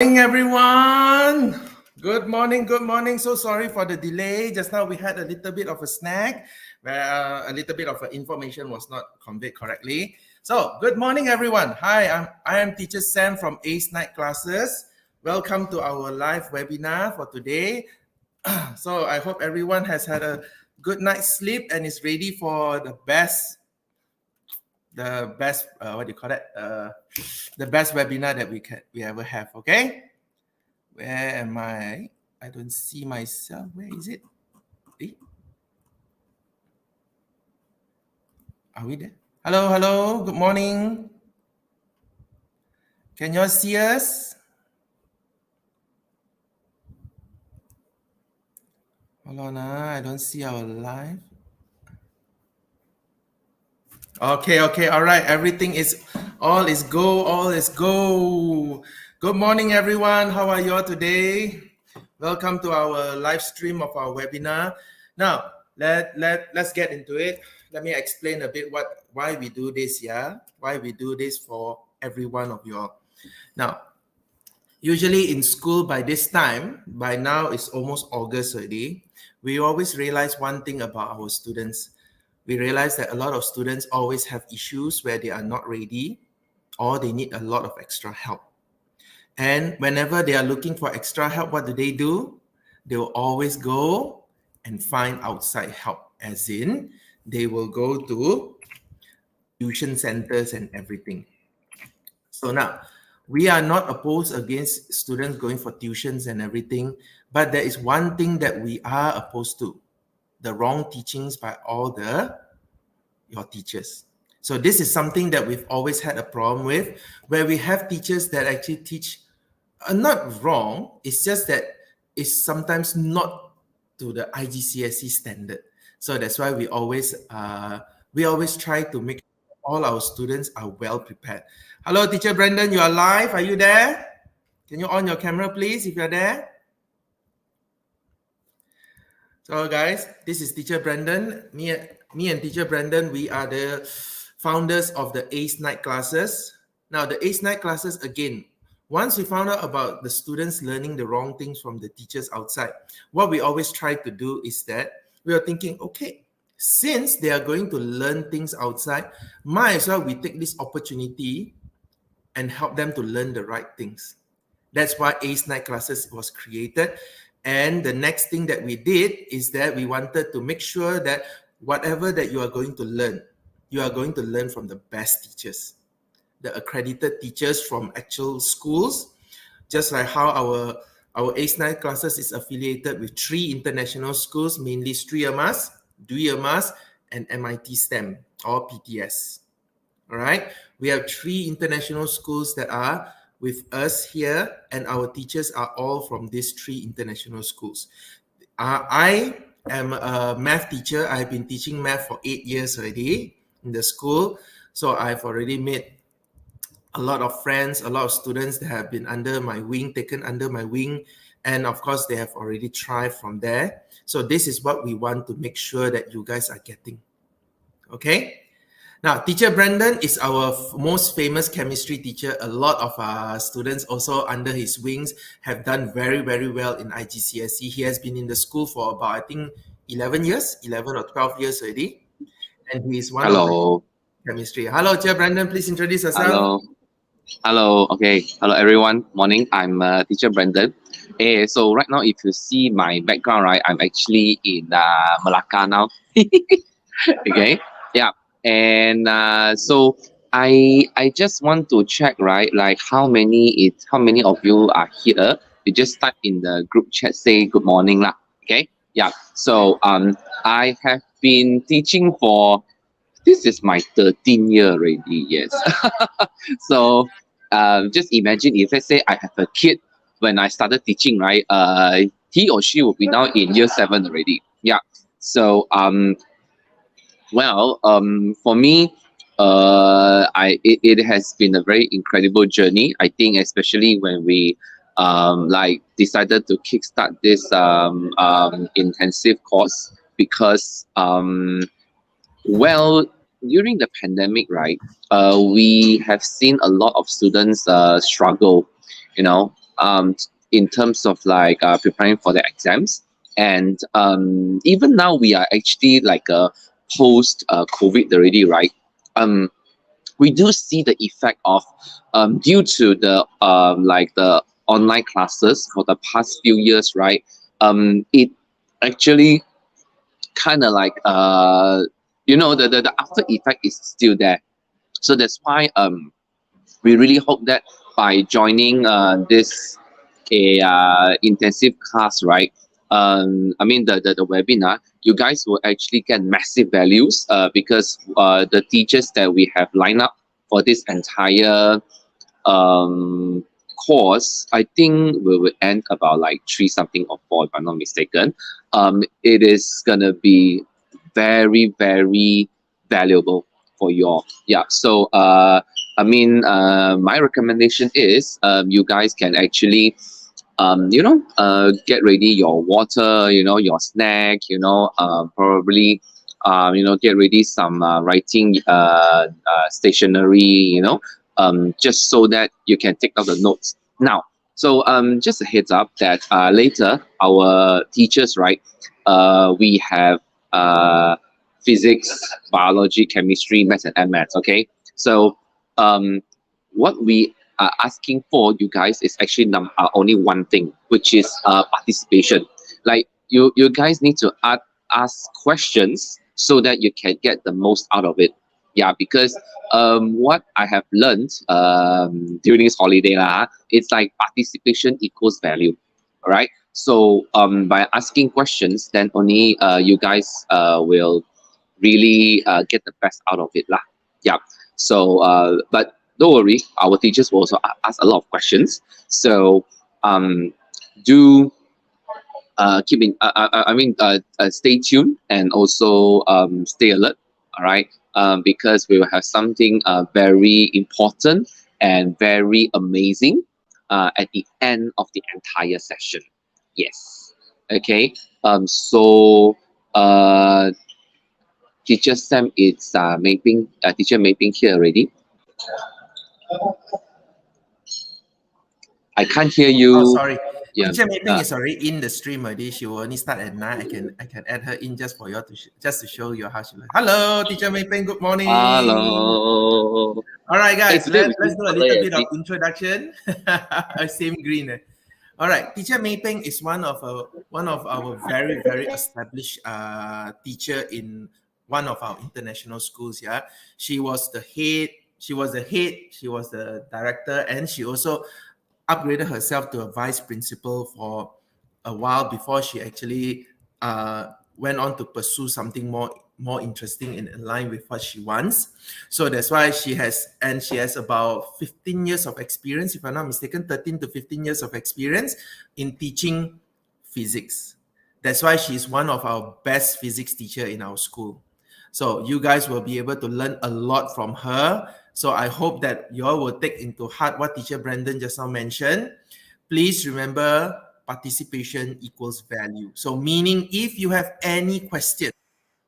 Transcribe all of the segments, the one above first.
Morning, everyone. Good morning, good morning. So sorry for the delay. Just now we had a little bit of a snag where a little bit of information was not conveyed correctly. So good morning, everyone. Hi, I am Teacher Sam from Ace Night Classes. Welcome to our live webinar for today. So I hope everyone has had a good night's sleep and is ready for the best what do you call that? The best webinar that we ever have. Okay. Where am I? I don't see myself. Where is it? Are we there? Hello, hello. Good morning. Can you all see us? Hold on, I don't see our live. Okay, all right. Everything is all is go. Good morning, everyone. How are you all today? Welcome to our live stream of our webinar. Now, let's get into it. Let me explain a bit why we do this, why we do this for every one of you all. Now, usually in school by now it's almost August already, we always realize one thing about our students. We realize that a lot of students always have issues where they are not ready or they need a lot of extra help. And whenever they are looking for extra help, what do? They will always go and find outside help, as in they will go to tuition centers and everything. So now, we are not opposed against students going for tuitions and everything, but there is one thing that we are opposed to: the wrong teachings by your teachers. So this is something that we've always had a problem with, where we have teachers that actually teach not wrong. It's just that it's sometimes not to the IGCSE standard. So that's why we always try to make all our students are well prepared. Hello, Teacher Brandon, you are live. Are you there? Can you on your camera, please, if you're there? So guys, this is Teacher Brandon. Me and Teacher Brandon, we are the founders of the Ace Night Classes. Now, the Ace Night Classes, again, once we found out about the students learning the wrong things from the teachers outside, what we always try to do is that we are thinking, okay, since they are going to learn things outside, might as well we take this opportunity and help them to learn the right things. That's why Ace Night Classes was created. And the next thing that we did is that we wanted to make sure that whatever that you are going to learn from the best teachers, the accredited teachers from actual schools, just like how our Ace Night Classes is affiliated with 3 international schools, mainly Sri Amas, Dwi Amas, and MIT STEM or PTS. All right, we have 3 international schools that are with us here, and our teachers are all from these 3 international schools. I am a math teacher. I've been teaching math for 8 years already in the school. So I've already made a lot of friends, a lot of students that have been taken under my wing. And of course, they have already thrived from there. So this is what we want to make sure that you guys are getting. Okay? Now, Teacher Brandon is our most famous chemistry teacher. A lot of our students also under his wings have done very, very well in IGCSE. He has been in the school for about, I think, 11 or 12 years already. And he is one of the chemistry. Hello, Teacher Brandon. Please introduce yourself. Hello. Okay. Hello, everyone. Morning. I'm Teacher Brandon. So right now, if you see my background, right, I'm actually in Malacca now. Okay. Yeah. And so I just want to check, right, like how many of you are here? You just type in the group chat, say good morning lah. Okay. Yeah. So I have been teaching for, this is my 13th year already. Yes. So just imagine if, let's say, I have a kid when I started teaching, right? He or she will be now in year 7 already. Yeah. So for me, it has been a very incredible journey. I think, especially when we decided to kickstart this intensive course, because during the pandemic, right, we have seen a lot of students struggle, in terms of like preparing for the exams. And even now we are actually like post COVID already, right? We do see the effect of due to the like the online classes for the past few years, right? It actually kind of like the after effect is still there. So that's why we really hope that by joining this intensive class, right? I mean the webinar, you guys will actually get massive values because the teachers that we have lined up for this entire um, course, I think we will end about like 3 something or 4 if I'm not mistaken. It is gonna be very very valuable for you all. Yeah. So I mean, my recommendation is you guys can actually get ready your water, your snack, probably get ready some writing stationery, just so that you can take out the notes. Now, so just a heads up that later our teachers, right, we have physics, biology, chemistry, maths, and maths. Okay, so what we are asking for you guys is actually only one thing, which is participation. Like you guys need to ask questions so that you can get the most out of it. Yeah, because what I have learned during this holiday it's like participation equals value. All right. So by asking questions, then only you guys will really get the best out of it lah. Yeah. So but don't worry, our teachers will also ask a lot of questions. So do keep in stay tuned and also stay alert. All right. Because we will have something very important and very amazing at the end of the entire session. Yes. Okay. So teacher Sam is mapping teacher mapping here already. I can't hear Oh, you. sorry. Yeah. Teacher Meeting is already in the stream already. She will only start at 9. I can add her in just for you to just to show you how she looks. Hello, Teacher Meeting. Good morning. Hello. All right, Hey, guys. today we Let's do do a color little bit of actually. introduction. Same green. All right, Teacher Mei Peng is one of our very very established teacher in one of our international schools. Yeah, she was the head. She was the head. She was the director, and she also upgraded herself to a vice principal for a while before she actually went on to pursue something more interesting and in line with what she wants. So that's why she has about 15 years of experience, if I'm not mistaken, 13 to 15 years of experience in teaching physics. That's why she's one of our best physics teacher in our school. So you guys will be able to learn a lot from her. So I hope that you all will take into heart what teacher Brandon just now mentioned. Please remember participation equals value. So meaning if you have any question,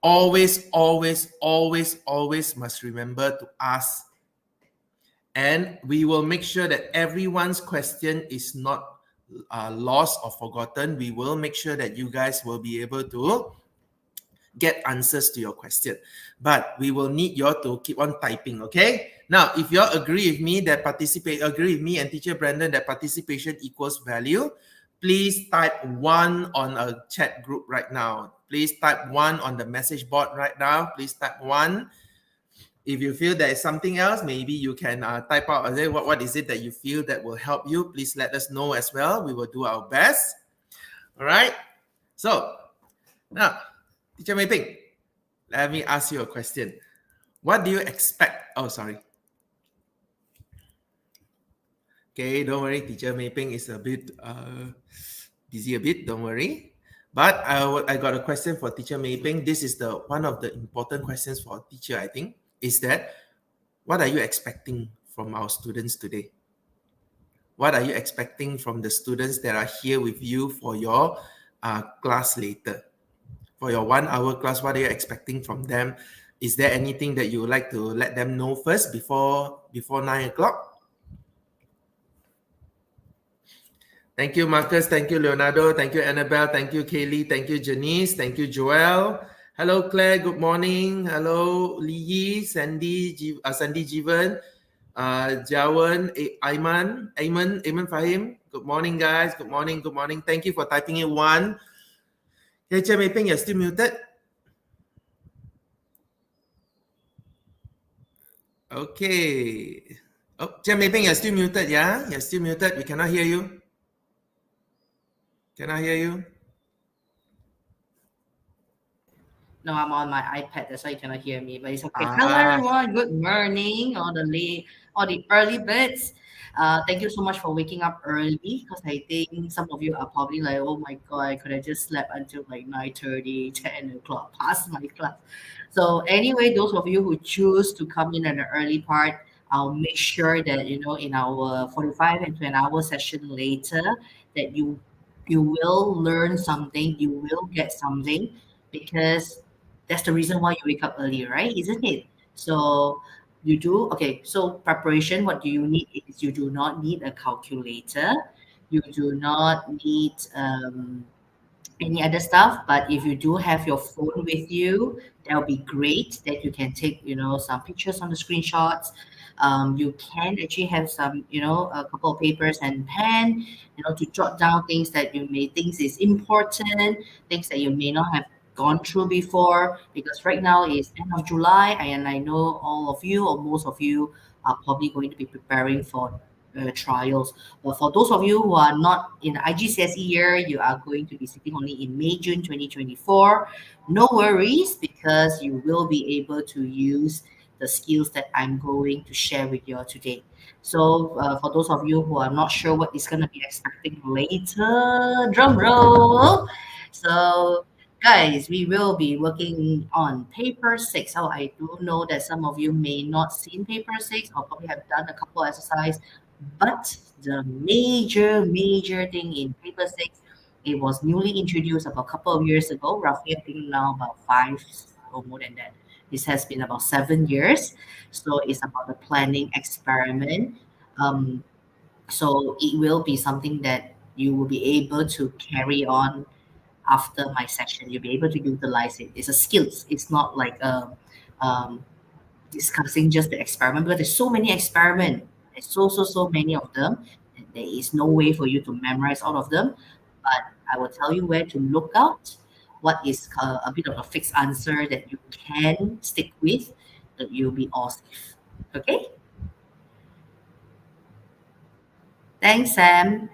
always, always, always, always must remember to ask. And we will make sure that everyone's question is not lost or forgotten. We will make sure that you guys will be able to get answers to your question. But we will need you all to keep on typing, okay? Now, if you all agree with me agree with me and teacher Brandon that participation equals value, please type 1 on a chat group right now. Please type 1 on the message board right now. Please type 1. If you feel there is something else, maybe you can type out what is it that you feel that will help you. Please let us know as well. We will do our best. All right. So now, Teacher Mei Ping, let me ask you a question. What do you expect? Oh, sorry. Okay, don't worry. Teacher Mei Ping is a bit busy a bit. Don't worry. But I got a question for Teacher Mei Ping. This is the one of the important questions for a teacher, I think, is that what are you expecting from our students today? What are you expecting from the students that are here with you for your class later? For your 1 hour class, what are you expecting from them? Is there anything that you would like to let them know first before 9 o'clock? Thank you, Marcus. Thank you, Leonardo. Thank you, Annabelle. Thank you, Kaylee. Thank you, Janice. Thank you, Joel. Hello, Claire. Good morning. Hello, Lee Yi, Sandy Jivan, Jawan, Ayman Fahim. Good morning, guys. Good morning. Good morning. Thank you for typing in one. Okay, Chair Mei Peng, you're still muted. Okay. Oh, Chair Mei Peng, you're still muted, yeah? You're still muted. We cannot hear you. Can I hear you? No, I'm on my iPad. That's why you cannot hear me. But it's okay. Hello, Ah, everyone. Good morning, all the early birds. Thank you so much for waking up early because I think some of you are probably like, oh my god, I could have just slept until like 9:30, 10 o'clock past my class. So anyway, those of you who choose to come in at the early part, I'll make sure that in our 45 and 2 hour session later that you will learn something, you will get something because that's the reason why you wake up early, right? Isn't it? So you do okay. So preparation, what do you need is you do not need a calculator. You do not need any other stuff. But if you do have your phone with you, that would be great. That you can take, some pictures on the screenshots. You can actually have some, a couple of papers and pen, to jot down things that you may think is important, things that you may not have gone through before. Because right now is end of July, and I know all of you or most of you are probably going to be preparing for trials. But for those of you who are not in the IGCSE year, you are going to be sitting only in May, June 2024. No worries because you will be able to use the skills that I'm going to share with you all today. So for those of you who are not sure what is going to be expecting later, drum roll. So guys, we will be working on paper 6. So I do know that some of you may not seen paper 6 or probably have done a couple exercise, but the major thing in paper 6, it was newly introduced about a couple of years ago, roughly I think now about 5 or more than that. This has been about 7 years. So it's about the planning experiment. Um, so it will be something that you will be able to carry on after my session. You'll be able to utilize it. It's a skills. It's not like um, discussing just the experiment because there's so many experiment. There's so many of them. And there is no way for you to memorize all of them. But I will tell you where to look out. What is a bit of a fixed answer that you can stick with, that you'll be all safe. Okay. Thanks, Sam.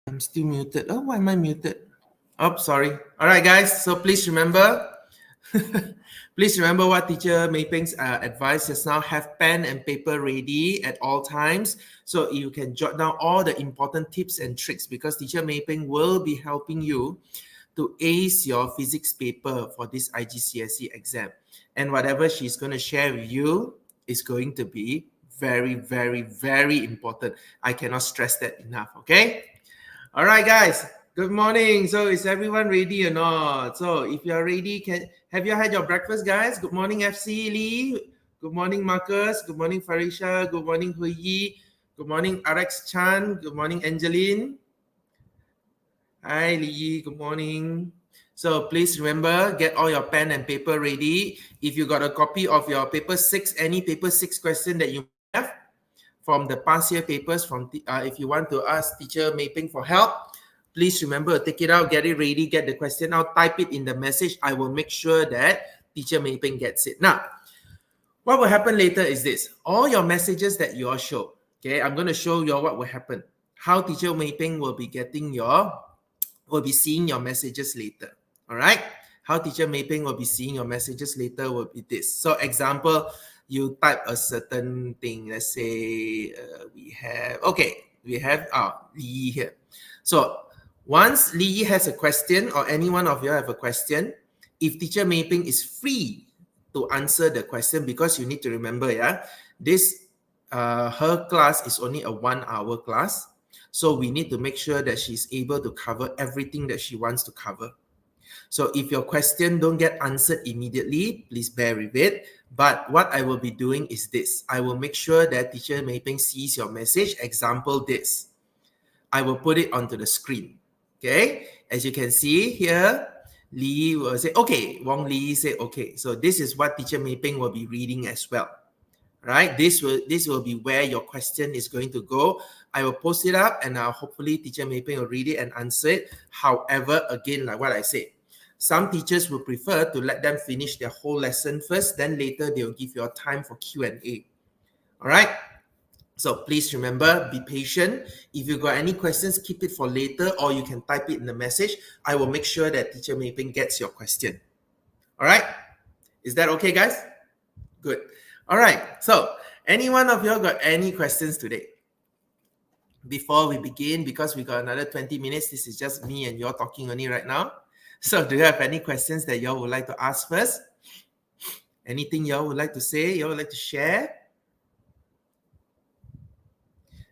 I'm still muted. Oh, why am I muted? Oh, sorry. All right, guys. So please remember, please remember what Teacher Mei Peng's advice just now. Have pen and paper ready at all times so you can jot down all the important tips and tricks because Teacher Mei Peng will be helping you to ace your physics paper for this IGCSE exam. And whatever she's going to share with you is going to be very important. I cannot stress that enough, okay? All right, guys. Good morning. So is everyone ready or not? So if you're ready, have you had your breakfast, guys? Good morning, FC Lee. Good morning, Marcus. Good morning, Farisha. Good morning, Hui Yi. Good morning, RX Chan. Good morning, Angeline. Hi, Lee Yi. Good morning. So please remember, get all your pen and paper ready. If you got a copy of your paper 6, any paper 6 question that you have from the past year papers, if you want to ask Teacher Mei Peng for help, please remember, take it out, get it ready, get the question out, type it in the message. I will make sure that Teacher Mei Peng gets it. Now, what will happen later is this. All your messages that you all show, okay, I'm going to show you what will happen. How Teacher Mei Peng will be seeing your messages later. All right? How Teacher Mei Peng will be seeing your messages later will be this. So example, you type a certain thing. Let's say we have Li here. So once Li has a question, or any one of you have a question, if teacher Mei Ping is free to answer the question, because you need to remember, this her class is only a 1 hour class. So we need to make sure that she's able to cover everything that she wants to cover. So if your question don't get answered immediately, please bear with it. But what I will be doing is this. I will make sure that teacher Mei Ping sees your message. Example this. I will put it onto the screen. Okay. As you can see here, Lee will say, okay. Wong Lee say, okay. So this is what teacher Mei Ping will be reading as well. Right? This will be where your question is going to go. I will post it up, and hopefully teacher Mei Ping will read it and answer it. However, again, like what I said, some teachers will prefer to let them finish their whole lesson first, then later they will give you time for Q&A. All right? So please remember, be patient. If you got any questions, keep it for later, or you can type it in the message. I will make sure that teacher Mei Ping gets your question. All right? Is that okay, guys? Good. All right. So any one of you got any questions today? Before we begin, because we got another 20 minutes, this is just me and you're talking only right now. So do you have any questions that y'all would like to ask first? Anything y'all would like to say, y'all would like to share?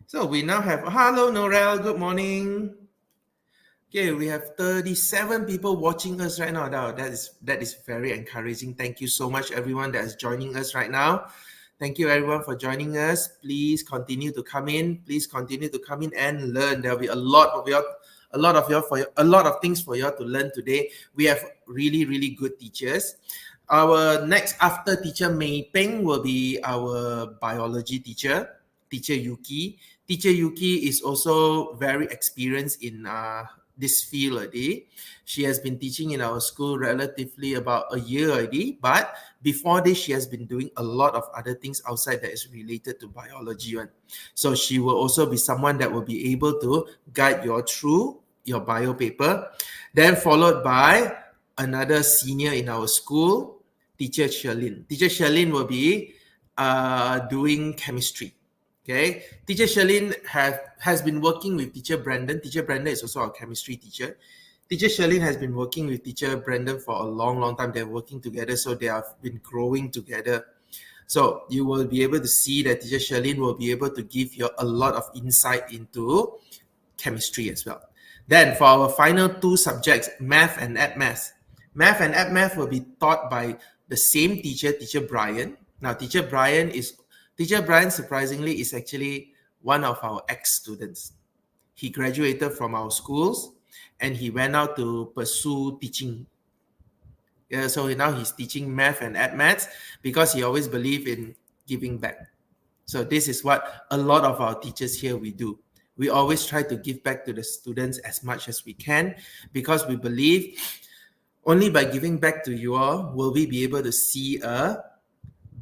So we now have, hello Norel, good morning. Okay, we have 37 people watching us right now. Now that is very encouraging. Thank you so much, everyone that is joining us right now. Thank you, everyone, for joining us. Please continue to come in. Please continue to come in and learn. There'll be a lot of things for you to learn today. We have really, really good teachers. Our next after teacher Mei Ping will be our biology teacher, teacher Yuki. Teacher Yuki is also very experienced in this field already. She has been teaching in our school relatively about a year already, but before this, she has been doing a lot of other things outside that is related to biology. So she will also be someone that will be able to guide you through your bio paper. Then followed by another senior in our school, teacher Sherlyn. Teacher Sherlyn will be doing chemistry. Okay, teacher Sherlyn has been working with teacher Brandon. Teacher Brandon is also our chemistry teacher. Teacher Sherlyn has been working with teacher Brandon for a long, long time. They're working together, so they have been growing together. So you will be able to see that teacher Sherlyn will be able to give you a lot of insight into chemistry as well. Then for our final two subjects, math and ed math. Math and ed math will be taught by the same teacher, teacher Brian. Now, teacher Brian, surprisingly, is actually one of our ex-students. He graduated from our schools and he went out to pursue teaching. Yeah, so now he's teaching math and ed maths because he always believed in giving back. So this is what a lot of our teachers here we do. We always try to give back to the students as much as we can because we believe only by giving back to you all will we be able to see a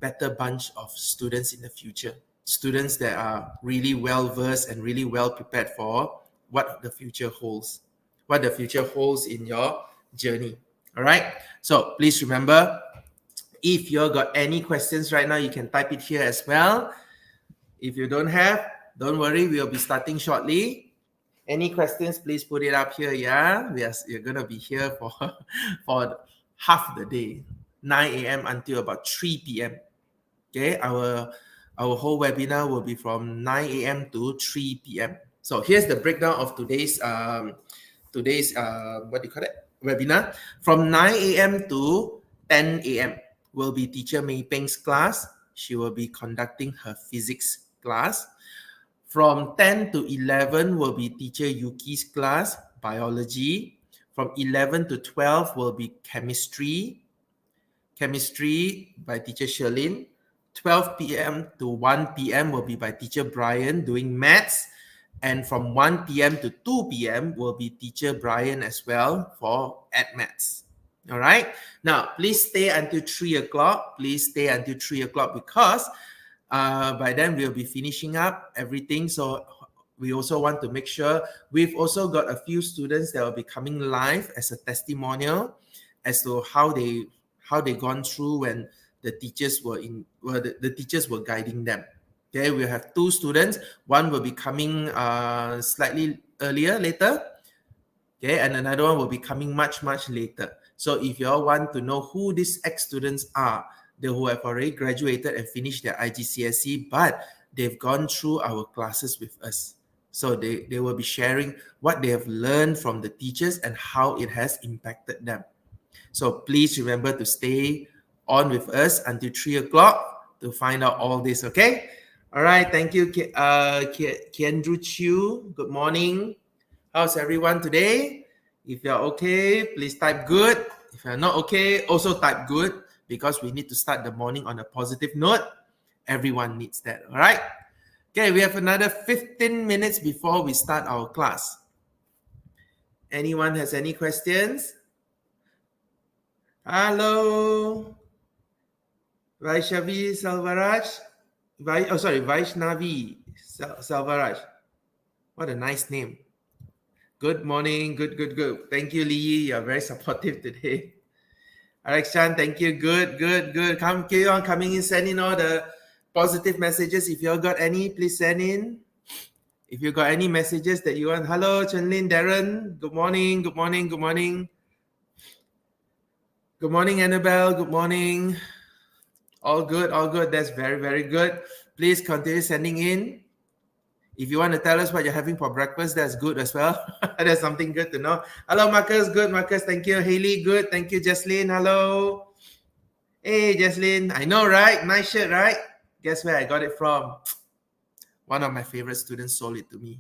better bunch of students in the future. Students that are really well versed and really well prepared for what the future holds. What the future holds in your journey. All right. So please remember, if you got any questions right now, you can type it here as well. If you don't have, don't worry, we'll be starting shortly. Any questions, please put it up here. Yeah, you're gonna be here for half the day, 9 a.m. until about 3 p.m. Okay, our whole webinar will be from 9 a.m. to 3 p.m. So here's the breakdown of today's webinar. From 9 a.m. to 10 a.m. will be teacher Mei Ping's class. She will be conducting her physics class. From 10 to 11 will be teacher Yuki's class, biology. From 11 to 12 will be chemistry by teacher Sherlyn. 12 p.m. to 1 p.m. will be by teacher Brian doing maths. And from 1 p.m. to 2 p.m. will be teacher Brian as well for ed maths. All right. Now, please stay until 3 o'clock. Please stay until 3 o'clock because by then we'll be finishing up everything. So we also want to make sure we've also got a few students that will be coming live as a testimonial as to how they gone through when the teachers were the teachers were guiding them. Okay, we have 2 students. One will be coming slightly later. Okay, and another one will be coming much later. So if you all want to know who these ex-students are, they who have already graduated and finished their IGCSE, but they've gone through our classes with us. So they will be sharing what they have learned from the teachers and how it has impacted them. So please remember to stay on with us until 3 o'clock to find out all this, okay? All right, thank you, Kiandru Chiu. Good morning. How's everyone today? If you're okay, please type good. If you're not okay, also type good, because we need to start the morning on a positive note. Everyone needs that, all right? Okay, we have another 15 minutes before we start our class. Anyone has any questions? Hello, Vaishnavi Salvaraj. Vaishnavi Salvaraj. What a nice name. Good morning. Good. Thank you, Lee. You're very supportive today. Alex Chan, thank you. Good. Keep on coming in, send in all the positive messages. If you got any, please send in. If you got any messages that you want. Hello, Chenlin, Darren. Good morning. Good morning, Annabelle. Good morning. All good. That's very good. Please continue sending in. If you want to tell us what you're having for breakfast, that's good as well. That's something good to know. Hello, Marcus. Good, Marcus. Thank you. Haley, good. Thank you, Jesslyn. Hello. Hey, Jesslyn. I know, right? Nice shirt, right? Guess where I got it from? One of my favorite students sold it to me.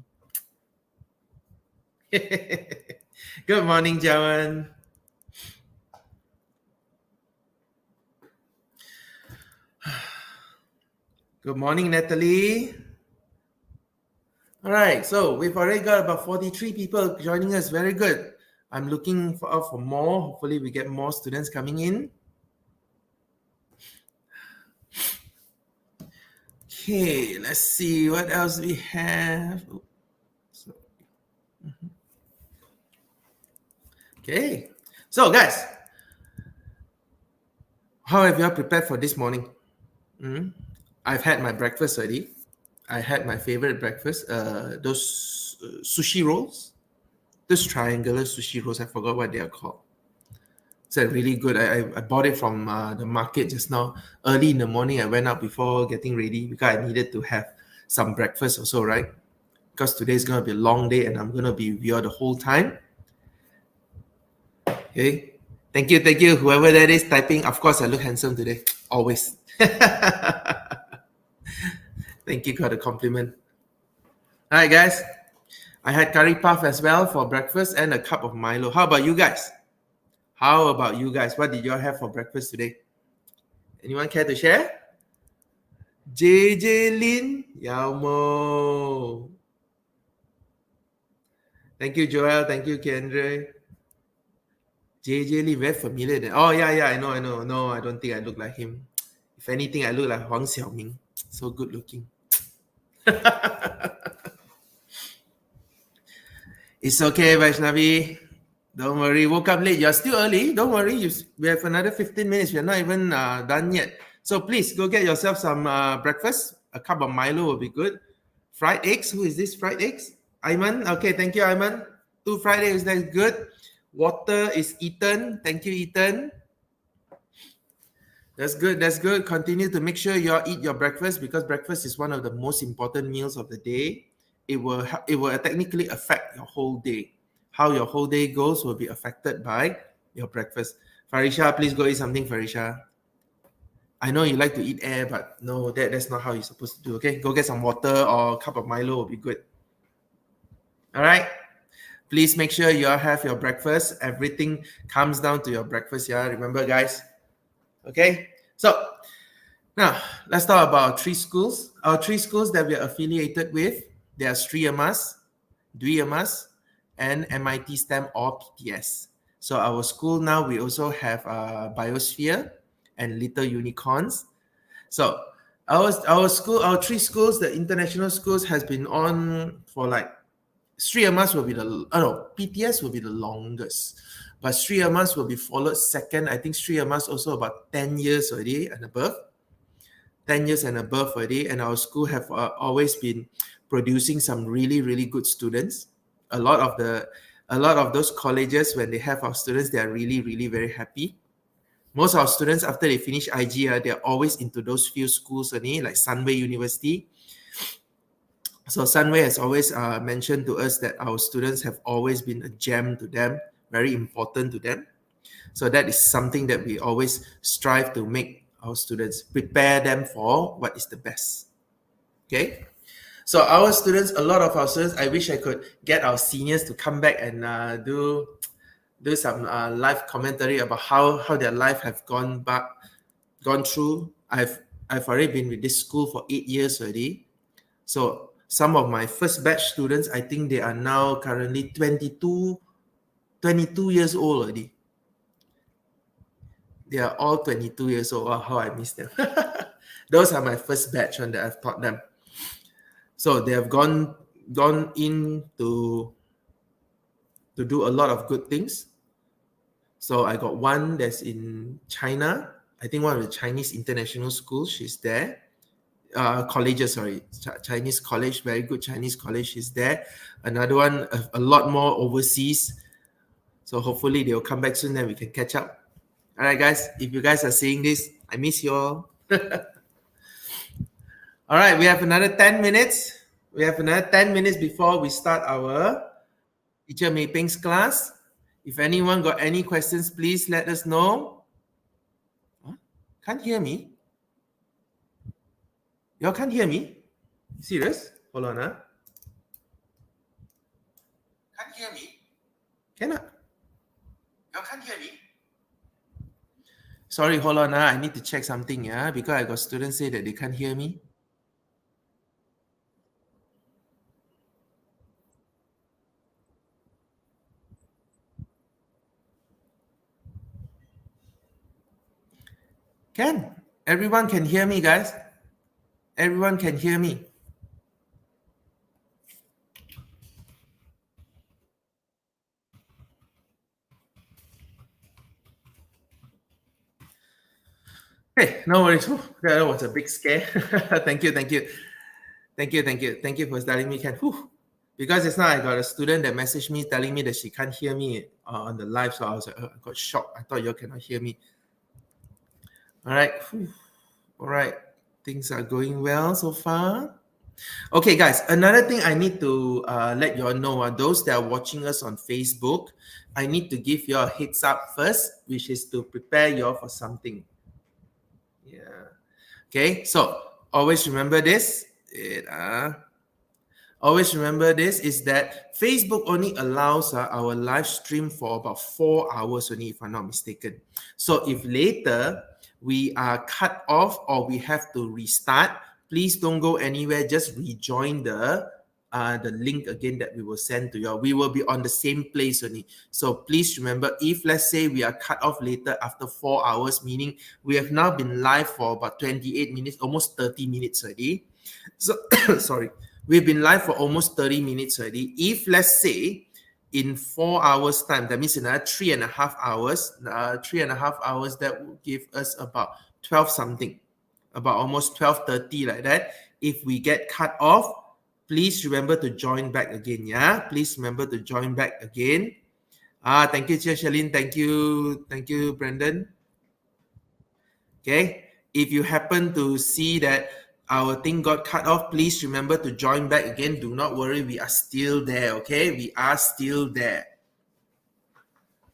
Good morning, Jawan. Good morning, Natalie. All right, so we've already got about 43 people joining us. Very good. I'm looking for more. Hopefully, we get more students coming in. Okay, let's see what else we have. Okay, so guys, how have you all prepared for this morning? I've had my breakfast already. I had my favorite breakfast, those sushi rolls, those triangular sushi rolls. I forgot what they are called. It's really good. I bought it from the market just now. Early in the morning, I went out before getting ready because I needed to have some breakfast also, right? Because today is going to be a long day and I'm going to be with you the whole time. Okay. Thank you. Whoever that is typing, of course, I look handsome today. Always. Thank you for the compliment. All right, guys. I had curry puff as well for breakfast and a cup of Milo. How about you guys? What did you all have for breakfast today? Anyone care to share? JJ Lin, Yao Mo. Thank you, Joel. Thank you, Kendra. JJ Lin, very familiar then. Oh, yeah, I know. No, I don't think I look like him. If anything, I look like Huang Xiaoming. So good looking. It's okay, Vaishnavi. Don't worry. Woke up late. You're still early. Don't worry. We have another 15 minutes. We're not even done yet. So please go get yourself some breakfast. A cup of Milo will be good. Fried eggs. Who is this? Fried eggs? Ayman. Okay, thank you, Ayman. 2 fried eggs. That's good. Water is Ethan. Thank you, Ethan. That's good. Continue to make sure you all eat your breakfast, because breakfast is one of the most important meals of the day. It will technically affect your whole day. How your whole day goes will be affected by your breakfast. Farisha, please go eat something, Farisha. I know you like to eat air, but no, that's not how you're supposed to do, okay? Go get some water or a cup of Milo will be good. All right? Please make sure you all have your breakfast. Everything comes down to your breakfast, yeah? Remember, guys? Okay? So, now, let's talk about our 3 schools. Our 3 schools that we are affiliated with, they are Sri Amas, Dwi Amas, and MIT STEM or PTS. So our school now, we also have Biosphere and Little Unicorns. So our 3 schools, the international schools, has been on for like Sri Amas will be PTS will be the longest. but Sri Amas will be followed second. I think Sri Amas also about 10 years already and above. 10 years and above already, and our school have always been producing some really, really good students. A lot of those colleges, when they have our students, they are really, really very happy. Most of our students, after they finish IG, they're always into those few schools only, like Sunway University. So Sunway has always mentioned to us that our students have always been a gem to them, very important to them. So that is something that we always strive to make our students, prepare them for what is the best. Okay. So our students, a lot of our students, I wish I could get our seniors to come back and do some live commentary about how their life have gone through. I've already been with this school for 8 years already. So some of my first batch students, I think they are now currently 22 years old already. They are all 22 years old. Wow, how I miss them. Those are my first batch that I've taught them. So they have gone in to do a lot of good things. So I got one that's in China. I think one of the Chinese international schools. She's there. Colleges, sorry. Chinese college, very good Chinese college. She's there. Another one, a lot more overseas. So hopefully they'll come back soon, then we can catch up. All right, guys. If you guys are seeing this, I miss you all. All right, we have another 10 minutes. We have another 10 minutes before we start our Teacher Mei-Ping's class. If anyone got any questions, please let us know. Huh? Can't hear me? Y'all can't hear me? Serious? Hold on, Can't hear me? Cannot? Y'all can't hear me? Sorry, hold on, I need to check something, because I got students say that they can't hear me. Can? Everyone can hear me, guys? Everyone can hear me. Hey, no worries. That was a big scare. Thank you for telling me can. Because just now I got a student that messaged me telling me that she can't hear me on the live, so I was like, I got shocked. I thought you cannot hear me. All right. All right. Things are going well so far. Okay, guys, another thing I need to let you all know, those that are watching us on Facebook, I need to give you a heads up first, which is to prepare you all for something. Yeah. Okay, so always remember this. Always remember this is that Facebook only allows our live stream for about 4 hours only, if I'm not mistaken. So if later we are cut off or we have to restart, please don't go anywhere. Just rejoin the link again that we will send to you. We will be on the same place only. So please remember, if let's say we are cut off later after 4 hours, meaning we have now been live for about 28 minutes, almost 30 minutes already. So sorry, we've been live for almost 30 minutes already. If let's say in 4 hours time, that means another 3.5 hours, 3.5 hours, that will give us about 12 something, about almost 12:30 like that. If we get cut off, please remember to join back again. Yeah, please remember to join back again. Thank you, Shalene. Thank you, Brendan. Okay, if you happen to see that our thing got cut off, please remember to join back again. Do not worry, we are still there. Okay, we are still there.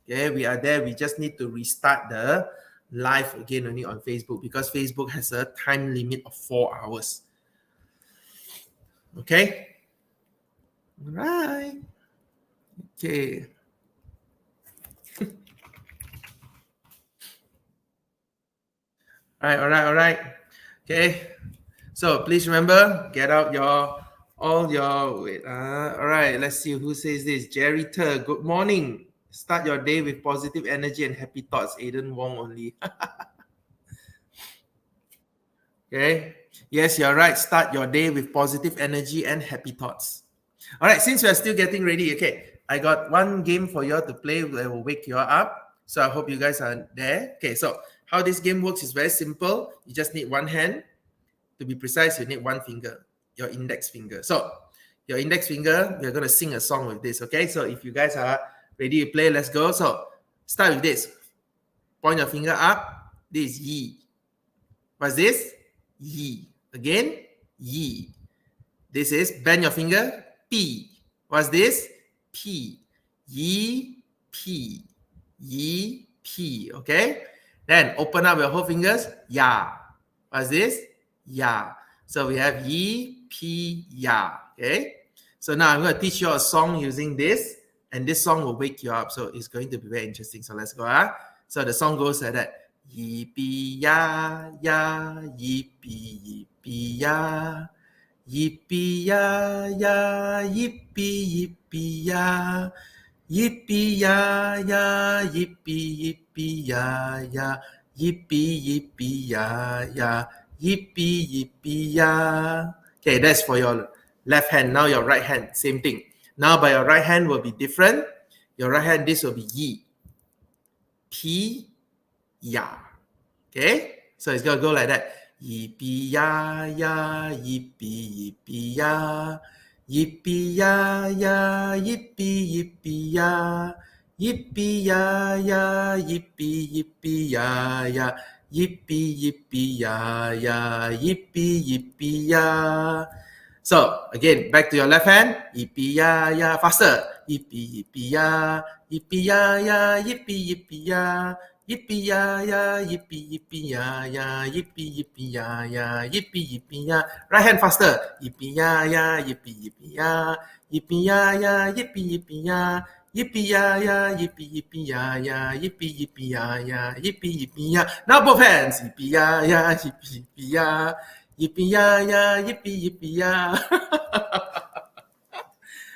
Okay, we are there. We just need to restart the live again only on Facebook, because Facebook has a time limit of 4 hours. Okay. All right. Okay. All right. Okay. So please remember, get out all right, let's see who says this. Jerry Ter, good morning. Start your day with positive energy and happy thoughts. Aiden Wong only. Okay. Yes, you're right. Start your day with positive energy and happy thoughts. All right, since we are still getting ready, okay. I got one game for you all to play that will wake you all up. So I hope you guys are there. Okay, so how this game works is very simple. You just need one hand. To be precise, you need one finger, your index finger. So your index finger, we're going to sing a song with this, okay? So if you guys are ready to play, let's go. So start with this. Point your finger up. This is yi. What's this? Yi. Again, yi. This is bend your finger, pi. What's this? P. Yi, P. Yi, P. Okay? Then open up your whole fingers, ya. What's this? Ya. So we have yi, pi, ya. Okay? So now I'm going to teach you a song using this, and this song will wake you up. So it's going to be very interesting. So let's go. So the song goes like that. Yippee ya ya, yippee yippee ya. Yippee ya ya, yippee yippee ya. Yippee ya ya, yippee yippee ya ya. Yippee yippee ya ya. Yippee yippee ya. Okay, that's for your left hand. Now your right hand, same thing. Now by your right hand will be different. Your right hand, this will be yi. P, ya. Okay, so it's gonna go like that. Yippee ya ya, yippee yippee ya. Yippee ya ya, yippee yippee ya. Yippee ya ya, yippee yippee ya ya. Yippee yippee ya ya, yippee yippee ya. So again, back to your left hand. Yippee ya ya, faster. Yippee yippee ya, yippee ya ya, yippee yippee ya. Yippee ya ya, yippee yippee ya ya, yippee yippee ya ya, yippee yippee ya. Right hand faster. Yippee ya ya, yippee yippee ya. Yippee ya ya, yippee yippee ya. Yippee ya ya, yippee yippee ya ya, yippee yippee ya ya, yippee yippee ya. Now both hands. Yippee ya ya, yippee yippee ya. Yippee ya ya, yippee yippee ya.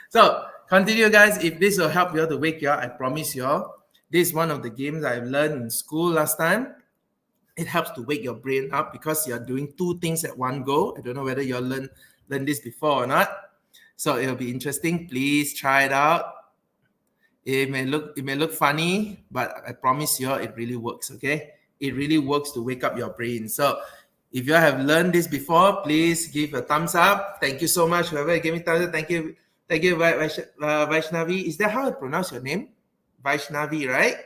So continue, guys. If this will help you all to wake you up, I promise you all. This is one of the games I've learned in school last time. It helps to wake your brain up because you're doing two things at one go. I don't know whether you all learned this before or not. So it'll be interesting. Please try it out. It may look funny, but I promise you all it really works, okay? It really works to wake up your brain. So if you have learned this before, please give a thumbs up. Thank you so much. Whoever gave me thumbs up, thank you, Vaishnavi. Is that how I pronounce your name? Vaishnavi, right?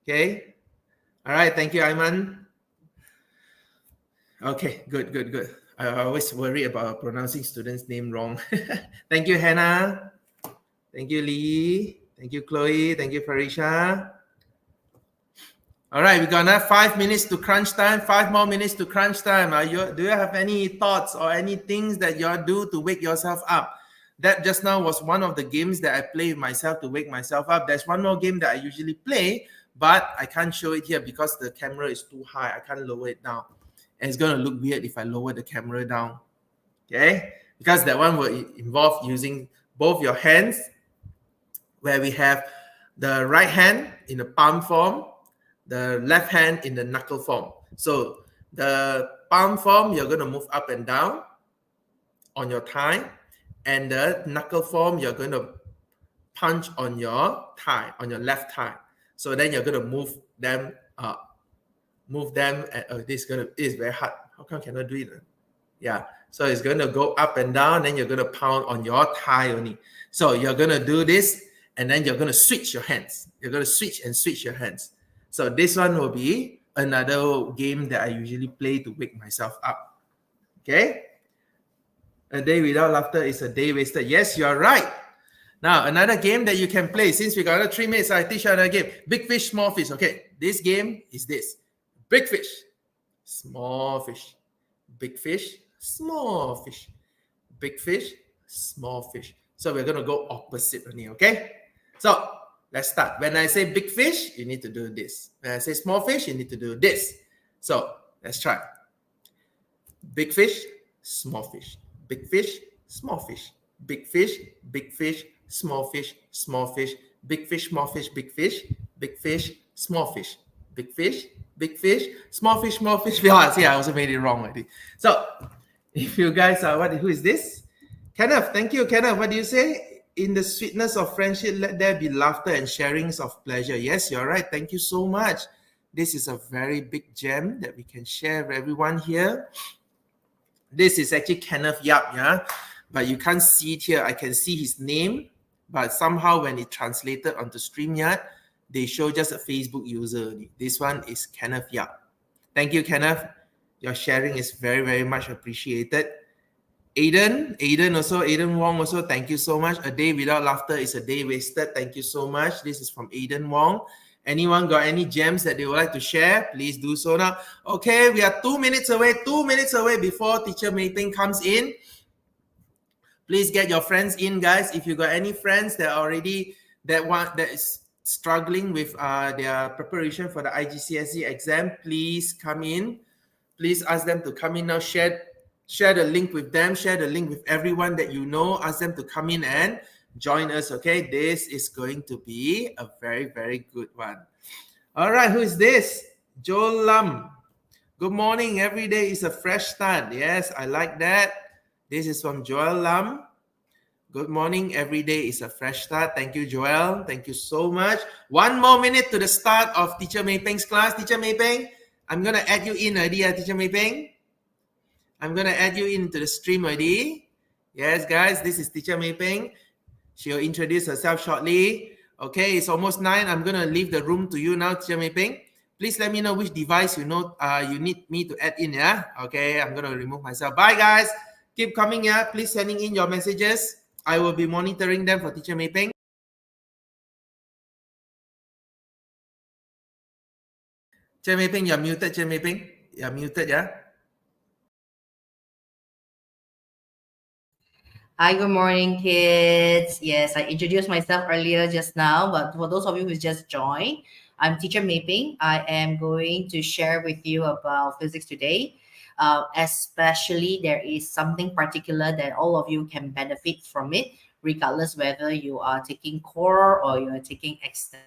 Okay. All right. Thank you, Ayman. Okay. Good. I always worry about pronouncing students' name wrong. Thank you, Hannah. Thank you, Lee. Thank you, Chloe. Thank you, Farisha. All right, we're gonna have 5 minutes to crunch time. 5 more minutes to crunch time. Do you have any thoughts or any things that you do to wake yourself up? That just now was one of the games that I play myself to wake myself up. There's one more game that I usually play, but I can't show it here because the camera is too high. I can't lower it down. And it's gonna look weird if I lower the camera down. Okay? Because that one will involve using both your hands, where we have the right hand in the palm form, the left hand in the knuckle form. So the palm form, you're going to move up and down on your thigh, and the knuckle form, you're going to punch on your thigh, on your left thigh. So then you're going to move them this is very hard. How come I cannot do it? Yeah. So it's going to go up and down, then you're going to pound on your thigh only. So you're going to do this, and then you're going to switch your hands. You're going to switch your hands. So this one will be another game that I usually play to wake myself up. Okay? A day without laughter is a day wasted. Yes, you're right. Now, another game that you can play. Since we got another 3 minutes, I teach you another game. Big fish, small fish. Okay, this game is this. Big fish, small fish. Big fish, small fish. Big fish, small fish. So we're going to go opposite only, okay? So let's start. When I say big fish, you need to do this. When I say small fish, you need to do this. So let's try. Big fish, small fish. Big fish, small fish. Big fish, small fish, small fish. Big fish, small fish, big fish. Big fish, small fish. Big fish, small fish, small fish. Yeah, see, I also made it wrong already. So if you guys are, who is this? Kenneth, thank you, Kenneth. What do you say? in the sweetness of friendship, let there be laughter and sharings of pleasure. Yes, you're right. Thank you so much. This is a very big gem that we can share with everyone here. This is actually Kenneth Yap, yeah, but you can't see it here. I can see his name, but somehow when it translated onto StreamYard, they show just a Facebook user. This one is Kenneth Yap. Thank you, Kenneth. Your sharing is very, very much appreciated. Aiden Wong also, thank you so much. A day without laughter is a day wasted. Thank you so much. This is from Aiden Wong. Anyone got any gems that they would like to share? Please do so now. Okay, we are 2 minutes away. 2 minutes away before Teacher Mei Ping comes in. Please get your friends in, guys. If you got any friends that is struggling with their preparation for the IGCSE exam, please come in. Please ask them to come in now. Share the link with them. Share the link with everyone that you know. Ask them to come in and join us. Okay, this is going to be a very, very good one. All right, who is this? Joel Lam. Good morning. Every day is a fresh start. Yes, I like that. This is from Joel Lam. Good morning. Every day is a fresh start. Thank you, Joel. Thank you so much. 1 more minute to the start of Teacher Mei Peng's class. Teacher Mei Peng, I'm going to add you in already, Teacher Mei Peng. I'm going to add you into the stream already. Yes, guys, this is Teacher Mei Peng. She'll introduce herself shortly. Okay, it's almost 9. I'm going to leave the room to you now, Teacher Mei Peng. Please let me know which device you need me to add in, yeah? Okay, I'm going to remove myself. Bye, guys. Keep coming, yeah? Please sending in your messages. I will be monitoring them for Teacher Mei Peng. Teacher Mei Peng, you're muted, Teacher Mei Peng. You're muted, yeah? Hi, good morning, kids. Yes, I introduced myself earlier just now, but for those of you who just joined, I'm Teacher Mei Ping. I am going to share with you about physics today. Especially, there is something particular that all of you can benefit from it, regardless whether you are taking core or you are taking extended.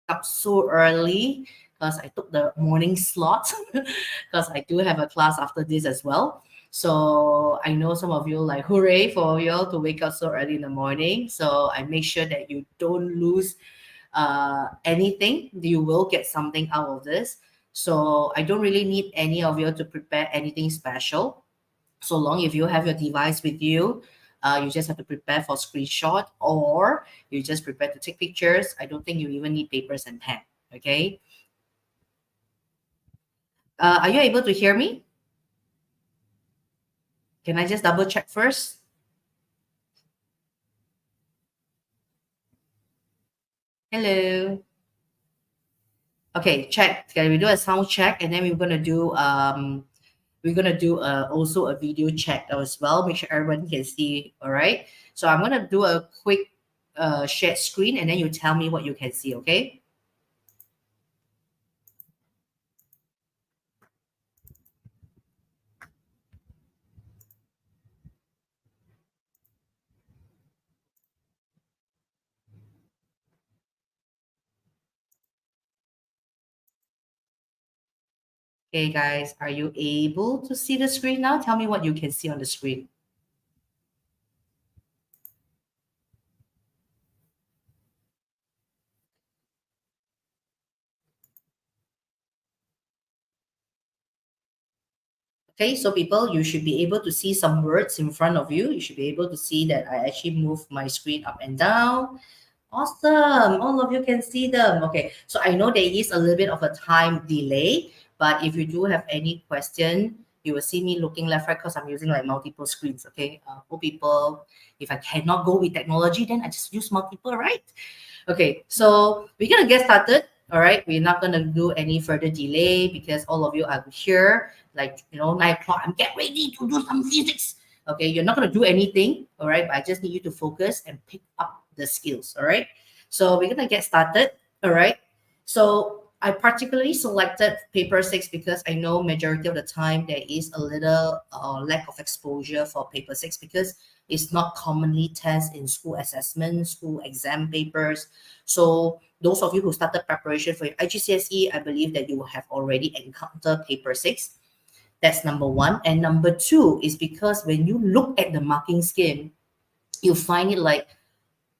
Up so early because I took the morning slot because I do have a class after this as well. So I know some of you like, hooray for you all to wake up so early in the morning. So I make sure that you don't lose anything. You will get something out of this. So I don't really need any of you to prepare anything special. So long if you have your device with you, you just have to prepare for screenshot or you just prepare to take pictures. I don't think you even need papers and pen. Okay. Are you able to hear me? Can I just double check first? Hello. Okay, check. Can we do a sound check and then we're gonna do also a video check as well. Make sure everyone can see. All right. So I'm gonna do a quick share screen and then you tell me what you can see. Okay. Okay, guys, are you able to see the screen now? Tell me what you can see on the screen. Okay, so people, you should be able to see some words in front of you. You should be able to see that I actually move my screen up and down. Awesome. All of you can see them. Okay, so I know there is a little bit of a time delay, but if you do have any question, you will see me looking left, right, because I'm using like multiple screens. Okay, for people, if I cannot go with technology, then I just use multiple, right? Okay, so we're gonna get started. All right, we're not gonna do any further delay because all of you are here. Like 9 o'clock, I'm get ready to do some physics. Okay, you're not gonna do anything. All right, but I just need you to focus and pick up the skills. All right, so we're gonna get started. All right, so I particularly selected paper 6 because I know majority of the time there is a little lack of exposure for paper 6 because it's not commonly tested in school assessment, school exam papers. So those of you who started preparation for your IGCSE, I believe that you have already encountered paper 6. That's number one. And number two is because when you look at the marking scheme, you find it like,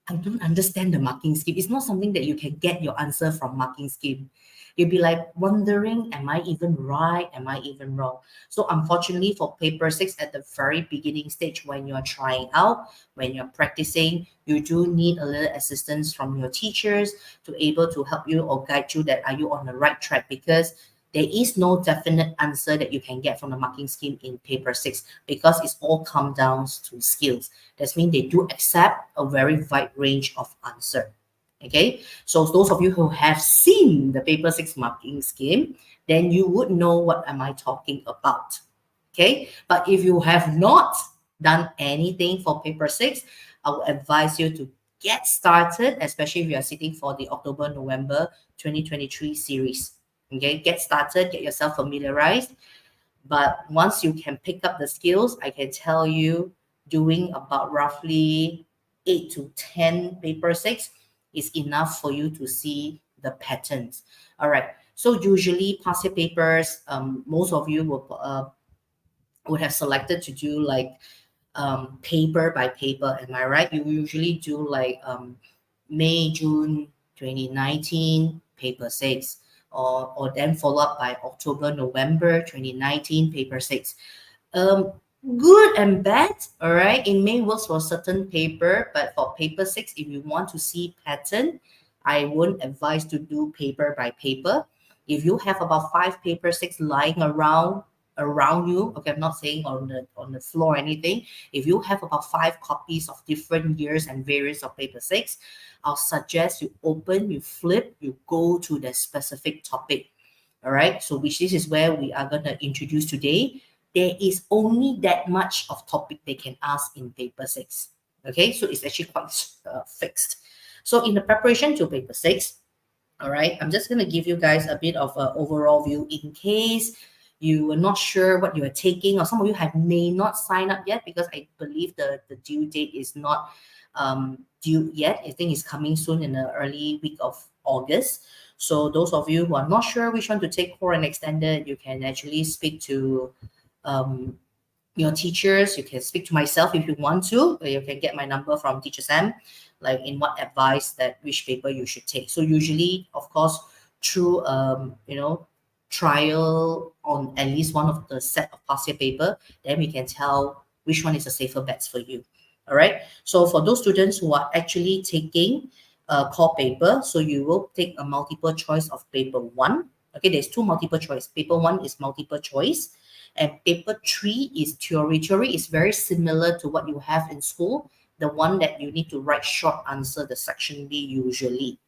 I don't understand the marking scheme. It's not something that you can get your answer from marking scheme. You'll be like wondering, am I even right? Am I even wrong? So unfortunately for paper six at the very beginning stage, when you're trying out, when you're practicing, you do need a little assistance from your teachers to able to help you or guide you that are you on the right track, because there is no definite answer that you can get from the marking scheme in paper six, because it's all come down to skills. That means they do accept a very wide range of answer. Okay, so those of you who have seen the paper six marking scheme, then you would know what am I talking about. Okay, but if you have not done anything for paper six, I would advise you to get started, especially if you are sitting for the October November 2023 series. Okay, get started, get yourself familiarized. But once you can pick up the skills, I can tell you doing about roughly 8 to 10 paper six is enough for you to see the patterns. All right. So usually past year papers, most of you would have selected to do like paper by paper. Am I right? You usually do like May, June 2019, paper six, or then followed up by October, November 2019, paper six. Um, Good and bad, all right? It may work for certain paper, but for paper six, if you want to see pattern, I wouldn't advise to do paper by paper. If you have about five paper six lying around you, okay, I'm not saying on the floor or anything. If you have about five copies of different years and variants of paper six, I'll suggest you open, you flip, you go to the specific topic. All right. So which this is where we are gonna introduce today. There is only that much of topic they can ask in paper six. Okay, so it's actually quite fixed. So in the preparation to paper six, all right, I'm just going to give you guys a bit of an overall view in case you are not sure what you are taking, or some of you have may not sign up yet, because I believe the due date is not due yet. I think it's coming soon in the early week of August. So those of you who are not sure which one to take, core and extended, you can actually speak to um, your teachers. You can speak to myself if you want to, or you can get my number from Teacher Sam, like in what advice that which paper you should take. So usually, of course, through trial on at least one of the set of past year paper, then we can tell which one is a safer bets for you. All right. So for those students who are actually taking core paper, so you will take a multiple choice of paper one. Okay, there's two multiple choice. Paper one is multiple choice, and paper three is theory. Theory is very similar to what you have in school, the one that you need to write short answer, the section B usually.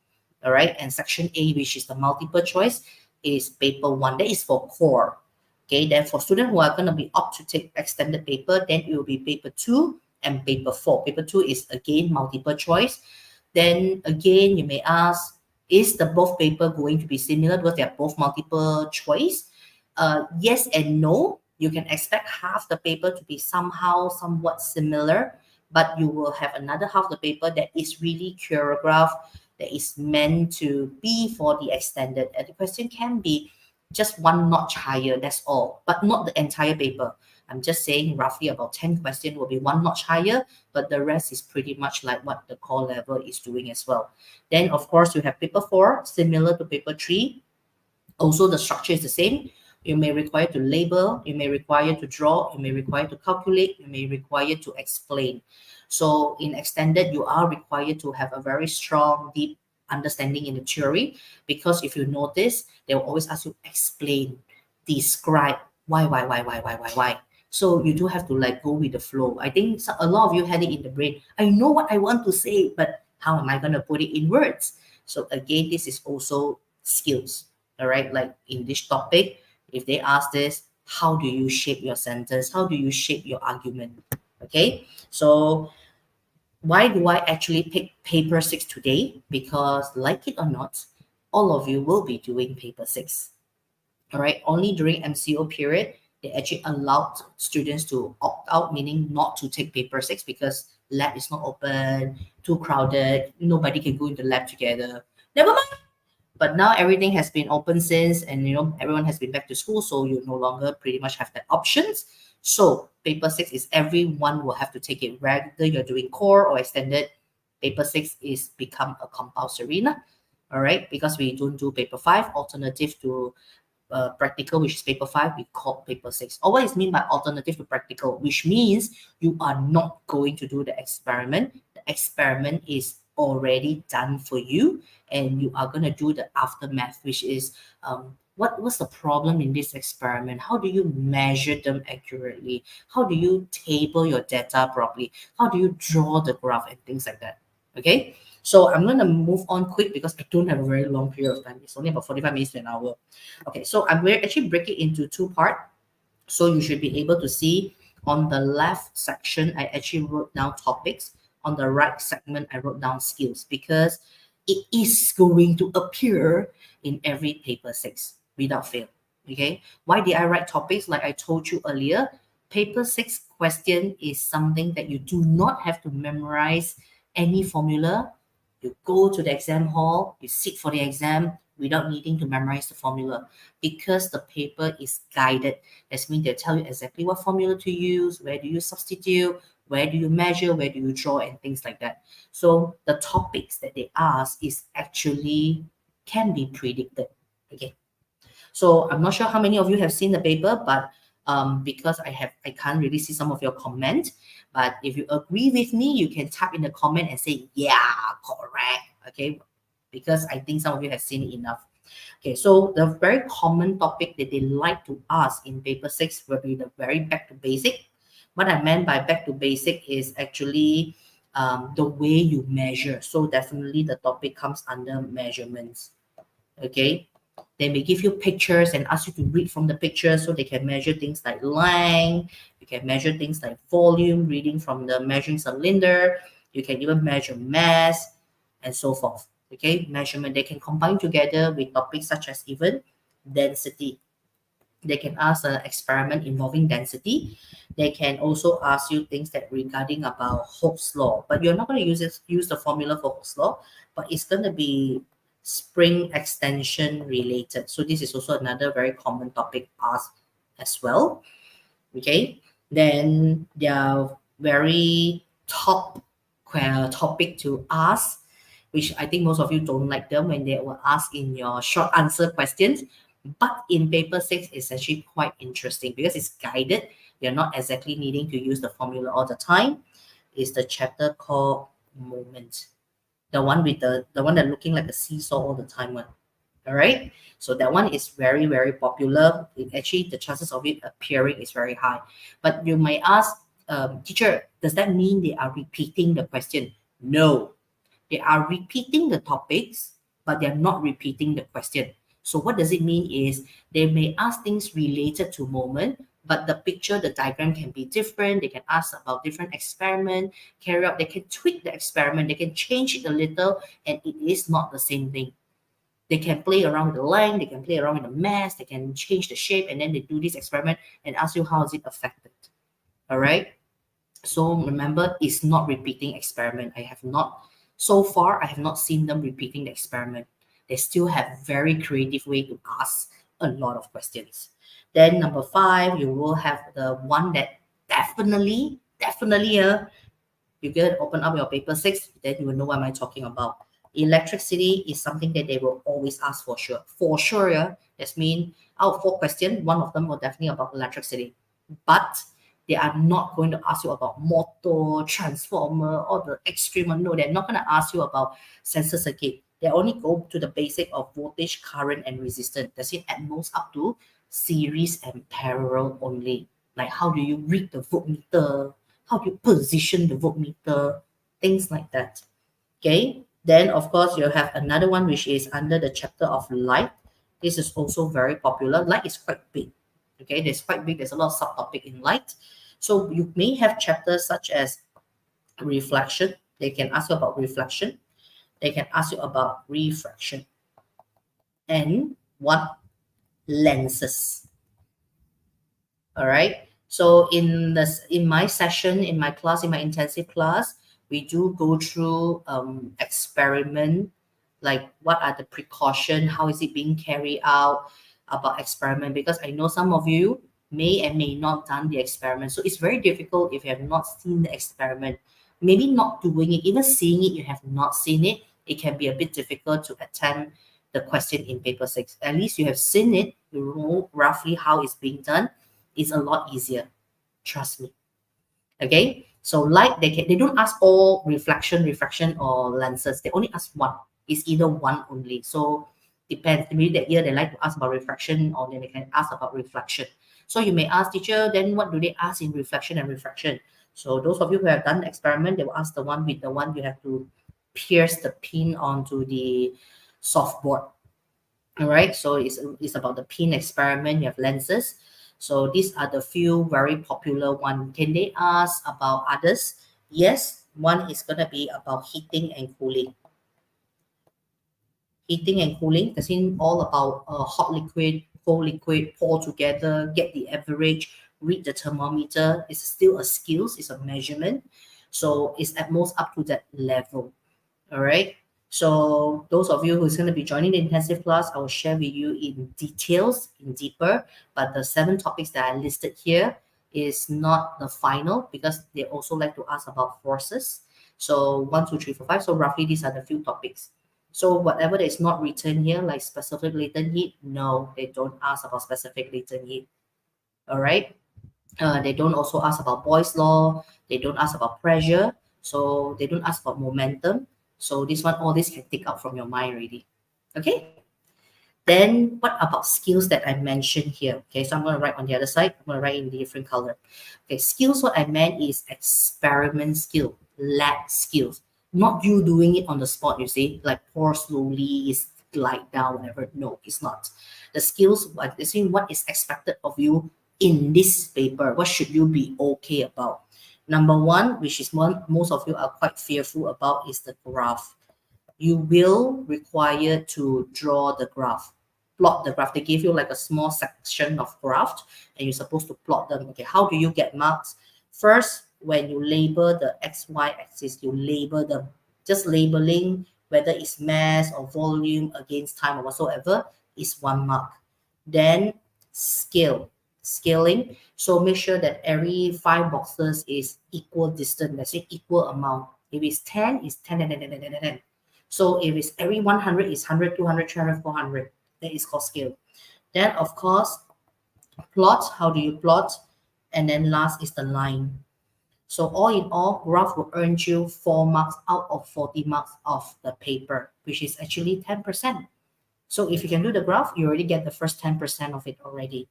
All right. And section A, which is the multiple choice, is paper one. That is for core. Okay. Then for students who are going to be opt to take extended paper, then it will be paper two and paper four. Paper two is again multiple choice. Then again, you may ask, is the both paper going to be similar because they are both multiple choice? Yes and no. You can expect half the paper to be somehow somewhat similar, but you will have another half of the paper that is really choreographed, that is meant to be for the extended. And the question can be just one notch higher, that's all, but not the entire paper. I'm just saying roughly about 10 questions will be one notch higher, but the rest is pretty much like what the core level is doing as well. Then, of course, you have paper four, similar to paper three. Also, the structure is the same. You may require to label, you may require to draw, you may require to calculate, you may require to explain. So in extended, you are required to have a very strong, deep understanding in the theory, because if you notice, they will always ask you explain, describe, why. So you do have to like go with the flow. I think a lot of you had it in the brain. I know what I want to say, but how am I going to put it in words? So again, this is also skills. All right, like in this topic, if they ask this, how do you shape your sentence? How do you shape your argument? Okay, so why do I actually pick paper six today? Because like it or not, all of you will be doing paper six. All right, only during MCO period, they actually allowed students to opt out, meaning not to take paper six because lab is not open, too crowded, nobody can go into lab together. Never mind. But now everything has been open since, and everyone has been back to school, so you no longer pretty much have that options. So paper 6 is everyone will have to take it, whether you're doing core or extended. Paper 6 is become a compulsory now. All right, because we don't do paper 5, alternative to practical, which is paper 5, we call paper 6. Or what is mean by alternative to practical, which means you are not going to do the experiment. The experiment is already done for you, and you are going to do the aftermath, which is what's the problem in this experiment? How do you measure them accurately? How do you table your data properly? How do you draw the graph and things like that? Okay, so I'm going to move on quick because I don't have a very long period of time. It's only about 45 minutes to an hour. Okay, so I'm going to actually break it into two parts. So you should be able to see on the left section, I actually wrote down topics. On the right segment, I wrote down skills because it is going to appear in every paper 6 without fail. Okay, why did I write topics? Like I told you earlier, paper 6 question is something that you do not have to memorize any formula. You go to the exam hall, you sit for the exam without needing to memorize the formula because the paper is guided. That means they'll tell you exactly what formula to use, where do you substitute, where do you measure, where do you draw, and things like that. So the topics that they ask is actually can be predicted. Okay. So I'm not sure how many of you have seen the paper, but because I can't really see some of your comment. But if you agree with me, you can type in the comment and say, yeah, correct. Okay, because I think some of you have seen it enough. Okay, so the very common topic that they like to ask in paper 6 will be the very back to basic. What I meant by back to basic is actually the way you measure. So definitely the topic comes under measurements. Okay, they may give you pictures and ask you to read from the pictures so they can measure things like length. You can measure things like volume, reading from the measuring cylinder. You can even measure mass and so forth. Okay, measurement, they can combine together with topics such as even density. They can ask an experiment involving density. They can also ask you things that regarding about Hooke's law, but you're not going to use the formula for Hooke's law, but it's going to be spring extension related. So this is also another very common topic asked as well. Okay, then their very top topic to ask, which I think most of you don't like them when they will ask in your short answer questions. But in paper 6, it's actually quite interesting because it's guided. You're not exactly needing to use the formula all the time. It's the chapter called moment. The one with the one that looking like a seesaw all the time one. All right. So that one is very, very popular. Actually, the chances of it appearing is very high. But you may ask, teacher, does that mean they are repeating the question? No, they are repeating the topics, but they're not repeating the question. So what does it mean is they may ask things related to moment, but the picture, the diagram can be different. They can ask about different experiment, carry out, they can tweak the experiment, they can change it a little, and it is not the same thing. They can play around with the length, they can play around with the mass, they can change the shape, and then they do this experiment and ask you how is it affected. All right. So remember, it's not repeating experiment. So far, I have not seen them repeating the experiment. They still have very creative way to ask a lot of questions. Then number 5, you will have the one that definitely, you can open up your paper 6, then you will know what am I talking about. Electricity is something that they will always ask for sure. For sure, yeah. That means out of 4 questions, one of them will definitely about electricity. But they are not going to ask you about motor, transformer, or the extreme. No, they're not going to ask you about sensor circuit. They only go to the basic of voltage, current, and resistance. That's it, at most up to series and parallel only. Like how do you read the voltmeter? How do you position the voltmeter? Things like that. Okay. Then of course you have another one which is under the chapter of light. This is also very popular. Light is quite big. Okay, there's quite big. There's a lot of subtopic in light. So you may have chapters such as reflection. They can ask you about reflection. They can ask you about refraction. And what? Lenses. All right. So in my session, in my class, in my intensive class, we do go through experiment, like what are the precautions, how is it being carried out about experiment, because I know some of you may and may not done the experiment. So it's very difficult if you have not seen the experiment. Maybe not doing it, even seeing it, you have not seen it. It can be a bit difficult to attempt the question in paper 6. At least you have seen it, you know roughly how it's being done. It's a lot easier. Trust me. Okay, so light, they don't ask all refraction or lenses. They only ask one. It's either one only. So depends. Maybe that year they like to ask about refraction, or then they can ask about reflection. So you may ask, teacher, then what do they ask in reflection and refraction? So those of you who have done the experiment, they will ask the one with the one you have to pierce the pin onto the softboard. All right, so it's about the pin experiment. You have lenses. So these are the few very popular one. Can they ask about others? Yes, one is going to be about heating and cooling. Heating and cooling, that's in all about hot liquid, cold liquid, pour together, get the average, read the thermometer. It's still a skills, it's a measurement. So it's at most up to that level. All right. So those of you who's going to be joining the intensive class, I will share with you in details, in deeper. But the 7 topics that I listed here is not the final, because they also like to ask about forces. So 1, 2, 3, 4, 5. So roughly these are the few topics. So whatever that is not written here, like specific latent heat, no, they don't ask about specific latent heat. All right. They don't also ask about Boyle's law. They don't ask about pressure. So they don't ask about momentum. So this one, all this can take out from your mind already. Okay. Then what about skills that I mentioned here? Okay, so I'm going to write on the other side. I'm going to write in the different color. Okay, skills, what I meant is experiment skill, lab skills. Not you doing it on the spot, you see, like pour slowly, glide down, whatever. No, it's not. The skills, what is expected of you in this paper. What should you be okay about? Number one, which is one most of you are quite fearful about, is the graph. You will require to draw the graph, plot the graph. They give you like a small section of graph and you're supposed to plot them. Okay, how do you get marks? First, when you label the XY axis, you label them. Just labeling whether it's mass or volume against time or whatsoever is 1 mark. Then scaling. So make sure that every 5 boxes is equal distance, let's say equal amount. If it's 10, it's 10, 10, 10, 10, 10, 10. So if it's every 100 is 100, 200, 300, 400, that is called scale. Then of course, plot, how do you plot? And then last is the line. So all in all, graph will earn you 4 marks out of 40 marks of the paper, which is actually 10%. So if you can do the graph, you already get the first 10% of it already.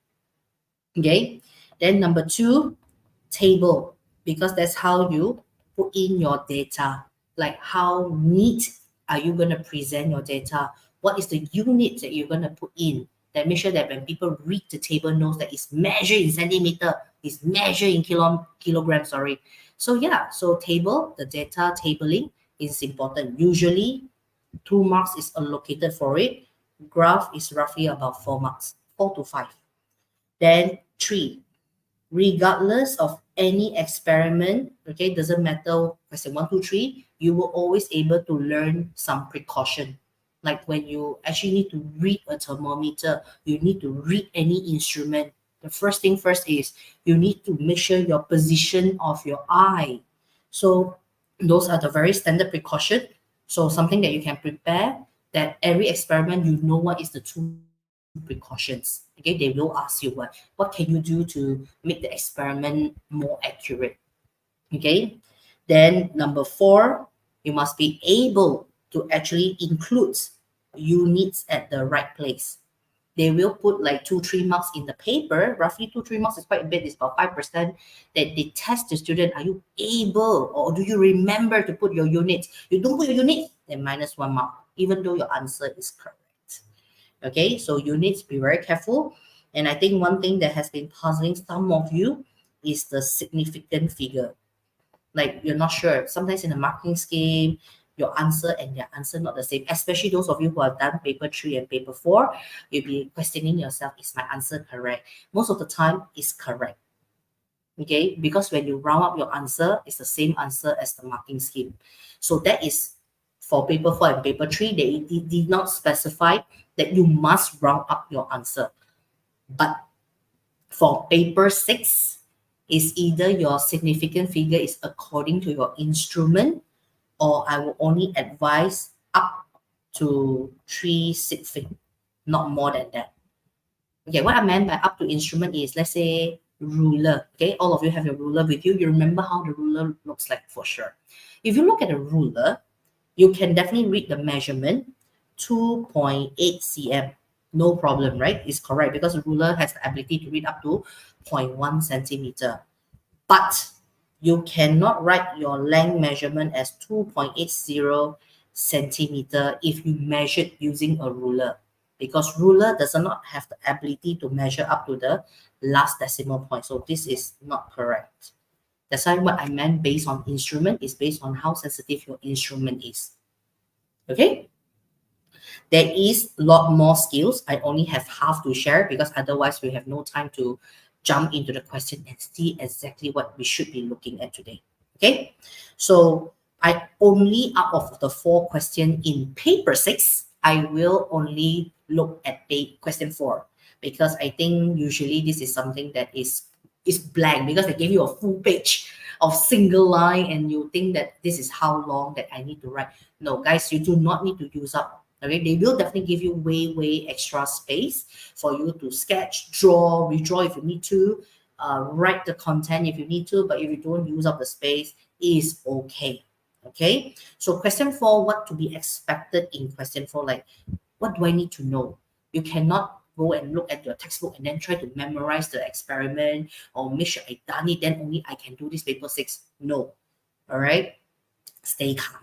Okay. Then number 2, table, because that's how you put in your data. Like how neat are you going to present your data? What is the unit that you're going to put in? That make sure that when people read the table knows that it's measured in centimeter, it's measured in kilograms, sorry. So yeah, so table, the data tabling is important. Usually 2 marks is allocated for it. Graph is roughly about 4 marks, 4 to 5. Then 3, regardless of any experiment, okay, doesn't matter, I say 1, 2, 3, you will always able to learn some precaution. Like when you actually need to read a thermometer, you need to read any instrument. The first thing first is you need to make sure your position of your eye. So those are the very standard precaution. So something that you can prepare, that every experiment, you know what is the 2 precautions. Okay, they will ask you what can you do to make the experiment more accurate. Okay, then number 4, you must be able to actually include units at the right place. They will put like 2, 3 marks in the paper. Roughly 2, 3 marks is quite a bit. It's about 5%. That they test the student. Are you able, or do you remember to put your units? You don't put your units, then minus 1 mark, even though your answer is correct. Okay, so you need to be very careful. And I think one thing that has been puzzling some of you is the significant figure. Like you're not sure. Sometimes in the marking scheme, your answer and their answer not the same. Especially those of you who have done paper 3 and paper 4, you'll be questioning yourself, is my answer correct? Most of the time, it's correct. Okay, because when you round up your answer, it's the same answer as the marking scheme. So that is for paper 4 and paper 3, they did not specify that you must round up your answer. But For paper 6, is either your significant figure is according to your instrument, or I will only advise up to 3 sig fig, not more than that. Okay, what I meant by up to instrument is, let's say, ruler. Okay, all of you have your ruler with you. You remember how the ruler looks like for sure. If you look at a ruler, you can definitely read the measurement 2.8 cm. No problem, right? It's correct because the ruler has the ability to read up to 0.1 centimeter. But you cannot write your length measurement as 2.80 centimeter if you measured using a ruler, because ruler does not have the ability to measure up to the last decimal point. So this is not correct. That's why what I meant based on instrument is based on how sensitive your instrument is. Okay? There is a lot more skills. I only have half to share because otherwise we have no time to jump into the question and see exactly what we should be looking at today. Okay? So I only, out of the 4 questions in paper 6, I will only look at question 4, because I think usually this is something that is blank, because they give you a full page of single line and you think that this is how long that I need to write. No, guys, you do not need to use up. Okay, they will definitely give you way extra space for you to sketch, draw, redraw if you need to, write the content if you need to, but if you don't use up the space, is okay. Okay, so question 4, what to be expected in question 4, like what do I need to know? You cannot go and look at your textbook and then try to memorize the experiment or make sure I done it, then only I can do this paper 6. No. All right, stay calm.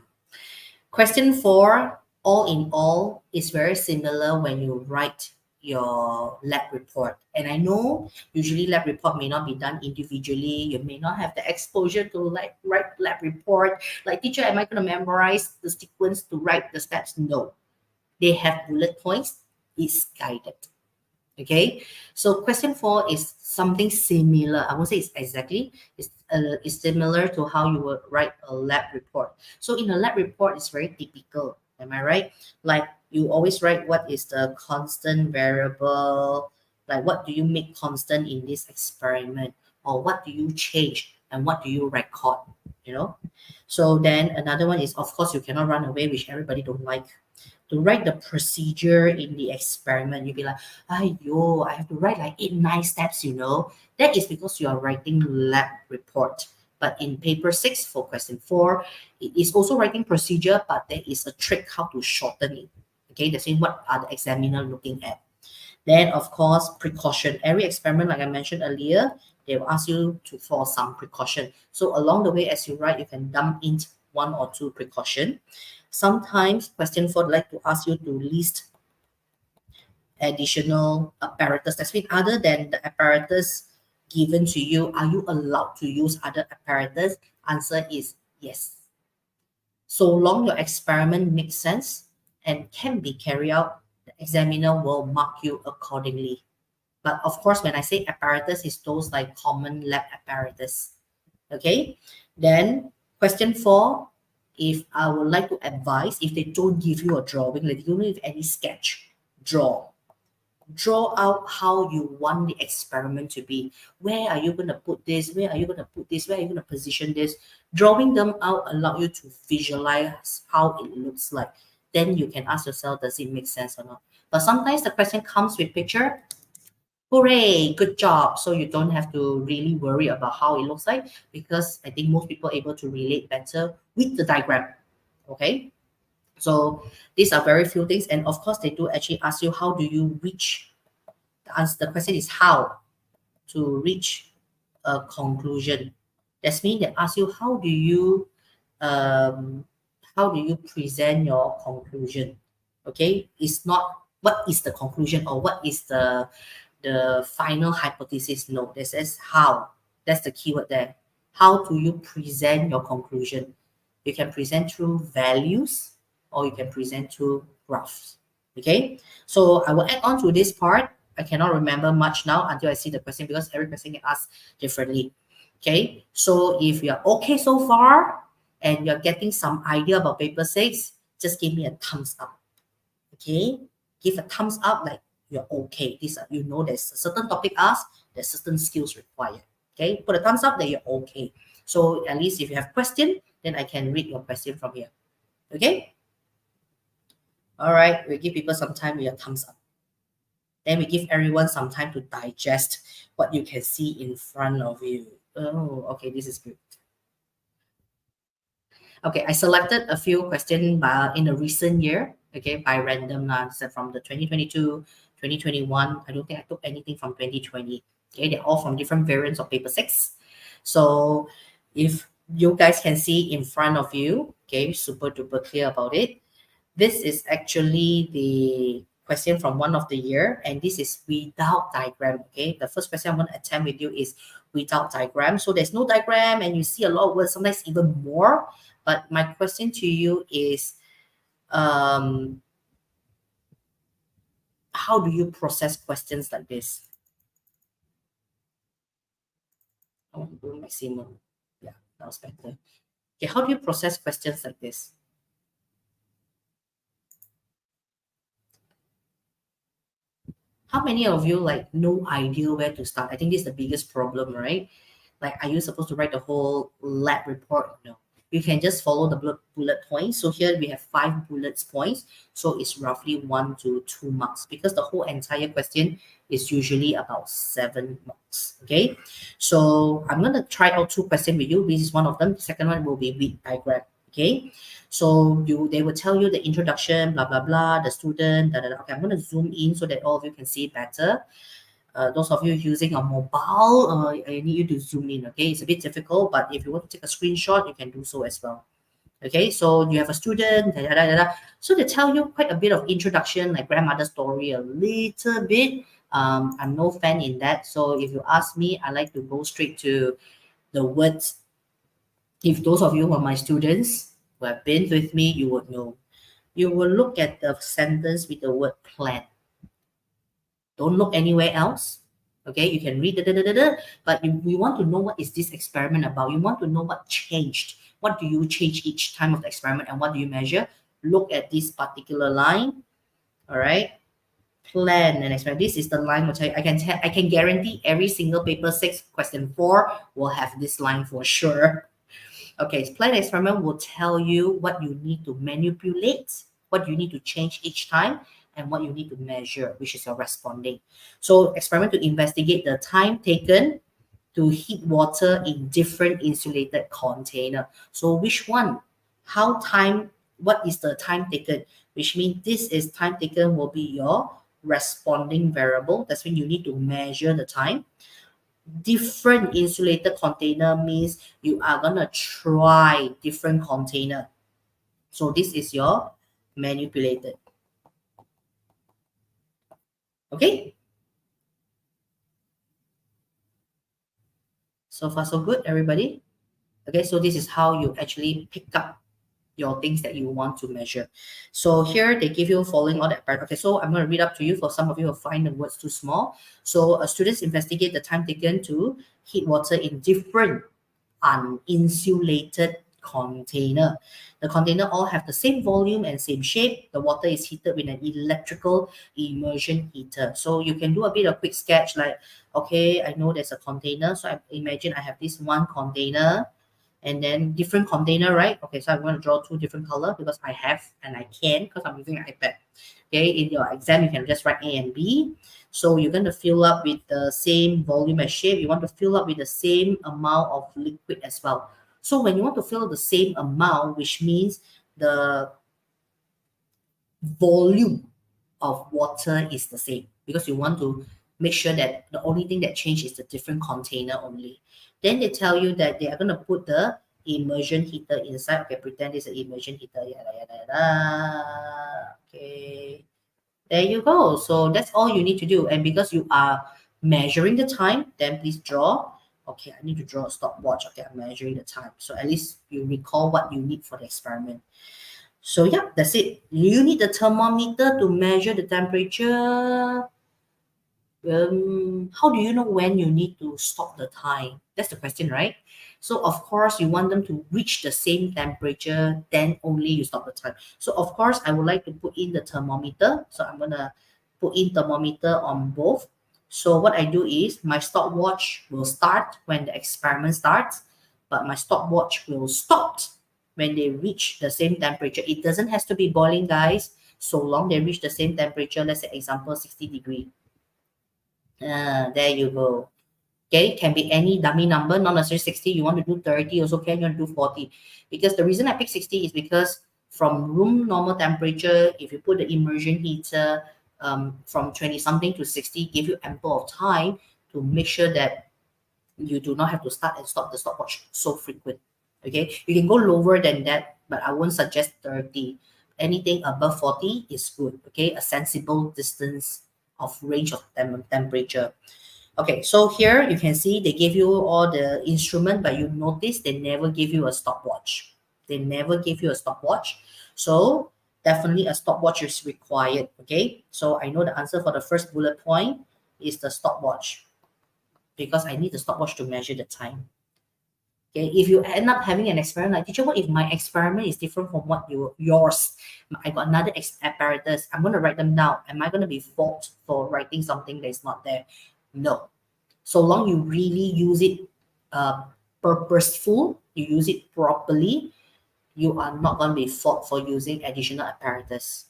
Question 4, all in all, is very similar when you write your lab report. And I know usually lab report may not be done individually. You may not have the exposure to write lab report. Like, teacher, am I going to memorize the sequence to write the steps? No. They have bullet points. It's guided. Okay, so question 4 is something similar. I won't say it's exactly. It's similar to how you would write a lab report. So in a lab report, it's very typical. Am I right? Like, you always write what is the constant variable, like what do you make constant in this experiment, or what do you change and what do you record, you know? So then another one is, of course, you cannot run away, which everybody don't like. To write the procedure in the experiment, you'll be like, "Aiyo, I have to write like 8-9 steps, you know." That is because you are writing lab report. But in paper 6 for question 4, it is also writing procedure, but there is a trick how to shorten it. Okay, that's mean what are the examiner looking at. Then, of course, precaution. Every experiment, like I mentioned earlier, they will ask you for some precaution. So along the way, as you write, you can dump in 1 or 2 precaution. Sometimes question 4 like to ask you to list additional apparatus. That's mean other than the apparatus given to you, are you allowed to use other apparatus? Answer is yes. So long your experiment makes sense and can be carried out, the examiner will mark you accordingly. But of course, when I say apparatus, it's those like common lab apparatus. Okay, then question 4, if I would like to advise, if they don't give you a drawing, like they don't give any sketch, draw out how you want the experiment to be. Where are you going to put this? Where are you going to put this? Where are you going to position this? Drawing them out allow you to visualize how it looks like. Then you can ask yourself, does it make sense or not? But sometimes the question comes with picture. Hooray, good job. So you don't have to really worry about how it looks like, because I think most people are able to relate better with the diagram. Okay, so these are very few things. And of course, they do actually ask you, how do you reach the answer? The question is how to reach a conclusion. That means they ask you, how do you present your conclusion? Okay, it's not what is the conclusion or what is the final hypothesis. No, this is how. That's the keyword there. How do you present your conclusion? You can present through values or you can present through graphs. Okay, so I will add on to this part. I cannot remember much now until I see the question, because every question get asked differently. Okay, so if you're okay so far and you're getting some idea about paper 6, just give me a thumbs up. Okay, give a thumbs up like you're okay. This, you know, there's a certain topic asked, there's certain skills required. Okay, put a thumbs up that you're okay. So at least if you have question, then I can read your question from here. Okay. All right, we give people some time with your thumbs up. Then we give everyone some time to digest what you can see in front of you. Oh, okay, this is good. Okay, I selected a few questions in the recent year, okay, by random now. So from the 2022, 2021, I don't think I took anything from 2020. Okay, they're all from different variants of paper 6. So if you guys can see in front of you, okay, super duper clear about it. This is actually the question from one of the year, and this is without diagram. Okay, the first question I'm going to attempt with you is without diagram. So there's no diagram, and you see a lot of words, sometimes even more. But my question to you is, how do you process questions like this? I want to do maximum. Yeah, that was better. Okay, how do you process questions like this? How many of you like no idea where to start? I think this is the biggest problem, right? Like, are you supposed to write the whole lab report? No. You can just follow the bullet points. So here we have 5 bullet points. So it's roughly 1 to 2 marks because the whole entire question is usually about 7 marks. Okay. So I'm going to try out 2 questions with you. This is one of them. The second one will be with diagram. Okay. So they will tell you the introduction, blah, blah, blah, the student, da, da, da. Okay, I'm going to zoom in so that all of you can see better. Those of you using a mobile, I need you to zoom in, okay? It's a bit difficult, but if you want to take a screenshot, you can do so as well. Okay, so you have a student, da, da, da, da. So they tell you quite a bit of introduction, like grandmother story, a little bit. I'm no fan in that. So if you ask me, I like to go straight to the words. If those of you who are my students who have been with me, you would know. You will look at the sentence with the word plan. Don't look anywhere else. Okay, you can read but we want to know what is this experiment about. You want to know what changed. What do you change each time of the experiment and what do you measure? Look at this particular line. All right. Plan and experiment. This is the line which I can guarantee every single paper 6 question 4 will have this line for sure. Okay, plan experiment will tell you what you need to manipulate, what you need to change each time, and what you need to measure, which is your responding. So experiment to investigate the time taken to heat water in different insulated container. So which one? What is the time taken? Which means this is time taken will be your responding variable. That's when you need to measure the time. Different insulated container means you are going to try different container. So this is your manipulated. Okay. So far, so good, everybody. Okay, so this is how you actually pick up your things that you want to measure. So here they give you following all that part. Okay, so I'm going to read up to you for some of you who find the words too small. So students investigate the time taken to heat water in different uninsulated container. The container all have the same volume and same shape. The water is heated with an electrical immersion heater. So you can do a bit of quick sketch like, okay, I know there's a container. So I imagine I have this one container and then different container, right? Okay, so I'm going to draw 2 different color because I have and I can because I'm using an iPad. Okay, in your exam, you can just write A and B. So you're going to fill up with the same volume and shape. You want to fill up with the same amount of liquid as well. So when you want to fill the same amount, which means the volume of water is the same because you want to make sure that the only thing that changed is the different container only. Then they tell you that they are going to put the immersion heater inside. Okay, pretend it's an immersion heater. Yada, yada, yada. Okay. There you go. So that's all you need to do. And because you are measuring the time, then please draw. Okay, I need to draw a stopwatch. Okay, I'm measuring the time. So at least you recall what you need for the experiment. So yeah, that's it. You need the thermometer to measure the temperature. How do you know when you need to stop the time? That's the question, right? So of course you want them to reach the same temperature, then only you stop the time. So of course I would like to put in the thermometer. So I'm gonna put in thermometer on both. So what I do is my stopwatch will start when the experiment starts, but my stopwatch will stop when they reach the same temperature. It doesn't have to be boiling, guys, so long they reach the same temperature. Let's say example 60 degree. There you go. Okay, can be any dummy number, not necessarily 60. You want to do 30 also can, you want to do 40. Because the reason I pick 60 is because from room normal temperature, if you put the immersion heater from 20 something to 60, give you ample of time to make sure that you do not have to start and stop the stopwatch so frequent. Okay, you can go lower than that, but I won't suggest 30. Anything above 40 is good. Okay, a sensible distance of range of temperature. Okay, so here you can see they gave you all the instrument, but you notice they never give you a stopwatch. They never give you a stopwatch. So definitely a stopwatch is required. Okay, so I know the answer for the first bullet point is the stopwatch because I need the stopwatch to measure the time. Okay, if you end up having an experiment like, teacher, what if my experiment is different from what yours? I got another apparatus. I'm going to write them down. Am I going to be fault for writing something that is not there? No. So long you really use it purposeful, you use it properly, you are not going to be fault for using additional apparatus.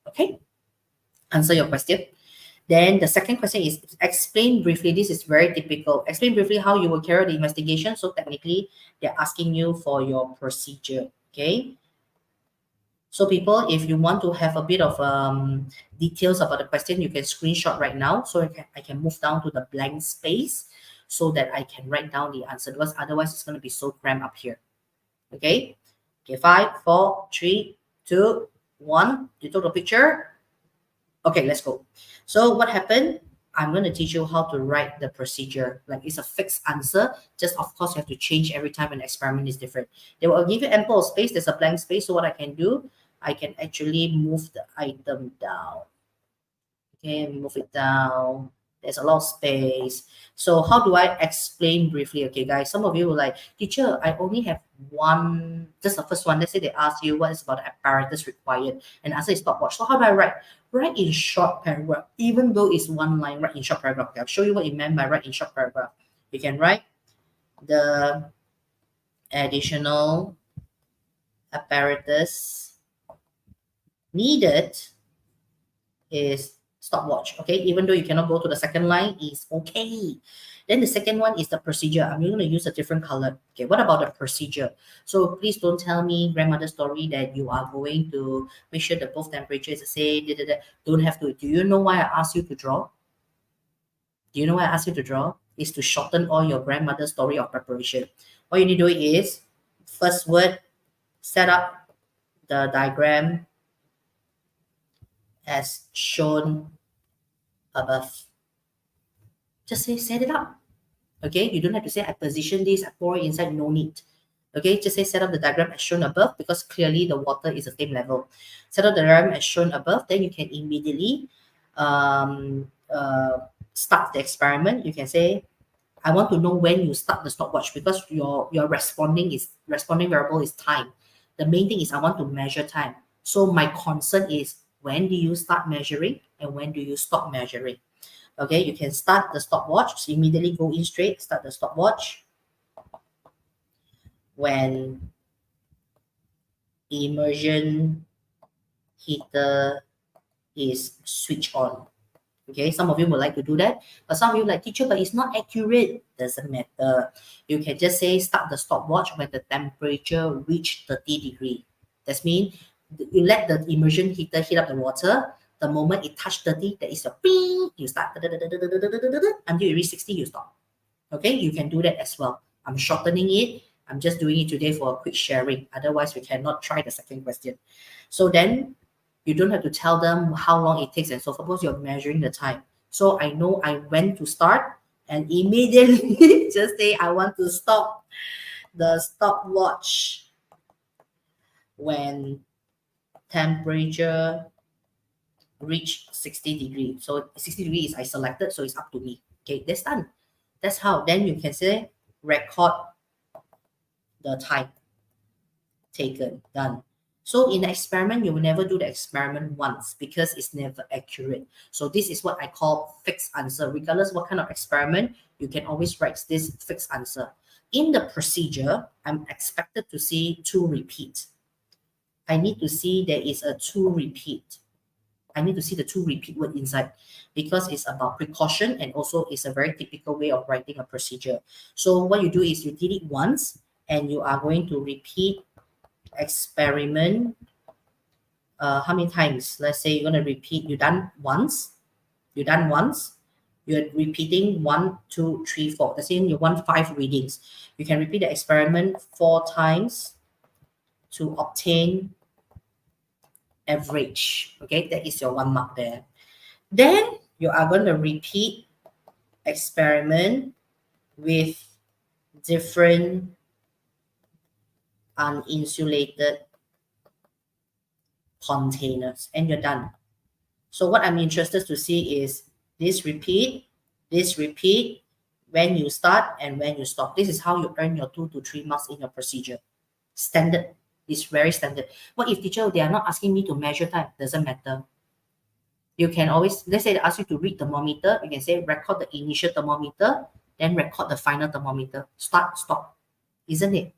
Okay? Answer your question. Then the second question is explain briefly. This is very typical. Explain briefly how you will carry out the investigation. So technically, they're asking you for your procedure. Okay. So people, if you want to have a bit of details about the question, you can screenshot right now. So I can move down to the blank space so that I can write down the answer, because otherwise it's going to be so cramped up here. Okay. Okay. 5, 4, 3, 2, 1. You took the picture. Okay, let's go. So what happened? I'm going to teach you how to write the procedure. Like it's a fixed answer. Just of course you have to change every time an experiment is different. They will give you ample space. There's a blank space. So what I can do, I can actually move the item down. Okay, move it down. There's a lot of space. So how do I explain briefly? Okay, guys, some of you will like, teacher, I only have one, just the first one. Let's say they ask you what is about the apparatus required, and answer is stopwatch. So how do I write? Write in short paragraph, even though it's one line, write in short paragraph. Okay, I'll show you what it meant by write in short paragraph. You can write the additional apparatus needed is stopwatch. Okay, even though you cannot go to the second line, is okay. Then the second one is the procedure. I'm going to use a different color. Okay, what about the procedure? So please don't tell me grandmother's story that you are going to make sure that both temperature is the same. Don't have to. Do you know why I asked you to draw? Do you know why I asked you to draw? Is to shorten all your grandmother's story of preparation. All you need to do is first word, set up the diagram as shown above. Just say set it up. Okay, you don't have to say I position this, I pour it inside, no need. Okay, just say set up the diagram as shown above, because clearly the water is the same level. Set up the diagram as shown above, then you can immediately start the experiment. You can say, I want to know when you start the stopwatch, because your responding variable is time. The main thing is I want to measure time. So my concern is, when do you start measuring and when do you stop measuring? Okay, you can start the stopwatch. So immediately go in straight, start the stopwatch when immersion heater is switched on. Okay, some of you would like to do that, but some of you like, teacher, but it's not accurate. Doesn't matter. You can just say start the stopwatch when the temperature reach 30 degrees. That means you let the immersion heater heat up the water. The moment it touch 30, there is a ping, you start until you reach 60, you stop. Okay, you can do that as well. I'm shortening it. I'm just doing it today for a quick sharing. Otherwise, we cannot try the second question. So then you don't have to tell them how long it takes and so suppose you're measuring the time. So I know I went to start and immediately just say I want to stop the stopwatch when temperature reach 60 degrees. So 60 degrees is I selected, so it's up to me. Okay, that's done. That's how. Then you can say record the time taken. Done. So in the experiment, you will never do the experiment once because it's never accurate. So this is what I call fixed answer. Regardless what kind of experiment, you can always write this fixed answer. In the procedure, I'm expected to see 2 repeat. I need to see there is a 2 repeat. I need to see the 2 repeat word inside because it's about precaution and also it's a very typical way of writing a procedure. So what you do is you did it once and you are going to repeat experiment how many times? Let's say you're going to repeat, you're done once, you're repeating 1, 2, 3, 4. Let's say you want 5 readings. You can repeat the experiment 4 times to obtain average. Okay, that is your 1 mark there. Then you are going to repeat experiment with different uninsulated containers and you're done. So what I'm interested to see is this repeat, when you start and when you stop. This is how you earn your 2 to 3 marks in your procedure. Standard. It's very standard. What if teacher, they are not asking me to measure time? Doesn't matter. You can always, let's say they ask you to read thermometer, you can say record the initial thermometer, then record the final thermometer. Start, stop. Isn't it?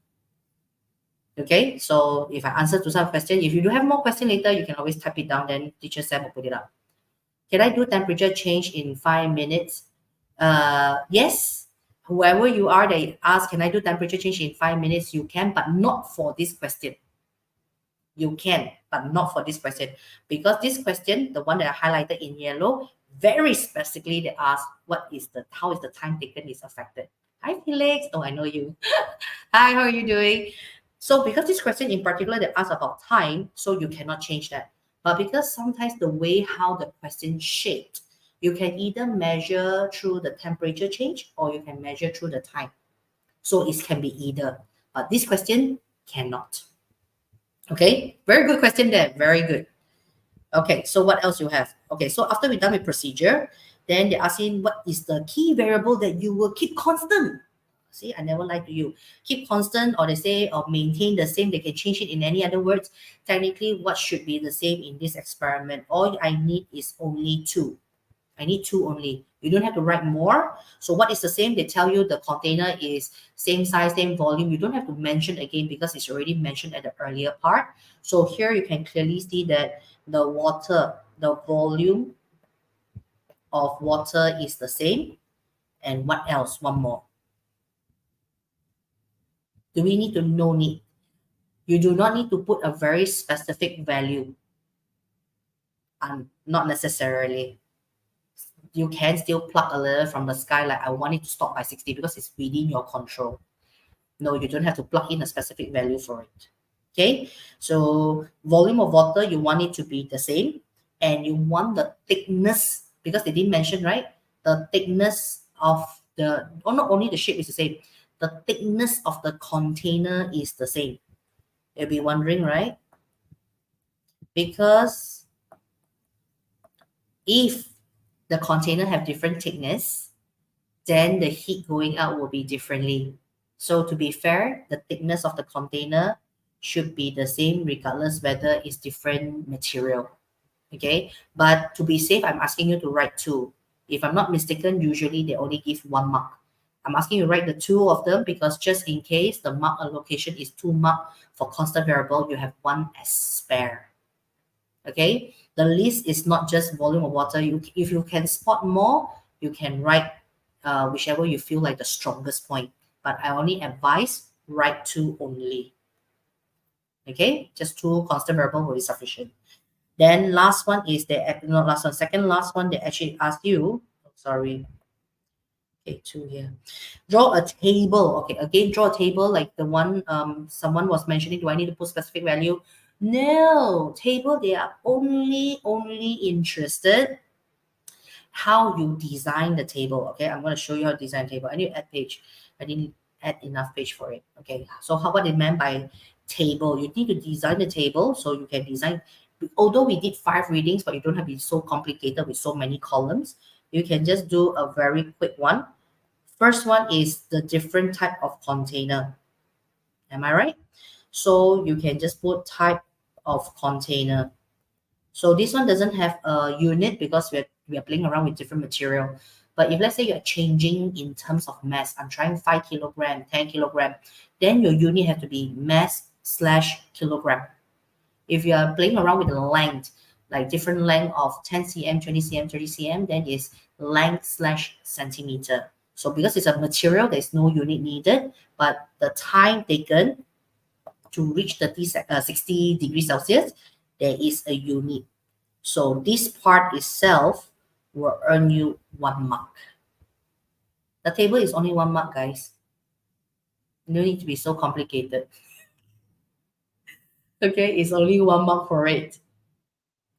Okay, so if I answer to some question, if you do have more question later, you can always type it down, then teacher Sam will put it up. Can I do temperature change in 5 minutes? Yes. Whoever you are, they ask, can I do temperature change in 5 minutes? You can, but not for this question. You can, but not for this question. Because this question, the one that I highlighted in yellow, very specifically they ask, how is the time taken is affected? Hi, Felix. Oh, I know you. Hi, how are you doing? So because this question in particular, they ask about time, so you cannot change that. But because sometimes the way how the question shaped, you can either measure through the temperature change or you can measure through the time. So it can be either. But this question cannot. Okay, very good question there. Very good. Okay, so what else you have? Okay, so after we're done with procedure, then they're asking what is the key variable that you will keep constant? See, I never lied to you. Keep constant, or they say, or maintain the same. They can change it in any other words. Technically, what should be the same in this experiment? All I need is only 2. I need 2 only. You don't have to write more. So what is the same? They tell you the container is same size, same volume. You don't have to mention again because it's already mentioned at the earlier part. So here you can clearly see that the water, the volume of water is the same. And what else? One more. Do we need to? No need. You do not need to put a very specific value. Not necessarily. You can still plug a little from the sky, like I want it to stop by 60 because it's within your control. No, you don't have to plug in a specific value for it. Okay, so volume of water, you want it to be the same, and you want the thickness, because they didn't mention, right? The thickness of not only the shape is the same, the thickness of the container is the same. You'll be wondering, right? Because if the container have different thickness, then the heat going out will be differently. So to be fair, the thickness of the container should be the same regardless whether it's different material. Okay, but to be safe, I'm asking you to write 2. If I'm not mistaken, usually they only give 1 mark. I'm asking you to write the 2 of them because just in case the mark allocation is 2 mark for constant variable, you have 1 as spare. Okay, the list is not just volume of water. If you can spot more, you can write whichever you feel like the strongest point. But I only advise write 2 only. Okay, just 2 constant variable will be sufficient. Then last one is second last one, they actually ask you, sorry. Okay, 2 here. Draw a table. Okay, again, draw a table like the one someone was mentioning. Do I need to put specific value? No, table, they are only interested how you design the table. Okay, I'm going to show you how to design table. I need to add page. I didn't add enough page for it. Okay, so what it meant by table, you need to design the table so you can design. Although we did 5 readings, but you don't have to be so complicated with so many columns. You can just do a very quick one. First one is the different type of container. Am I right? So you can just put type of container. So this one doesn't have a unit because we're playing around with different material. But if let's say you're changing in terms of mass, I'm trying 5 kilogram, 10 kilogram, then your unit have to be mass/kilogram. If you are playing around with the length, like different length of 10 cm, 20 cm, 30 cm, then it's length/centimeter. So because it's a material, there's no unit needed, but the time taken to reach 60 degrees Celsius, there is a unit. So this part itself will earn you 1 mark. The table is only 1 mark, guys. No need to be so complicated. Okay, it's only 1 mark for it.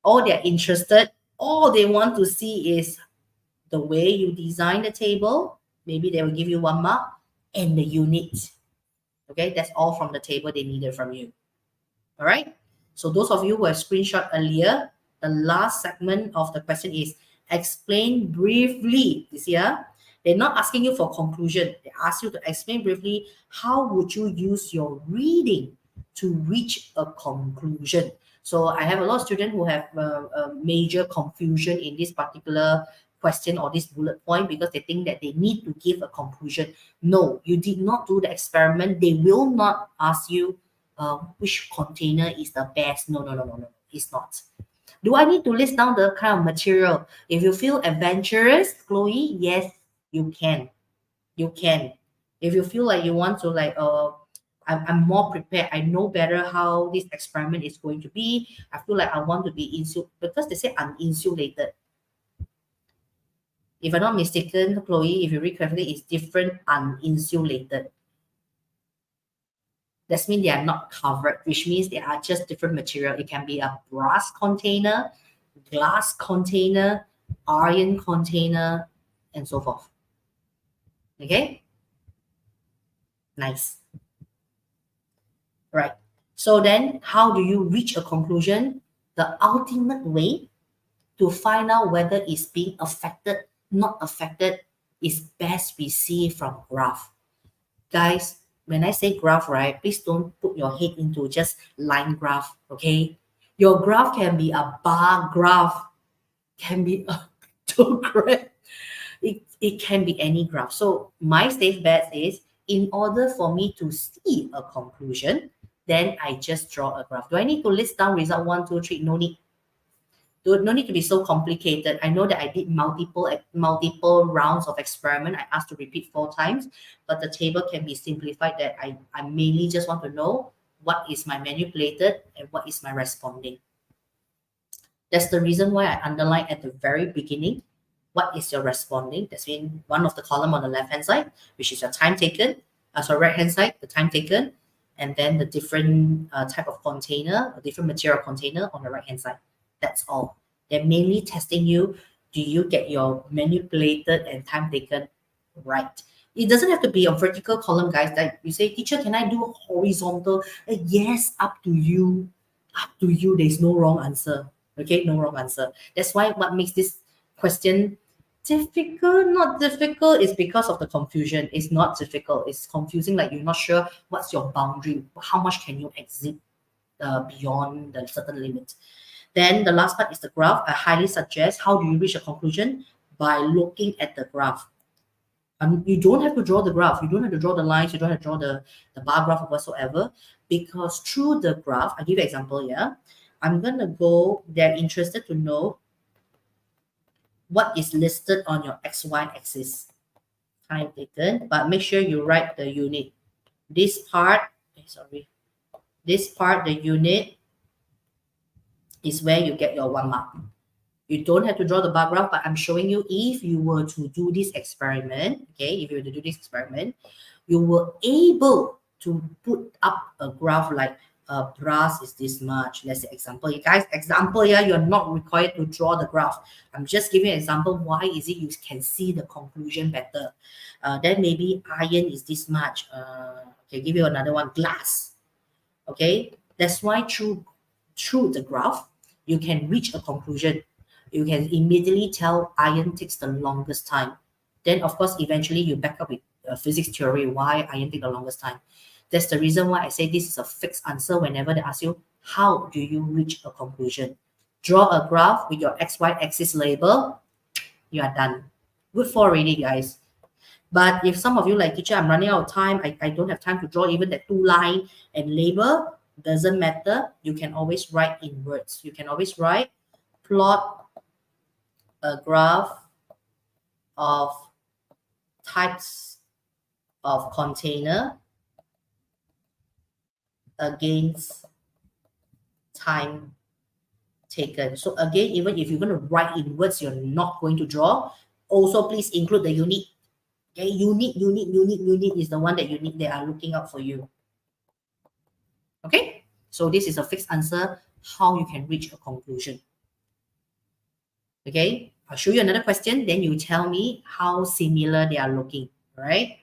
All they're interested, all they want to see is the way you design the table. Maybe they will give you 1 mark and the unit. Okay, that's all from the table they needed from you. All right. So those of you who have screenshot earlier, the last segment of the question is explain briefly. You see, they're not asking you for conclusion. They ask you to explain briefly how would you use your reading to reach a conclusion. So I have a lot of students who have a major confusion in this particular question or this bullet point because they think that they need to give a conclusion. No, you did not do the experiment. They will not ask you which container is the best. No, it's not. Do I need to list down the kind of material? If you feel adventurous, Chloe, yes, you can. You can. If you feel like you want to I'm more prepared. I know better how this experiment is going to be. I feel like I want to be insulated because they say uninsulated. If I'm not mistaken, Chloe, if you read carefully, it's different uninsulated. That means they are not covered, which means they are just different material. It can be a brass container, glass container, iron container, and so forth. Okay? Nice. Right. So then how do you reach a conclusion? The ultimate way to find out whether it's being affected, not affected, is best we see from graph. Guys, when I say graph, right, please don't put your head into just line graph, okay? Your graph can be a bar graph, can be a pictogram. It can be any graph. So my safe bet is in order for me to see a conclusion, then I just draw a graph. Do I need to list down result 1, 2, 3? No need. No need to be so complicated. I know that I did multiple rounds of experiment. I asked to repeat 4 times, but the table can be simplified that I mainly just want to know what is my manipulated and what is my responding. That's the reason why I underline at the very beginning, what is your responding? That's been one of the column on the left-hand side, which is your time taken. Right-hand side, the time taken, and then the different type of container, or different material container on the right-hand side. That's all. They're mainly testing you. Do you get your manipulated and time taken right? It doesn't have to be a vertical column, guys. Like you say, teacher, can I do a horizontal? Yes, up to you. Up to you. There's no wrong answer. Okay, no wrong answer. That's why what makes this question difficult, not difficult, is because of the confusion. It's not difficult. It's confusing. Like you're not sure what's your boundary. How much can you exit beyond the certain limit? Then the last part is the graph. I highly suggest how do you reach a conclusion? By looking at the graph. You don't have to draw the graph. You don't have to draw the lines. You don't have to draw the bar graph or whatsoever. Because through the graph, I'll give you an example here. I'm going to go, they're interested to know what is listed on your XY axis. Time taken, but make sure you write the unit. This part, the unit, is where you get your 1 mark. You don't have to draw the bar graph, but I'm showing you if you were to do this experiment, okay, if you were to do this experiment, you were able to put up a graph like brass is this much. Let's say example. You guys, example here, you're not required to draw the graph. I'm just giving you an example. Why is it you can see the conclusion better? Then maybe iron is this much. Okay, give you another one, glass. Okay, that's why through the graph, you can reach a conclusion. You can immediately tell iron takes the longest time. Then, of course, eventually you back up with physics theory, why iron takes the longest time. That's the reason why I say this is a fixed answer whenever they ask you, How do you reach a conclusion? Draw a graph with your XY axis label. You are done. Good for already, guys. But if some of you like, teacher, I'm running out of time. I don't have time to draw even that 2 line and label. Doesn't matter. You can always write in words. You can always write plot a graph of types of container against time taken. So again, even if you're going to write in words, you're not going to draw. Also, please include the unit. Okay, unit is the one that you need. They are looking out for you. Okay, so this is a fixed answer how you can reach a conclusion. Okay, I'll show you another question, then you tell me how similar they are looking. All right.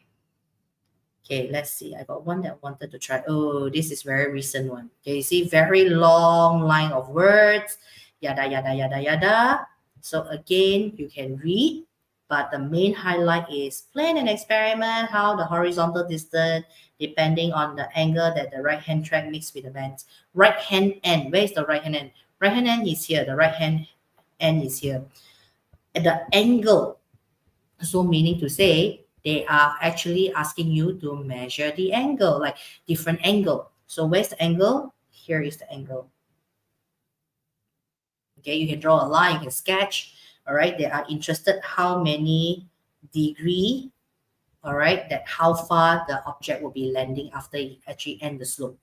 Okay, let's see. I got one that I wanted to try. Oh, this is very recent one. Okay, you see, very long line of words, yada, yada, yada, yada. So again, you can read, but the main highlight is plan an experiment how the horizontal distance, depending on the angle that the right-hand track makes with the bends. Right-hand end, where is the right-hand end? Right-hand end is here, the right-hand end is here. At the angle, so meaning to say, they are actually asking you to measure the angle, like different angle. So where's the angle? Here is the angle. Okay, you can draw a line, you can sketch. All right, they are interested how many degree, all right, that how far the object will be landing after it actually end the slope.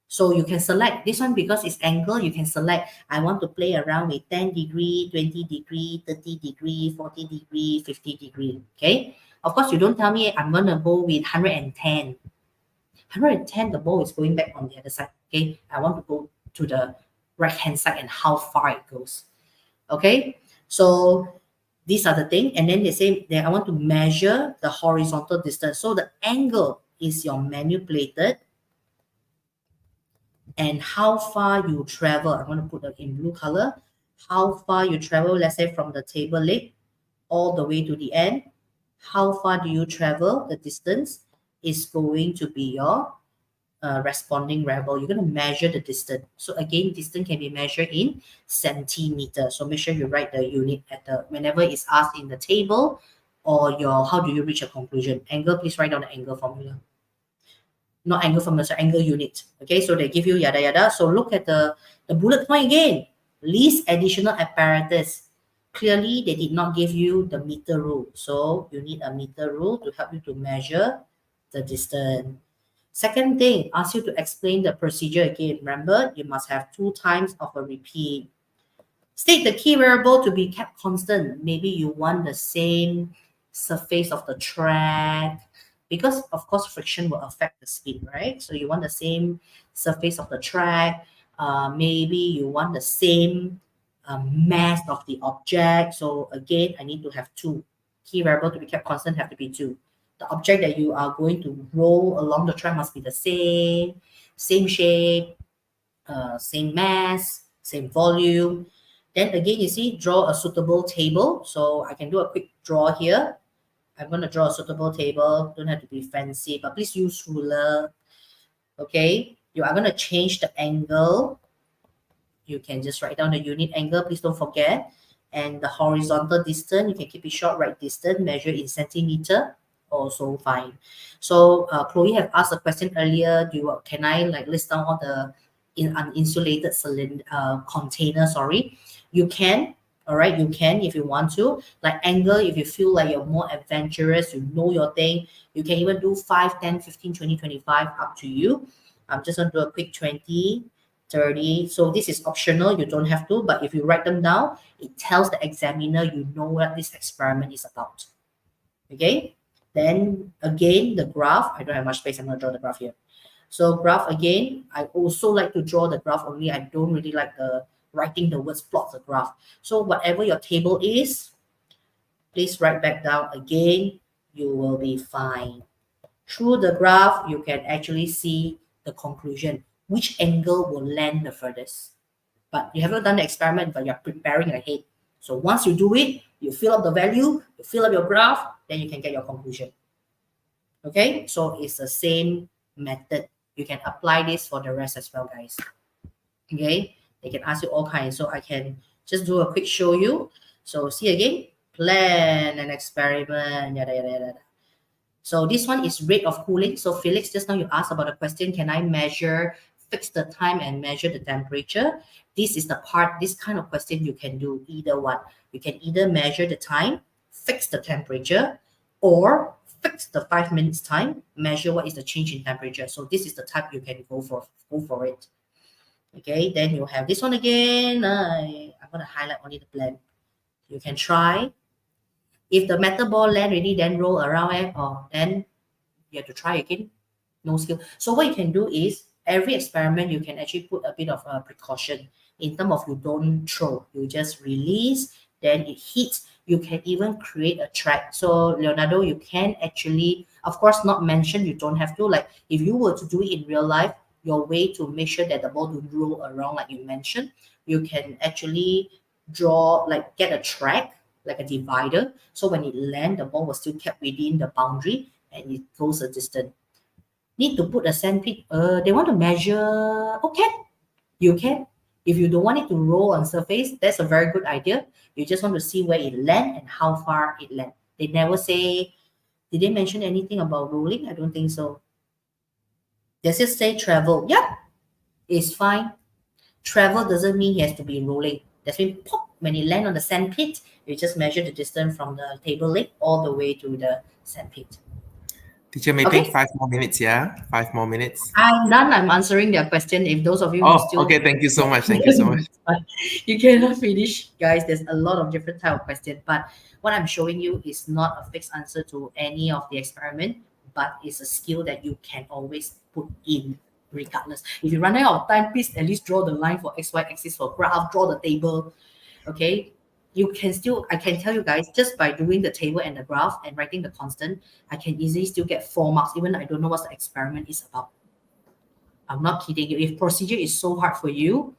So you can select this one because it's angle. You can select, I want to play around with 10 degree, 20 degree, 30 degree, 40 degree, 50 degree. Okay. Of course, you don't tell me I'm going to go with 110. 110, the ball is going back on the other side. Okay. I want to go to the right hand side and how far it goes. Okay. So these are the things. And then they say that I want to measure the horizontal distance. So the angle is your manipulated and how far you travel. I'm going to put it in blue color. How far you travel, let's say from the table leg all the way to the end. How far do you travel? The distance is going to be your responding variable. You're going to measure the distance. So again, distance can be measured in centimeter. So make sure you write the unit at the whenever it's asked in the table or your how do you reach a conclusion. Angle, please write down the angle formula. Not angle formula, so angle unit. Okay, so they give you yada yada. So look at the bullet point again. List additional apparatus. Clearly, they did not give you the meter rule. So you need a meter rule to help you to measure the distance. Second thing, ask you to explain the procedure again. Remember, you must have 2 times of a repeat. State the key variable to be kept constant. Maybe you want the same surface of the track because, of course, friction will affect the speed, right? So you want the same surface of the track. Maybe you want the same mass of the object. So again, I need to have 2. Key variable to be kept constant have to be 2. The object that you are going to roll along the track must be the same shape, same mass, same volume. Then again, you see, draw a suitable table. So I can do a quick draw here. I'm going to draw a suitable table. Don't have to be fancy, but please use ruler. Okay, you are going to change the angle. You can just write down the unit angle. Please don't forget. And the horizontal distance, you can keep it short, right distance, measure in centimeter. Also fine. So Chloe have asked a question earlier. Can I like list down all the uninsulated cylinder container? Sorry, you can. All right, you can if you want to. Like angle, if you feel like you're more adventurous, you know your thing, you can even do 5, 10, 15, 20, 25, up to you. I'm just going to do a quick 20, 30. So this is optional. You don't have to, but if you write them down, it tells the examiner you know what this experiment is about. Okay. Then again, the graph, I don't have much space. I'm going to draw the graph here. So graph again, I also like to draw the graph only. I don't really like the writing the words plot the graph. So whatever your table is, please write back down again. You will be fine. Through the graph, you can actually see the conclusion, which angle will land the furthest. But you haven't done the experiment, but you're preparing ahead. So once you do it, you fill up the value, you fill up your graph, then you can get your conclusion. Okay, so it's the same method. You can apply this for the rest as well, guys. Okay, they can ask you all kinds. So I can just do a quick show you. So see again, plan an experiment, yada yada yada. So this one is rate of cooling. So Felix, just now you asked about the question, can I measure, fix the time and measure the temperature? This is the part, this kind of question you can do either one. You can either measure the time, fix the temperature, or fix the 5 minutes time, measure what is the change in temperature. So this is the type you can go for it. Okay, then you have this one again. I'm going to highlight only the blend. You can try. If the metal ball land already, then roll around it, or then you have to try again. No skill. So what you can do is every experiment you can actually put a bit of a precaution in terms of you don't throw, you just release, then it hits. You can even create a track. So Leonardo, you can actually, of course, not mention. You don't have to. Like if you were to do it in real life, your way to make sure that the ball don't roll around, like you mentioned, you can actually draw, like get a track, like a divider. So when it land, the ball was still kept within the boundary and it goes a distance. Need to put a sandpit. They want to measure. Okay, you can. If you don't want it to roll on surface, that's a very good idea. You just want to see where it land and how far it land. They never say. Did they mention anything about rolling? I don't think so. Does it say travel? Yeah, it's fine. Travel doesn't mean he has to be rolling. That's mean pop, when you land on the sandpit, you just measure the distance from the table leg all the way to the sandpit. Teacher Mei-Ping, Okay. 5 more minutes, yeah? 5 more minutes. I'm done. I'm answering their question. If those of you who Oh, still okay. Thank you so much. Thank you so much. you cannot finish, guys. There's a lot of different type of question, but what I'm showing you is not a fixed answer to any of the experiment, but it's a skill that you can always put in regardless. If you run out of time, please at least draw the line for XY axis for graph, draw the table. Okay. You can still, I can tell you guys, just by doing the table and the graph and writing the constant, I can easily still get 4 marks, even though I don't know what the experiment is about. I'm not kidding you. If procedure is so hard for you,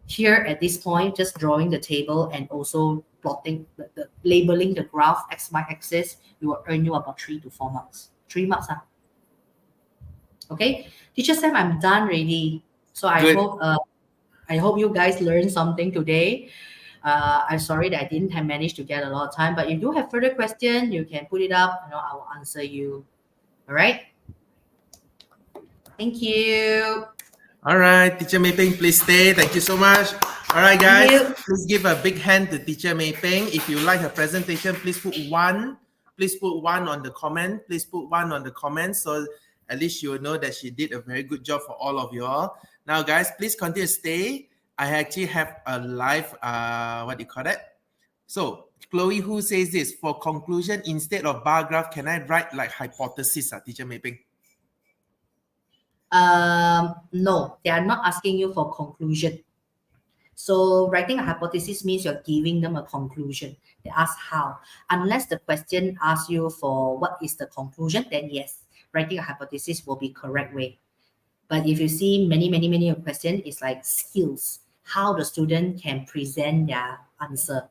here at this point, just drawing the table and also plotting, the labeling the graph X, Y axis, it will earn you about 3 to 4 marks. 3 marks. Okay. Teacher Sam, I'm done already. So Good. I hope you guys learned something today. I'm sorry that I didn't have managed to get a lot of time, but if you do have further question, you can put it up. I will answer you. All right. Thank you. All right, Teacher Mei-Ping, please stay. Thank you so much. All right, Thank guys, you. please give a big hand to Teacher Mei-Ping. If you like her presentation, please put one. Please put one on the comment. Please put one on the comment so at least you will know that she did a very good job for all of you all. Now, guys, please continue to stay. I actually have a live, what do you call that? So, Chloe, who says this? For conclusion, instead of bar graph, can I write like hypothesis, Teacher Mei-Ping? No, they are not asking you for conclusion. So writing a hypothesis means you're giving them a conclusion. They ask how. Unless the question asks you for what is the conclusion, then yes, writing a hypothesis will be correct way. But if you see many questions, it's like skills, how the student can present their answer.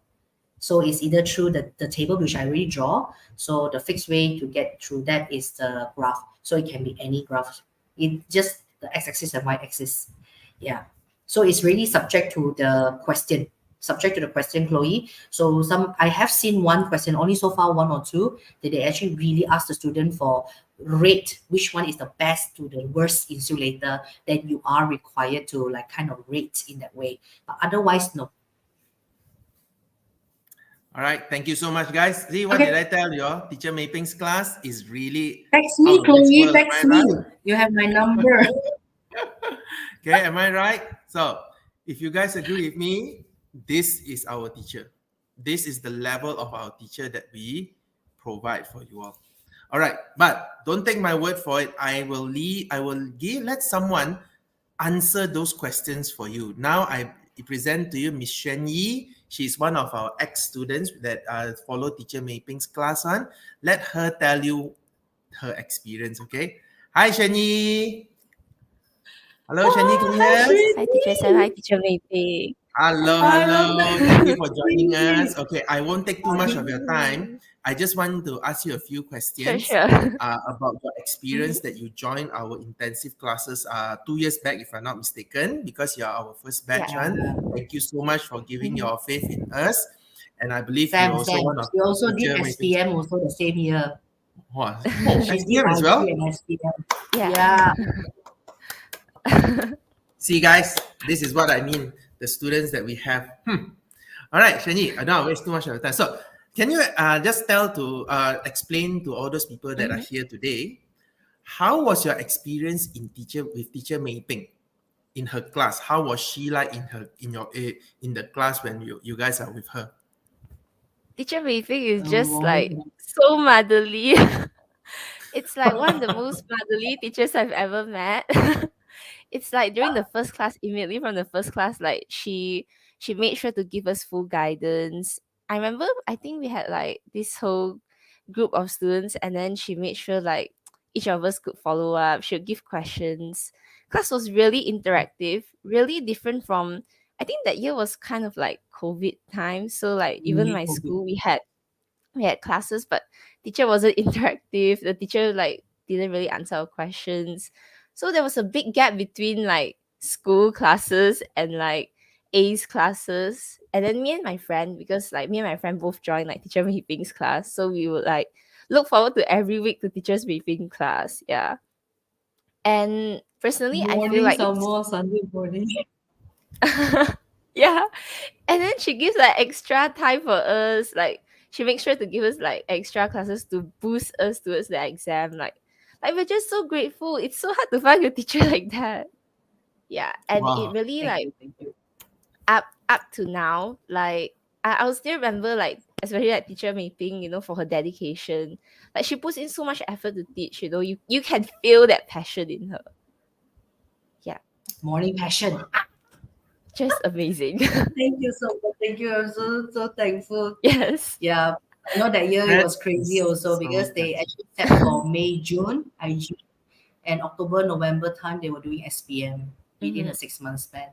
So it's either through the table, which I already draw. So the fixed way to get through that is the graph. So it can be any graph. It just the x-axis and y-axis. Yeah. So it's really subject to the question. Subject to the question, Chloe. So I have seen one question, only so far 1 or 2, that they actually really ask the student for rate which one is the best to the worst insulator, then you are required to like kind of rate in that way. But otherwise, no. All right, thank you so much, guys. See, what did I tell you? Teacher Mei-Ping's class is really text me, Chloe. Text me. Right? You have my number. Okay, am I right? So, if you guys agree with me, this is our teacher. This is the level of our teacher that we provide for you all. All right, but don't take my word for it. I will let someone answer those questions for you. Now I present to you Miss Xuan Yi. She's one of our ex-students that follow Teacher Mei-Ping's class on. Let her tell you her experience, okay? Hi, Xuan Yi. Hello, Xuan Yi, can you hear us? Hi, Teacher Sam. Hi, Teacher Mei-Ping. Hello. Thank you for joining us. Okay, I won't take too much of your time. I just want to ask you a few Sure, questions sure. about your experience that you joined our intensive classes 2 years back, if I'm not mistaken, because you're our first batch Yeah. one. Thank you so much for giving your faith in us. And I believe you're Sam, also Sam, one of she also the did teacher meetings. SPM also the same year. Wow. Oh, She did SPM as well? IG and SPM. Yeah. See, guys, this is what I mean. The students that we have. All right, Shani, I don't want to waste too much of your time. So, can you just explain to all those people that are Mhm. here today, how was your experience with teacher Mei Ping in her class? How was she like in the class when you guys are with her? Teacher Wei Fing is just like Oh, so motherly. It's like one of the most motherly teachers I've ever met. It's like during the first class, immediately from the first class, like she made sure to give us full guidance. I remember I think we had like this whole group of students, and then she made sure like each of us could follow up. She would give questions. Class was really interactive, really different from, I think that year was kind of like COVID time. So like even my COVID. school we had classes, but teacher wasn't interactive. The teacher like didn't really answer our questions. So there was a big gap between like school classes and like A's classes. And then me and my friend, because like me and my friend both joined like teacher briefings class. So we would like look forward to every week to teacher's briefing class. Yeah. And personally I feel Morning like some it's more Sunday morning. yeah. And then she gives like extra time for us. Like she makes sure to give us like extra classes to boost us towards the exam. Like we're just so grateful. It's so hard to find a teacher like that. Yeah. And it Wow. really Thank like you, thank you. up to now, like I'll still remember like especially like teacher Meiping, for her dedication. Like she puts in so much effort to teach, you can feel that passion in her. Yeah. Morning passion. Just amazing. Thank you so much. Thank you. I'm so thankful. Yes. Yeah. I know that year it That was crazy is also so because they nice. actually set for May, June, IG, and October, November time they were doing SPM within Mhm. a 6 month span.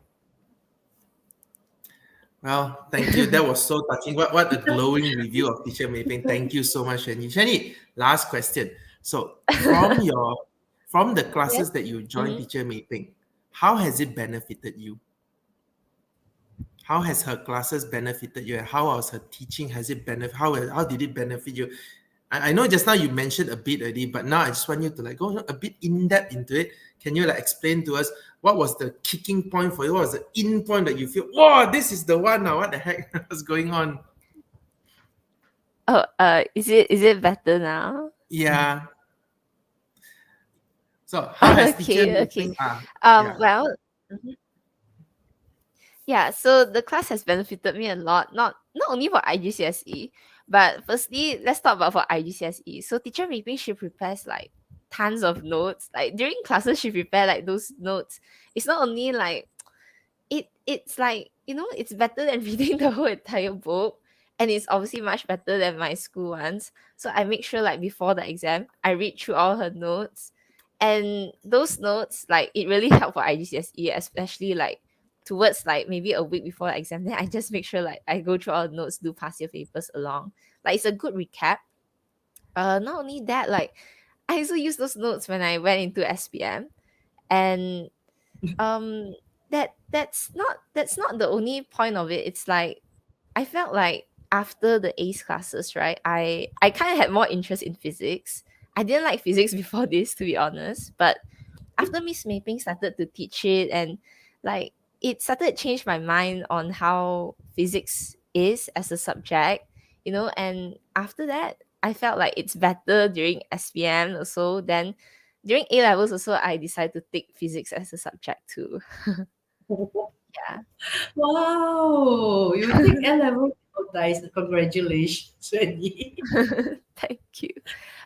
Well, thank you. That was so touching. What a glowing review of teacher Mei. Thank you so much, Shani. Shani, last question. So from the Yeah. classes that you joined Mhm. teacher Mei, how has it benefited you? How has her classes benefited you? And how was her teaching? Has it how did it benefit you? I know just now you mentioned a bit already, but now I just want you to like go a bit in depth into it. Can you like explain to us what was the kicking point for you? What was the in point that you feel, wow, this is the one now? What the heck was going on? Oh, is it better now? Yeah. So how has teacher Okay, okay. meeting? Yeah. Well, mhm. Yeah, so the class has benefited me a lot, not only for IGCSE, but firstly, let's talk about for IGCSE. So teacher maybe she prepares like tons of notes. Like during classes, she prepare like those notes. It's not only like it's like it's better than reading the whole entire book, and it's obviously much better than my school ones. So I make sure like before the exam I read through all her notes, and those notes like it really helped for IGCSE, especially like towards like maybe a week before the exam. Then I just make sure like I go through all the notes, do past year papers along. Like it's a good recap. Not only that, like I also use those notes when I went into SPM. And um that's not the only point of it. It's like I felt like after the ACE classes, right, I kind of had more interest in physics. I didn't like physics before this, to be honest, but after Miss Maping started to teach it, and like it started to change my mind on how physics is as a subject, and after that I felt like it's better during SPM also. Then during A levels also I decided to take physics as a subject too. Yeah. Wow, you take L level. Oh, nice. Congratulations, Swenny. Thank you.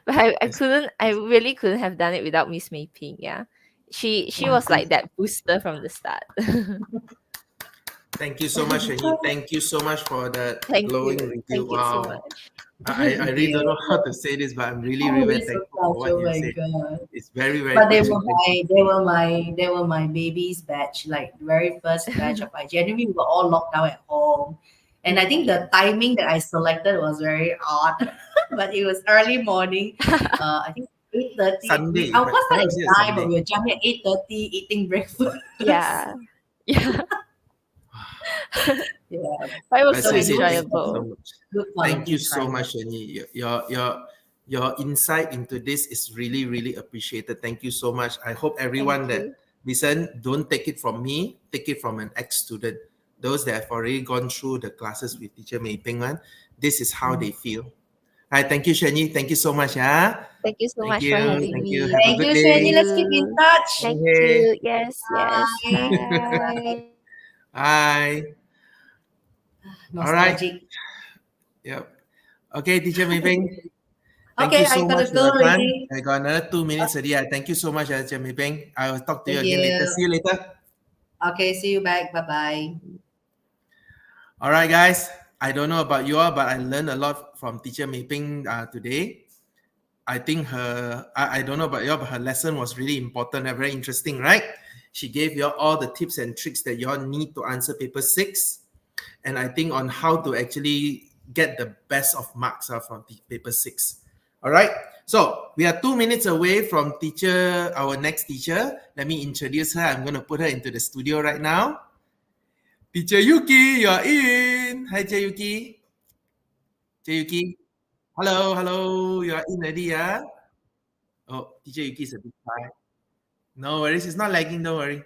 But I Yes. couldn't I really couldn't have done it without Miss Maping, yeah. She Wow. was like that booster from the start. Thank you so much, Shani. Thank you so much for that Thank glowing you. review. Thank you so Wow. much. I really don't know how to say this, but I'm really, Oh, really we're so thankful for touched. what Oh you my said. god. It's very, very But they were touching. Thank you. my baby's batch, like very first batch of IG. Anyway, we were all locked down at home. And I think the timing that I selected was very odd, but it was early morning. I think 8:30. Sunday. Our class Why started was it a at 9, but Sunday? we were jumping at 8:30 eating breakfast. Yeah. Yeah. Yeah. But it was I so So we do seriously thank you so enjoyable. much. good Thank you quality so time. much, Shani. Your insight into this is really, really appreciated. Thank you so much. I hope Thank everyone that you. listen, don't take it from me, take it from an ex-student. Those that have already gone through the classes with teacher Mei Ping, this is how they feel. All right, thank you, Shani. Thank you so much. Yeah. Thank you so Thank much for you. having Thank you. me. Have a Thank good you, Thank Shani. day. Let's keep in you. touch. Thank Okay. you. Yes, yes. Bye. Bye. Bye. All right. Nostalgic. Yep. Okay, teacher Mei Ping. Thank Okay, you I so much gotta for go your time. already. I got another 2 minutes already. Thank you so much, teacher Mei Ping. I will talk to you Thank again later. you. See you later. Okay, see you back. Bye bye. All right, guys. I don't know about you all, but I learned a lot from teacher Mei Ping today. I think I don't know about you all, but her lesson was really important and very interesting, right? She gave you all the tips and tricks that you all need to answer paper 6. And I think on how to actually get the best of marks from paper 6. All right. So we are 2 minutes away from our next teacher. Let me introduce her. I'm going to put her into the studio right now. Teacher Yuki, you're in. Hi, Teacher Yuki. Teacher Yuki. Hello, hello. You're in already, yeah? Oh, Teacher Yuki is a bit shy. No worries. It's not lagging. Don't worry.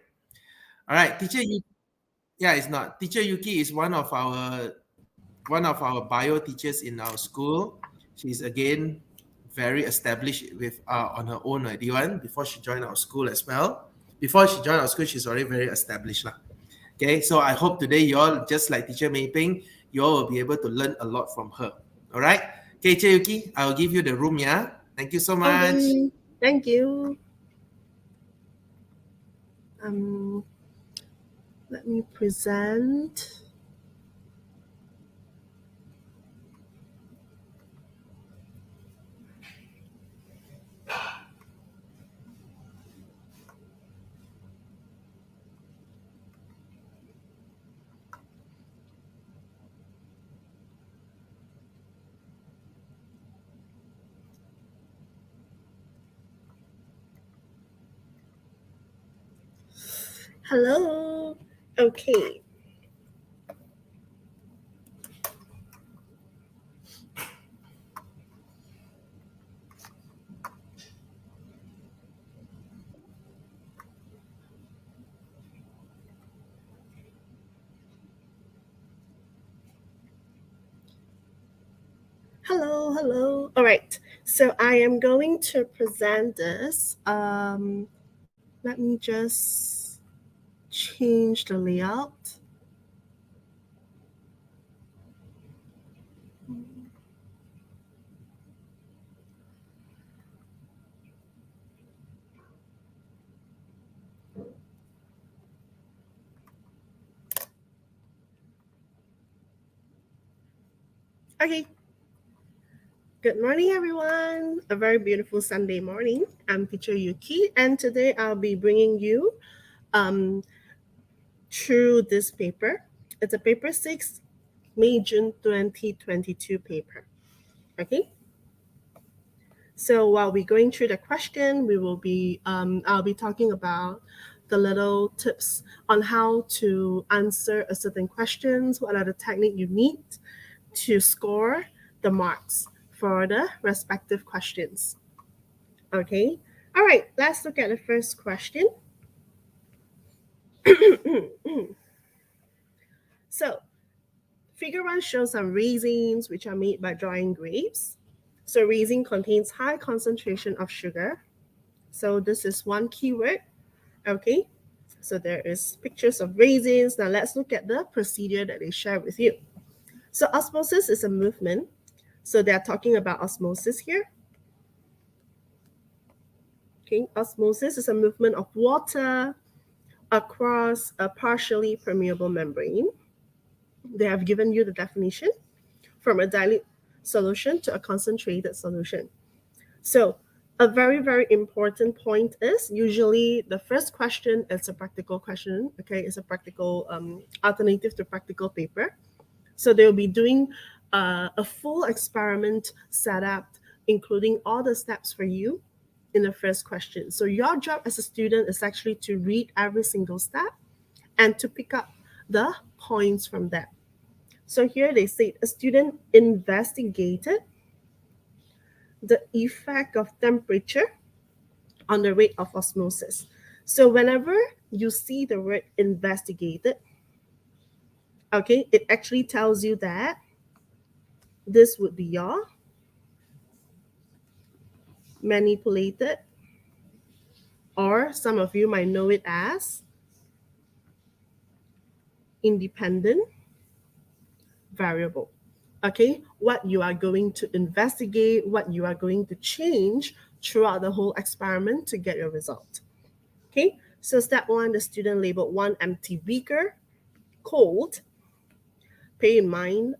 All right. Teacher Yuki. Yeah, it's not. Teacher Yuki is one of our bio teachers in our school. She's again very established with on her own already before she joined our school as well. Before she joined our school, she's already very established. Okay, so I hope today you all, just like teacher Mei Ping, you all will be able to learn a lot from her. All right. Okay, Cheyuki, I'll give you the room, yeah? Thank you so much. Okay, thank you. Um, let me present. Hello. Okay. Hello, hello. All right. So I am going to present this. Let me just change the layout. Okay. Good morning, everyone. A very beautiful Sunday morning. I'm teacher Yuki, and today I'll be bringing you um, through this paper. It's a paper 6, May June 2022 paper. Okay. So while we're going through the question, I'll be talking about the little tips on how to answer a certain questions. What are the technique you need to score the marks for the respective questions? Okay. All right. Let's look at the first question. So Figure 1 shows some raisins which are made by drying grapes. So raisin contains high concentration of sugar. So this is one keyword. Okay. So there is pictures of raisins. Now let's look at the procedure that they share with you. So osmosis is a movement. So they're talking about osmosis here. Okay. Osmosis is a movement of water across a partially permeable membrane. They have given you the definition from a dilute solution to a concentrated solution. So a very, very important point is usually the first question is a practical question. Okay, it's a practical alternative to practical paper. So they'll be doing a full experiment setup, including all the steps for you in the first question. So your job as a student is actually to read every single step and to pick up the points from that. So here they say a student investigated the effect of temperature on the rate of osmosis. So whenever you see the word investigated, okay, it actually tells you that this would be your manipulated, or some of you might know it as independent variable. Okay, what you are going to investigate, what you are going to change throughout the whole experiment to get your result. Okay, so step one, the student labeled one empty beaker cold. Pay in mind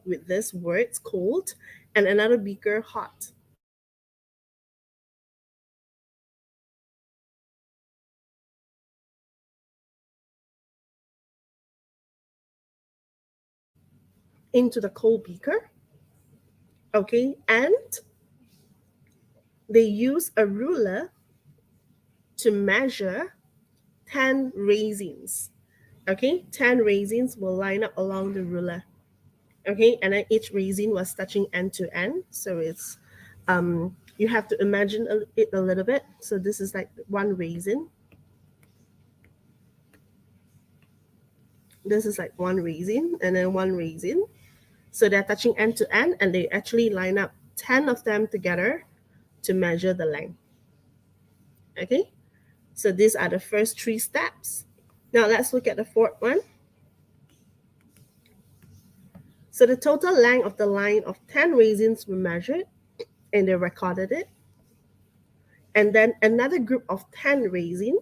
with this words cold, and another beaker hot. Into the cold beaker. Okay, and they use a ruler to measure 10 raisins. Okay, 10 raisins will line up along the ruler. Okay, and then each raisin was touching end to end. So it's, you have to imagine it a little bit. So this is like one raisin. This is like one raisin and then one raisin. So they're touching end to end and they actually line up 10 of them together to measure the length. Okay, so these are the first 3 steps. Now let's look at the fourth one. So the total length of the line of 10 raisins were measured and they recorded it. And then another group of 10 raisins,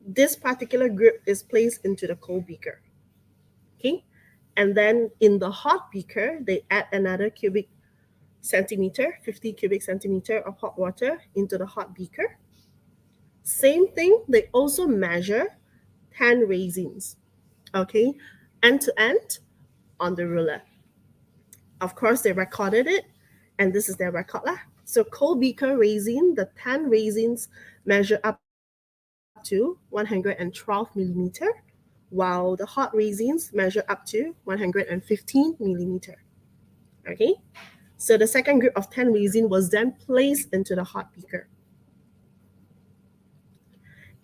this particular group is placed into the cold beaker. Okay, and then in the hot beaker, they add another 50 cubic centimeter of hot water into the hot beaker. Same thing, they also measure 10 raisins, okay, end to end on the ruler. Of course, they recorded it, and this is their record lah. So cold beaker raisin, the 10 raisins measure up to 112 millimeter, while the hot raisins measure up to 115 millimeter. Okay, so the second group of 10 raisin was then placed into the hot beaker.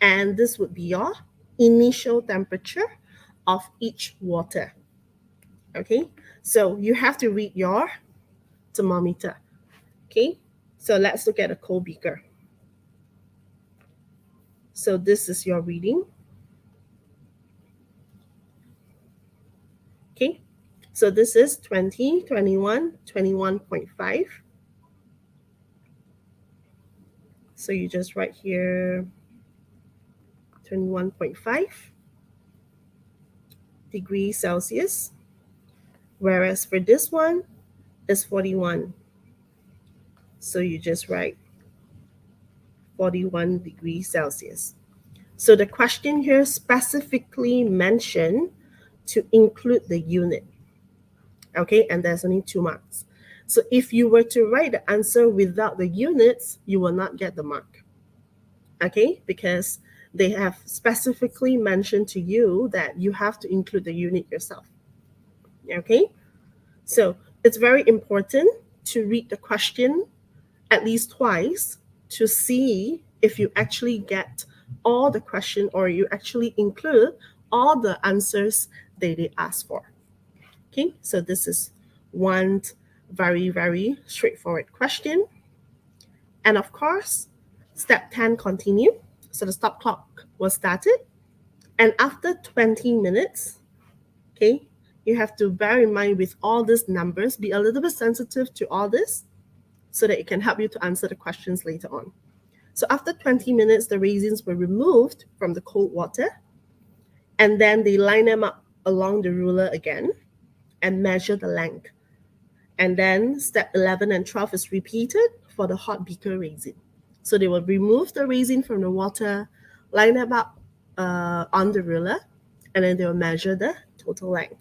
And this would be your initial temperature of each water. Okay, so you have to read your thermometer. Okay, so let's look at a cold beaker. So this is your reading. Okay, so this is 20, 21, 21.5. So you just write here 21.5 degrees Celsius. Whereas for this one is 41. So you just write 41 degrees Celsius. So the question here specifically mentioned to include the unit. Okay, and there's only 2 marks. So if you were to write the answer without the units, you will not get the mark. Okay, because they have specifically mentioned to you that you have to include the unit yourself. Okay, so it's very important to read the question at least twice to see if you actually get all the question or you actually include all the answers that they ask for. Okay, so this is one very, very straightforward question. And of course, step 10 continue. So the stop clock was started. And after 20 minutes, okay, you have to bear in mind with all these numbers, be a little bit sensitive to all this so that it can help you to answer the questions later on. So after 20 minutes, the raisins were removed from the cold water, and then they line them up along the ruler again and measure the length. And then step 11 and 12 is repeated for the hot beaker raisin. So they will remove the raisin from the water, line them up on the ruler, and then they'll measure the total length.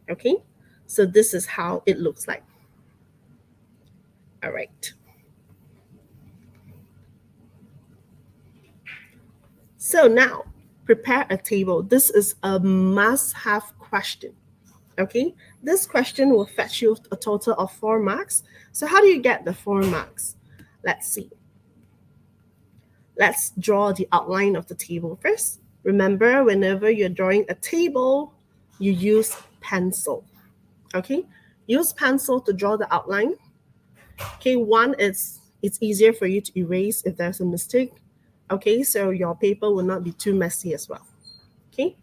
Okay, so this is how it looks like. All right. So now, prepare a table. This is a must-have question. Okay, this question will fetch you a total of 4 marks. So how do you get the 4 marks? Let's see. Let's draw the outline of the table first. Remember, whenever you're drawing a table, you use pencil. Okay, use pencil to draw the outline. Okay, one is it's easier for you to erase if there's a mistake. Okay, so your paper will not be too messy as well. Okay,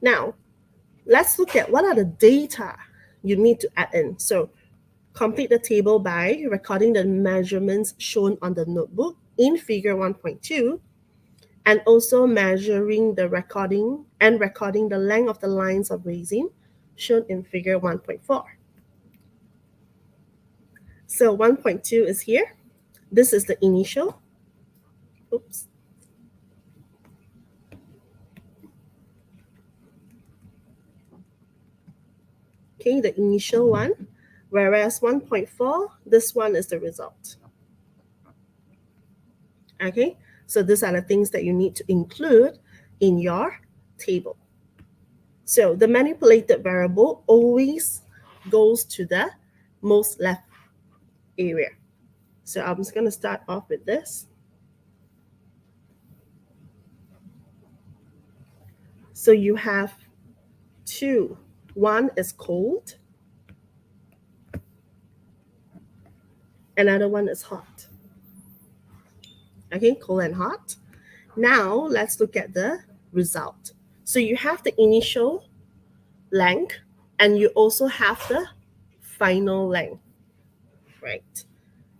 now let's look at what are the data you need to add in. So complete the table by recording the measurements shown on the notebook in figure 1.2 and also measuring the recording the length of the lines of resin shown in figure 1.4. So 1.2 is here. This is the initial. Oops. Okay, the initial one, whereas 1.4, this one is the result. Okay, so these are the things that you need to include in your table. So the manipulated variable always goes to the most left area. So I'm just going to start off with this. So you have 2. One is cold. Another one is hot. Okay, cold and hot. Now let's look at the result. So you have the initial length and you also have the final length, right?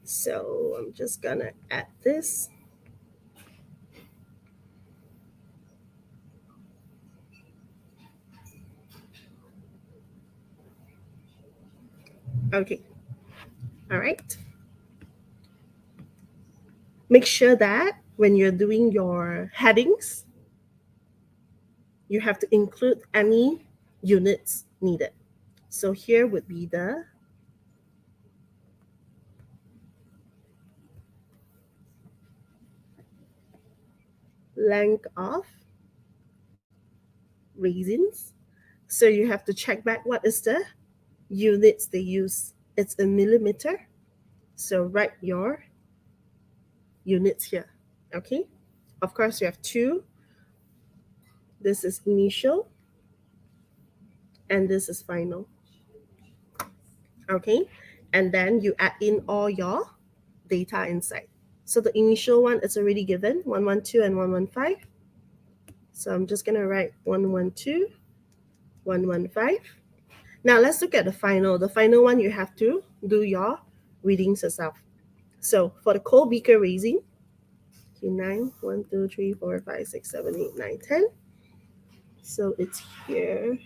So I'm just gonna add this. Okay, all right. Make sure that when you're doing your headings, you have to include any units needed. So here would be the length of resins. So you have to check back what is the units they use. It's a millimeter. So write your units here. Okay. Of course, you have 2. This is initial. And this is final. Okay. And then you add in all your data inside. So the initial one is already given, 112 and 115. So I'm just going to write 112, 115. Now let's look at the final. The final one, you have to do your readings yourself. So for the cold beaker resin, 9, 1, 2, 3, 4, 5, 6, 7, 8, 9, 10. So it's here.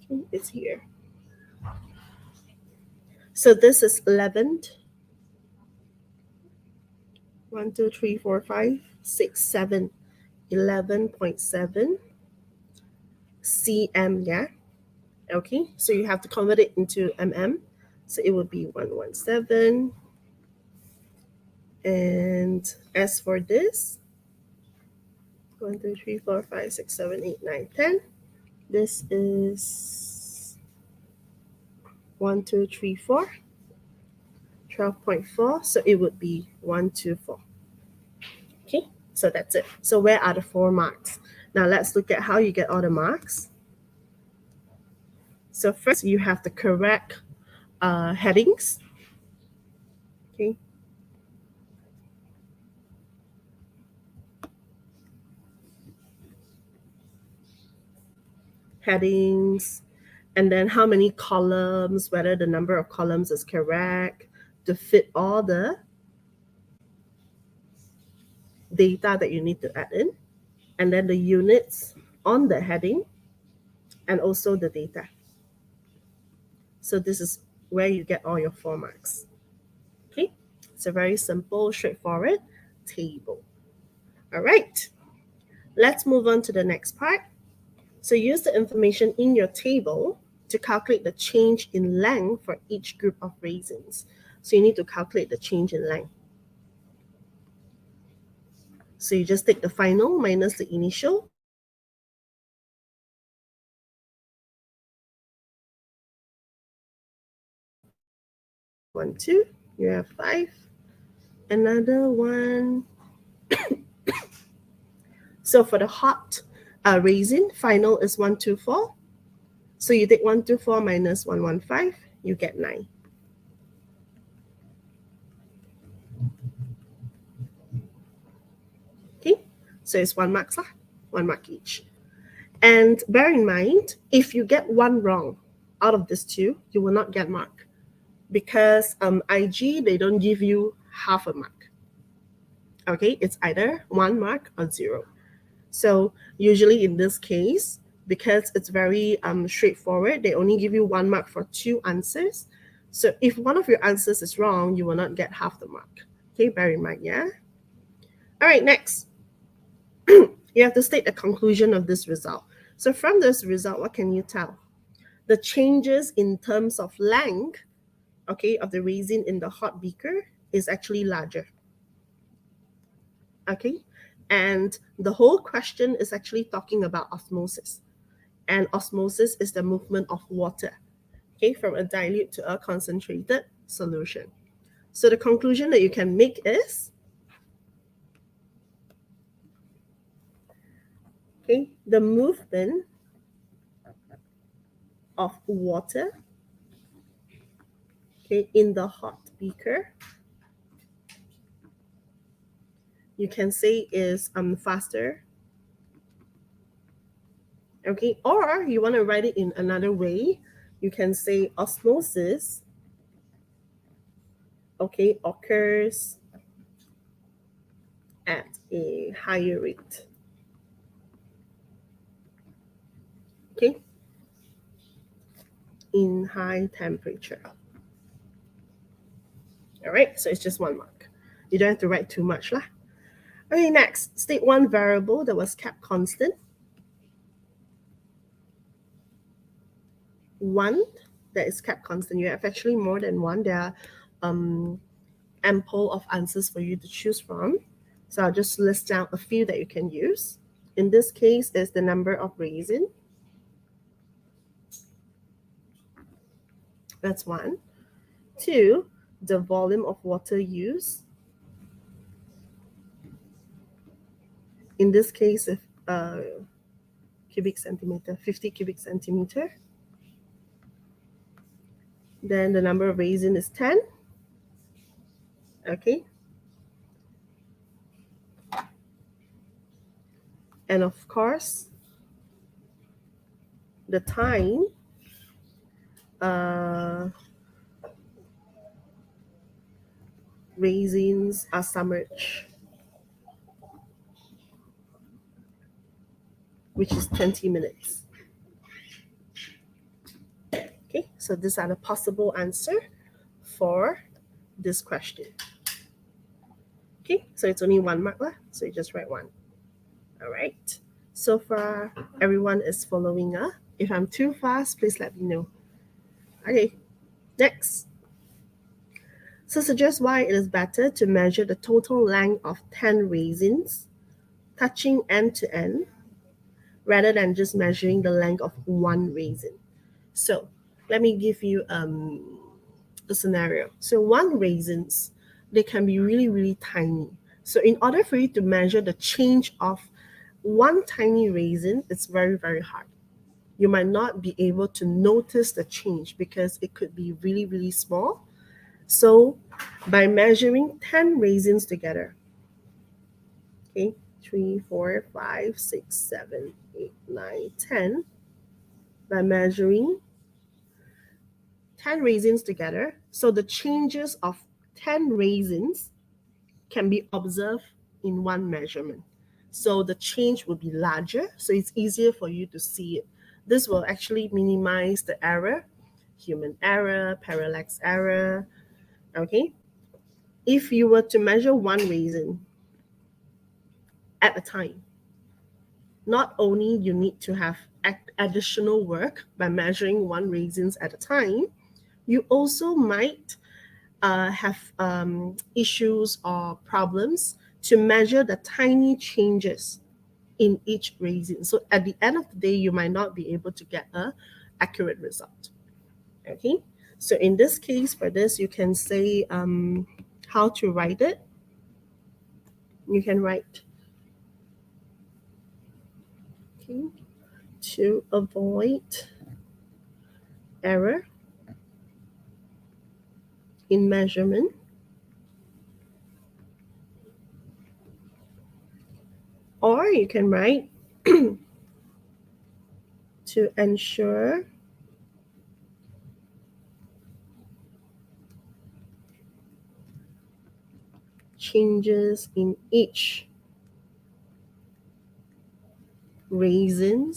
Okay, it's here. So this is 11. 1, 2, 3, 4, 5, 6, 7. 11.7 cm, yeah? Okay, so you have to convert it into mm. So it would be 117. And as for this, 1, 2, 3, 4, 5, 6, 7, 8, 9, 10. This is 1, 2, 3, 4. 12.4. So it would be 124. Okay, so that's it. So where are the 4 marks? Now let's look at how you get all the marks. So first you have the correct headings. Okay. Headings, and then how many columns, whether the number of columns is correct to fit all the data that you need to add in, and then the units on the heading, and also the data. So this is where you get all your 4 marks. Okay, It's a very simple, straightforward table. All right, let's move on to the next part. So use the information in your table to calculate the change in length for each group of raisins. So you need to calculate the change in length. So you just take the final minus the initial. One, two, you have 5. Another one. So for the hot raisin, final is 124. So you take 124 minus 115, you get 9. Okay, so it's 1 mark, 1 mark each. And bear in mind, if you get one wrong out of these two, you will not get mark, because IG, they don't give you half a mark. Okay, it's either 1 mark or 0. So usually in this case, because it's very straightforward, they only give you 1 mark for 2 answers. So if one of your answers is wrong, you will not get half the mark. Okay, bear in mind, yeah? All right, next. You have to state the conclusion of this result. So from this result, what can you tell? The changes in terms of length, okay, of the raisin in the hot beaker is actually larger. Okay, and the whole question is actually talking about osmosis. And osmosis is the movement of water, okay, from a dilute to a concentrated solution. So the conclusion that you can make is, okay, the movement of water, okay, in the hot beaker, you can say is faster. Okay, or you want to write it in another way, you can say osmosis, okay, occurs at a higher rate. Okay, in high temperature. All right, so it's just 1 mark. You don't have to write too much lah. Okay, next, state one variable that was kept constant. 1 that is kept constant. You have actually more than 1. There are ample of answers for you to choose from. So I'll just list down a few that you can use. In this case, is the number of raisin. That's 1. 2, the volume of water used. In this case, if cubic centimeter, 50 cubic centimeter. Then the number of raisin is 10. Okay. And of course, the time raisins are submerged, which is 20 minutes. Okay, so these are the possible answer for this question. Okay, so it's only 1 mark lah, so you just write 1. All right, so far everyone is following. If I'm too fast, please let me know. Okay, next. So suggest why it is better to measure the total length of 10 raisins touching end to end rather than just measuring the length of 1 raisin. So let me give you a scenario. So 1 raisins, they can be really, really tiny. So in order for you to measure the change of 1 tiny raisin, it's very, very hard. You might not be able to notice the change because it could be really, really small. So by measuring 10 raisins together, okay, 3, 4, 5, 6, 7, 8, 9, 10, by measuring 10 raisins together, so the changes of 10 raisins can be observed in 1 measurement. So the change will be larger, so it's easier for you to see it. This will actually minimize the error, human error, parallax error. Okay. if you were to measure one raisin at a time, not only you need to have additional work by measuring one raisins at a time, you also might have issues or problems to measure the tiny changes in each raisin. So at the end of the day, you might not be able to get an accurate result. Okay, so in this case, for this, you can say how to write it. You can write, okay, to avoid error in measurement, or you can write to ensure changes in each raisin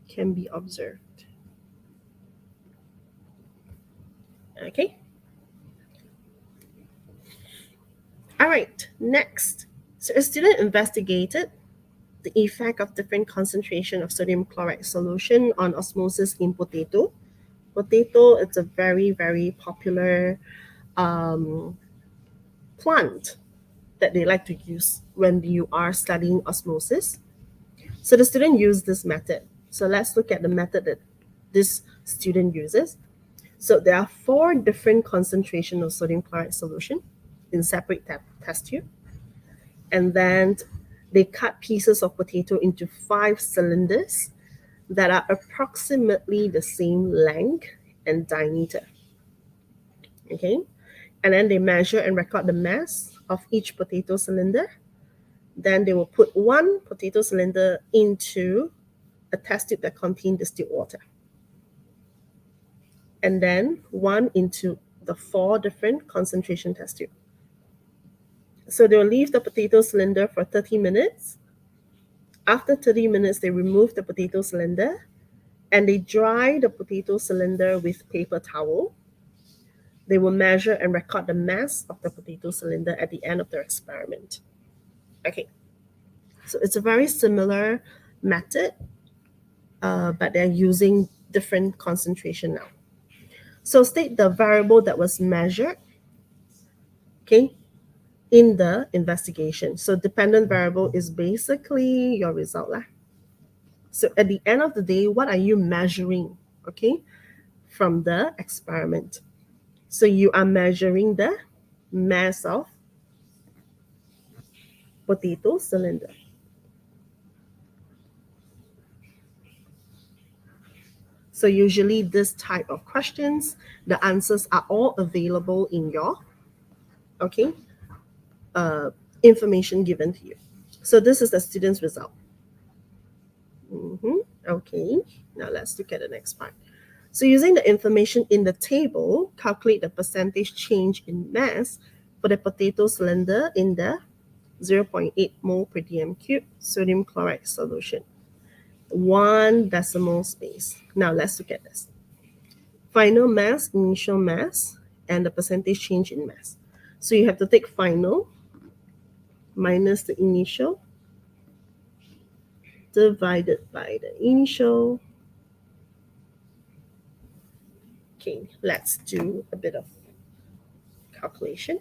can be observed. Okay. All right, next. So a student investigated the effect of different concentration of sodium chloride solution on osmosis in potato. Potato, it's a very, very popular plant that they like to use when you are studying osmosis. So the student used this method. So let's look at the method that this student uses. So there are 4 different concentrations of sodium chloride solution in separate test tube. And then they cut pieces of potato into 5 cylinders that are approximately the same length and diameter. Okay, and then they measure and record the mass of each potato cylinder. Then they will put 1 potato cylinder into a test tube that contains distilled water, and then 1 into the 4 different concentration test tube. So they'll leave the potato cylinder for 30 minutes. After 30 minutes, they remove the potato cylinder and they dry the potato cylinder with paper towel. They will measure and record the mass of the potato cylinder at the end of their experiment. Okay, so it's a very similar method, but they're using different concentration now. So state the variable that was measured, okay, in the investigation. So dependent variable is basically your result. So at the end of the day, what are you measuring, okay, from the experiment? So you are measuring the mass of potato cylinder. So usually this type of questions, the answers are all available in your, okay, information given to you. So this is the student's result. Okay, now let's look at the next part. So using the information in the table, calculate the percentage change in mass for the potato cylinder in the 0.8 mole per dm cube sodium chloride solution. 1 decimal space. Now let's look at this. Final mass, initial mass, and the percentage change in mass. So you have to take final minus the initial divided by the initial. Okay, let's do a bit of calculation.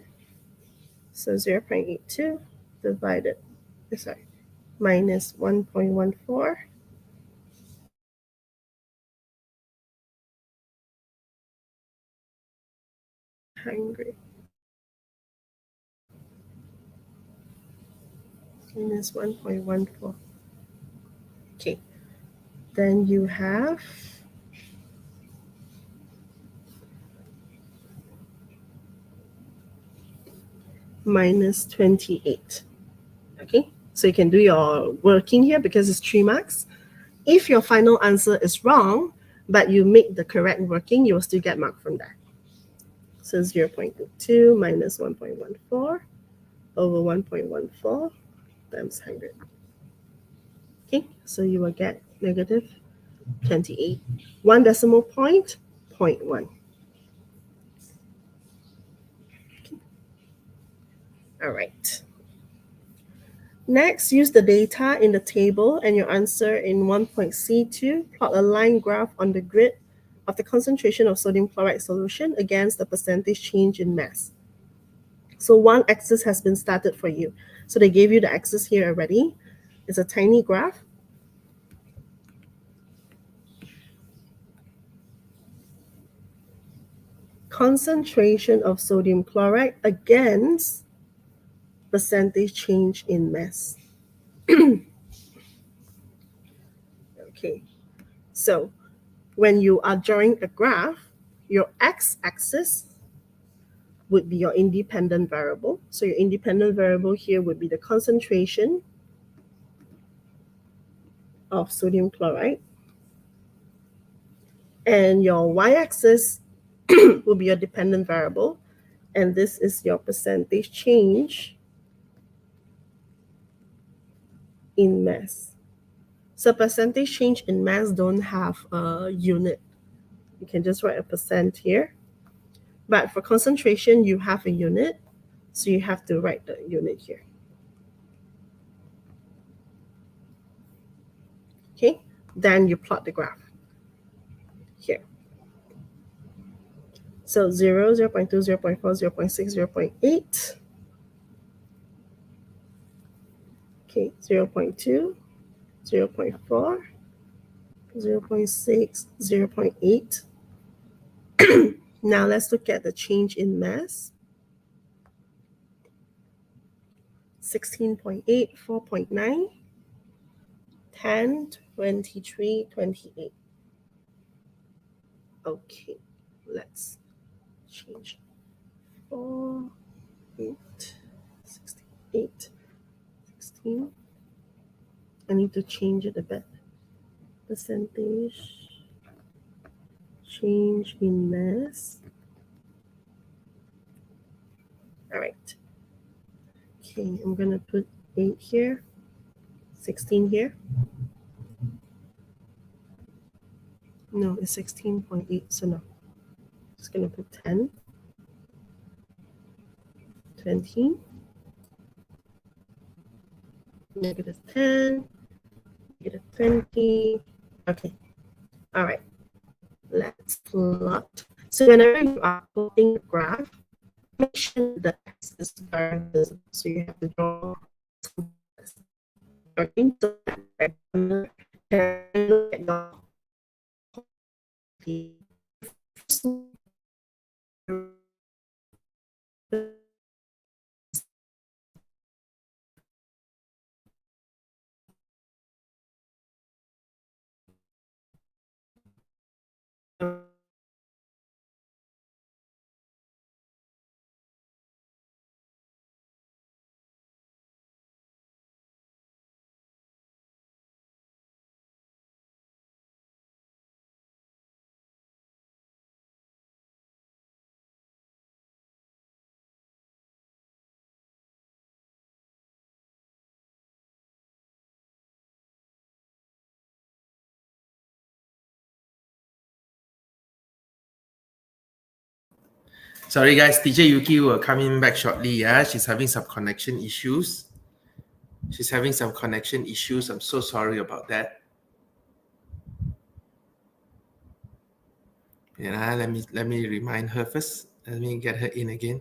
So 0.82 divided, minus 1.14. Hungry. Minus 1.14. Okay, then you have minus 28. Okay, so you can do your working here because it's 3 marks. If your final answer is wrong, but you make the correct working, you will still get marked from that. So 0.22 minus 1.14 over 1.14 times 100. Okay, so you will get negative 28. 1 decimal point, 0.1. All right. Next, use the data in the table and your answer in 1.C2. Plot a line graph on the grid of the concentration of sodium chloride solution against the percentage change in mass. So one axis has been started for you. So they gave you the axis here already. It's a tiny graph. Concentration of sodium chloride against percentage change in mass. Okay, so when you are drawing a graph, your x-axis would be your independent variable. So your independent variable here would be the concentration of sodium chloride. And your y-axis will be your dependent variable. And this is your percentage change in mass. So percentage change in mass don't have a unit. You can just write a percent here. But for concentration, you have a unit. So you have to write the unit here. Okay, then you plot the graph here. So 0, 0.2, 0.4, 0.6, 0.8. Okay, 0.2, 0.4, 0.6, 0.8. Now let's look at the change in mass. 16.8, 4.9, 10, 23, 28. Okay, let's change 4, 8, 68, 16. I need to change it a bit. Percentage change in mass. All right. Okay, I'm gonna put 8 here, 16 here. No, it's 16.8, so no. Just gonna put 10, 20, negative 10, negative 20. Okay, all right, let's plot. So whenever you are plotting the graph, make sure the x is very visible. So you have to draw or into that rectangle and look at your Sorry guys, teacher Yuki will come in back shortly. Yeah, she's having some connection issues. I'm so sorry about that. Yeah, let me remind her first. Let me get her in again.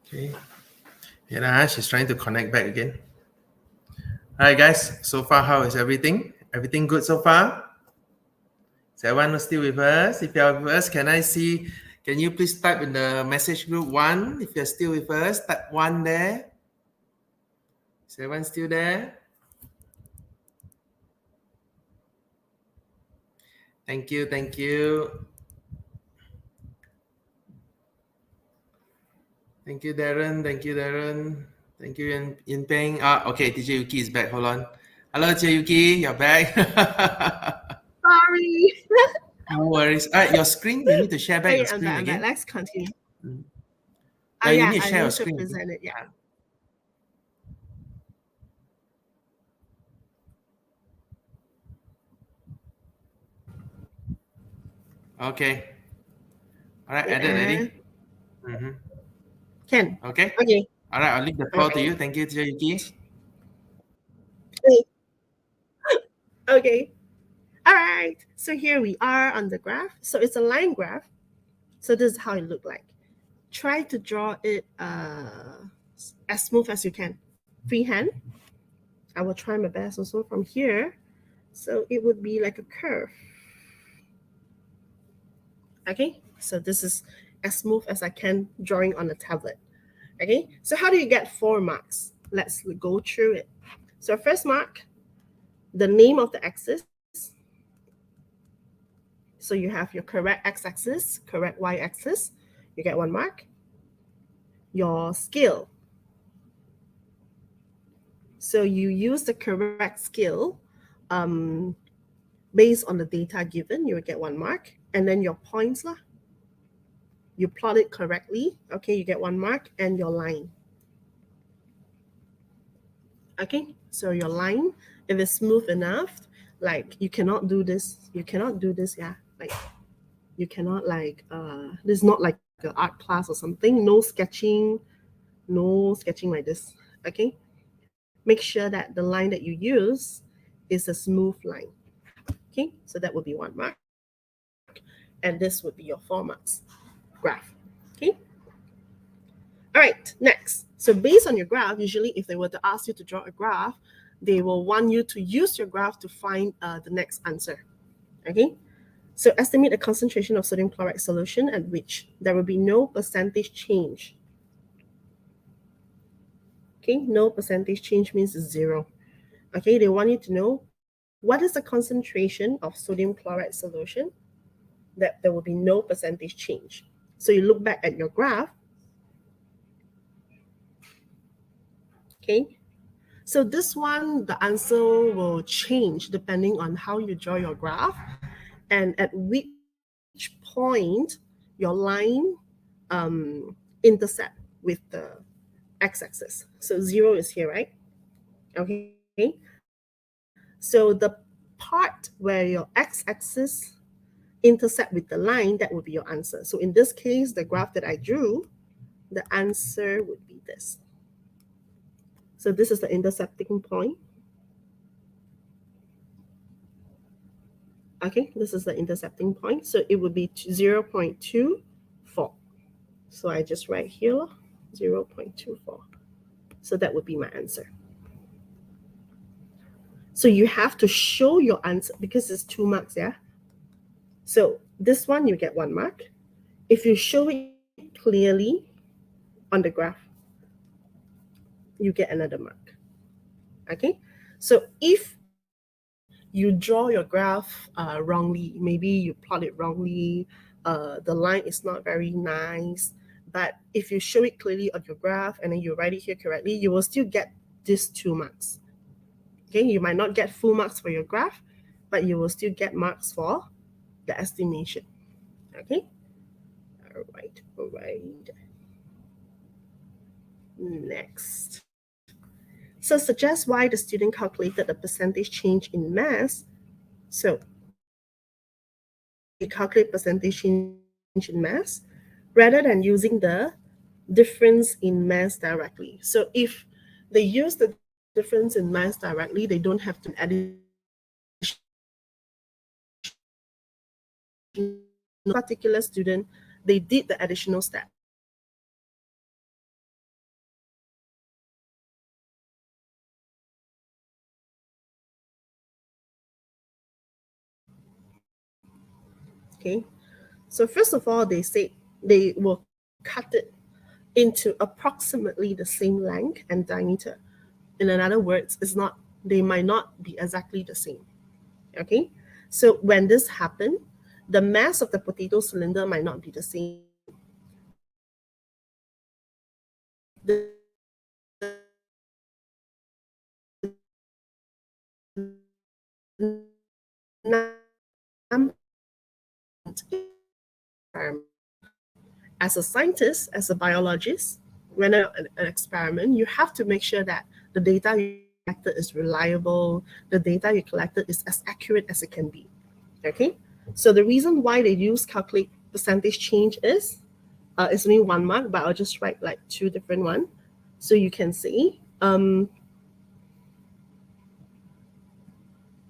Okay. Yeah, she's trying to connect back again. All right, guys. So far, how is everything? Everything good so far? Is everyone still with us? If you're with us, can I see? Can you please type in the message group 1? If you're still with us, type 1 there. Is everyone still there? Thank you. Thank you, Darren. Thank you, Yin Peng. Okay, teacher Yuki is back. Hold on. Hello, teacher Yuki. You're back. sorry. No worries. Your screen, you need to share back Okay, your screen I'm again. back. Let's continue. Yeah, you need to I share your need to screen. present it. Yeah. Okay. All right, Wait, added already. Mm-hmm. Can. Okay. Okay. All right, I'll leave the All floor to right. you. Thank you, Teacher Yuki. Okay. All right. So here we are on the graph. So it's a line graph. So this is how it looked like. Try to draw it as smooth as you can. Freehand. I will try my best also from here. So it would be like a curve. Okay. So this is as smooth as I can drawing on a tablet. Okay. So how do you get 4 marks? Let's go through it. So first mark, the name of the axis. So you have your correct x-axis, correct y-axis. You get 1 mark. Your scale. So you use the correct scale based on the data given. You will get 1 mark. And then your points lah. You plot it correctly. Okay, you get 1 mark. And your line. Okay, so your line, if it's smooth enough, like you cannot do this. You cannot do this, yeah. Like you cannot this is not like an art class or something. No sketching like this. Okay, make sure that the line that you use is a smooth line. Okay, so that would be 1 mark, and this would be your 4 marks graph. Okay, all right, next. So based on your graph, usually if they were to ask you to draw a graph, they will want you to use your graph to find the next answer. Okay, so estimate the concentration of sodium chloride solution at which there will be no percentage change. Okay, no percentage change means 0. Okay, they want you to know what is the concentration of sodium chloride solution that there will be no percentage change. So you look back at your graph. Okay, so this one, the answer will change depending on how you draw your graph and at which point your line intersect with the x-axis. So 0 is here, right? Okay, so the part where your x-axis intersect with the line, that would be your answer. So in this case, the graph that I drew, the answer would be this. So this is the intersecting point. Okay, this is the intersecting point. So it would be 0.24. So I just write here 0.24. So that would be my answer. So you have to show your answer because it's 2 marks, yeah? So this one, you get 1 mark. If you show it clearly on the graph, you get another mark. Okay? So if you draw your graph wrongly, maybe you plot it wrongly, the line is not very nice, but if you show it clearly on your graph and then you write it here correctly, you will still get these 2 marks. Okay, you might not get full marks for your graph, but you will still get marks for the estimation. Okay, all right. Next. So suggest why the student calculated the percentage change in mass. So we calculate percentage change in mass rather than using the difference in mass directly. So if they use the difference in mass directly, they don't have to add particular student, they did the additional step. Okay, so first of all, they say they will cut it into approximately the same length and diameter. In other words, they might not be exactly the same. Okay, so when this happens, the mass of the potato cylinder might not be the same. The as a scientist, as a biologist, when an experiment, you have to make sure that the data you collected is reliable, the data you collected is as accurate as it can be. Okay, So the reason why they use calculate percentage change is it's only 1 mark, but I'll just write like 2 different ones. So you can see the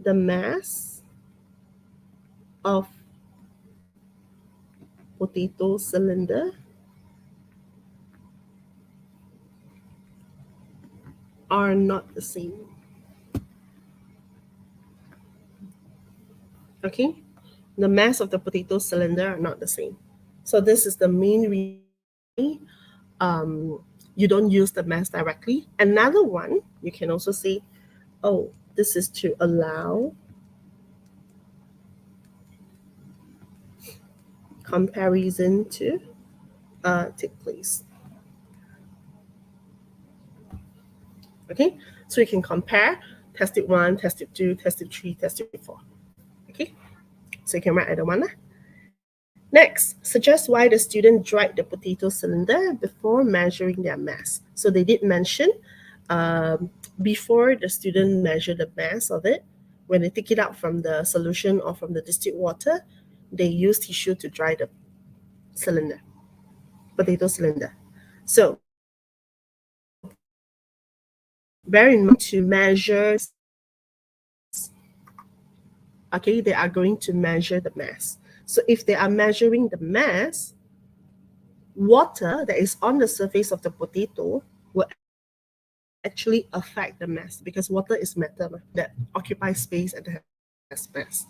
mass of potato cylinder are not the same. Okay, the mass of the potato cylinder are not the same. So this is the main reason you don't use the mass directly. Another one, you can also say, oh, this is to allow comparison to take place. Okay, so you can compare test tube 1, test tube 2, test tube 3, test tube 4. Okay, so you can write either one. Next, suggest why the student dried the potato cylinder before measuring their mass. So they did mention before the student measure the mass of it, when they take it out from the solution or from the distilled water, they use tissue to dry the cylinder, potato cylinder. So bear in mind to measure, okay, they are going to measure the mass. So if they are measuring the mass, water that is on the surface of the potato will actually affect the mass because water is matter that occupies space and has mass.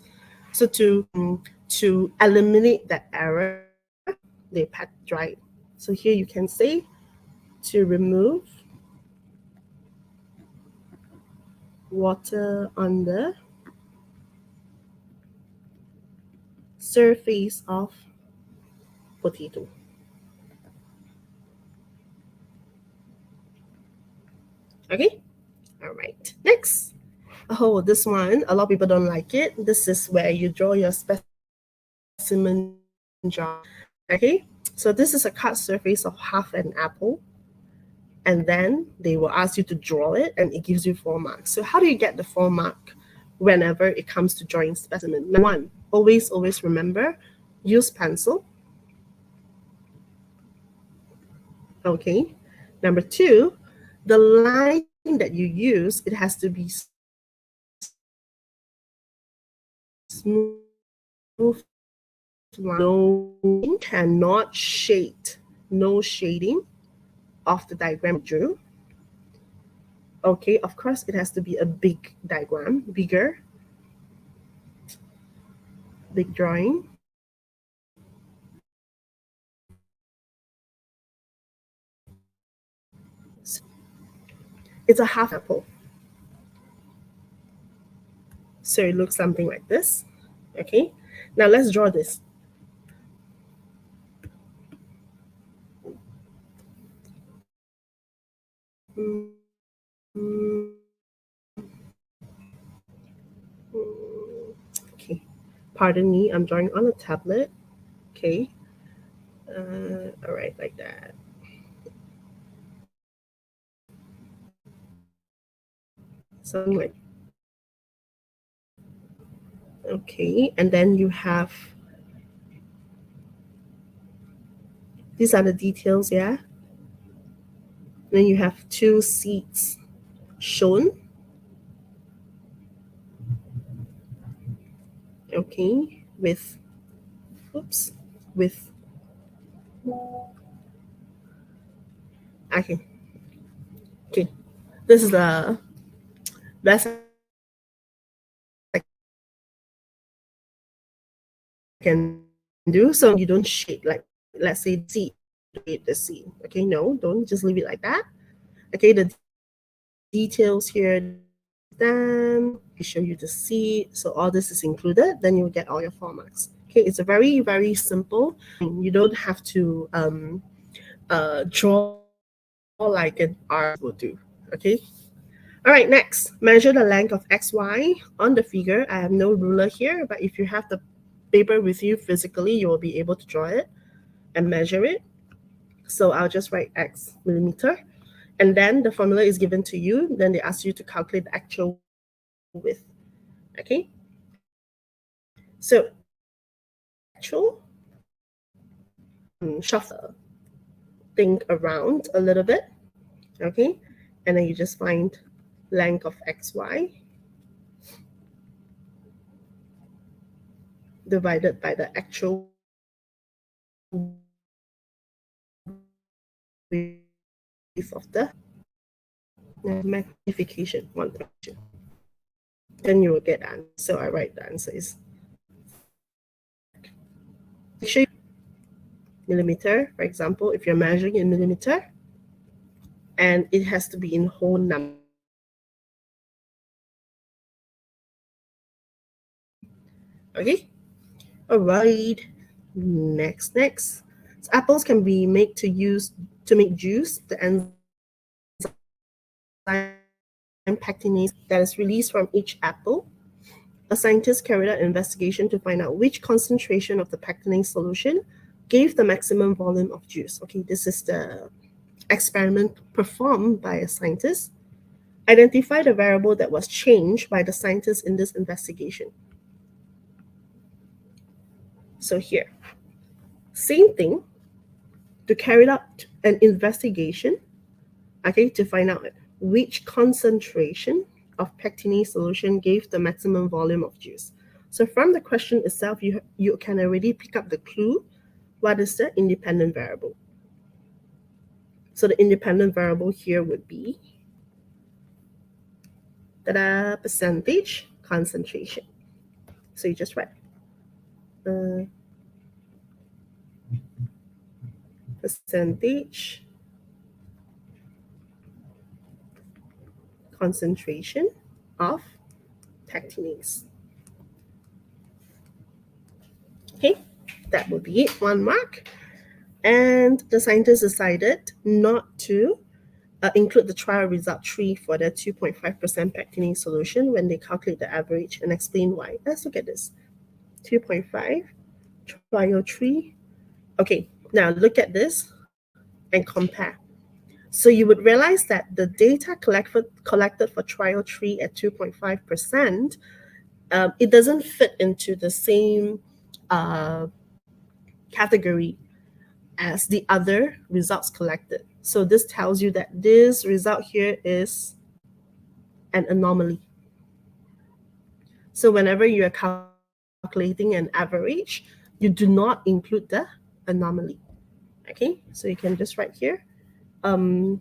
So to eliminate that error, they pat dry. So here you can say to remove water on the surface of potato. Okay, all right. Next, oh, this one a lot of people don't like it. This is where you draw your specimen jar. Okay, so this is a cut surface of half an apple, and then they will ask you to draw it, and it gives you 4 marks. So how do you get the 4 mark whenever it comes to drawing specimen? Number 1, always remember, use pencil. Okay. Number 2, the line that you use, it has to be smooth. No, cannot shade. No shading of the diagram you drew. Okay, of course, it has to be a big diagram, big drawing. It's a half apple. So it looks something like this. Okay, now let's draw this. Okay, pardon me, I'm drawing on a tablet. Okay, all right, like that. Something like, okay, and then you have, these are the details, yeah. Then you have 2 seeds shown. Okay, with okay, this is the best I can do. So you don't shade, like let's say the seed. Okay, no, don't just leave it like that. Okay, the details here, then we show you the seed. So all this is included, then you'll get all your 4 marks. Okay, it's a very simple. You don't have to draw like an art would do. Okay. All right, next, measure the length of XY on the figure. I have no ruler here, but if you have the paper with you physically, you will be able to draw it and measure it. So I'll just write X millimeter. And then the formula is given to you. Then they ask you to calculate the actual width. Okay. So actual, shuffle thing around a little bit, okay? And then you just find length of xy divided by the actual width of the magnification 1.2. Then you will get the answer. So I write the answer is millimeter, for example, if you're measuring in millimeter, and it has to be in whole number. Okay, all right. Next. So apples can be made to make juice. The enzyme pectinase that is released from each apple. A scientist carried out an investigation to find out which concentration of the pectinase solution gave the maximum volume of juice. Okay, this is the experiment performed by a scientist. Identify the variable that was changed by the scientist in this investigation. So here, same thing, to carry out an investigation, okay, to find out which concentration of pectinase solution gave the maximum volume of juice. So from the question itself, you can already pick up the clue. What is the independent variable? So the independent variable here would be percentage concentration. So you just write percentage concentration of pectinase. Okay, that would be it, 1 mark. And the scientists decided not to include the trial result 3 for the 2.5% pectinase solution when they calculate the average, and explain why. Let's look at this. 2.5, trial 3. Okay, now look at this and compare. So you would realize that the data collected for trial 3 at 2.5%, it doesn't fit into the same category as the other results collected. So this tells you that this result here is an anomaly. So whenever you are calculating an average, you do not include the anomaly. Okay, so you can just write here. The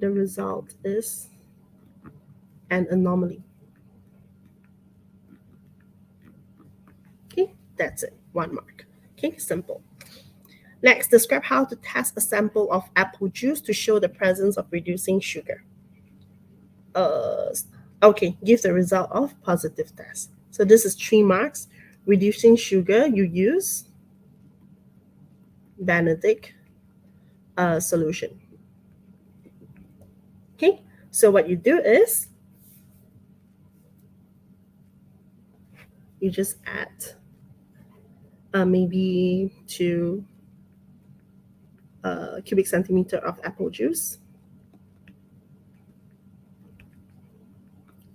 result is an anomaly. Okay, that's it, 1 mark. Okay, simple. Next, describe how to test a sample of apple juice to show the presence of reducing sugar. Okay, give the result of positive test. So this is 3 marks. Reducing sugar, you use Benedict solution. Okay, so what you do is you just add maybe 2 cubic centimeter of apple juice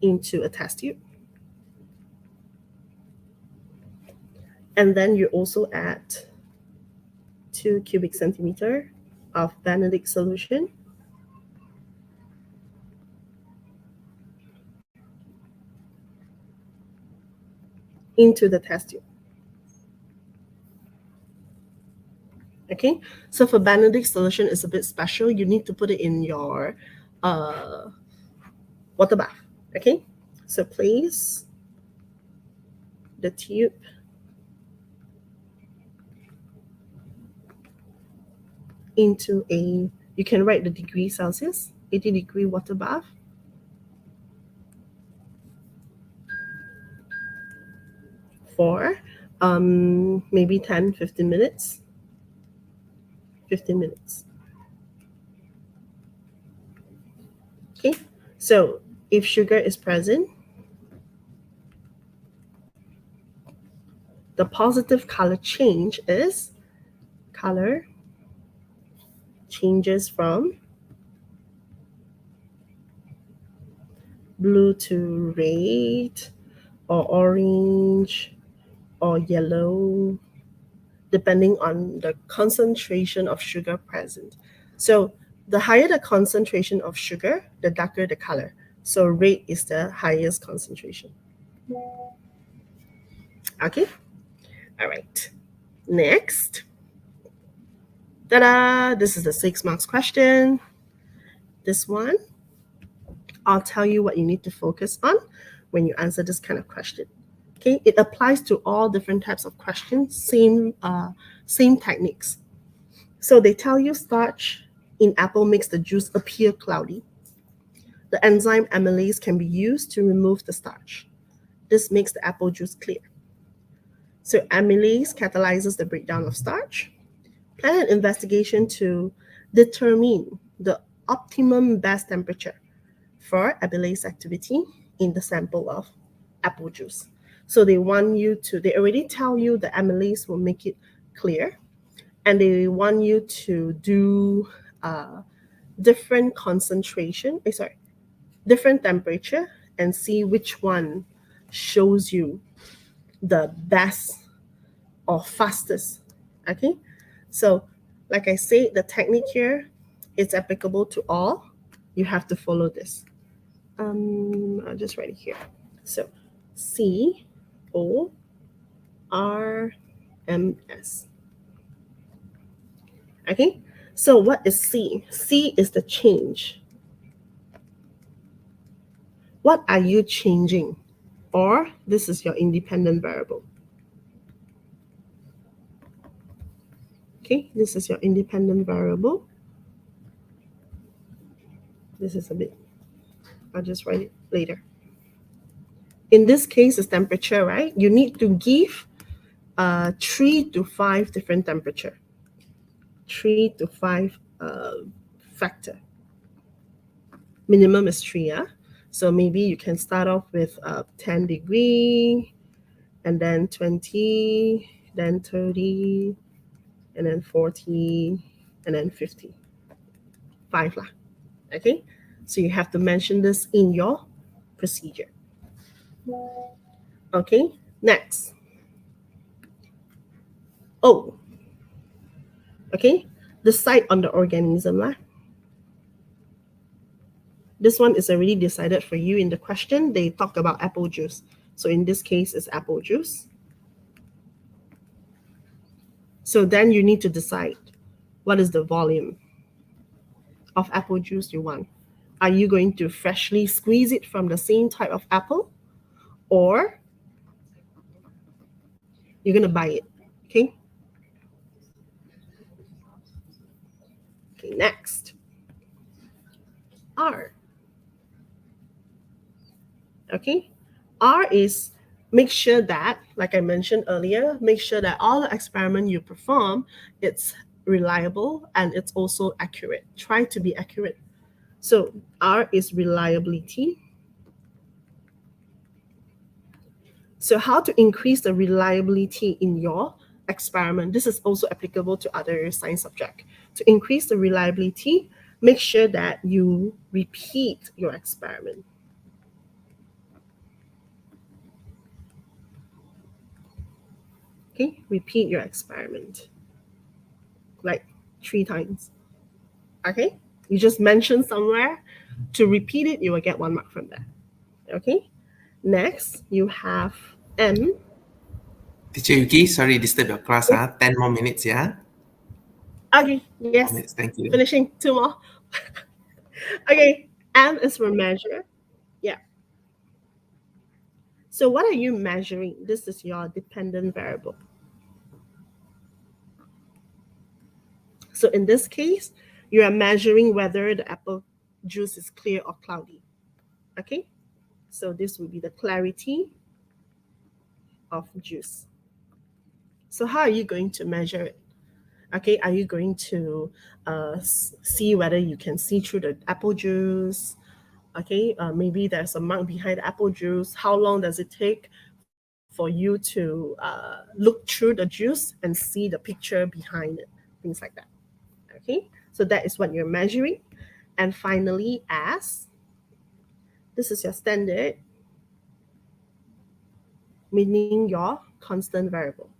into a test tube. And then you also add 2 cubic centimeter of Benedict solution into the test tube. Okay, so for Benedict solution, it's a bit special. You need to put it in your water bath. Okay, so place the tube into you can write the degree Celsius, 80-degree water bath. For maybe 10-15 minutes. 15 minutes. Okay, so if sugar is present, the positive color change is color changes from blue to red or orange or yellow, depending on the concentration of sugar present. So the higher the concentration of sugar, the darker the color. So red is the highest concentration. Okay? All right. Next. Ta-da! This is the 6 marks question. This one, I'll tell you what you need to focus on when you answer this kind of question. Okay, it applies to all different types of questions, same techniques. So they tell you starch in apple makes the juice appear cloudy. The enzyme amylase can be used to remove the starch. This makes the apple juice clear. So amylase catalyzes the breakdown of starch. Plan an investigation to determine the optimum best temperature for amylase activity in the sample of apple juice. So they already tell you the amylase will make it clear, and they want you to do different different temperature, and see which one shows you the best or fastest. Okay, so like I say, the technique here is applicable to all. You have to follow this. I'll just write it here. So CORMS. Okay, so what is C? C is the change. What are you changing? Or this is your independent variable. Okay, this is your independent variable. This is a bit, I'll just write it later. In this case, it's temperature, right? You need to give 3 to 5 different temperature. 3 to 5 factor. Minimum is 3, yeah? So maybe you can start off with 10 degree, and then 20, then 30, and then 40, and then 50. 5 lah. Okay? So you have to mention this in your procedure. Okay? Next. O. Okay? The site on the organism lah. This one is already decided for you in the question. They talked about apple juice. So in this case, it's apple juice. So then you need to decide what is the volume of apple juice you want. Are you going to freshly squeeze it from the same type of apple, or you're going to buy it? Okay. Okay, next. R. Okay. R is make sure that, like I mentioned earlier, make sure that all the experiment you perform, it's reliable and it's also accurate. Try to be accurate. So R is reliability. So how to increase the reliability in your experiment? This is also applicable to other science subject. To increase the reliability, make sure that you repeat your experiment. Okay, repeat your experiment like 3 times. Okay, you just mention somewhere. To repeat it, you will get 1 mark from that. Okay, next you have M. Teacher Yuki, sorry disturb your class. 10 more minutes, yeah? Okay, yes. Minutes, thank you. Finishing 2 more. Okay, M is for measure. Yeah. So what are you measuring? This is your dependent variable. So in this case, you are measuring whether the apple juice is clear or cloudy. Okay, so this will be the clarity of juice. So how are you going to measure it? Okay, are you going to see whether you can see through the apple juice? Okay, maybe there's a mark behind the apple juice. How long does it take for you to look through the juice and see the picture behind it? Things like that. Okay, so that is what you're measuring. And finally, as this is your standard. meaning your constant variable.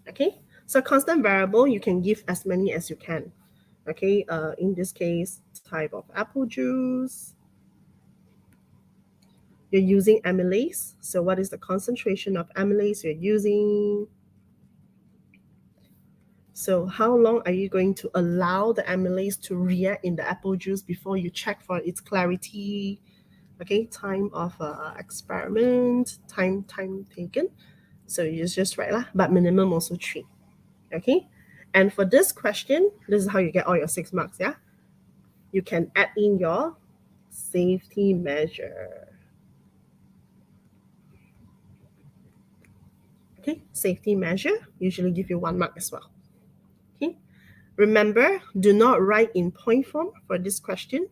Okay, so constant variable, you can give as many as you can. Okay, in this case, type of apple juice. You're using amylase. So what is the concentration of amylase you're using? So how long are you going to allow the amylase to react in the apple juice before you check for its clarity? Okay, time of experiment, time taken. So you just write lah, but minimum also 3. Okay, and for this question, this is how you get all your 6 marks. Yeah, you can add in your safety measure. Okay, safety measure usually give you 1 mark as well. Okay, remember, do not write in point form for this question.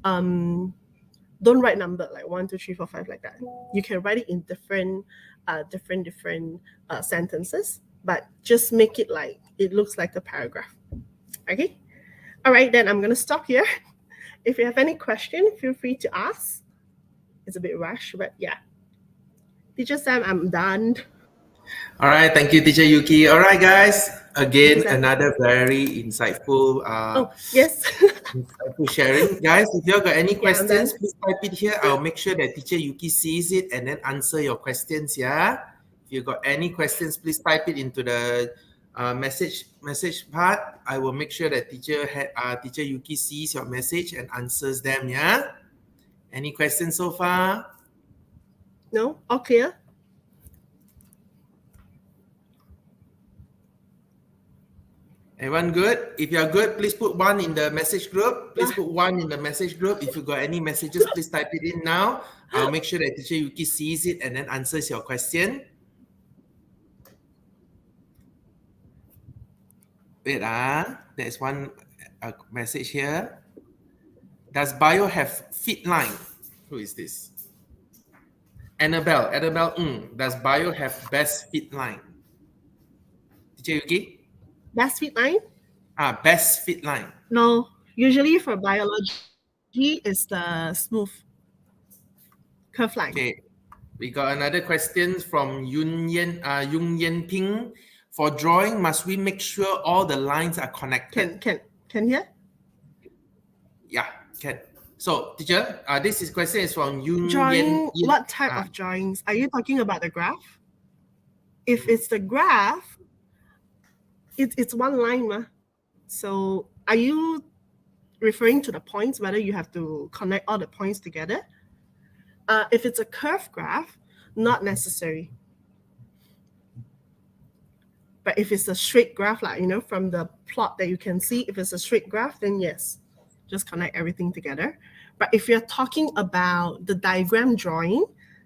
Don't write number like 1, 2, 3, 4, 5 like that. You can write it in different sentences, but just make it like it looks like a paragraph. Okay. All right, then I'm gonna stop here. If you have any question, feel free to ask. It's a bit rushed, but yeah. Teacher Sam, I'm done. All right, thank you, Teacher Yuki. All right, guys. Again, Thank you, Sam. another very insightful Oh, yes. insightful sharing. Guys, if you got any Yeah, I'm questions, done. please type it here. I'll make sure that Teacher Yuki sees it and then answer your questions. Yeah. If you got any questions, please type it into the message part. I will make sure that Teacher Yuki sees your message and answers them. Yeah. Any questions so far? No? All clear? Everyone good? If you're good, please put 1 in the message group. Please put 1 in the message group. If you got any messages, please type it in now. I'll make sure that Teacher Yuki sees it and then answers your question. Wait, there's one message here. Does bio have fit line? Who is this? Annabelle, does bio have best fit line? Teacher Yuki? Best fit line? Best fit line. No. Usually for biology, is the smooth curve line. Okay. We got another question from Yung Yen Ping. For drawing, must we make sure all the lines are connected? Can hear? Yeah, can. So, teacher, this question is from Yung Drawing, Yen. what type of drawings? Are you talking about the graph? If it's the graph, it's one line. So are you referring to the points, whether you have to connect all the points together? If it's a curve graph, not necessary. But if it's a straight graph, like, from the plot that you can see, if it's a straight graph, then yes, just connect everything together. But if you're talking about the diagram drawing,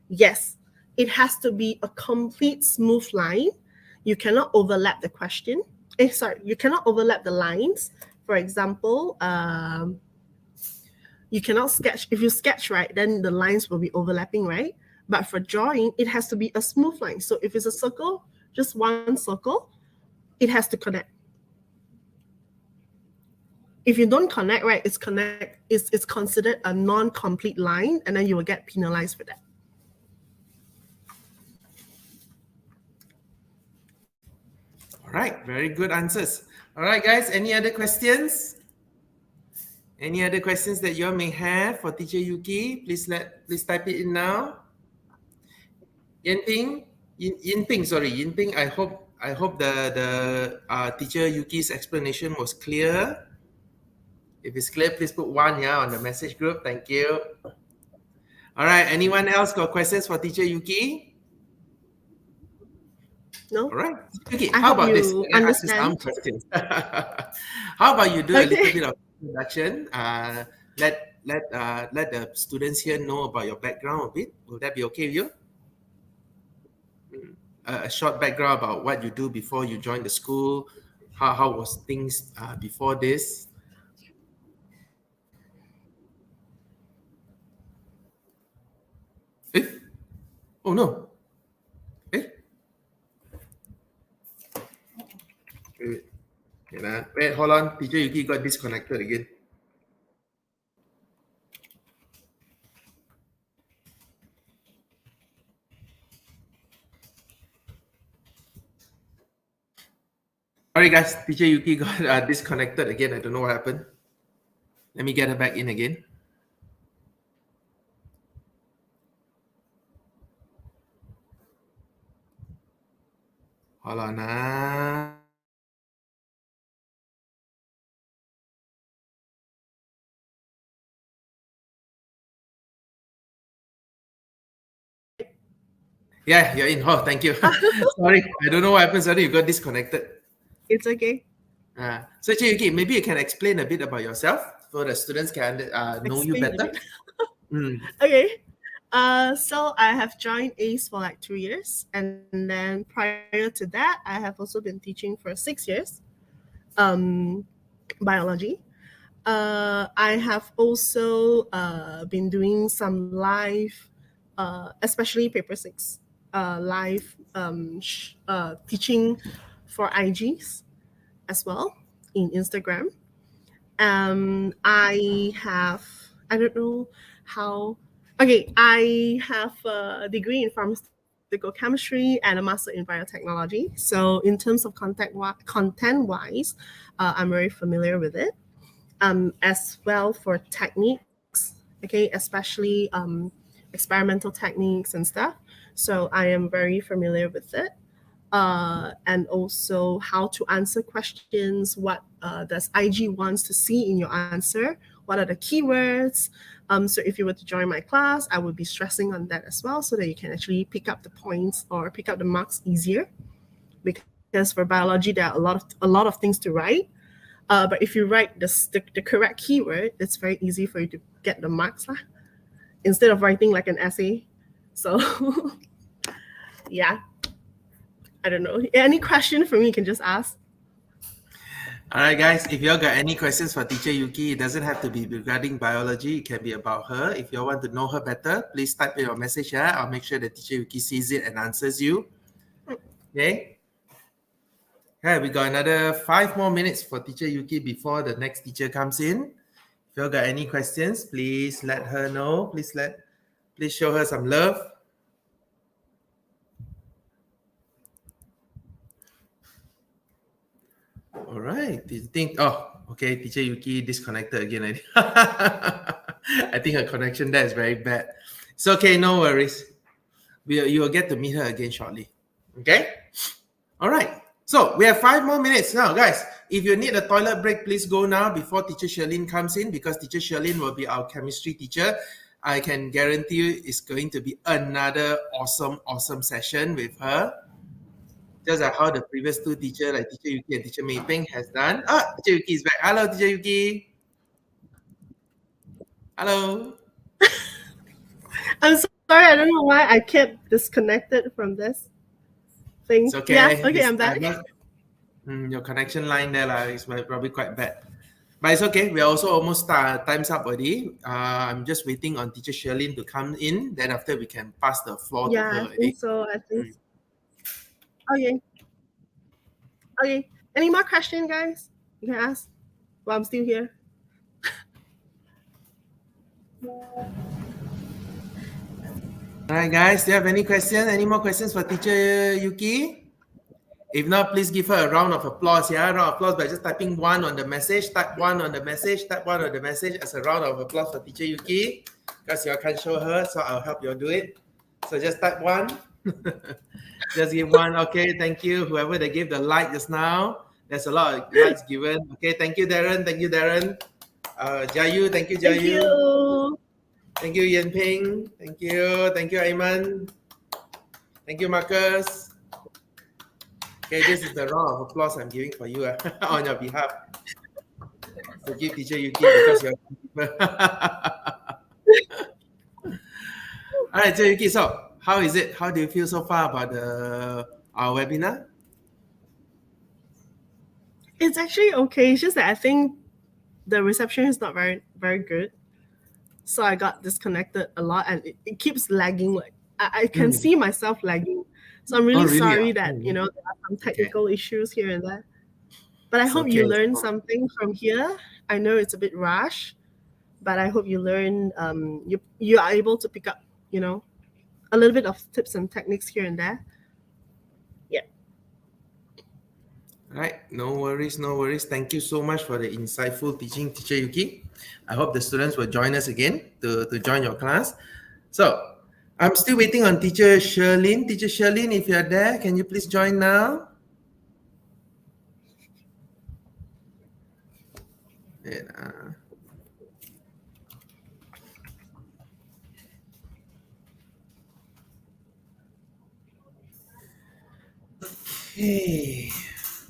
yes, it has to be a complete smooth line. You cannot overlap the question. You cannot overlap the lines. For example, you cannot sketch. If you sketch, right, then the lines will be overlapping, right? But for drawing, it has to be a smooth line. So if it's a circle, just one circle, it has to connect. If you don't connect, right, it's considered a non-complete line, and then you will get penalized for that. All right, very good answers. All right, guys, any other questions? Any other questions that you all may have for Teacher Yuki? Please type it in now. Yinping, I hope the Teacher Yuki's explanation was clear. If it's clear, please put 1 on the message group. Thank you. All right, anyone else got questions for Teacher Yuki? No. All right. Okay, I how hope about this? you Can I ask you some understand. questions? How about you do a little bit of introduction? Let the students here know about your background a bit. Will that be okay with you? A short background about what you do before you joined the school. How was things before this? Oh no. Wait, hold on. Teacher Yuki got disconnected again. Sorry, guys. Teacher Yuki got disconnected again. I don't know what happened. Let me get her back in again. Hold on. Yeah, you're in. Oh, thank you. Sorry, I don't know what happened. Sorry, you got disconnected. It's okay. So, Teacher Yuki, maybe you can explain a bit about yourself so the students can know you Explain a better. bit. Mm. Okay. So I have joined ACE for like 2 years, and then prior to that, I have also been teaching for 6 years, biology. I have also been doing some live, especially paper six, live teaching for IGs as well in Instagram. I don't know how. Okay, I have a degree in pharmaceutical chemistry and a master in biotechnology. So in terms of content wise, I'm very familiar with it. As well for techniques, okay, especially experimental techniques and stuff. So I am very familiar with it. And also how to answer questions. What does IG wants to see in your answer? What are the keywords? So if you were to join my class, I would be stressing on that as well, so that you can actually pick up the points or pick up the marks easier. Because for biology, there are a lot of things to write. But if you write the correct keyword, it's very easy for you to get the marks lah, instead of writing like an essay. So yeah, I don't know. Any question for me, you can just ask. All right, guys. If y'all got any questions for Teacher Yuki, it doesn't have to be regarding biology. It can be about her. If you want to know her better, please type in your message here. I'll make sure that Teacher Yuki sees it and answers you. Okay. Okay, we got another 5 more minutes for Teacher Yuki before the next teacher comes in. If you got any questions, please let her know. Please show her some love. All right. Okay, Teacher Yuki disconnected again. I think her connection there is very bad. It's okay, no worries. You will get to meet her again shortly. Okay? All right. So we have 5 more minutes now, guys. If you need a toilet break, please go now before Teacher Sherlyn comes in, because Teacher Sherlyn will be our chemistry teacher. I can guarantee you it's going to be another awesome session with her. Just like how the previous 2 teachers, like Teacher Yuki and Teacher Mei Peng, has done. Teacher Yuki is back. Hello, Teacher Yuki. Hello. I'm sorry, I don't know why I kept disconnected from this thing. It's okay. Yeah, okay, I'm back. Your connection line there is probably quite bad. But it's okay. We're also almost time's up already. I'm just waiting on Teacher Sherlyn to come in. Then after we can pass the floor to Yeah, her. I think so. Okay. Okay. Any more question, guys? You can ask while I'm still here. All right, guys. Do you have any questions? Any more questions for Teacher Yuki? If not, please give her a round of applause. Yeah, round of applause by just typing 1 on the message. Type 1 on the message. Type 1 on the message as a round of applause for Teacher Yuki. Because you all can't show her, so I'll help you all do it. So just type 1. Just give 1. Okay, thank you. Whoever they gave the like just now. There's a lot of likes given. Okay, thank you, Darren. Thank you, Darren. Jayu, thank you, Jayu. Thank you. Thank you, Yan Ping. Thank you. Thank you, Aiman. Thank you, Marcus. Okay, this is the round of applause I'm giving for you on your behalf. So give Teacher Yuki because you're All right, Teacher Yuki, so how is it? How do you feel so far about our webinar? It's actually okay. It's just that I think the reception is not very, very good. So I got disconnected a lot, and it keeps lagging. Like I can see myself lagging. So I'm really, really? sorry that there are some technical issues here and there. But I hope you learned something from here. I know it's a bit rush, but I hope you learn. You are able to pick up, a little bit of tips and techniques here and there. Yeah. Right, no worries, no worries. Thank you so much for the insightful teaching, Teacher Yuki. I hope the students will join us again to join your class. So, I'm still waiting on Teacher Sherlyn. Teacher Sherlyn, if you're there, can you please join now? And, okay,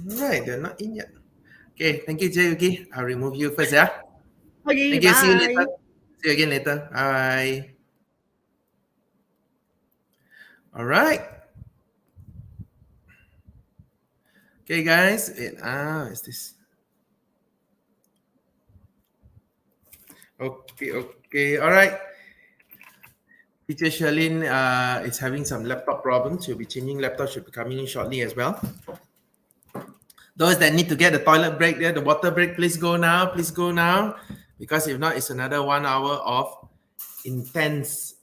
right, they're not in yet. Okay, thank you, Teacher Yuki. I'll remove you first, yeah? Okay, Thank you, see you bye. later. See you again later. Bye. All right. Okay, guys. Is this? Okay, okay. All right. Teacher Sherlyn is having some laptop problems. She'll be changing laptop. She'll be coming in shortly as well. Those that need to get the toilet break there, the water break, please go now. Please go now. Because if not, it's another 1 hour of intense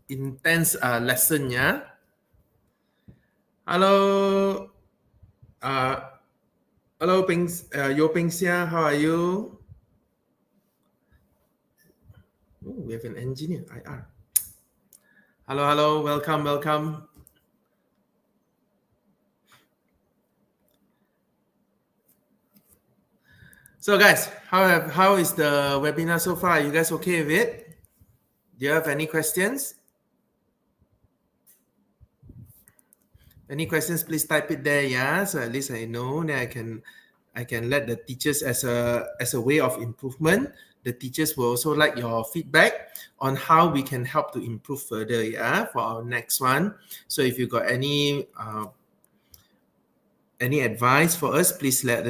lesson, yeah? Hello. Hello, Yo Peng Xia. How are you? Oh, we have an engineer, IR. Hello, hello. Welcome, welcome. So guys, how is the webinar so far? Are you guys okay with it? Do you have any questions? Any questions, please type it there, yeah. So at least I know that I can let the teachers as a way of improvement. The teachers will also like your feedback on how we can help to improve further, yeah, for our next one. So if you got any advice for us, please let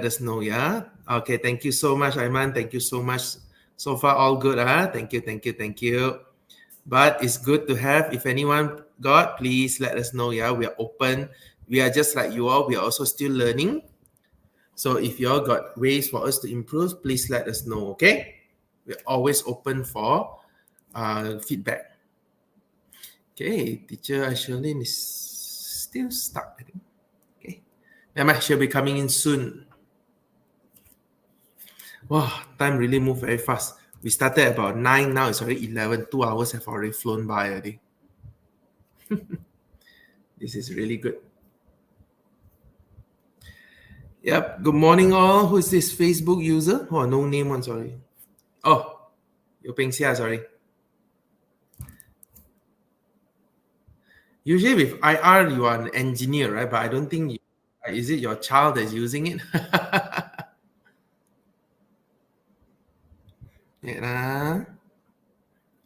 us know, yeah. Okay, thank you so much, Aiman. Thank you so much. So far, all good, huh? Thank you, thank you, thank you. But it's good to have. If anyone got, please let us know, yeah. We are open. We are just like you all. We are also still learning. So if you all got ways for us to improve, please let us know, okay? We're always open for feedback. Okay, teacher Ashlyn is still stuck, I think. Emma, she'll be coming in soon. Wow, time really moved very fast. We started at about 9, now it's already 11. 2 hours have already flown by already. This is really good. Yep, good morning all. Who is this Facebook user? Oh, no name one, sorry. Oh, Yo Peng Xia, sorry. Usually with IR, you are an engineer, right? But I don't think is it your child that's using it? Yeah.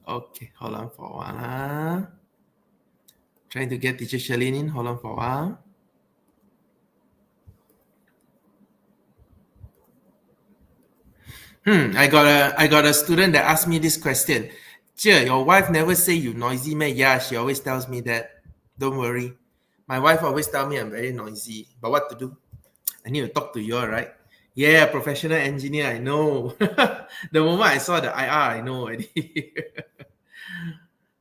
Okay, hold on for a while. Trying to get teacher Sherlyn in. Hold on for a while. I got a student that asked me this question. Che, your wife never say you noisy, man. Yeah, she always tells me that. Don't worry. My wife always tell me I'm very noisy. But what to do? I need to talk to you all, right? Yeah, professional engineer, I know. The moment I saw the IR, I know already.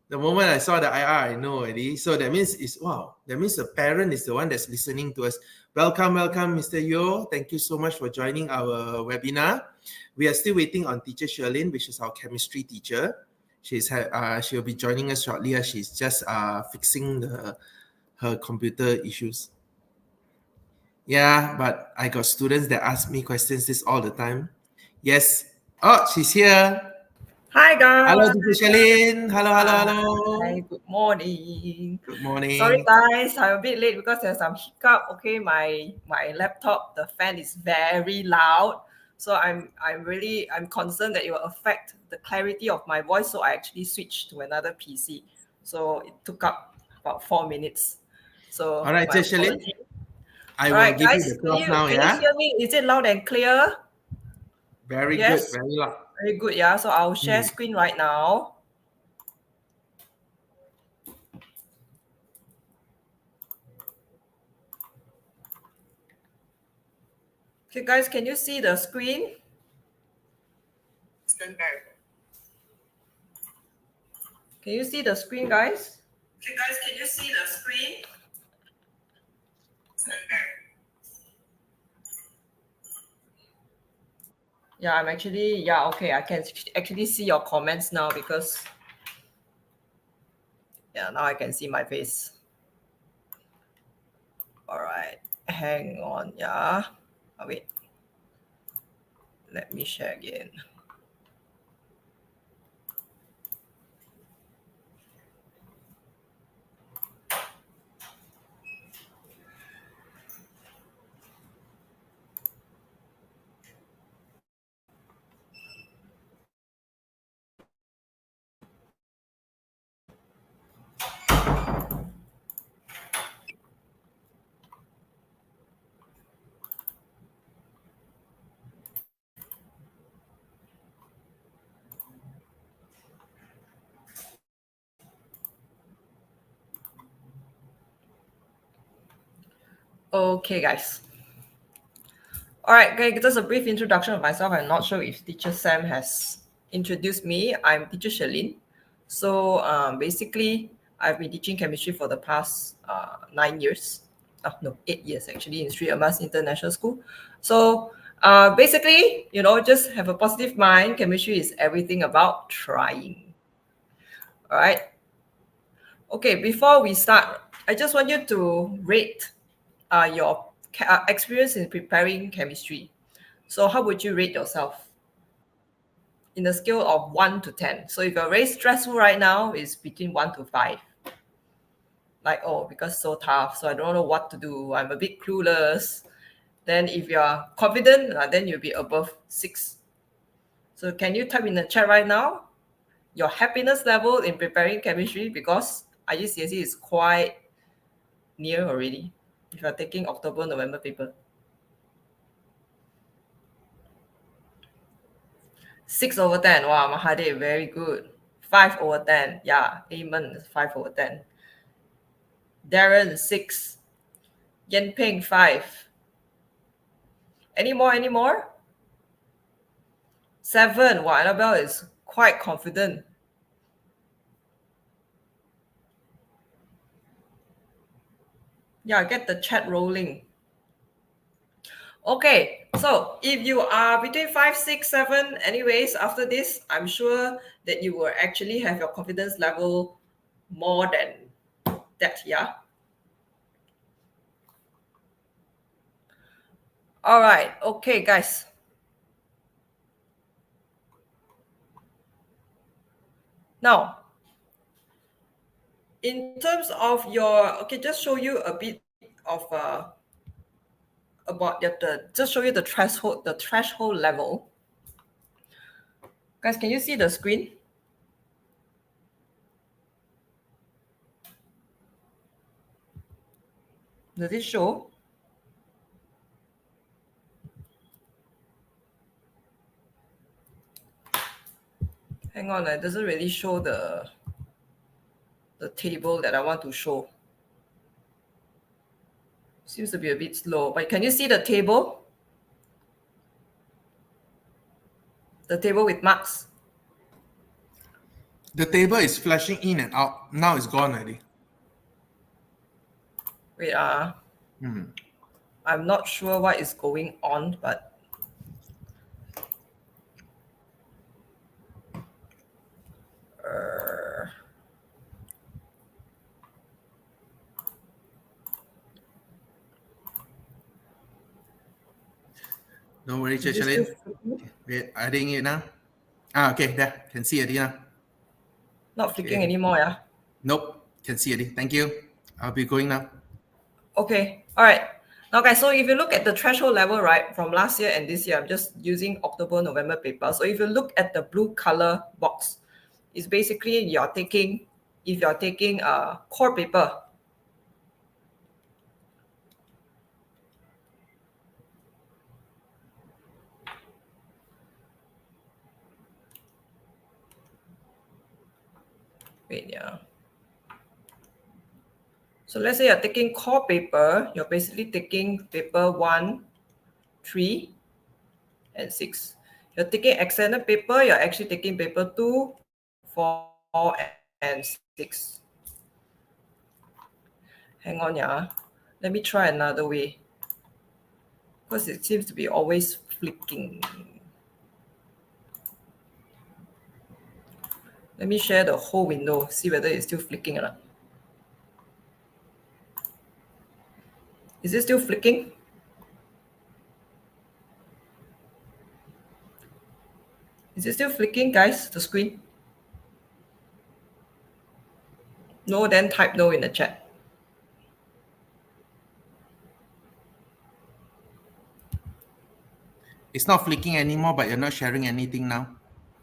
The moment I saw the IR, I know already. So that means that means the parent is the one that's listening to us. Welcome, welcome, Mr. Yo. Thank you so much for joining our webinar. We are still waiting on teacher Sherlyn, which is our chemistry teacher. She'll be joining us shortly. She's just fixing her computer issues. Yeah, but I got students that ask me questions this all the time. Yes. Oh, she's here. Hi guys. Hello, teacher Sherlyn. Hello, hello, hello. Hi, good morning. Good morning. Sorry guys, I'm a bit late because there's some hiccup. Okay, my laptop, the fan is very loud. So I'm concerned that it will affect the clarity of my voice. So I actually switched to another PC. So it took up about 4 minutes. So All right, teacher Sherlyn. I will give guys, you the clock now, can yeah? you hear me? Is it loud and clear? Very Yes? good, very loud. Very good, yeah. So I'll share screen right now. Okay, guys, can you see the screen? Can you see the screen, guys? Okay, guys, can you see the screen? Yeah, I'm actually, yeah, okay. I can actually see your comments now because, yeah, now I can see my face. All right, hang on, yeah. Oh, wait. Let me share again. Okay, guys. All right, okay, just a brief introduction of myself. I'm not sure if Teacher Sam has introduced me. I'm Teacher Shalin. So basically, I've been teaching chemistry for the past 9 years. Oh, no, 8 years actually in Sri Amas International School. So basically, just have a positive mind. Chemistry is everything about trying. All right. Okay, before we start, I just want you to rate your experience in preparing chemistry. So how would you rate yourself in a scale of 1 to 10? So if you're very stressful right now, it's between 1 to 5. Like, oh, because so tough, so I don't know what to do. I'm a bit clueless. Then if you're confident, then you'll be above 6. So can you type in the chat right now your happiness level in preparing chemistry, because IGCSE is quite near already if you're taking October, November paper. 6/10. Wow, Mahadev, very good. 5/10. Yeah, Amen. 5/10. Darren, 6. Yen Ping, 5. Any more? 7. Wow, Annabelle is quite confident. Yeah, get the chat rolling. Okay, so if you are between 5, 6, 7, anyways, after this, I'm sure that you will actually have your confidence level more than that, yeah? All right, okay, guys. Now, in terms of your, okay, just show you a bit of about just show you the threshold level. Guys, can you see the screen? Does it show? Hang on, it doesn't really show the table that I want to show. Seems to be a bit slow, but can you see the table? The table with marks. The table is flashing in and out. Now it's gone already. Wait, I'm not sure what is going on, but Don't worry, is it Chechalin. still Wait, adding it now. Okay, there. Can see it now. not flicking Okay. anymore, yeah? Nope, can see it. Thank you. I'll be going now. Okay, all right. Now, guys, so if you look at the threshold level, right, from last year and this year, I'm just using October, November paper. So if you look at the blue color box, it's basically if you're taking a core paper. Wait, yeah. So let's say you're taking core paper, you're basically taking paper 1, 3, and 6. You're taking extended paper, you're actually taking paper 2, 4, and 6. Hang on, yeah. Let me try another way, because it seems to be always flicking. Let me share the whole window, see whether it's still flicking or not. Is it still flicking? Is it still flicking, guys, the screen? No, then type no in the chat. It's not flicking anymore, but you're not sharing anything now.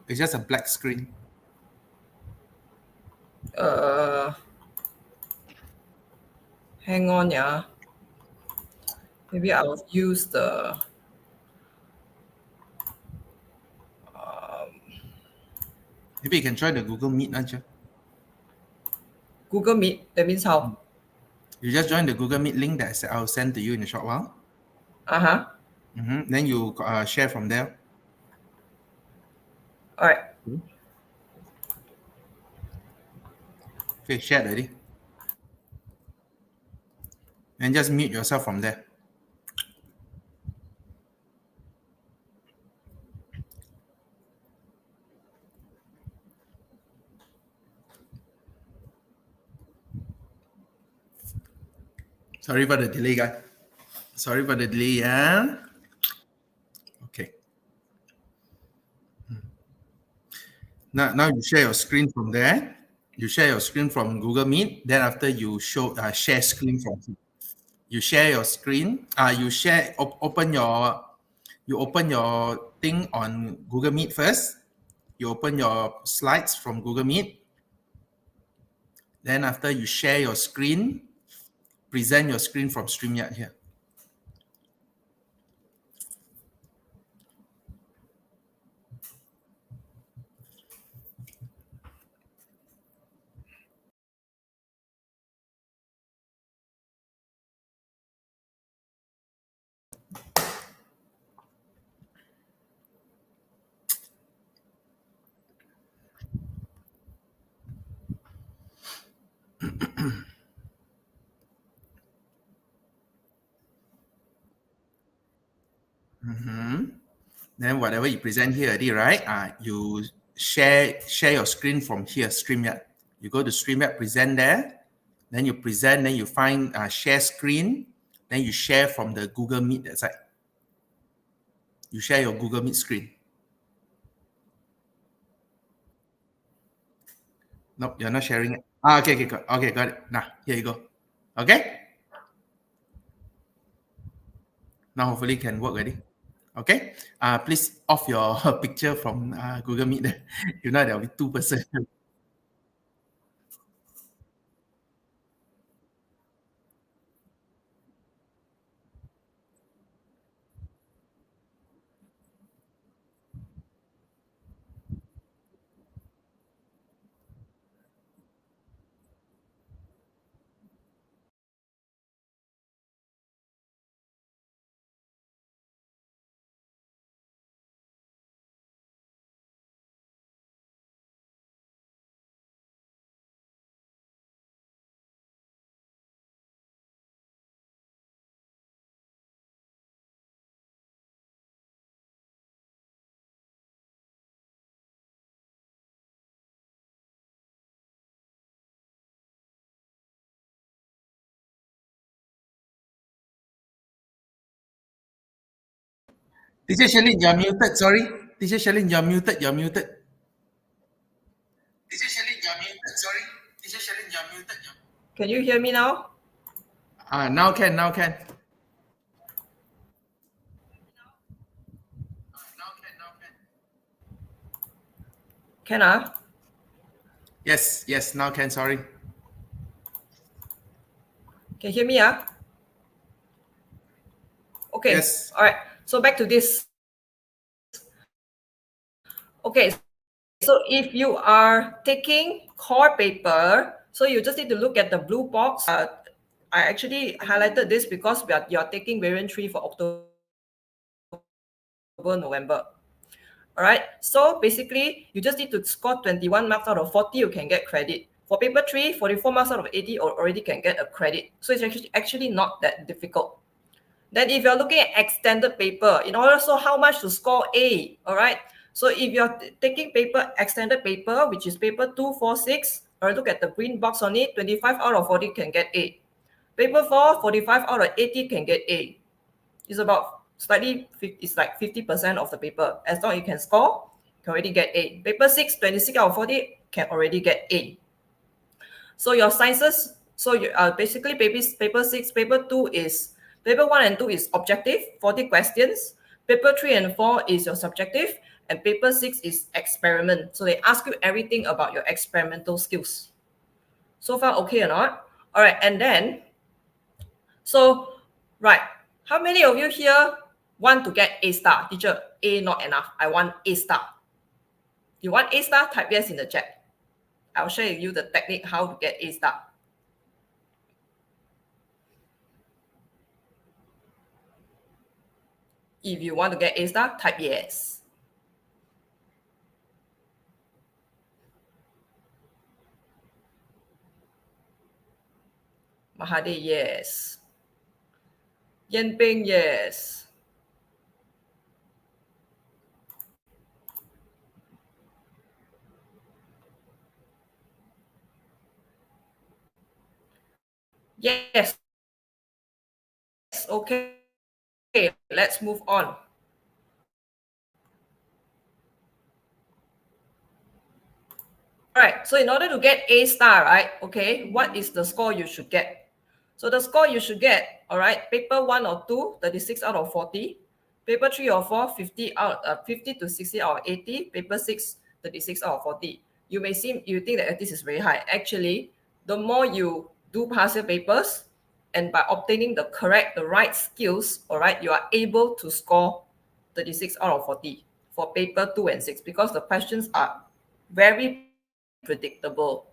It's just a black screen. Hang on, yeah. Maybe I'll use the Maybe you can try the Google Meet, Anja. Google Meet. That means how? You just join the Google Meet link that I'll send to you in a short while. Uh-huh. Then you share from there. All right. Okay, share already. And just mute yourself from there. Sorry for the delay, guys. Sorry for the delay, yeah. Okay. Now you share your screen from there. You share your screen from Google Meet. Then after you show share screen from here. You share your screen. Open your thing on Google Meet first. You open your slides from Google Meet. Then after you share your screen, present your screen from StreamYard here. Then whatever you present here already, right? You share your screen from here, StreamYard. You go to StreamYard, present there. Then you present, then you find share screen. Then you share from the Google Meet that side. You share your Google Meet screen. Nope, you're not sharing it. Okay, got it. Now, here you go. Okay? Now hopefully can work already. Okay? Please off your picture from Google Meet there. If not, there'll be 2 persons. Teacher Shalin, you're muted. Sorry. Teacher Shalin, you're muted. You're muted. Teacher Shalin, you're muted. Sorry. Teacher Shalin, you're muted. Can you hear me now? Now can. Can I? Yes, now can. Sorry. Can you hear me? Okay. Yes. All right. So back to this. Okay. So if you are taking core paper, so you just need to look at the blue box. I actually highlighted this because you're taking variant 3 for October, November. All right. So basically, you just need to score 21 marks out of 40, you can get credit. For paper 3, 44 marks out of 80 already can get a credit. So it's actually not that difficult. Then if you're looking at extended paper, in order so how much to score A, all right? So if you're taking paper, extended paper, which is paper 2, 4, 6, or look at the green box on it, 25 out of 40 can get A. Paper 4, 45 out of 80 can get A. It's about slightly, it's like 50% of the paper. As long as you can score, you can already get A. Paper 6, 26 out of 40 can already get A. So your sciences, so you basically paper 6, paper 2 is, paper 1 and 2 is objective, 40 questions. Paper 3 and 4 is your subjective, and paper 6 is experiment. So they ask you everything about your experimental skills. So far, okay or not? All right, and then, so, right, how many of you here want to get A star? Teacher, A not enough. I want A star. You want A star? Type yes in the chat. I'll share with you the technique how to get A star. If you want to get A star, type yes. Mahade, yes. Yanping, yes. Yes. Okay. Let's move on. All right. So in order to get A star, right? Okay. What is the score you should get? So the score you should get, all right, paper 1 or 2, 36 out of 40. Paper 3 or 4, 50 to 60 out of 80. Paper 6, 36 out of 40. You think that this is very high. Actually, the more you do past year papers, and by obtaining the right skills, all right, you are able to score 36 out of 40 for paper 2 and 6 because the questions are very predictable.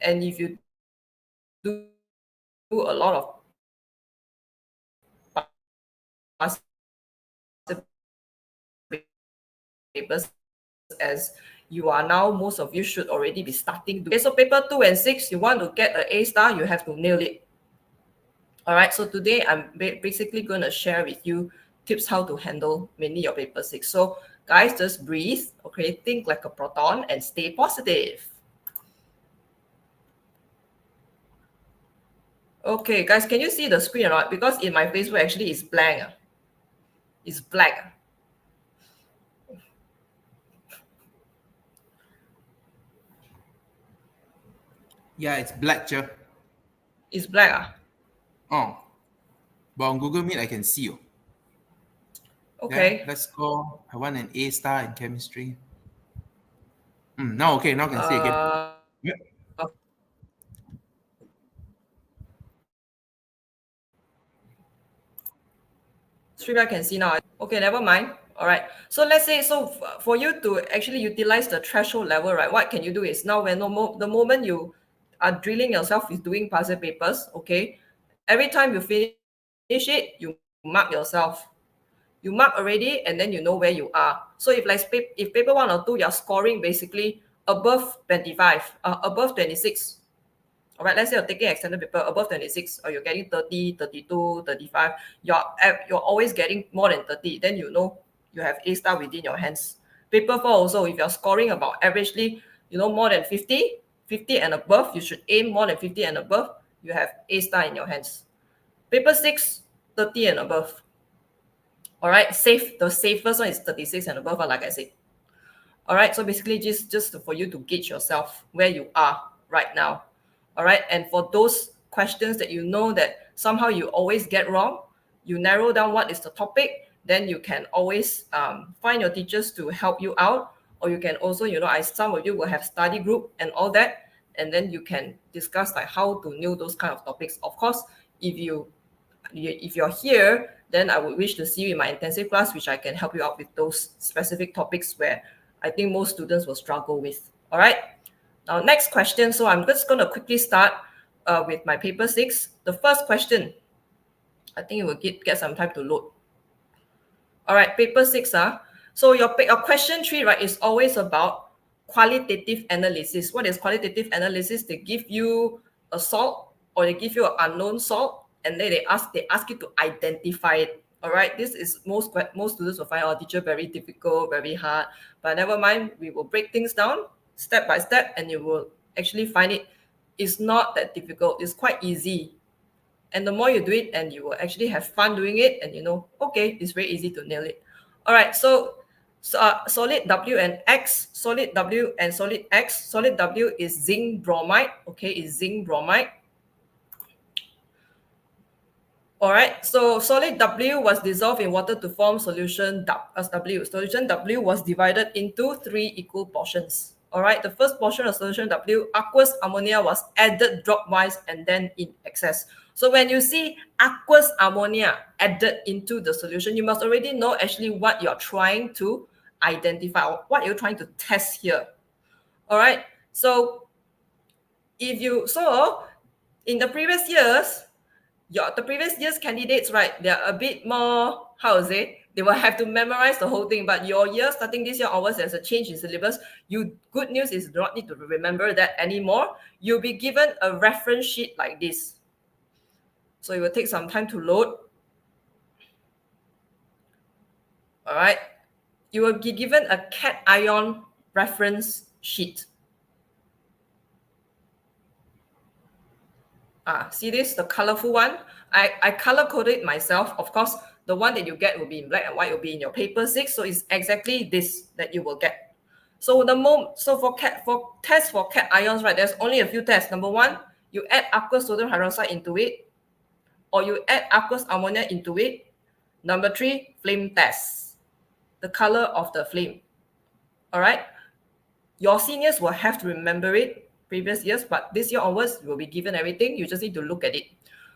And if you do a lot of past papers, as you are now, most of you should already be starting. Okay, so paper 2 and 6, you want to get an A star, you have to nail it. All right, so today I'm basically going to share with you tips how to handle mainly your paper 6. So guys, just breathe, okay? Think like a proton and stay positive. Okay, guys, can you see the screen or not? Because in my Facebook, actually, it's blank. It's black. Yeah, it's black, Che. It's black. Oh. But on Google Meet, I can see you. Okay. Yeah, let's go. I want an A star in chemistry. Now, okay, now I can see again. Yep. Stream I can see now. Okay, never mind. All right. So let's say, so for you to actually utilize the threshold level, right, what can you do is now when the moment you are drilling yourself with doing puzzle papers, okay, every time you finish it, you mark yourself. You mark already, and then you know where you are. So if paper 1 or 2, you're scoring basically above 25, above 26. All right, let's say you're taking extended paper above 26, or you're getting 30, 32, 35, you're always getting more than 30, then you know you have A star within your hands. Paper 4 also, if you're scoring about averagely, more than 50 and above, you should aim more than 50 and above, you have A star in your hands. Paper 6, 30 and above. All right, the safest one is 36 and above, like I said. All right, so basically just for you to gauge yourself where you are right now. All right, and for those questions that you know that somehow you always get wrong, you narrow down what is the topic, then you can always find your teachers to help you out, or you can also, some of you will have study group and all that, and then you can discuss like how to nail those kind of topics. Of course, if you're here, then I would wish to see you in my intensive class, which I can help you out with those specific topics where I think most students will struggle with. All right. Now, next question. So I'm just going to quickly start with my paper 6. The first question, I think it will get some time to load. All right, paper 6. So your question 3, right, is always about qualitative analysis. What is qualitative analysis? They give you a salt, or they give you an unknown salt, and then they ask you to identify it. All right, this is most students will find our teacher very difficult, very hard. But never mind, we will break things down step by step, and you will actually find it's not that difficult. It's quite easy. And the more you do it, and you will actually have fun doing it, and okay, it's very easy to nail it. All right, so solid W and X, solid W and solid X. Solid W is zinc bromide. Okay, is zinc bromide. All right, so solid W was dissolved in water to form solution W. Solution W was divided into 3 equal portions. All right, the first portion of solution W, aqueous ammonia, was added dropwise and then in excess. So when you see aqueous ammonia added into the solution, you must already know actually what you're trying to identify or what you're trying to test here. All right, so in the previous years, the previous year's candidates, right, they're a bit more, they will have to memorize the whole thing. But your year, starting this year onwards, there's a change in syllabus. Good news is you do not need to remember that anymore. You'll be given a reference sheet like this. So it will take some time to load. All right. You will be given a cation reference sheet. See this, the colorful one? I color coded myself. Of course, the one that you get will be in black and white, will be in your paper 6. So it's exactly this that you will get. So for tests for cations, right, there's only a few tests. Number 1, you add aqueous sodium hydroxide into it, or you add aqueous ammonia into it. Number 3, flame test. The color of the flame. All right. Your seniors will have to remember it previous years, but this year onwards, you will be given everything. You just need to look at it.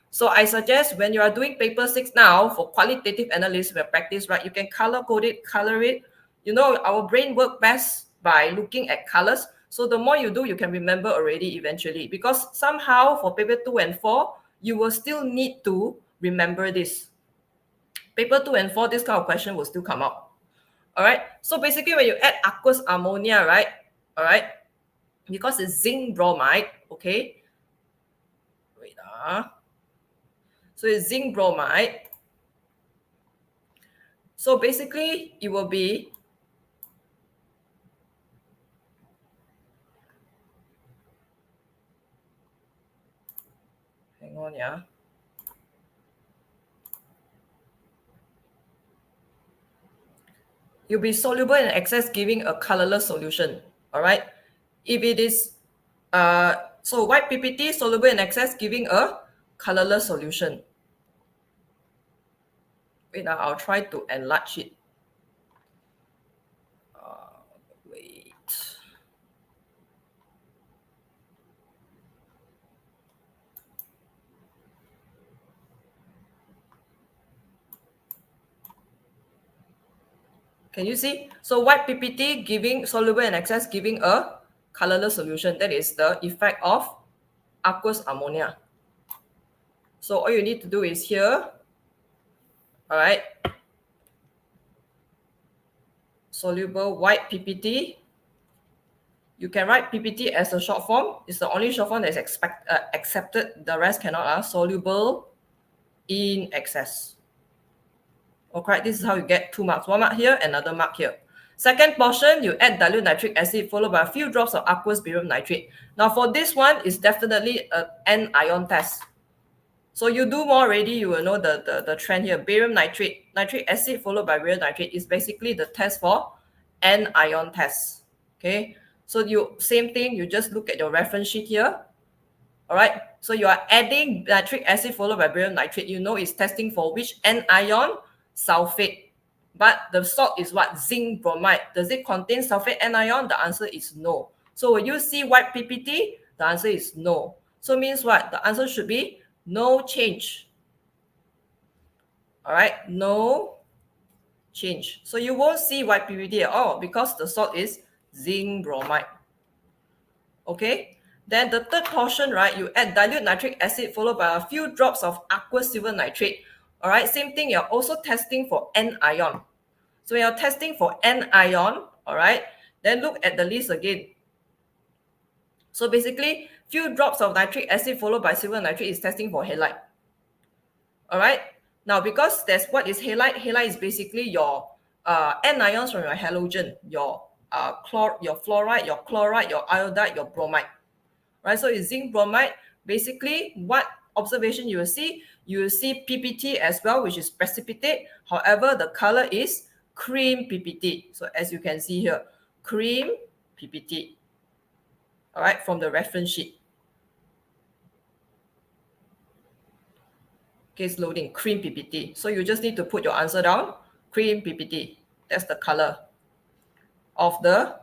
So I suggest when you are doing paper 6 now for qualitative analysis where practice, right, you can color code it, color it. Our brain works best by looking at colors. So the more you do, you can remember already eventually. Because somehow for paper 2 and 4, you will still need to remember this. Paper 2 and 4, this kind of question will still come up. All right. So basically, when you add aqueous ammonia, right? All right. Because it's zinc bromide, okay? Wait. So it's zinc bromide. So basically, it will be hang on, yeah. You'll be soluble in excess, giving a colorless solution. All right. If it is so white PPT, soluble in excess, giving a colorless solution. Wait, I'll try to enlarge it. Wait. Can you see? So white PPT giving soluble in excess, giving a colorless solution. That is the effect of aqueous ammonia. So all you need to do is here, all right, soluble white PPT. You can write PPT as a short form. It's the only short form that is accepted. The rest cannot. Soluble in excess. Okay, this is how you get 2 marks. 1 mark here, another mark here. Second portion, you add dilute nitric acid followed by a few drops of aqueous barium nitrate. Now for this one, it's definitely an anion test. So you do more already, you will know the trend here. Barium nitrate, nitric acid followed by barium nitrate is basically the test for anion test. Okay, so same thing, you just look at your reference sheet here. All right, so you are adding nitric acid followed by barium nitrate. You know it's testing for which anion? Sulfate. But the salt is what? Zinc bromide. Does it contain sulfate anion? The answer is no. So when you see white PPT, the answer is no. So means what? The answer should be no change. All right, no change. So you won't see white PPT at all because the salt is zinc bromide. Okay. Then the third portion, right, you add dilute nitric acid followed by a few drops of aqueous silver nitrate. All right, same thing, you're also testing for anion. So you're testing for anion, all right, then look at the list again. So basically, few drops of nitric acid followed by silver nitrate is testing for halide. All right, Now, because that's what is halide. Halide is basically your anions from your halogen, your fluoride, your chloride, your iodide, your bromide. Right? So it's zinc bromide. Basically, what observation you will see? You will see PPT as well, which is precipitate. However, the color is cream PPT. So as you can see here, cream PPT. All right, from the reference sheet. Okay, it's loading, cream PPT. So you just need to put your answer down, cream PPT. That's the color of the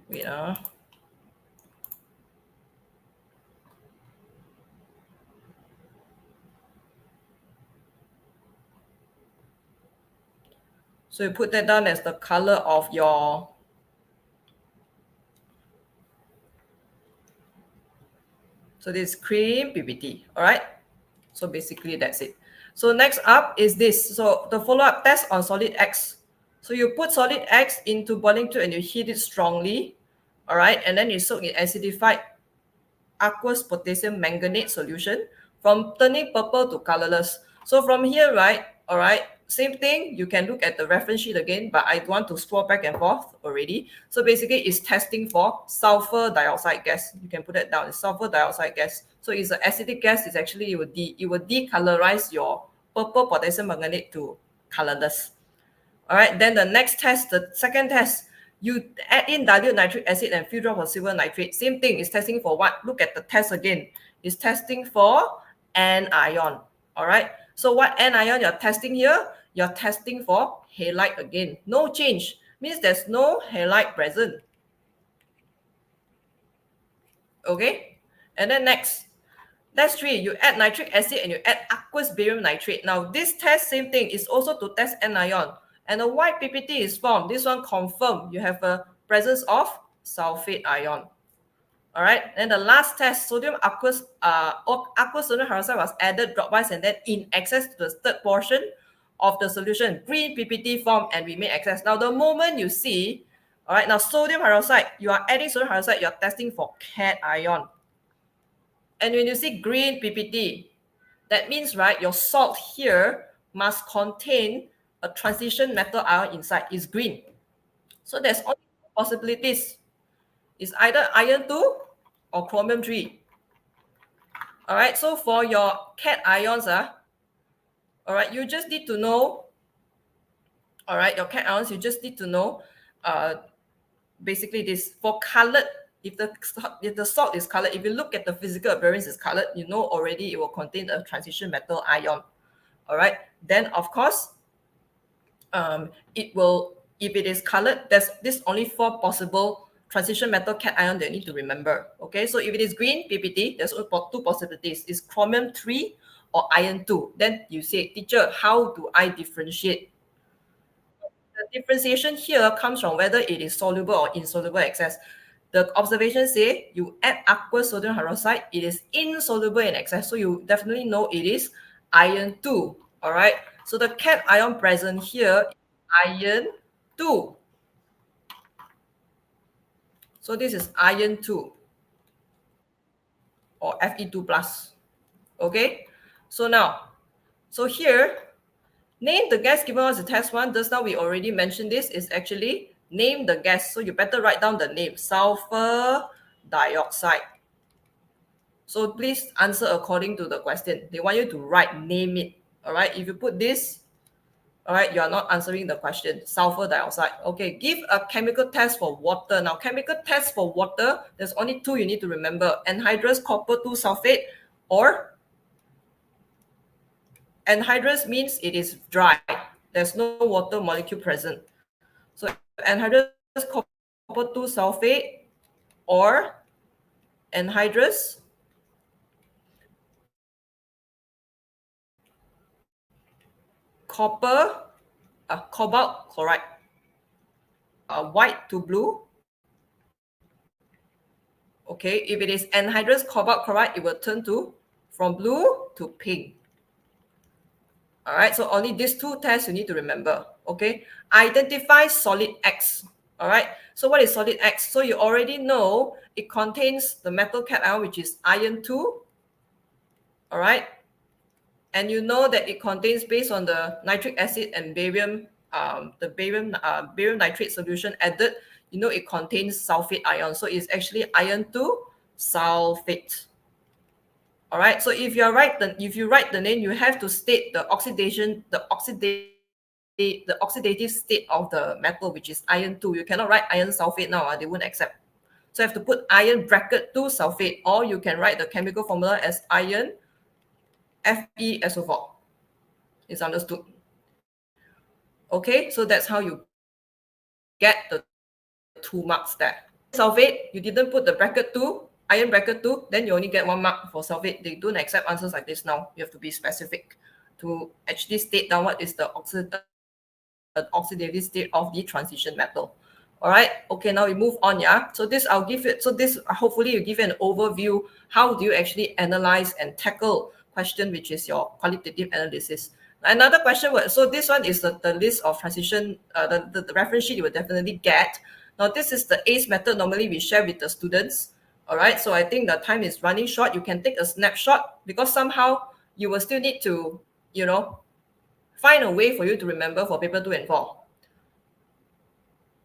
wait. So you put that down as the color of your so this cream PPT. All right. So basically that's it. So next up is this. So the follow-up test on solid X. So you put solid X into boiling tube and you heat it strongly. All right. And then you soak in acidified aqueous potassium manganate solution from turning purple to colorless. So from here, right, all right, same thing. You can look at the reference sheet again, but I want to scroll back and forth already. So basically, it's testing for sulfur dioxide gas. You can put that down. It's sulfur dioxide gas. So it's an acidic gas. It's actually it will decolorize your purple potassium manganate to colorless. All right. Then the next test, the second test, you add in dilute nitric acid and few drops of silver nitrate. Same thing. It's testing for what? Look at the test again. It's testing for anion. All right. So what anion you're testing here? You're testing for halide again. No change. Means there's no halide present. Okay. And then next. Test 3, you add nitric acid and you add aqueous barium nitrate. Now this test, same thing, is also to test anion. And a white PPT is formed. This one confirmed you have a presence of sulfate ion. All right. And the last test, sodium aqueous sodium hydroxide was added dropwise and then in excess to the third portion of the solution. Green PPT formed and remain excess. Now the moment you see, all right, now sodium hydroxide, you are adding sodium hydroxide, you're testing for cation. And when you see green PPT, that means, right, your salt here must contain a transition metal ion inside. Is green. So there's only two possibilities. It's either iron 2 or chromium 3. All right, so for your cations, all right, you just need to know, all right, your cations, you just need to know basically this. For colored, if the salt is colored, if you look at the physical appearance is colored, you know already it will contain a transition metal ion. All right. Then of course, it will, if it is colored, there's this only 4 possible transition metal cation that you need to remember. Okay. So if it is green PPT, there's 2 possibilities. It's chromium 3 or iron 2. Then you say, teacher, how do I differentiate? The differentiation here comes from whether it is soluble or insoluble excess. The observations say you add aqueous sodium hydroxide, it is insoluble in excess. So you definitely know it is iron 2. All right. So the cation present here is iron 2. So this is iron 2 or Fe2 plus. Okay. So now, so here, name the gas given us the test 1. Just now we already mentioned this is actually name the gas. So you better write down the name, sulfur dioxide. So please answer according to the question. They want you to write, name it. All right. If you put this, all right, you are not answering the question. Sulfur dioxide. Okay. Give a chemical test for water. Now, chemical test for water, there's only 2 you need to remember. Anhydrous copper 2 sulfate or anhydrous means it is dry. There's no water molecule present. So anhydrous copper 2 sulfate or anhydrous cobalt chloride, white to blue. Okay, if it is anhydrous cobalt chloride, it will turn to from blue to pink. All right, so only these 2 tests you need to remember. Okay, identify solid X. All right, so what is solid X? So you already know it contains the metal cation, which is iron 2. All right, and you know that it contains, based on the nitric acid and barium, barium nitrate solution added, you know it contains sulfate ion. So it's actually iron 2 sulfate. All right, so if you write the name, you have to state the oxidative state of the metal, which is iron 2. You cannot write iron sulfate now, they won't accept. So you have to put iron bracket 2 sulfate, or you can write the chemical formula as iron FeSO4. It's understood. Okay, so that's how you get the 2 marks there. Sulfate, you didn't put the bracket 2, iron bracket 2, then you only get 1 mark for sulfate. They don't accept answers like this now. You have to be specific to actually state down what is the oxidative state of the transition metal. All right, okay, now we move on. Yeah, so this hopefully you give an overview. How do you actually analyze and tackle question, which is your qualitative analysis. Another question was, so this one is the list of transition, the reference sheet you will definitely get. Now this is the ACE method normally we share with the students. All right, so I think the time is running short. You can take a snapshot, because somehow you will still need to, you know, find a way for you to remember for paper 2 and 4.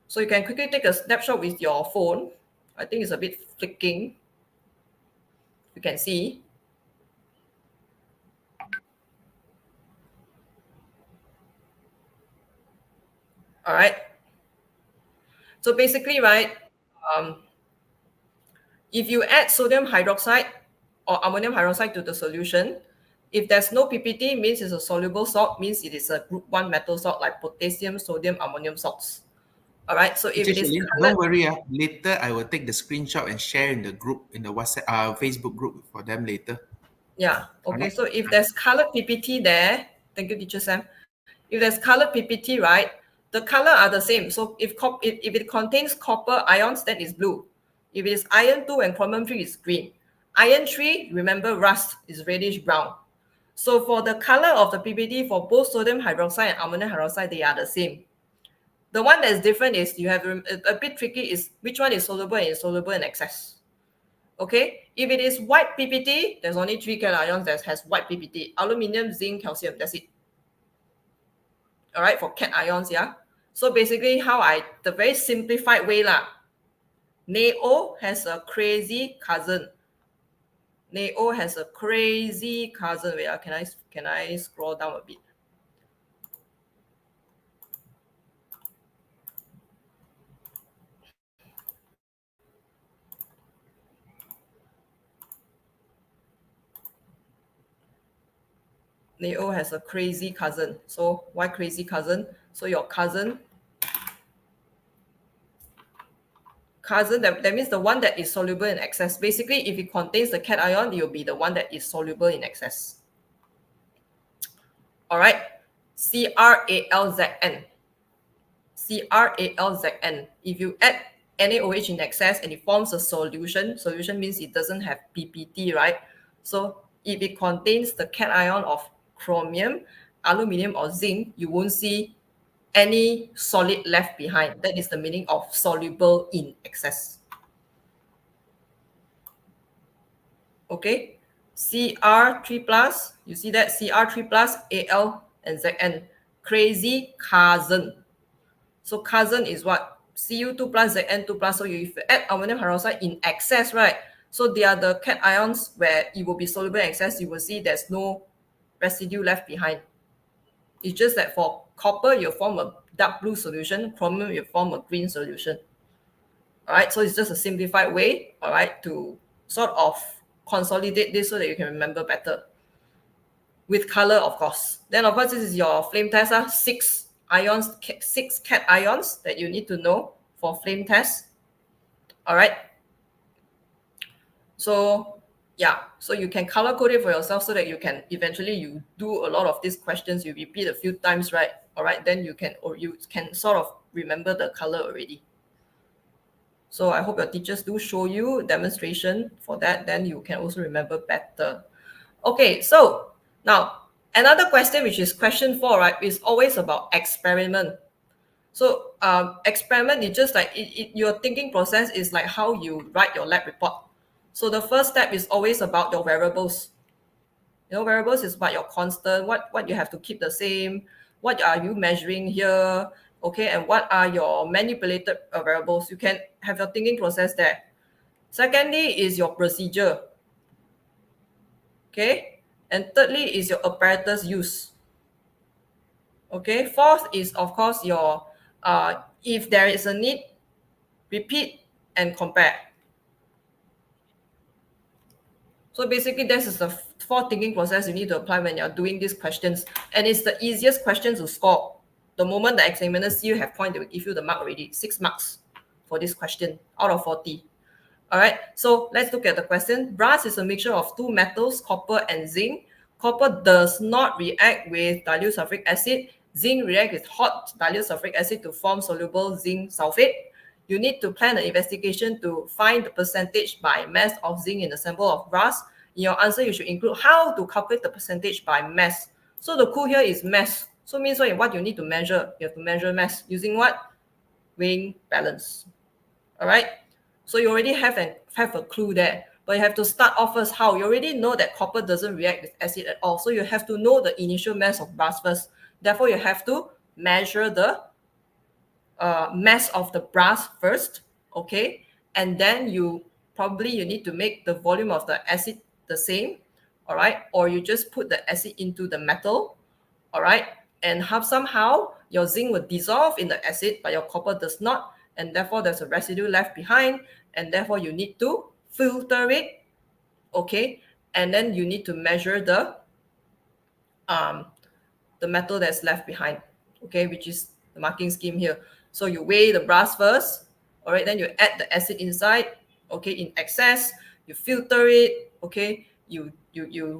So you can quickly take a snapshot with your phone. I think it's a bit flicking. You can see. All right. So basically, right, if you add sodium hydroxide or ammonium hydroxide to the solution, if there's no PPT, means it's a soluble salt, means it is a group 1 metal salt like potassium, sodium, ammonium salts. All right. So if it is don't worry. Later, I will take the screenshot and share in the group, in the WhatsApp, Facebook group for them later. Yeah. Okay. So if there's colored PPT there, thank you, Teacher Sam. If there's colored PPT, right, the color are the same. So if it contains copper ions, then it's blue. If it is iron 2 and chromium 3, it's green. Iron 3, remember, rust, is reddish brown. So for the color of the PPT for both sodium hydroxide and ammonium hydroxide, they are the same. The one that's different is, you have a bit tricky, is which one is soluble and insoluble in excess. Okay, if it is white PPT, there's only 3 cations that has white PPT: aluminium, zinc, calcium. That's it. All right, for cations, yeah. So basically, the very simplified way lah. NaO has a crazy cousin. NaO has a crazy cousin. Wait, can I scroll down a bit? NaO has a crazy cousin. So why crazy cousin? So your cousin, that means the one that is soluble in excess. Basically, if it contains the cation, it will be the one that is soluble in excess. All right, CrAlZn. CrAlZn. If you add NaOH in excess and it forms a solution means it doesn't have PPT, right? So if it contains the cation of chromium, aluminium, or zinc, you won't see any solid left behind. That is the meaning of soluble in excess. Okay, Cr3+, you see that? Cr3+, Al and Zn. Crazy cousin. So cousin is what? Cu2+, Zn2+. So if you add ammonium hydroxide in excess, right? So they are the cations where it will be soluble in excess. You will see there's no residue left behind. It's just that for copper, you form a dark blue solution. Chromium, you form a green solution. All right, so it's just a simplified way, all right, to sort of consolidate this so that you can remember better. With color, of course. Then, of course, this is your flame test. 6 ions, 6 cations that you need to know for flame test. All right. So yeah, so you can color code it for yourself so that you can eventually, you do a lot of these questions, you repeat a few times, right? All right, then you can sort of remember the color already. So I hope your teachers do show you demonstration for that, then you can also remember better. Okay, so now Another question, which is question 4, right, is always about experiment. So experiment is just like your thinking process is like how you write your lab report. So the first step is always about your variables. Variables is about your constant, what you have to keep the same, what are you measuring here, okay, and what are your manipulated variables. You can have your thinking process there. Secondly is your procedure, okay, and thirdly is your apparatus use. Okay, fourth is of course your if there is a need, repeat and compare. So basically, this is the 4 thinking process you need to apply when you're doing these questions. And it's the easiest question to score. The moment the examiner see you have point, they will give you the mark already. 6 marks for this question out of 40. All right, so let's look at the question. Brass is a mixture of 2 metals, copper and zinc. Copper does not react with dilute sulfuric acid. Zinc reacts with hot dilute sulfuric acid to form soluble zinc sulfate. You need to plan an investigation to find the percentage by mass of zinc in the sample of brass. In your answer, you should include how to calculate the percentage by mass. So the clue here is mass. So means what you need to measure. You have to measure mass using what? Weighing balance. All right. So you already have a clue there. But you have to start off first how. You already know that copper doesn't react with acid at all. So you have to know the initial mass of brass first. Therefore, you have to measure the mass of the brass first, okay, and then you need to make the volume of the acid the same, all right, or you just put the acid into the metal, all right, and somehow your zinc will dissolve in the acid, but your copper does not, and therefore there's a residue left behind, and therefore you need to filter it, okay, and then you need to measure the metal that's left behind, okay, which is the marking scheme here. So you weigh the brass first, all right, then you add the acid inside, okay, in excess, you filter it, okay, you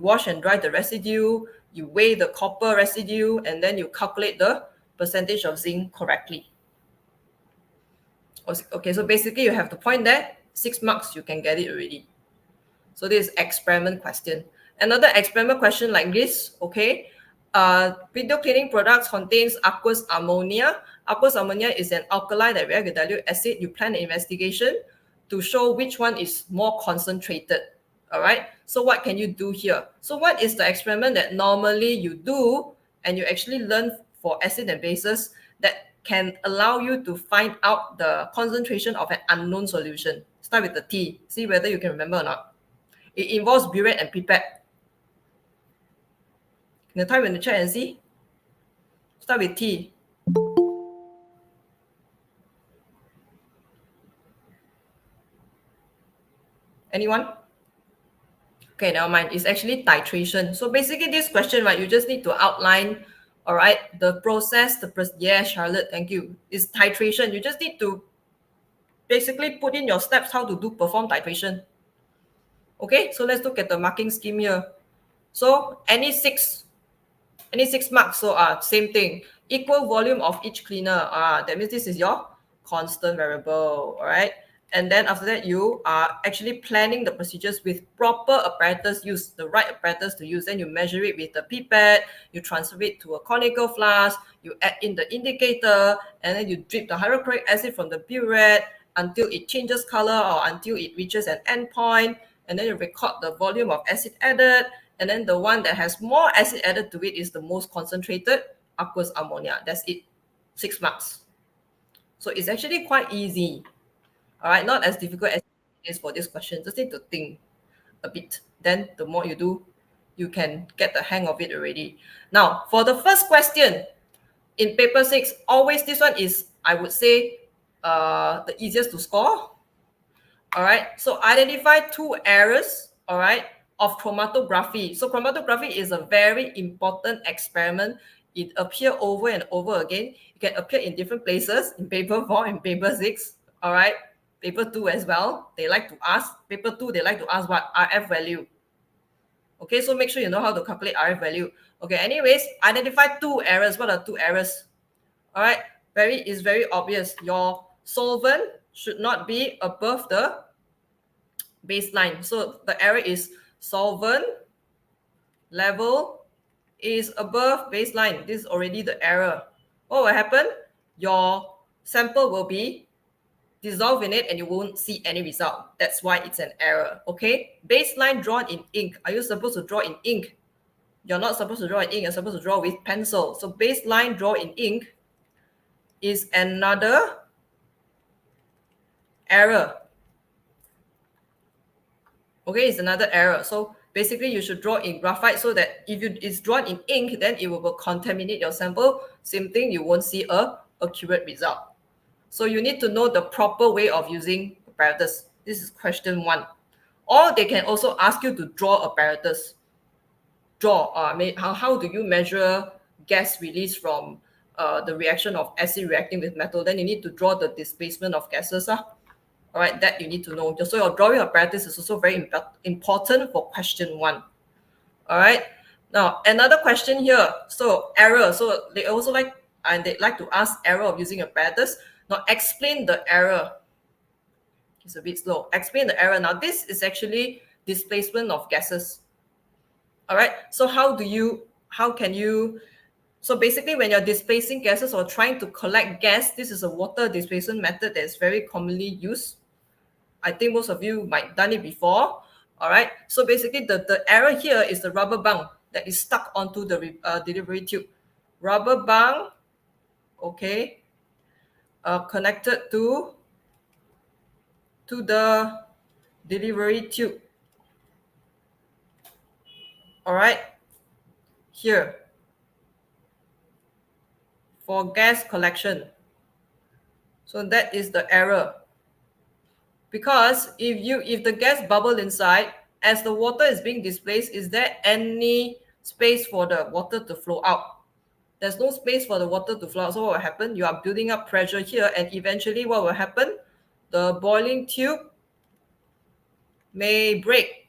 wash and dry the residue, you weigh the copper residue, and then you calculate the percentage of zinc correctly. Okay, so basically you have to point there, 6 marks, you can get it already. So this is experiment question. Another experiment question like this, okay, window cleaning products contains aqueous ammonia. Aqueous ammonia is an alkali that reacts with dilute acid. You plan an investigation to show which one is more concentrated. All right. So what can you do here? So what is the experiment that normally you do and you actually learn for acid and bases that can allow you to find out the concentration of an unknown solution? Start with the T. See whether you can remember or not. It involves burette and pipette. Can you type in the chat and see? Start with T. Anyone? Okay, never mind. It's actually titration. So basically this question, right, you just need to outline, all right, the process, yeah, Charlotte, thank you. It's titration. You just need to basically put in your steps how to perform titration. Okay, so let's look at the marking scheme here. So any six marks, so same thing. Equal volume of each cleaner. That means this is your constant variable, all right? And then after that, you are actually planning the procedures with proper apparatus use, the right apparatus to use. Then you measure it with the pipette, you transfer it to a conical flask, you add in the indicator, and then you drip the hydrochloric acid from the burette until it changes color or until it reaches an endpoint. And then you record the volume of acid added. And then the one that has more acid added to it is the most concentrated, aqueous ammonia. That's it. 6 marks. So it's actually quite easy. All right, not as difficult as it is for this question. Just need to think a bit. Then the more you do, you can get the hang of it already. Now, for the first question in paper 6, always this one is, I would say, the easiest to score. All right, so identify 2 errors, all right, of chromatography. So chromatography is a very important experiment. It appears over and over again. It can appear in different places, in paper 4 and paper 6, all right. Paper 2 as well. They like to ask. Paper 2, they like to ask what? RF value. Okay, so make sure you know how to calculate RF value. Okay, anyways, identify 2 errors. What are 2 errors? All right, it's very obvious. Your solvent should not be above the baseline. So the error is solvent level is above baseline, this is already the error. What will happen? Your sample will be dissolved in it and you won't see any result. That's why it's an error, okay? Baseline drawn in ink. Are you supposed to draw in ink? You're not supposed to draw in ink, you're supposed to draw with pencil. So baseline draw in ink is another error. Okay, it's another error. So basically you should draw in graphite so that if it's drawn in ink, then it will contaminate your sample. Same thing, you won't see a accurate result. So you need to know the proper way of using apparatus. This is question 1. Or they can also ask you to draw apparatus. How do you measure gas release from the reaction of acid reacting with metal? Then you need to draw the displacement of gases. All right, that you need to know. So your drawing apparatus is also very important for question 1. All right. Now another question here. So error. So they also like to ask error of using apparatus. Now explain the error. It's a bit slow. Explain the error. Now this is actually displacement of gases. All right. So so basically when you're displacing gases or trying to collect gas, this is a water displacement method that is very commonly used. I think most of you might have done it before. All right. So basically the error here is the rubber bung that is stuck onto the delivery tube. Rubber bung, okay, connected to the delivery tube. All right. Here. For gas collection. So that is the error. Because if the gas bubble inside, as the water is being displaced, is there any space for the water to flow out? There's no space for the water to flow out. So what will happen? You are building up pressure here, and eventually what will happen? The boiling tube may break.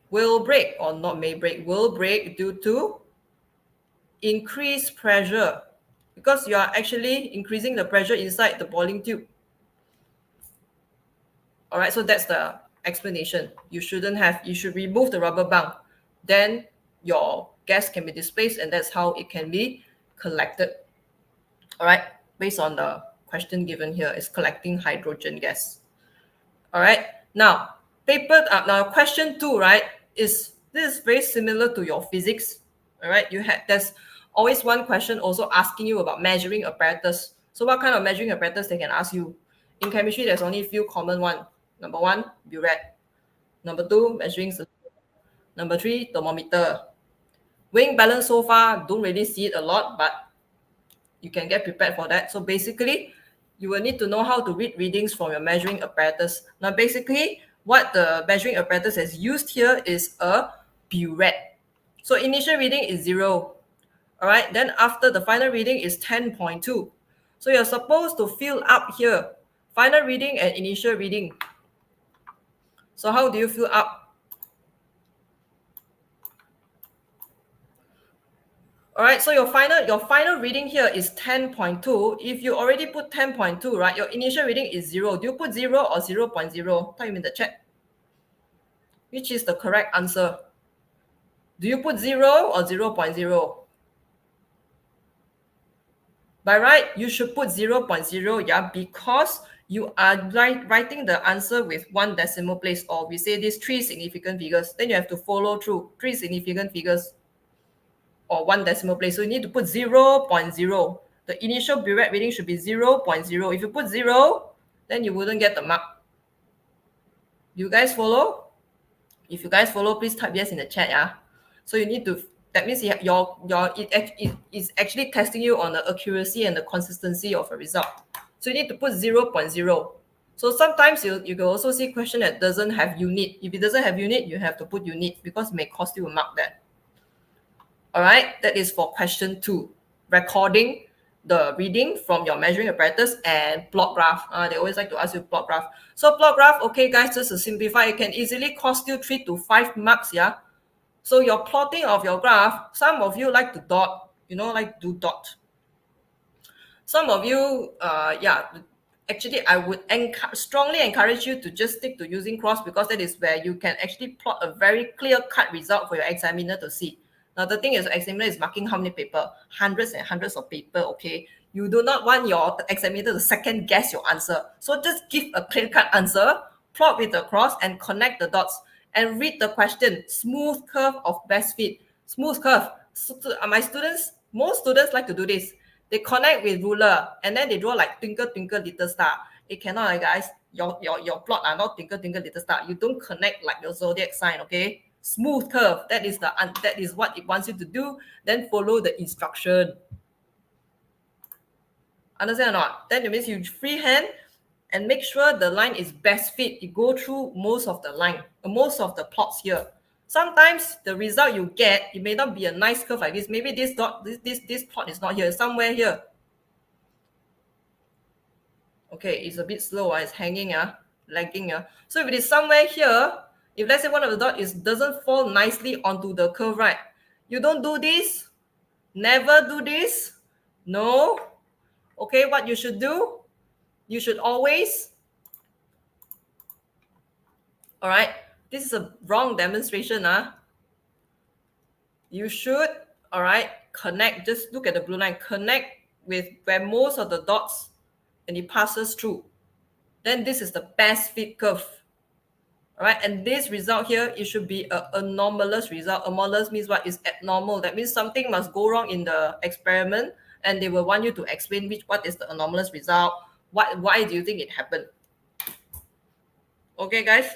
Will break, or not may break, will break due to increased pressure, because you are actually increasing the pressure inside the boiling tube. All right, so that's the explanation. You should remove the rubber bung. Then your gas can be displaced, and that's how it can be collected. All right, based on the question given here, is collecting hydrogen gas. All right, now question 2, right, this is very similar to your physics. All right, there's always one question also asking you about measuring apparatus. So what kind of measuring apparatus they can ask you? In chemistry, there's only a few common ones. Number 1, burette. Number 2, measuring cylinder. Number 3, thermometer. Weighing balance so far, don't really see it a lot, but you can get prepared for that. So basically, you will need to know how to read readings from your measuring apparatus. Now basically, what the measuring apparatus has used here is a burette. So initial reading is 0. All right, then after the final reading is 10.2. So you're supposed to fill up here, final reading and initial reading. So how do you fill up? All right, so your final reading here is 10.2. If you already put 10.2, right, your initial reading is 0. Do you put 0 or 0.0? Type in the chat. Which is the correct answer? Do you put 0 or 0.0? By right, you should put 0.0, yeah, because you are writing the answer with 1 decimal place, or we say these 3 significant figures. Then you have to follow through 3 significant figures or 1 decimal place. So you need to put 0.0. The initial burette reading should be 0.0. If you put 0, then you wouldn't get the mark. You guys follow? If you guys follow, please type yes in the chat, yeah. So you need to. That means it is actually testing you on the accuracy and the consistency of a result. So you need to put 0.0. So sometimes you can also see question that doesn't have unit. If it doesn't have unit, you have to put unit because it may cost you a mark there. All right, that is for question 2. Recording the reading from your measuring apparatus and plot graph. They always like to ask you plot graph. So plot graph, okay guys, just to simplify, it can easily cost you 3 to 5 marks, yeah. So your plotting of your graph, some of you like to dot, like do dot. Some of you, actually I would strongly encourage you to just stick to using cross, because that is where you can actually plot a very clear-cut result for your examiner to see. Now, the thing is, the examiner is marking how many paper? Hundreds and hundreds of paper, okay? You do not want your examiner to second guess your answer. So just give a clear-cut answer, plot with the cross, and connect the dots. And read the question, smooth curve of best fit. Smooth curve. So, my students, most students like to do this. They connect with ruler, and then they draw like twinkle, twinkle, little star. It cannot, guys. Your plot are not twinkle, twinkle, little star. You don't connect like your zodiac sign, okay? Smooth curve. That is what it wants you to do. Then follow the instruction. Understand or not? Then it means you freehand and make sure the line is best fit. You go through most of the line, most of the plots here. Sometimes the result you get, it may not be a nice curve like this. Maybe this plot is not here, it's somewhere here. Okay, it's a bit slow, it's hanging, lagging. So if it is somewhere here, if let's say one of the dots doesn't fall nicely onto the curve, right? You don't do this, never do this, no. Okay, what you should do, you should always, all right, this is a wrong demonstration. You should, all right, connect, just look at the blue line, connect with where most of the dots and it passes through. Then this is the best fit curve. All right, and this result here, it should be an anomalous result. Anomalous means what? Is abnormal. That means something must go wrong in the experiment, and they will want you to explain what is the anomalous result. Why do you think it happened? Okay, guys,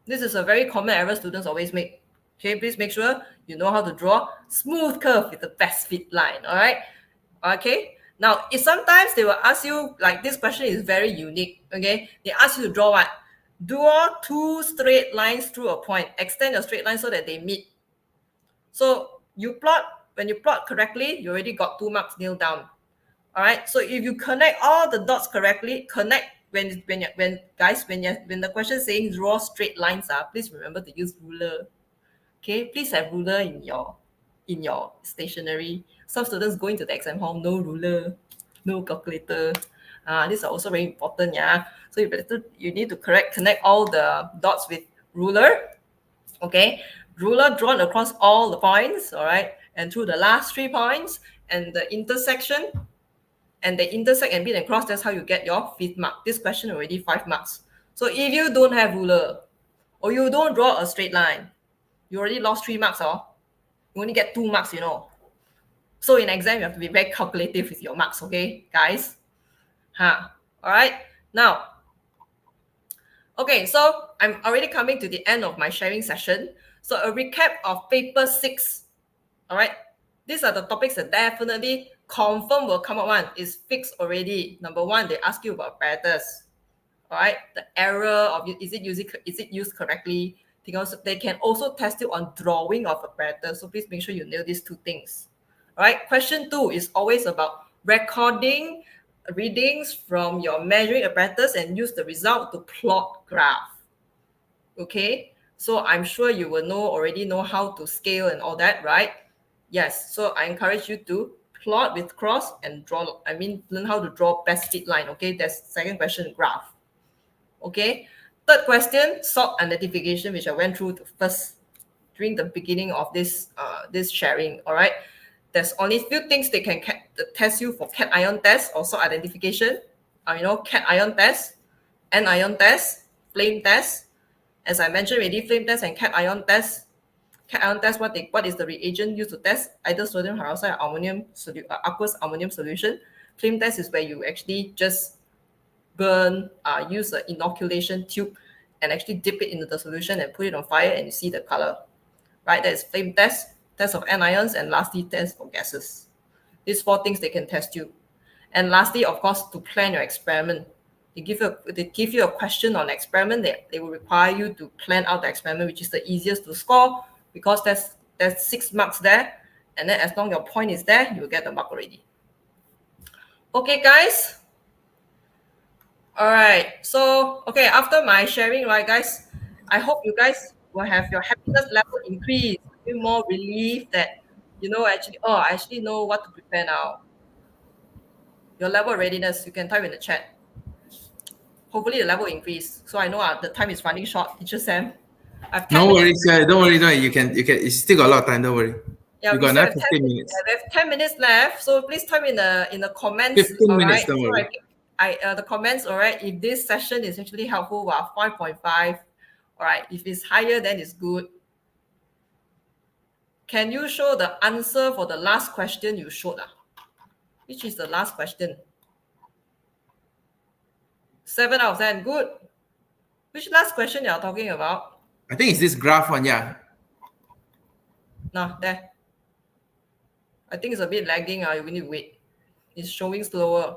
this is a very common error students always make. Okay, please make sure you know how to draw smooth curve with the best fit line. All right, okay. Now, sometimes they will ask you, like this question is very unique. Okay, they ask you to draw what? Draw two straight lines through a point. Extend your straight line so that they meet. So you plot, when you plot correctly, you already got 2 marks nailed down. All right. So if you connect all the dots correctly, connect when the question is saying draw straight lines, please remember to use ruler. Okay, please have ruler in your stationery. Some students go into the exam hall, no ruler, no calculator. These are also very important, yeah. So you need to connect all the dots with ruler. Okay, ruler drawn across all the points, all right, and through the last 3 points and the intersection, and they intersect and meet and cross. That's how you get your 5th mark. This question already 5 marks. So if you don't have ruler or you don't draw a straight line, you already lost 3 marks, you only get 2 marks, So in exam, you have to be very calculative with your marks, okay, guys? All right. Now, okay, so I'm already coming to the end of my sharing session. So a recap of paper 6. All right. These are the topics that definitely confirm will come up. One is fixed already. Number 1, they ask you about apparatus. All right. The error of is it used correctly? Because they can also test you on drawing of apparatus. So please make sure you nail these 2 things. All right. Question 2 is always about recording readings from your measuring apparatus and use the result to plot graph. Okay. So I'm sure you will already know how to scale and all that, right? Yes. So I encourage you to plot with cross and learn how to draw best fit line. Okay. That's second question, graph. Okay. Third question, sort identification, which I went through first during the beginning of this sharing. All right. There's only few things they can test you for cation test or sort identification. Cation test, anion test, flame test. As I mentioned already, flame test and cation test. Cation test, what is the reagent used to test? Either sodium hydroxide or aqueous ammonium solution. Flame test is where you actually just use an inoculation tube and actually dip it into the solution and put it on fire and you see the color. Right? That is flame test of anions, and lastly, test for gases. These 4 things they can test you. And lastly, of course, to plan your experiment. They give you a question on experiment. They will require you to plan out the experiment, which is the easiest to score because there's 6 marks there. And then as long as your point is there, you'll get the mark already. Okay, guys. All right. So, okay, after my sharing, right, guys, I hope you guys will have your happiness level increase, feel more relief that, I actually know what to prepare now. Your level of readiness, you can type in the chat. hopefully the level increase. So I know the time is running short. Teacher Sam, I have 10 No minutes. worries, sir. Don't worry, don't worry. You can. You still got a lot of time. Don't worry. Yeah, We we got still another have 10 15 minutes. minutes. We have 10 minutes left. So please type in the comments. 15 all minutes, right. don't So worry. the comments, all right. If this session is actually helpful, well, 5.5. All right. If it's higher, then it's good. Can you show the answer for the last question you showed? Which is the last question? 7 out of 10. Good. Which last question you are talking about? I think it's this graph one, yeah. No, there. I think it's a bit lagging. We need to wait. It's showing slower.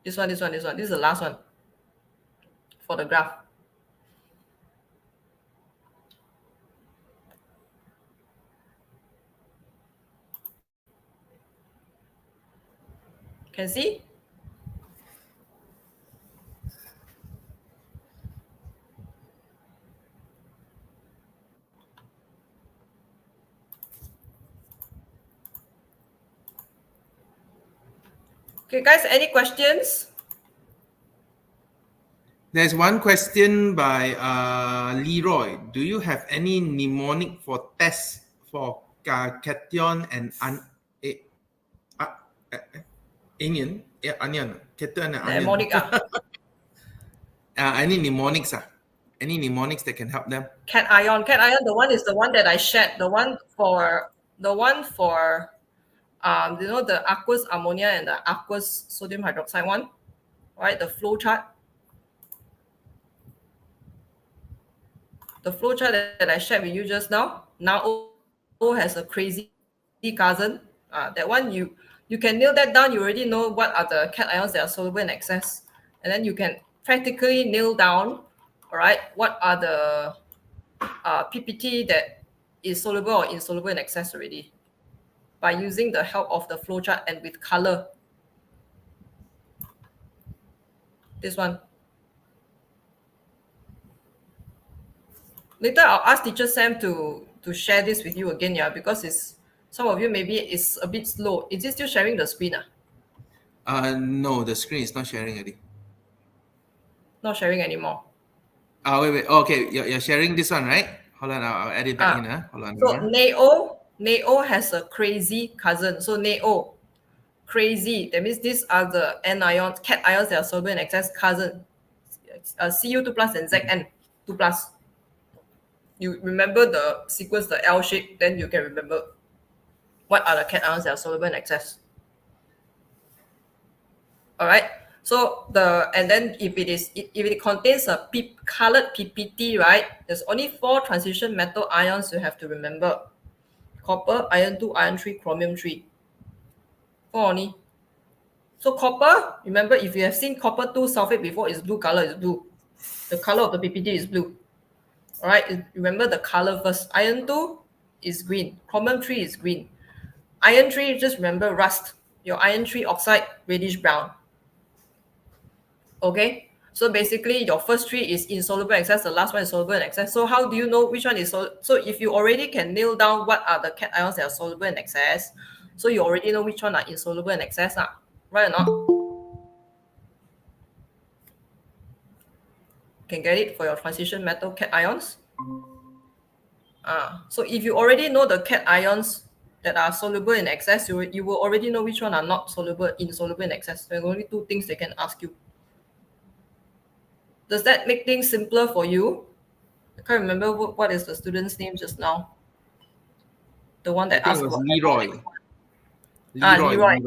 This one. This is the last one for the graph. Can see? Okay, guys, any questions? There's one question by Leroy. Do you have any mnemonic for tests for cation and onion? Yeah, onion. Cation and onion. Mnemonic. Any mnemonics? Any mnemonics that can help them? Cation. The one is the one that I shared. The one for the aqueous ammonia and the aqueous sodium hydroxide one, right? The flow chart. The flow chart that I shared with you just now. Now O has a crazy cousin. That one you can nail that down. You already know what are the cations that are soluble in excess, and then you can practically nail down, all right, what are the PPT that is soluble or insoluble in excess already by using the help of the flow chart and with color. This one. Later, I'll ask Teacher Sam to share this with you again, yeah, because some of you maybe it's a bit slow. Is it still sharing the screen? No, the screen is not sharing already. Not sharing anymore. Wait. Okay, you're sharing this one, right? Hold on, I'll add it back in. Hold on. So NaO has a crazy cousin. So NaO, crazy. That means these are the anions, cation that are soluble in excess cousin. Cu2 plus and Zn 2 plus. You remember the sequence, the L shape, then you can remember what are the cations that are soluble in excess. All right. So and then if it contains a colored PPT, right? There's only 4 transition metal ions you have to remember: copper, iron 2, iron 3, chromium 3. 4 only. So copper, remember if you have seen copper 2 sulfate before, it's blue color, it's blue. The color of the PPT is blue. All right, remember the color first. Iron 2 is green. Chromium 3 is green. Iron 3, just remember rust. Your iron 3 oxide, reddish brown. Okay, so basically your first 3 is insoluble in excess, the last one is soluble in excess. So how do you know which one is so if you already can nail down what are the cations that are soluble in excess, so you already know which one are insoluble in excess, right or not? Can get it for your transition metal cations. So if you already know the cations that are soluble in excess, you will already know which one are not insoluble in excess. There are only 2 things they can ask you. Does that make things simpler for you? I can't remember what is the student's name just now. The one that I think asked it was about Leroy.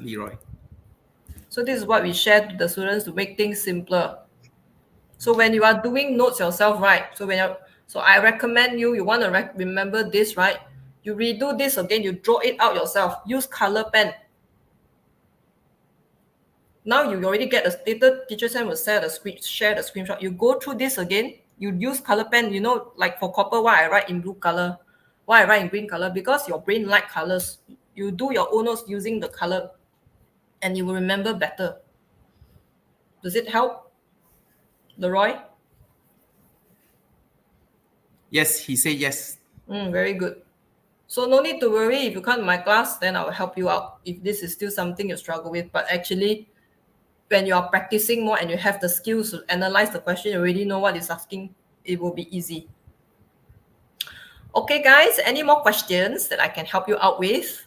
Leroy. So this is what we share to the students to make things simpler. So when you are doing notes yourself, right? So I recommend you want to remember this, right? You redo this again, you draw it out yourself. Use color pen. Now you already get later Teacher Sam will share the screenshot. You go through this again, you use color pen, like for copper, why I write in blue color, why I write in green color, because your brain like colors. You do your own notes using the color and you will remember better. Does it help, Leroy? Yes, he said yes. Very good. So no need to worry. If you come to my class, then I will help you out if this is still something you struggle with. But actually, when you are practicing more and you have the skills to analyze the question, you already know what it's asking, it will be easy. Okay, guys, any more questions that I can help you out with?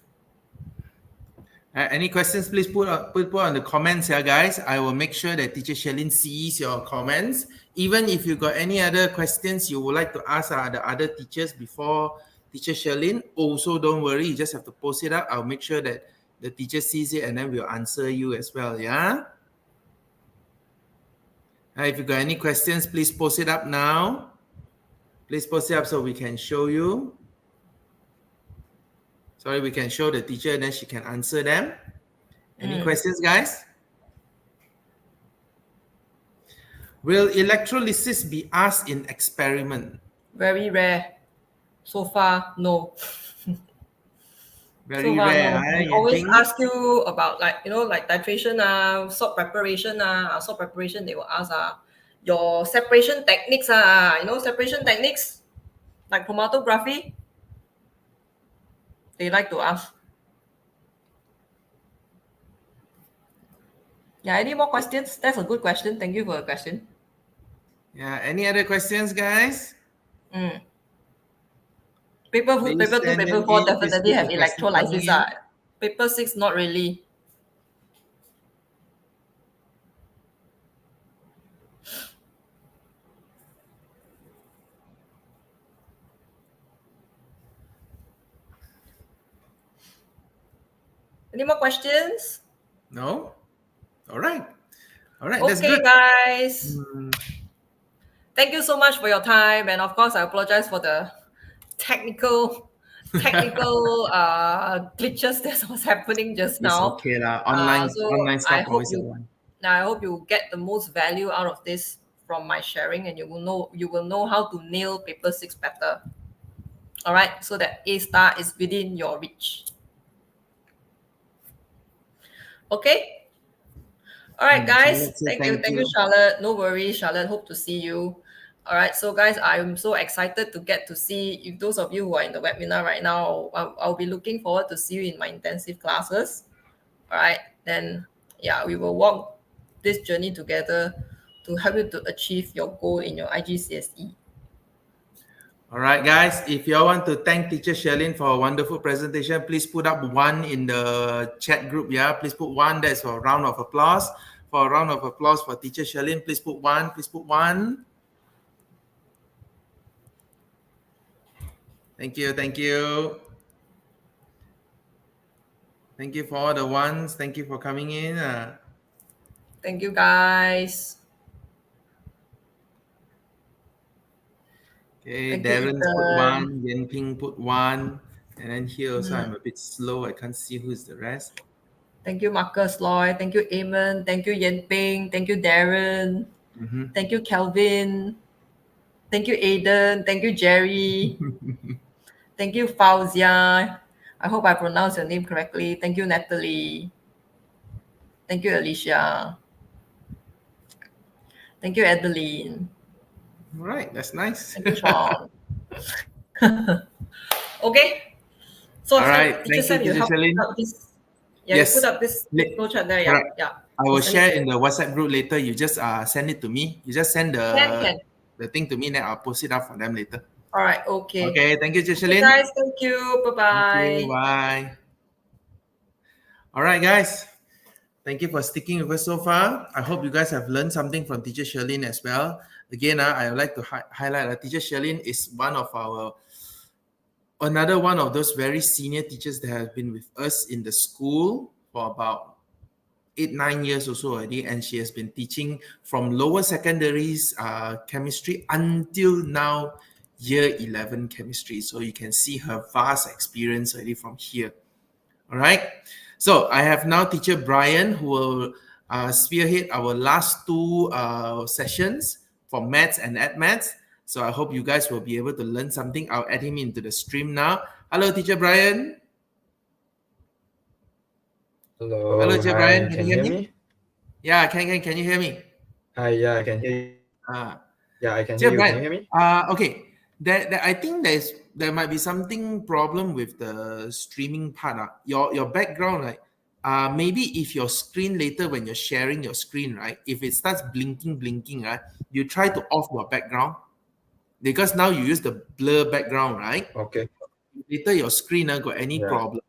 Any questions, please put on the comments here, guys. I will make sure that Teacher Sherlyn sees your comments. Even if you got any other questions you would like to ask the other teachers before Teacher Sherlyn, also don't worry, you just have to post it up. I'll make sure that the teacher sees it and then we'll answer you as well, yeah? If you got any questions, please post it up now. Please post it up so we can show you. Sorry, we can show the teacher and then she can answer them. Any questions, guys? Will electrolysis be asked in experiment? Very rare. So far, no. Very rare. No. They always ask you about like titration, salt preparation, salt preparation. They will ask your separation techniques, separation techniques like chromatography. They like to ask. Yeah, any more questions? That's a good question. Thank you for the question. Yeah, any other questions, guys? Paper 2, paper 4 definitely have electrolysis. Paper 6, not really. Any more questions? No? All right. Okay, that's good. guys. Thank you so much for your time. And of course, I apologize for the technical glitches that was happening just now. It's okay lah. Online I stuff hope always online. I hope you get the most value out of this from my sharing, and you will know how to nail paper 6 better. All right, so that A star is within your reach. Okay. All right, guys. Thank you, Charlotte. No worries, Charlotte. Hope to see you. All right, so guys, I'm so excited to get to see if those of you who are in the webinar right now. I'll be looking forward to see you in my intensive classes. All right, then yeah, we will walk this journey together to help you to achieve your goal in your IGCSE. All right, guys, if you all want to thank Teacher Sherlyn for a wonderful presentation, please put up 1 in the chat group. Yeah, please put 1. That's for a round of applause. For a round of applause for Teacher Sherlyn, please put 1. Please put 1. Thank you. Thank you for all the ones. Thank you for coming in. Thank you, guys. Okay, Darren's put 1, Yan Ping put 1, and then here also I'm a bit slow. I can't see who's the rest. Thank you, Marcus Lloyd. Thank you, Eamon. Thank you, Yan Ping. Thank you, Darren. Thank you, Kelvin. Thank you, Aiden. Thank you, Jerry. Thank you, Fauzia. I hope I pronounced your name correctly. Thank you, Natalie. Thank you, Alicia. Thank you, Adeline. All right, that's nice. Thank you, Sean. Okay. So, all right, Teacher Sam, you help put up this. Yeah, yes. You put up this flow chart there. Correct. Yeah. I will share in the WhatsApp group later. You just send it to me. You just send the thing to me, then I'll post it up for them later. All right. Okay. Okay. Thank you, Teacher Sherlyn. Guys, thank you. Bye-bye. Bye. All right, guys. Thank you for sticking with us so far. I hope you guys have learned something from Teacher Sherlyn as well. Again, I would like to highlight that Teacher Sherlyn is another one of those very senior teachers that have been with us in the school for about 8-9 years or so already, and she has been teaching from lower secondaries chemistry until now year 11 chemistry. So you can see her vast experience already from here. All right. So I have now Teacher Brian who will spearhead our last 2 sessions for maths and maths. So I hope you guys will be able to learn something. I'll add him into the stream now. Hello, Teacher Brian. Hello, Teacher Brian. Can you hear me? Yeah, I can. Can you hear me? Hi, yeah, I can hear you. Yeah, I can Teacher hear you. Brian, Can you hear me? Okay. I think there might be something problem with the streaming part. Your background, right? Maybe if your screen later when you're sharing your screen, right? If it starts blinking, right? You try to off your background because now you use the blur background, right? Okay. Later your screen got any Yeah. problem,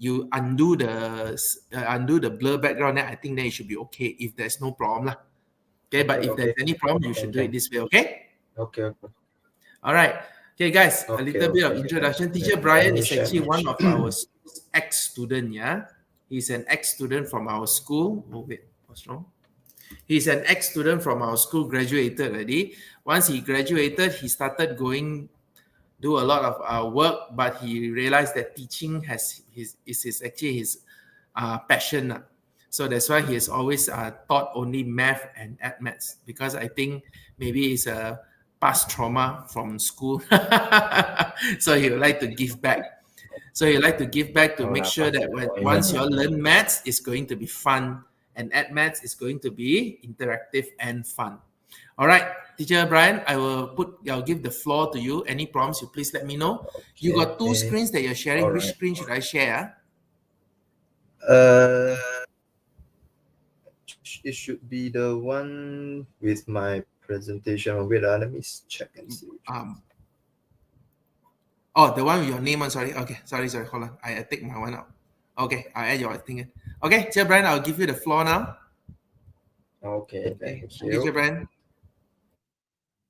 you undo the blur background. Then I think then it should be okay if there's no problem lah. Okay, but if there's any problem, you should do it this way. Okay. Okay. All right. Okay, guys, a Okay. little bit of Okay. introduction. Teacher Let Brian me is share actually my one of our ex-student, yeah. He's an ex-student from our school. Oh, wait, what's wrong? He's an ex-student from our school, graduated already. Once he graduated, he started do a lot of work, but he realized that teaching is actually his passion. So that's why he has always taught only math and maths, because I think maybe it's a past trauma from school. So he would like to give back. So he like to give back to make sure that once you all learn maths, it's going to be fun, and maths is going to be interactive and fun. All right, Teacher Brian, I'll give the floor to you. Any problems, you please let me know. You got two screens that you're sharing. All Which right. screen should I share? It should be the one with my presentation. Wait, let me check and see. Oh, the one with your name on. Sorry. Okay. Sorry. Hold on. I take my one out. Okay. I add your thing in. Okay, Teacher Brian, I'll give you the floor now. Okay, thank you. Teacher Brian.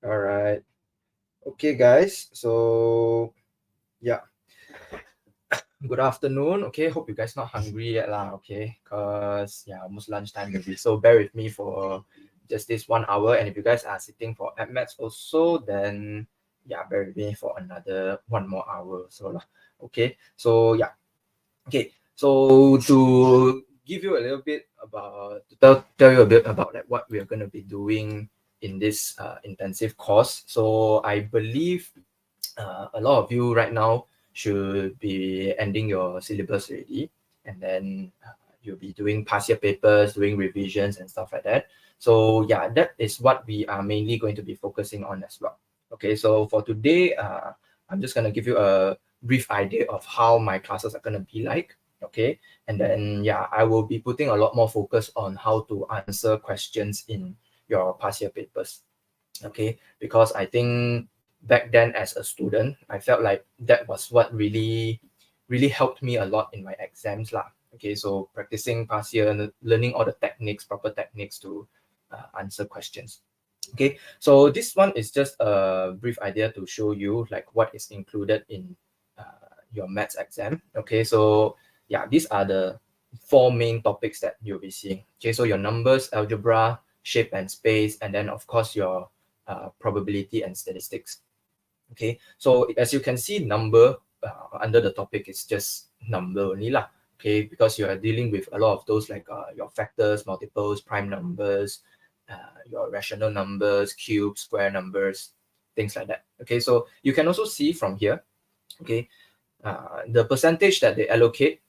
All right. Okay, guys. So, yeah. Good afternoon. Okay, hope you guys not hungry yet lah. Okay, cause yeah, almost lunchtime already. So bear with me for just this 1 hour. And if you guys are sitting for maths also, then yeah, bear with me for another 1 more hour. So lah. Okay. So yeah. Okay. So to give you a little bit about tell you a bit about like what we are gonna be doing in this intensive course. So I believe a lot of you right now should be ending your syllabus already, and then you'll be doing past year papers, doing revisions and stuff like that. So yeah, that is what we are mainly going to be focusing on as well. Okay, so for today, I'm just going to give you a brief idea of how my classes are going to be like. Okay, and then yeah, I will be putting a lot more focus on how to answer questions in your past year papers. Okay, because I think back then as a student, I felt like that was what really helped me a lot in my exams lah. Okay, so practicing past year and learning all the proper techniques to answer questions. Okay, so this one is just a brief idea to show you like what is included in your maths exam. Okay, so yeah, these are the 4 main topics that you'll be seeing. Okay, so your numbers, algebra, shape and space, and then of course your probability and statistics. Okay, so as you can see, number under the topic is just number only lah. Okay, because you are dealing with a lot of those like your factors, multiples, prime numbers, your rational numbers, cubes, square numbers, things like that. Okay, so you can also see from here, okay, the percentage that they allocate.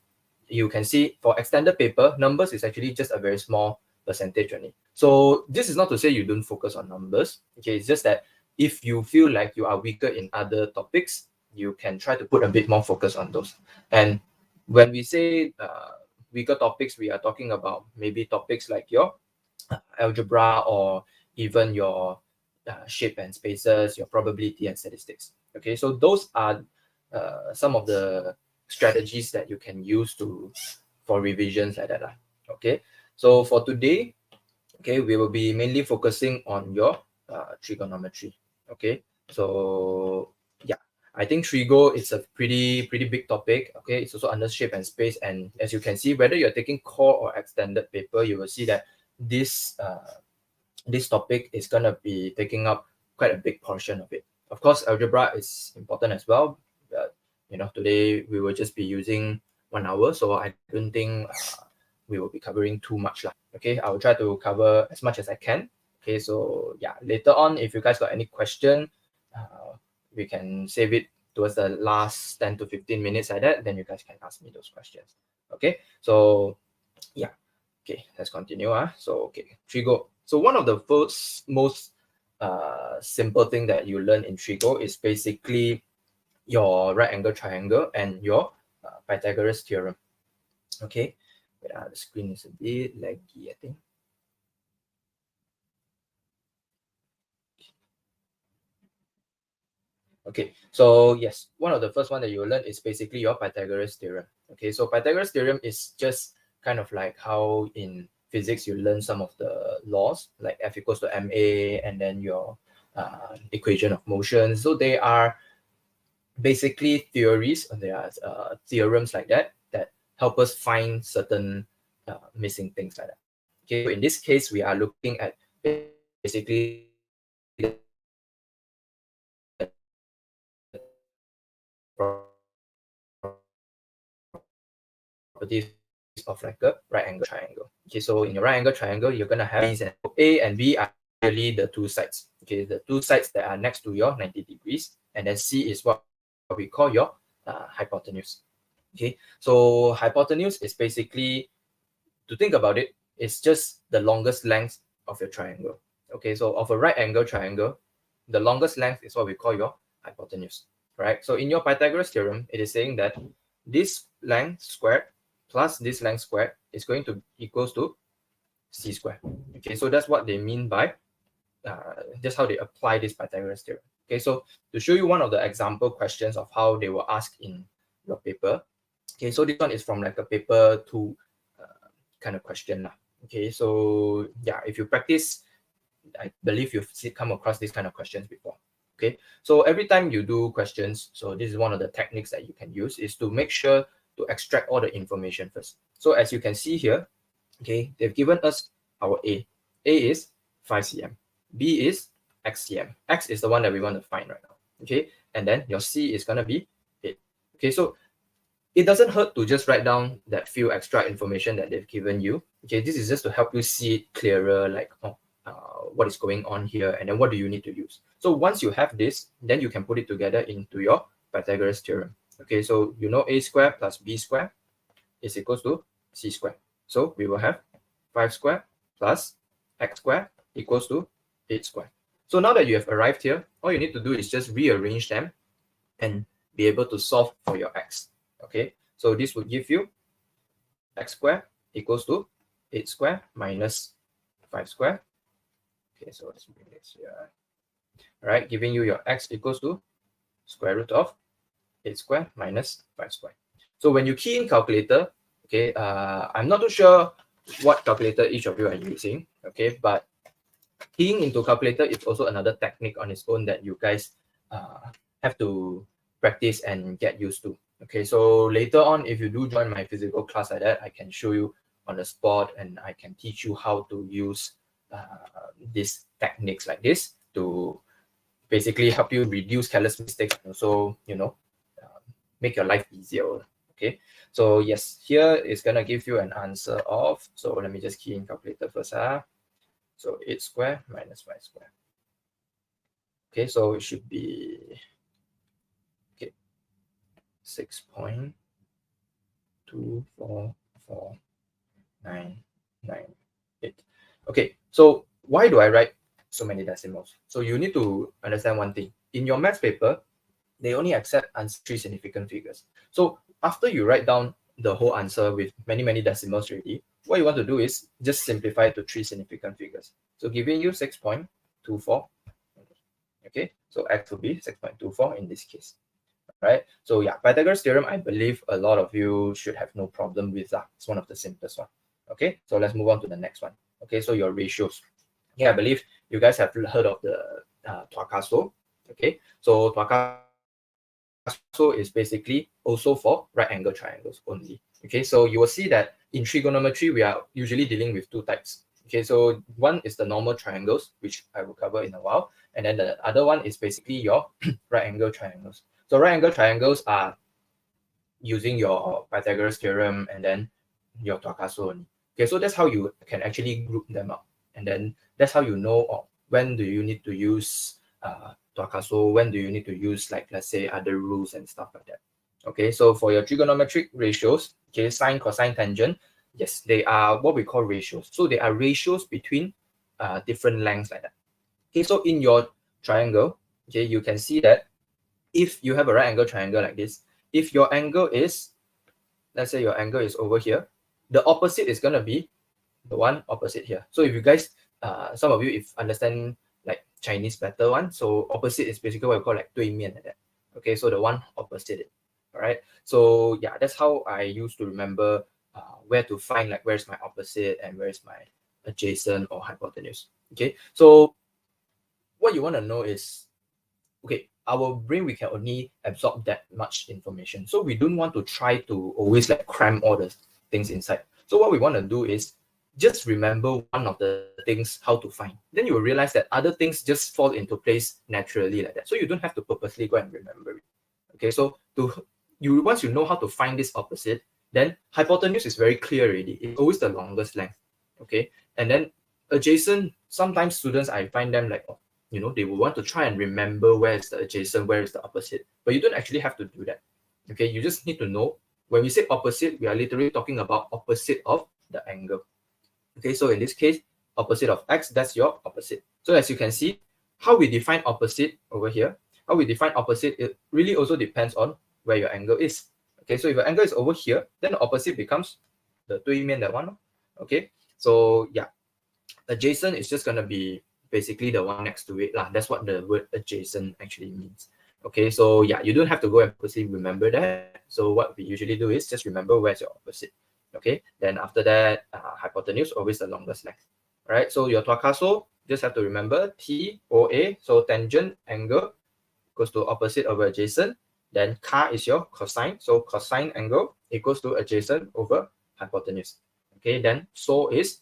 You can see for extended paper, numbers is actually just a very small percentage only. So this is not to say you don't focus on numbers. Okay, it's just that if you feel like you are weaker in other topics, you can try to put a bit more focus on those. And when we say weaker topics, we are talking about maybe topics like your algebra or even your shape and spaces, your probability and statistics. Okay, so those are some of the strategies that you can use for revisions like that. Okay, so for today, okay, we will be mainly focusing on your trigonometry. Okay, so yeah, I think trigo is a pretty big topic. Okay, it's also under shape and space, and as you can see, whether you're taking core or extended paper, you will see that this topic is gonna be taking up quite a big portion of it. Of course, algebra is important as well, but today we will just be using 1 hour, so I don't think we will be covering too much lah. Okay, I will try to cover as much as I can. Okay, so yeah, later on, if you guys got any question, we can save it towards the last 10 to 15 minutes like that, then you guys can ask me those questions. Okay, so yeah, okay, let's continue. So okay, trigo. So one of the first most simple thing that you learn in trigo is basically your right angle triangle and your Pythagoras theorem. Okay, the screen is a bit laggy, I think. Okay, so yes, one of the first one that you will learn is basically your Pythagoras theorem. Okay, so Pythagoras theorem is just kind of like how in physics you learn some of the laws, like F equals to ma, and then your equation of motion. So they are basically theories, and there are theorems like that that help us find certain missing things like that. Okay, so in this case, we are looking at basically properties of like a right angle triangle. Okay, so in your right angle triangle, you're gonna have these, and A and B are really the two sides. Okay, the two sides that are next to your 90 degrees, and then C is what we call your hypotenuse. Okay, so hypotenuse is basically, to think about it, it's just the longest length of your triangle. Okay, so of a right angle triangle, the longest length is what we call your hypotenuse. Right? So in your Pythagoras theorem, it is saying that this length squared plus this length squared is going to equals to c squared. Okay, so that's what they mean by just how they apply this Pythagoras theorem. Okay, so to show you one of the example questions of how they were asked in your paper. Okay, so this one is from like a paper 2 kind of question. Okay, so yeah, if you practice, I believe you've come across these kind of questions before. Okay, so every time you do questions, so this is one of the techniques that you can use, is to make sure to extract all the information first. So as you can see here, okay, they've given us our A. A is 5 cm. B is x cm. X is the one that we want to find right now. Okay, and then your C is going to be 8. Okay, so it doesn't hurt to just write down that few extra information that they've given you. Okay, this is just to help you see it clearer, like what is going on here, and then what do you need to use. So once you have this, then you can put it together into your Pythagoras theorem. Okay, so you know a squared plus b squared is equals to c squared. So we will have 5 squared plus x squared equals to 8 squared. So now that you have arrived here, all you need to do is just rearrange them and be able to solve for your x. Okay, so this would give you x squared equals to 8 squared minus 5 squared. Okay, so let's bring this here. All right, giving you your x equals to square root of 8 squared minus 5 squared. So when you key in calculator, okay, I'm not too sure what calculator each of you are using, okay, but keying into calculator is also another technique on its own that you guys have to practice and get used to. Okay, so later on, if you do join my physical class like that, I can show you on the spot and I can teach you how to use these techniques like this to basically help you reduce careless mistakes and also, you know, make your life easier. Okay, so yes, here is gonna give you an answer of, so let me just key in calculator first. So 8 squared minus 5 squared. Okay, so it should be 6.2449998. Okay, so why do I write so many decimals? So you need to understand one thing. In your maths paper, they only accept 3 significant figures. So after you write down the whole answer with many decimals already, what you want to do is just simplify it to 3 significant figures. So giving you 6.24. Okay, so x will be 6.24 in this case. Right? So yeah, Pythagoras theorem, I believe a lot of you should have no problem with that. It's one of the simplest one. Okay, so let's move on to the next one. Okay, so your ratios. Yeah, I believe you guys have heard of the Tuakaso. Okay, so Tuakaso is basically also for right angle triangles only. Okay, so you will see that in trigonometry, we are usually dealing with 2 types. Okay, so one is the normal triangles, which I will cover in a while. And then the other one is basically your right angle triangles. So right angle triangles are using your Pythagoras theorem and then your Tuakaso only. Okay, so that's how you can actually group them up. And then that's how you know when do you need to use Tuakaso, when do you need to use, like, let's say, other rules and stuff like that. Okay, so for your trigonometric ratios, okay, sine, cosine, tangent, yes, they are what we call ratios. So they are ratios between different lengths like that. Okay, so in your triangle, okay, you can see that if you have a right angle triangle like this, if your angle is, let's say your angle is over here, the opposite is going to be the one opposite here. So if you guys, some of you if understand like Chinese better one, so opposite is basically what we call like 对面 like that. Okay, so the one opposite it. All right. So yeah, that's how I used to remember where to find like where's my opposite and where's my adjacent or hypotenuse. Okay, so what you want to know is, okay, our brain, we can only absorb that much information. So we don't want to try to always like cram all the things inside. So what we want to do is just remember one of the things how to find. Then you will realize that other things just fall into place naturally like that. So you don't have to purposely go and remember it. Okay, so once you know how to find this opposite, then hypotenuse is very clear already. It's always the longest length. Okay, and then adjacent, sometimes students, I find them like, oh, you know, they will want to try and remember where is the adjacent, where is the opposite. But you don't actually have to do that. Okay, you just need to know when we say opposite, we are literally talking about opposite of the angle. Okay, so in this case, opposite of x, that's your opposite. So as you can see, how we define opposite over here, how we define opposite, it really also depends on where your angle is. Okay, so if your angle is over here, then the opposite becomes the 对面 that one. Okay, so yeah, adjacent is just going to be basically the one next to it lah. That's what the word adjacent actually means. Okay, so yeah, you don't have to go and purposely remember that. So what we usually do is just remember where's your opposite. Okay, then after that, hypotenuse, always the longest length. All right, so your tuakaso, just have to remember TOA, so tangent angle equals to opposite over adjacent. Then ka is your cosine, so cosine angle equals to adjacent over hypotenuse. Okay, then so is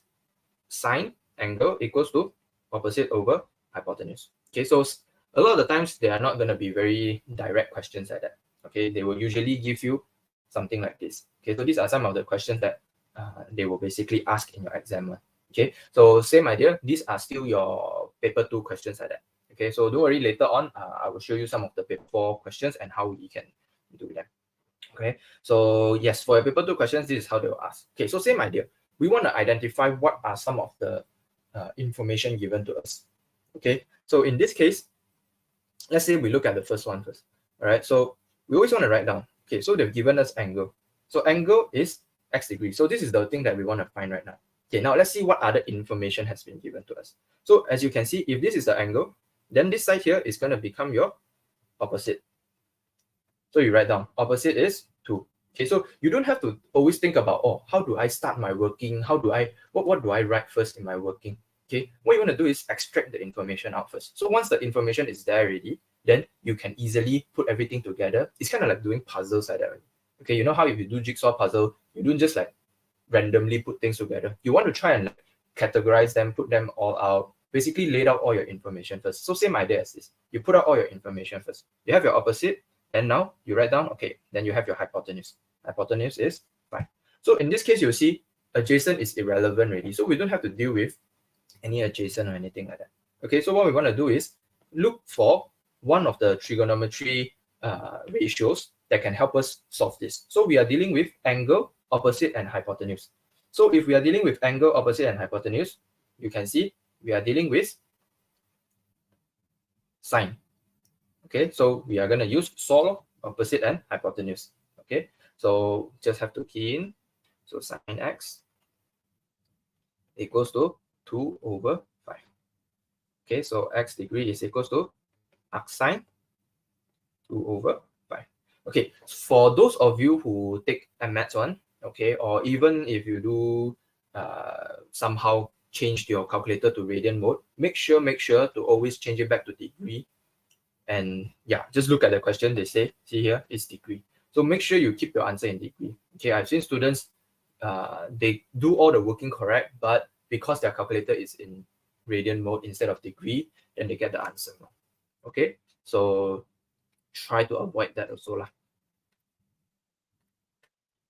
sine angle equals to opposite over hypotenuse. Okay, so a lot of the times they are not going to be very direct questions like that. Okay, they will usually give you something like this. Okay, so these are some of the questions that they will basically ask in your exam. Okay, so same idea. These are still your paper 2 questions like that. Okay, so don't worry, later on, I will show you some of the paper 4 questions and how you can do them. Okay, so yes, for your paper 2 questions, this is how they will ask. Okay, so same idea. We want to identify what are some of the information given to us. Okay, so in this case, let's say we look at the first one first. All right, so we always want to write down. Okay, so they've given us angle. So angle is x degree. So this is the thing that we want to find right now. Okay, now let's see what other information has been given to us. So as you can see, if this is the angle, then this side here is going to become your opposite. So you write down opposite is 2. Okay, so you don't have to always think about, oh, how do I start my working? How do I, what do I write first in my working? Okay, what you want to do is extract the information out first. So once the information is there already, then you can easily put everything together. It's kind of like doing puzzles like that. Okay, you know how if you do jigsaw puzzle, you don't just like randomly put things together. You want to try and like categorize them, put them all out, basically laid out all your information first. So same idea as this. You put out all your information first. You have your opposite, and now you write down, okay, then you have your hypotenuse. Hypotenuse is 5. So in this case, you'll see adjacent is irrelevant already. So we don't have to deal with any adjacent or anything like that. Okay, so what we want to do is look for one of the trigonometry ratios that can help us solve this. So we are dealing with angle, opposite, and hypotenuse. So if we are dealing with angle, opposite, and hypotenuse, you can see we are dealing with sine. Okay, so we are going to use solve, opposite, and hypotenuse. Okay, so just have to key in. So sine x equals to 2 over 5. Okay, so x degree is equals to arc sine 2 over 5. Okay, for those of you who take a maths one, okay, or even if you do somehow change your calculator to radian mode, make sure to always change it back to degree. And yeah, just look at the question they say, see here, it's degree. So make sure you keep your answer in degree. Okay, I've seen students, they do all the working correct, but because their calculator is in radian mode instead of degree, then they get the answer wrong. Okay, so try to avoid that also lah.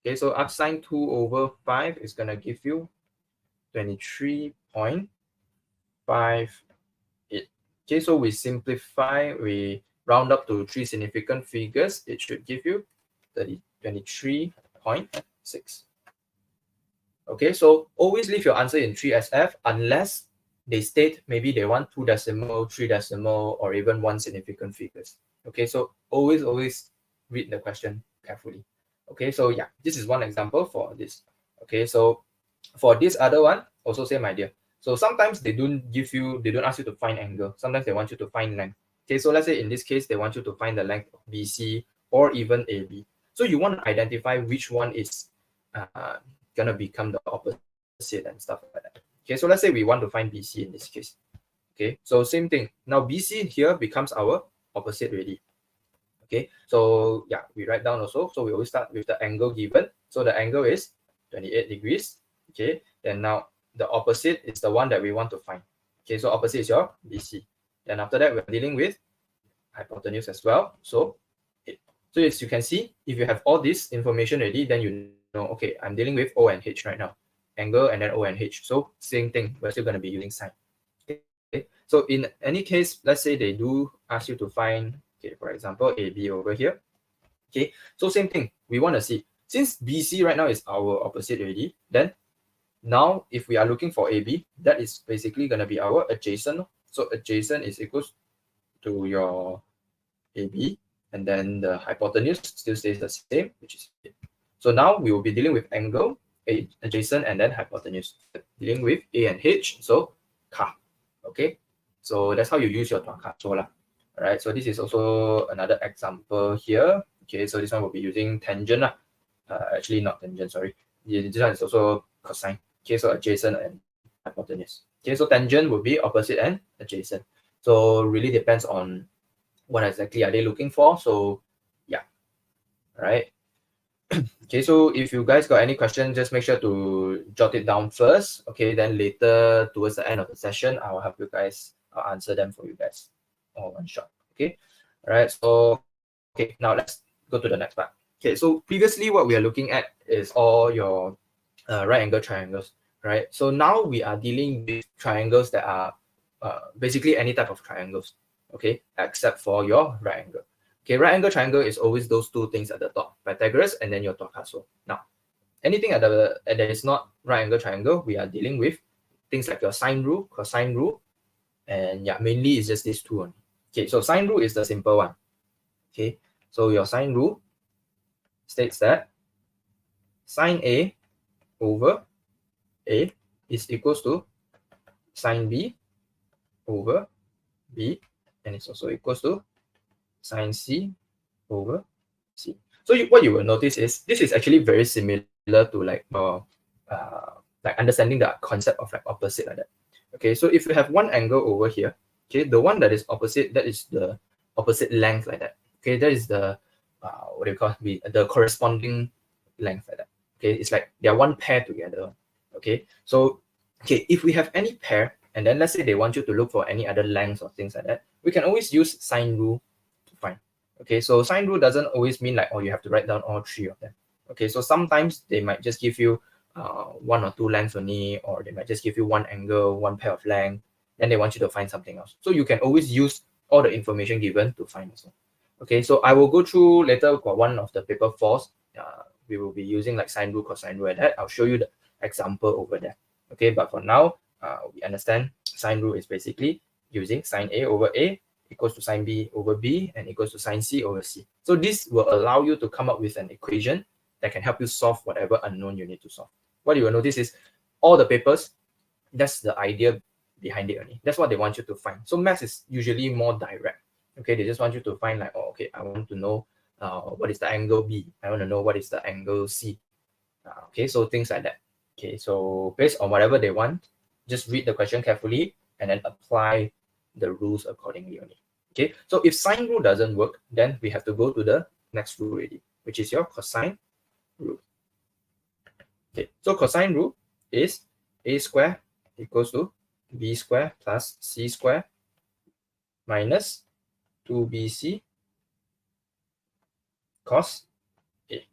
Okay, so arc sine 2 over 5 is going to give you 23.58. Okay, so we simplify, we round up to 3 significant figures. It should give you 23.6. Okay, so always leave your answer in 3SF unless they state maybe they want 2 decimal, 3 decimal, or even 1 significant figures. Okay, so always read the question carefully. Okay, so yeah, this is one example for this. Okay, so for this other one, also same idea. So sometimes they don't ask you to find angle. Sometimes they want you to find length. Okay, so let's say in this case, they want you to find the length of BC or even AB. So you want to identify which one is gonna become the opposite and stuff like that. Okay, so let's say we want to find BC in this case. Okay, so same thing. Now BC here becomes our opposite already. Okay, so yeah, we write down also. So we always start with the angle given. So the angle is 28 degrees. Okay, then now the opposite is the one that we want to find. Okay, so opposite is your BC. Then after that, we're dealing with hypotenuse as well. So as you can see, if you have all this information already, then you know, okay, I'm dealing with O and H right now. Angle and then O and H. So same thing, we're still going to be using sine. Okay, so in any case, let's say they do ask you to find, okay, for example, AB over here. Okay, so same thing, we want to see, since BC right now is our opposite already, then now if we are looking for AB, that is basically going to be our adjacent. So adjacent is equals to your AB, and then the hypotenuse still stays the same, which is A. So now we will be dealing with angle, adjacent, and then hypotenuse. Dealing with A and H, so ka. Okay, so that's how you use your tuaka. So lah. Alright, so this is also another example here. Okay, so this one will be using tangent lah. Actually not tangent, sorry. This one is also cosine. Okay, so adjacent and hypotenuse. Okay, so tangent will be opposite and adjacent. So really depends on what exactly are they looking for. So yeah, right. Okay, so if you guys got any questions, just make sure to jot it down first. Okay, then later towards the end of the session, I will help you guys answer them for you guys all one shot. Okay, all right. So okay, now let's go to the next part. Okay, so previously what we are looking at is all your right angle triangles, right? So now we are dealing with triangles that are basically any type of triangles, okay, except for your right angle. Okay, right angle triangle is always those two things at the top, Pythagoras and then your tokaso. Now, anything that is not right angle triangle, we are dealing with things like your sine rule, cosine rule, and yeah, mainly it's just these two only. Okay, so sine rule is the simple one. Okay, so your sine rule states that sine A over A is equals to sine B over B, and it's also equals to sine C over C. So what you will notice is this is actually very similar to like understanding the concept of like opposite like that. Okay, so if you have one angle over here, okay, the one that is opposite, that is the opposite length like that. Okay, that is the what do you call it? The corresponding length like that. Okay, it's like they are one pair together. Okay, so okay, if we have any pair, and then let's say they want you to look for any other lengths or things like that, we can always use sine rule to find. Okay, so sine rule doesn't always mean like, oh, you have to write down all three of them. Okay, so sometimes they might just give you one or two lengths only, or they might just give you one angle, one pair of length, then they want you to find something else. So you can always use all the information given to find also. Okay, so I will go through later for one of the paper 4s. We will be using like sine rule, cosine rule, and that I'll show you the example over there. Okay, but for now, we understand sine rule is basically using sine A over A equals to sine B over B and equals to sine C over C. So this will allow you to come up with an equation that can help you solve whatever unknown you need to solve. What you will notice is all the papers, that's the idea behind it only. That's what they want you to find. So maths is usually more direct. Okay, they just want you to find like, oh, okay, I want to know what is the angle B. I want to know what is the angle C. Okay, so things like that. Okay, so based on whatever they want, just read the question carefully and then apply the rules accordingly only. Okay, so if sine rule doesn't work, then we have to go to the next rule already, which is your cosine rule. Okay, so cosine rule is a square equals to b square plus c square minus 2bc cos A.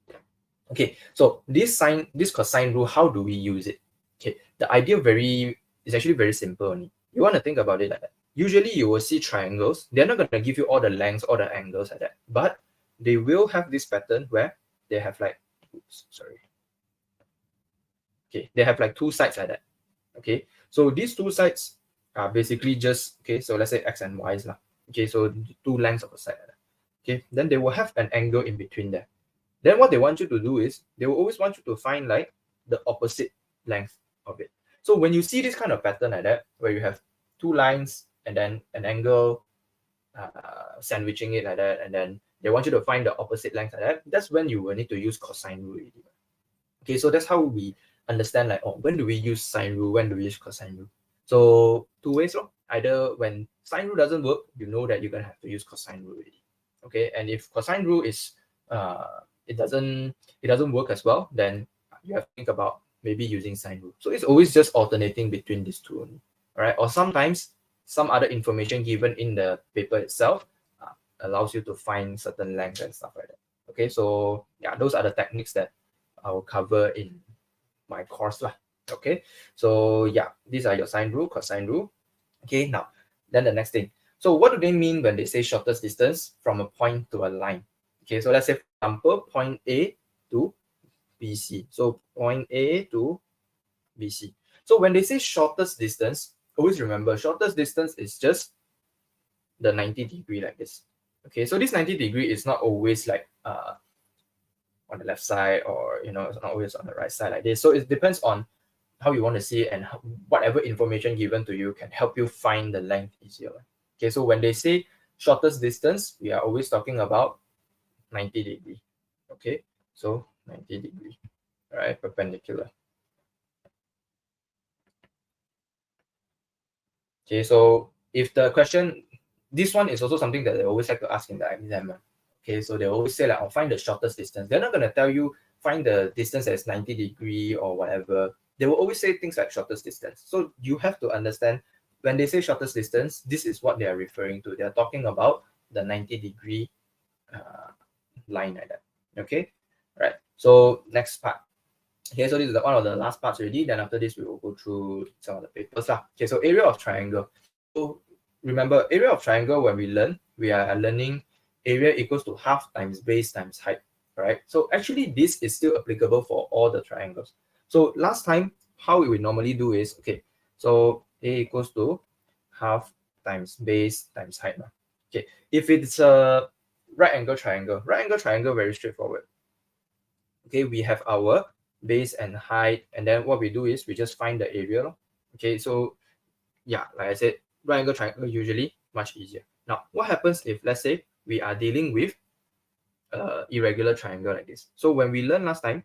Okay, so this cosine rule, how do we use it? Okay, the idea is actually very simple only. You want to think about it like that. Usually you will see triangles, they're not going to give you all the lengths, all the angles like that, but they will have this pattern where they have like, okay, they have like two sides like that. Okay, so these two sides are basically just, okay, so let's say x and y's lah. Okay, so two lengths of a side like that. Okay, then they will have an angle in between there. Then what they want you to do is they will always want you to find like the opposite length of it. So when you see this kind of pattern like that, where you have two lines and then an angle sandwiching it like that, and then they want you to find the opposite length like that, that's when you will need to use cosine rule already. Okay, so that's how we understand like, oh, when do we use sine rule, when do we use cosine rule? So two ways, either when sine rule doesn't work, you know that you're gonna have to use cosine rule already. Okay, and if cosine rule is it doesn't work as well, then you have to think about maybe using sine rule. So it's always just alternating between these two only. All right, or sometimes some other information given in the paper itself allows you to find certain length and stuff like that. Okay, so yeah, those are the techniques that I will cover in my course lah. Okay, so yeah, these are your sine rule, cosine rule. Okay, now then the next thing. So what do they mean when they say shortest distance from a point to a line? Okay, so let's say for example point A to BC. So point A to BC. So when they say shortest distance, always remember shortest distance is just the 90 degree like this. Okay, so this 90 degree is not always like on the left side, or it's not always on the right side like this. So it depends on how you want to see it, and whatever information given to you can help you find the length easier. Okay, so when they say shortest distance, we are always talking about 90 degree. Okay, so 90 degree, right, perpendicular. Okay, so if the question, this one is also something that they always like to ask in the exam. Okay, so they always say like, I'll find the shortest distance. They're not going to tell you find the distance that's 90 degree or whatever. They will always say things like shortest distance. So you have to understand when they say shortest distance, this is what they are referring to. They're talking about the 90 degree line like that. Okay, right. So next part. Okay, so this is one of the last parts already. Then after this, we will go through some of the papers. Okay, so area of triangle. So remember, area of triangle, when we learn, we are learning area equals to half times base times height. Right? So actually, this is still applicable for all the triangles. So last time, how we would normally do is, okay, so A equals to half times base times height. Okay, if it's a right angle triangle, very straightforward. Okay, we have our base and height, and then what we do is we just find the area. Okay, so yeah, like I said, right angle triangle usually much easier. Now, what happens if, let's say, we are dealing with irregular triangle like this? So when we learned last time,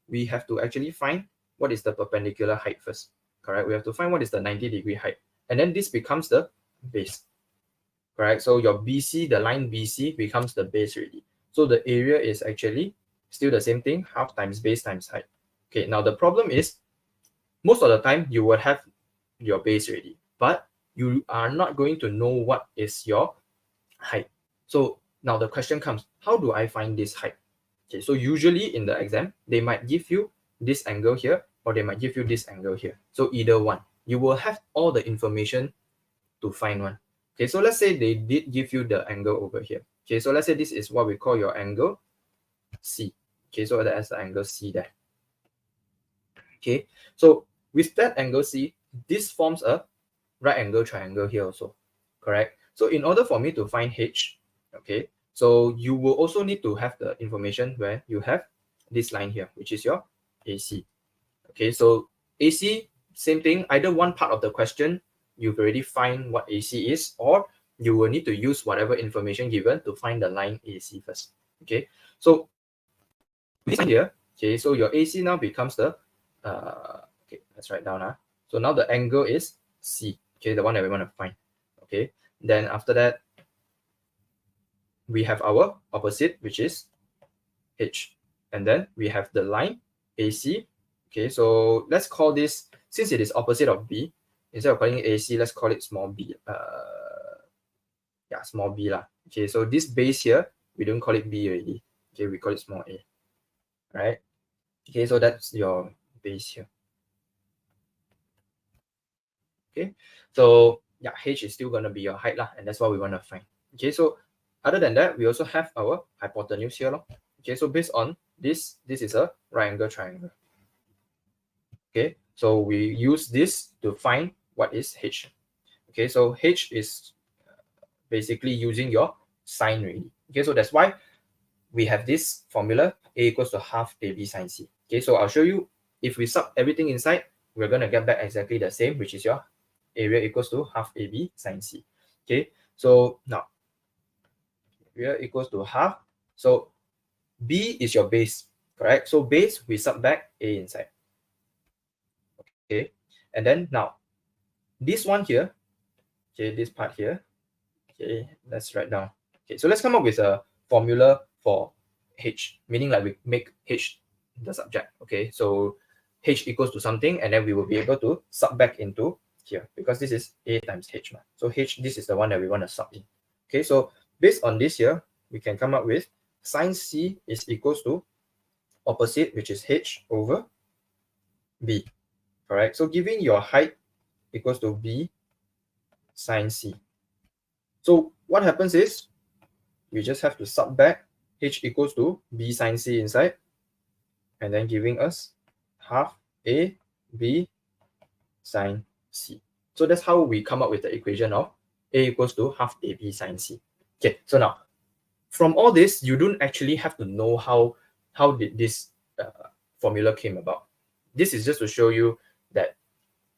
we have to actually find what is the perpendicular height first. Correct? We have to find what is the 90 degree height, and then this becomes the base. Correct? So your BC, the line BC becomes the base already. So the area is actually still the same thing, half times base times height. Okay, now the problem is, most of the time you will have your base already, but you are not going to know what is your height. So now the question comes, how do I find this height? Okay, so usually in the exam, they might give you this angle here, or they might give you this angle here. So either one, you will have all the information to find one. Okay, so let's say they did give you the angle over here. Okay, so let's say this is what we call your angle C. Okay, so that's the angle C there. Okay, so with that angle C, this forms a right angle triangle here also, correct? So in order for me to find H, okay, so you will also need to have the information where you have this line here, which is your AC. Okay, so AC, same thing, either one part of the question, you've already find what AC is, or you will need to use whatever information given to find the line AC first. Okay, so this line here, okay, so your AC now becomes the okay, let's write down. So now the angle is C, okay, the one that we want to find. Okay, then after that, we have our opposite, which is H, and then we have the line AC. Okay, so let's call this, since it is opposite of B, instead of calling it AC, let's call it small b. Yeah, small b lah. Okay, so this base here, we don't call it B already. Okay, we call it small a. Right? Okay, so that's your base here. Okay, so yeah, H is still gonna be your height lah, and that's what we want to find. Okay, so other than that, we also have our hypotenuse here. Okay, so based on this is a right angle triangle. Okay, so we use this to find what is H. Okay, so H is basically using your sine already. Okay, so that's why we have this formula, A equals to half AB sine C. Okay, so I'll show you, if we sub everything inside, we're going to get back exactly the same, which is your area equals to half AB sine C. Okay, so now area equals to half. So B is your base, correct? So base, we sub back A inside. Okay, and then now this one here, okay, this part here, okay, let's write down. Okay, so let's come up with a formula for H, meaning like we make H the subject. Okay, so H equals to something, and then we will be able to sub back into here, because this is A times H. So H, this is the one that we want to sub in. Okay, so based on this here, we can come up with sine C is equals to opposite, which is H over B. Correct. So giving your height equals to B sine C. So what happens is we just have to sub back H equals to B sine C inside, and then giving us half A B sine C. So that's how we come up with the equation of A equals to half AB sine C. Okay, so now from all this, you don't actually have to know how did this formula came about. This is just to show you that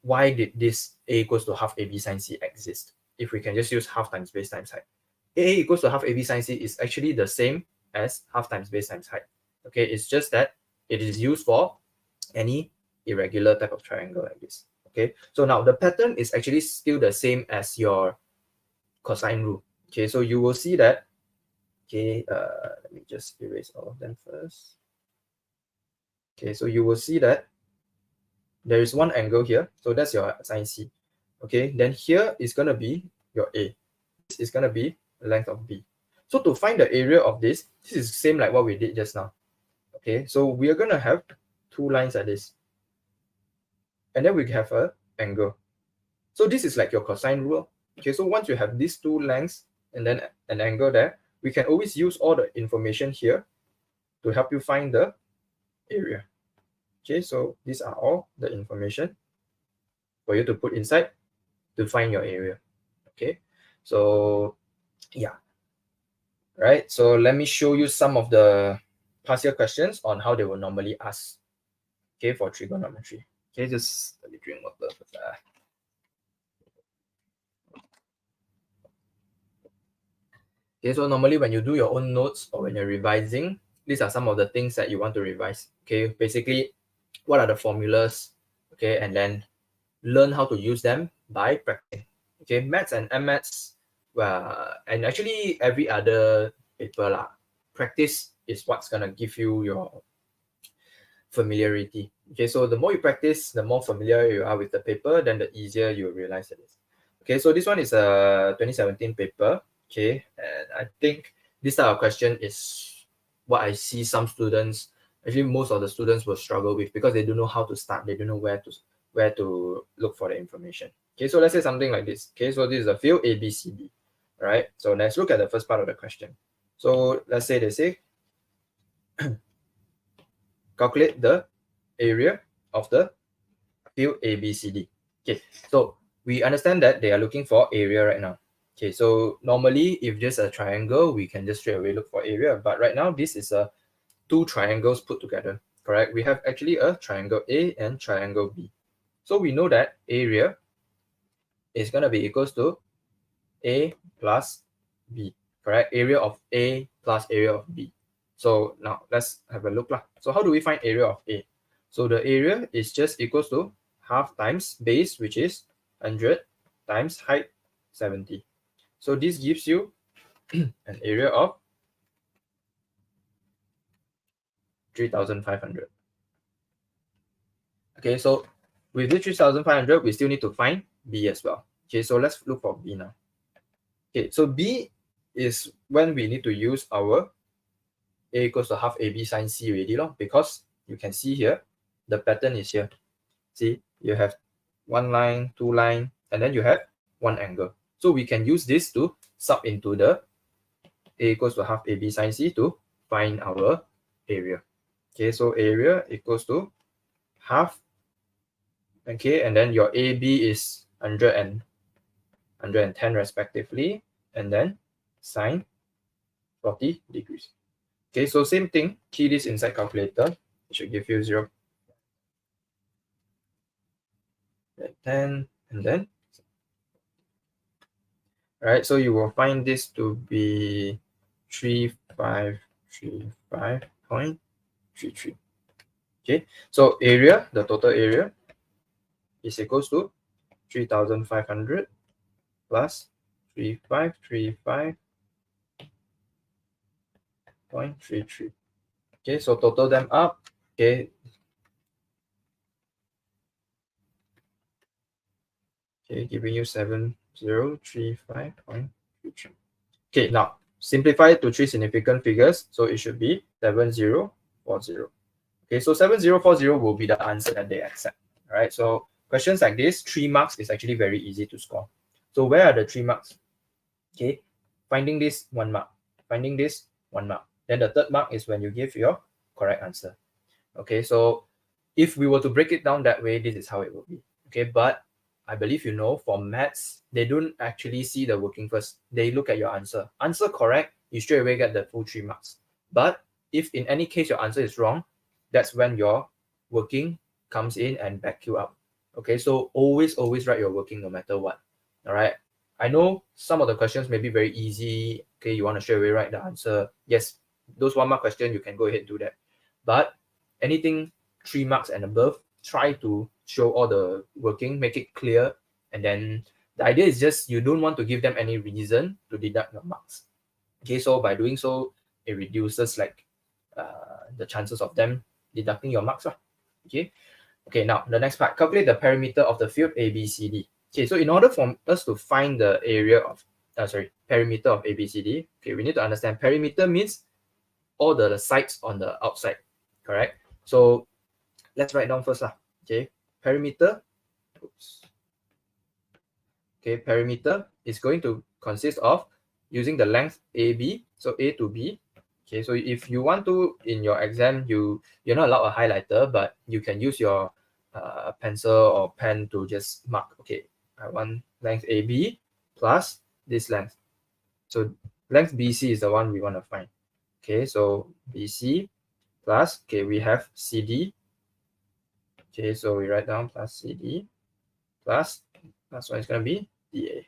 why did this A equals to half AB sine C exist, if we can just use half times base times height. A equals to half AB sine C is actually the same as half times base times height. Okay, it's just that it is used for any irregular type of triangle like this. Okay, so now the pattern is actually still the same as your cosine rule. Okay, so you will see that, okay, let me just erase all of them first. Okay, so you will see that there is one angle here, so that's your sine C. Okay, then here is going to be your A. This is going to be the length of B. So to find the area of this is same like what we did just now. Okay, so we are going to have two lines like this, and then we have an angle. So this is like your cosine rule. Okay, so once you have these two lengths and then an angle there, we can always use all the information here to help you find the area. Okay, so these are all the information for you to put inside to find your area. Okay, so yeah, right. So let me show you some of the past year questions on how they will normally ask. Okay, for trigonometry. Okay, just let me drink water first. Okay, so normally when you do your own notes or when you're revising, these are some of the things that you want to revise. Okay, basically, what are the formulas? Okay, and then learn how to use them by practicing. Okay, maths and MMaths, and actually every other paper lah, practice is what's gonna give you your familiarity. Okay, so the more you practice, the more familiar you are with the paper, then the easier you realize it is. Okay, so this one is a 2017 paper. Okay, and I think this type of question is what I see some students, actually most of the students will struggle with, because they don't know how to start, they don't know where to look for the information. Okay, so let's say something like this. Okay, so this is a field A, B, C, D. Right, so let's look at the first part of the question. So let's say they say calculate the area of the field A, B, C, D. Okay, so we understand that they are looking for area right now. Okay, so normally if just a triangle, we can just straight away look for area. But right now, this is a two triangles put together, correct? We have actually a triangle A and triangle B. So we know that area is going to be equals to A plus B, correct? Area of A plus area of B. So now let's have a look lah. So how do we find area of A? So the area is just equals to half times base, which is 100, times height 70. So this gives you an area of 3,500. Okay, so with this 3,500, we still need to find B as well. Okay, so let's look for B now. Okay, so B is when we need to use our A equals to half AB sine C already, because you can see here, the pattern is here. See, you have one line, two line, and then you have one angle. So we can use this to sub into the A equals to half AB sine C to find our area. Okay, so area equals to half. Okay, and then your AB is 100 and 110 respectively, and then sine 40 degrees. Okay, so same thing, key this inside calculator. It should give you 0, 10, and then, right, so you will find this to be 3535.33. Okay, so area, the total area is equals to 3,500 plus 3535.33. Okay, so total them up. Okay, giving you 7035.33. Okay, now simplify it to three significant figures, so it should be 7040. Okay, so 7040 will be the answer that they accept. All right, so questions like this, 3 marks is actually very easy to score. So where are the 3 marks? Okay, finding this 1 mark, finding this 1 mark. Then the third mark is when you give your correct answer. Okay, so if we were to break it down that way, this is how it will be. Okay, but I believe you know for maths, they don't actually see the working first. They look at your answer. Answer correct, you straight away get the full 3 marks. But if in any case your answer is wrong, that's when your working comes in and back you up. Okay, so always write your working no matter what. All right, I know some of the questions may be very easy. Okay, you want to straight away write the answer. Yes, those 1 mark question, you can go ahead and do that. But anything 3 marks and above, try to show all the working, make it clear. And then the idea is just you don't want to give them any reason to deduct your marks. Okay, so by doing so, it reduces like the chances of them deducting your marks. Okay. Okay, now the next part, calculate the perimeter of the field ABCD. Okay, so in order for us to find the area of, perimeter of ABCD, okay, we need to understand perimeter means all the sides on the outside, correct? So let's write down first. Okay, perimeter. Oops. Okay, perimeter is going to consist of using the length AB, so A to B. Okay, so if you want to, in your exam, you're not allowed a highlighter, but you can use your pencil or pen to just mark. Okay, I want length AB plus this length. So length BC is the one we want to find. Okay, so BC plus, okay, we have CD. Okay, so we write down plus CD plus, last one is going to be DA.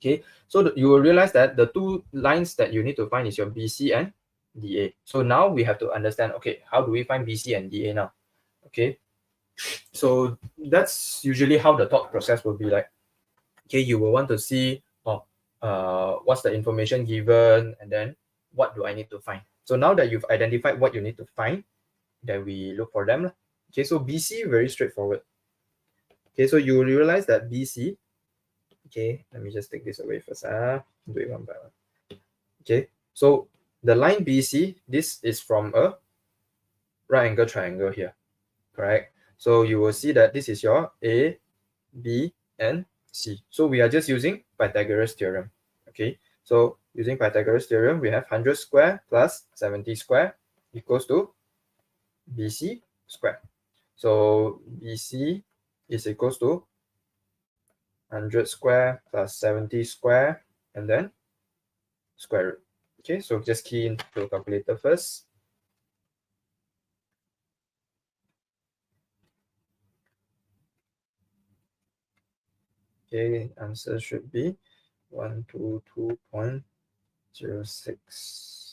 Okay, so you will realize that the 2 lines that you need to find is your BC and DA. So now we have to understand, okay, how do we find BC and DA now? Okay, so that's usually how the thought process will be like. Okay, you will want to see, what's the information given, and then what do I need to find? So now that you've identified what you need to find, then we look for them. Okay, so BC, very straightforward. Okay, so you will realize that BC, okay, let me just take this away first. Do it one by one. Okay, so the line BC, this is from a right angle triangle here, correct? So you will see that this is your A, B, and C. So we are just using Pythagoras theorem. Okay, so using Pythagoras theorem, we have 100 square plus 70 square equals to BC square. So BC is equals to 100 square plus 70 square, and then square root. Okay, so just key into the calculator first. Okay, answer should be 122.06.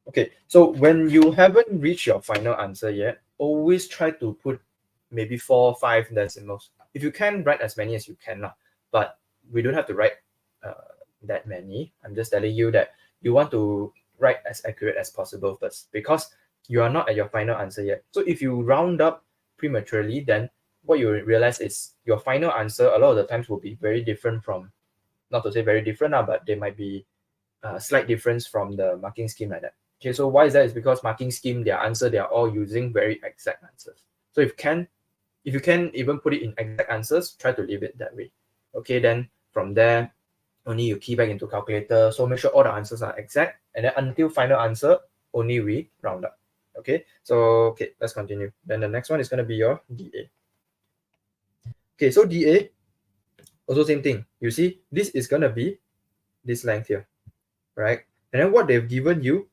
Okay, so when you haven't reached your final answer yet, always try to put maybe 4 or 5 decimals. If you can, write as many as you can, but we don't have to write that many. I'm just telling you that you want to write as accurate as possible first, because you are not at your final answer yet. So if you round up prematurely, then what you realize is your final answer a lot of the times will be very different from, not to say very different, but there might be a slight difference from the marking scheme like that. Okay, so why is that? Is because marking scheme, their answer, they are all using very exact answers. So if you can even put it in exact answers, try to leave it that way. Okay, then from there, only you key back into calculator. So make sure all the answers are exact, and then until final answer, only we round up. Okay, so okay, let's continue. Then the next one is going to be your DA. Okay, so DA, Also same thing. You see, this is gonna be this length here, right? And then what they've given you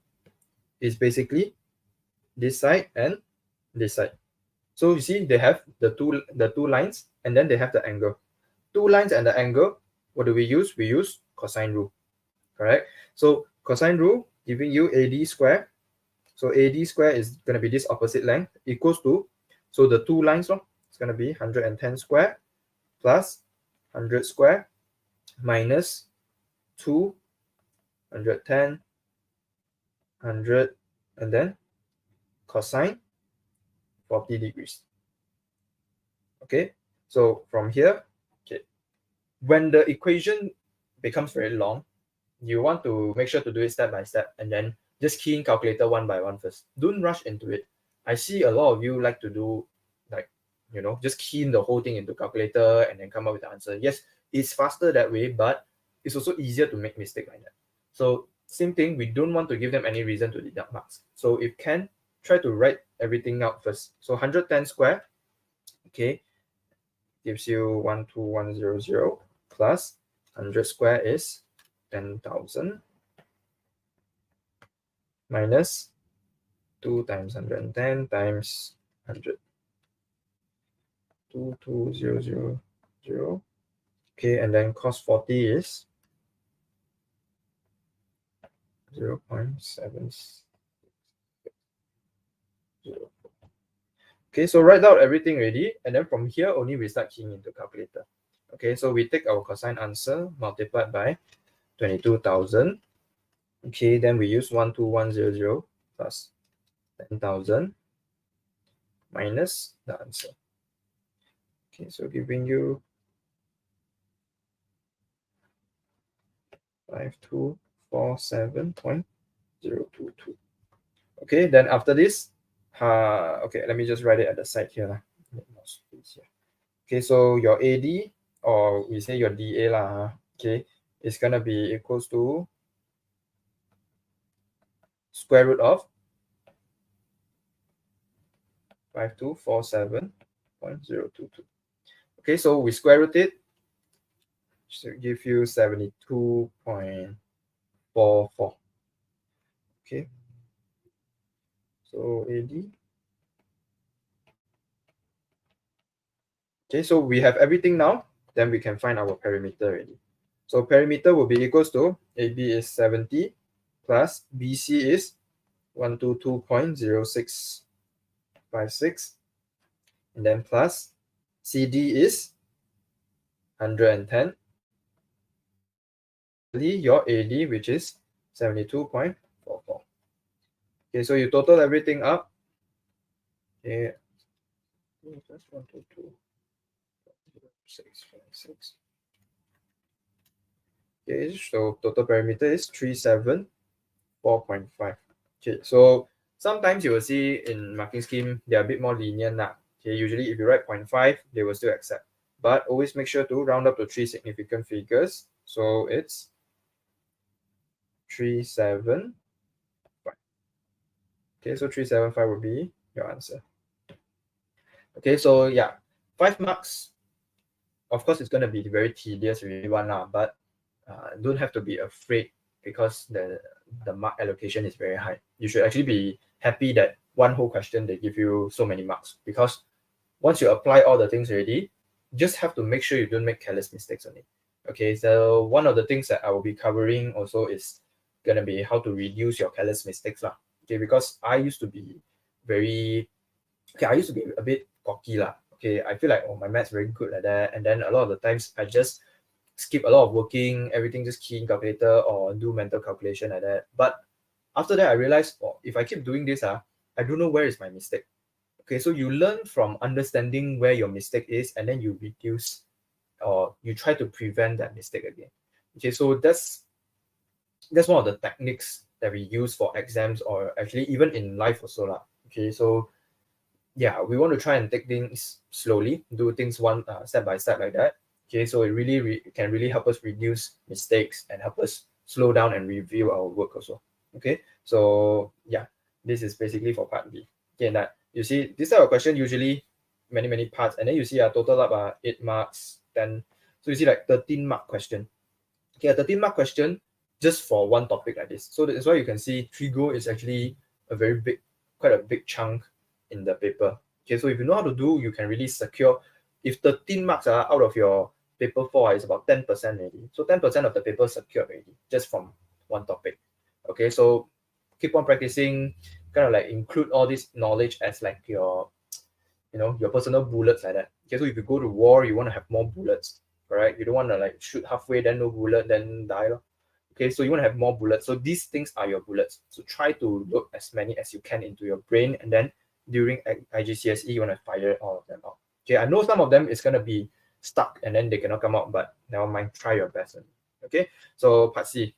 is basically this side and this side. So you see they have the two lines and then they have the angle. Two lines and the angle, what do we use? We use cosine rule, correct? So cosine rule giving you AD square. So AD square is going to be this opposite length equals to, so the two lines, it's going to be 110 square plus 100 square minus 2, 110, 100, and then cosine 40 degrees. Okay, so from here, okay, when the equation becomes very long, you want to make sure to do it step by step and then just key in calculator one by one first. Don't rush into it. I see a lot of you like to do like, just key in the whole thing into calculator and then come up with the answer. Yes, it's faster that way, but it's also easier to make mistake like that. So same thing, we don't want to give them any reason to deduct marks. So if can, try to write everything out first. So 110 square, okay, gives you 12100 plus 100 square is 10,000 minus 2 times 110 times 100. 22000. Okay, and then cos 40 is 0.7. Okay, so write out everything ready, and then from here only we start keying into calculator. Okay, so we take our cosine answer multiplied by 22,000. Okay, then we use 12100 plus 10,000 minus the answer. Okay, so giving you 5247.022. Okay, then after this, okay, let me just write it at the side here. Okay, so your AD, or we say your DA lah, okay, is gonna be equals to square root of 5247.022. Okay, so we square root it, should give you 72.44. Okay, so AD. Okay, so we have everything now, then we can find our perimeter already. So perimeter will be equals to AB is 70 plus BC is 122.0656, and then plus CD is 110. Your AD, which is 72.44. Okay, so you total everything up. Okay, 122.0656. Okay, so total perimeter is 374.5. Okay, so sometimes you will see in marking scheme they're a bit more lenient now. Okay, usually if you write 0.5, they will still accept, but always make sure to round up to 3 significant figures. So it's 375. Okay, so 375 will be your answer. Okay, so yeah, 5 marks. Of course, it's going to be very tedious really one now, but don't have to be afraid because the mark allocation is very high. You should actually be happy that one whole question they give you so many marks, because once you apply all the things already, you just have to make sure you don't make careless mistakes on it. Okay, so one of the things that I will be covering also is going to be how to reduce your careless mistakes lah. Okay, because I used to be a bit cocky lah. Okay, I feel like, oh, my math's very good like that, and then a lot of the times I just skip a lot of working, everything just key in calculator or do mental calculation like that. But after that I realized, oh, if I keep doing this, I don't know where is my mistake. Okay, so you learn from understanding where your mistake is, and then you reduce or you try to prevent that mistake again. Okay, so that's one of the techniques that we use for exams, or actually even in life also lah. Okay, so yeah, we want to try and take things slowly, do things one step by step like that. Okay, so it really can really help us reduce mistakes and help us slow down and review our work also. Okay, so yeah, this is basically for part B. Okay, that you see this type of question usually many parts, and then you see total up 8 marks, 10 So you see like 13 mark question. Okay, a 13 mark question just for one topic like this. So that's why you can see trigo is actually a very big, quite a big chunk in the paper. Okay, so if you know how to do, you can really secure. If 13 marks are out of your paper 4 is about 10% already. So 10% of the paper secured already, just from one topic. Okay, so keep on practicing, kind of like include all this knowledge as like your, your personal bullets like that. Okay, so if you go to war, you want to have more bullets, correct? You don't want to like shoot halfway, then no bullet, then die. Okay, so you want to have more bullets. So these things are your bullets. So try to load as many as you can into your brain, and then during IGCSE, you want to fire all of them out. Okay, I know some of them is going to be stuck and then they cannot come out, but never mind, try your best. Okay, so part C.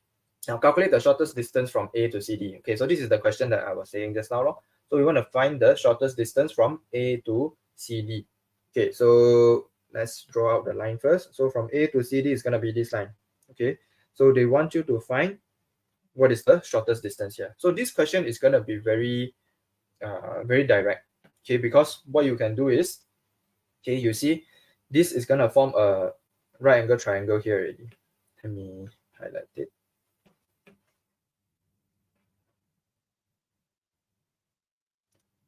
Now calculate the shortest distance from A to CD. Okay, so this is the question that I was saying just now. So we want to find the shortest distance from A to CD. Okay, so let's draw out the line first. So from A to CD is going to be this line. Okay, so they want you to find what is the shortest distance here. So this question is going to be very direct. Okay, because what you can do is, okay, you see, this is going to form a right angle triangle here already. Let me highlight it.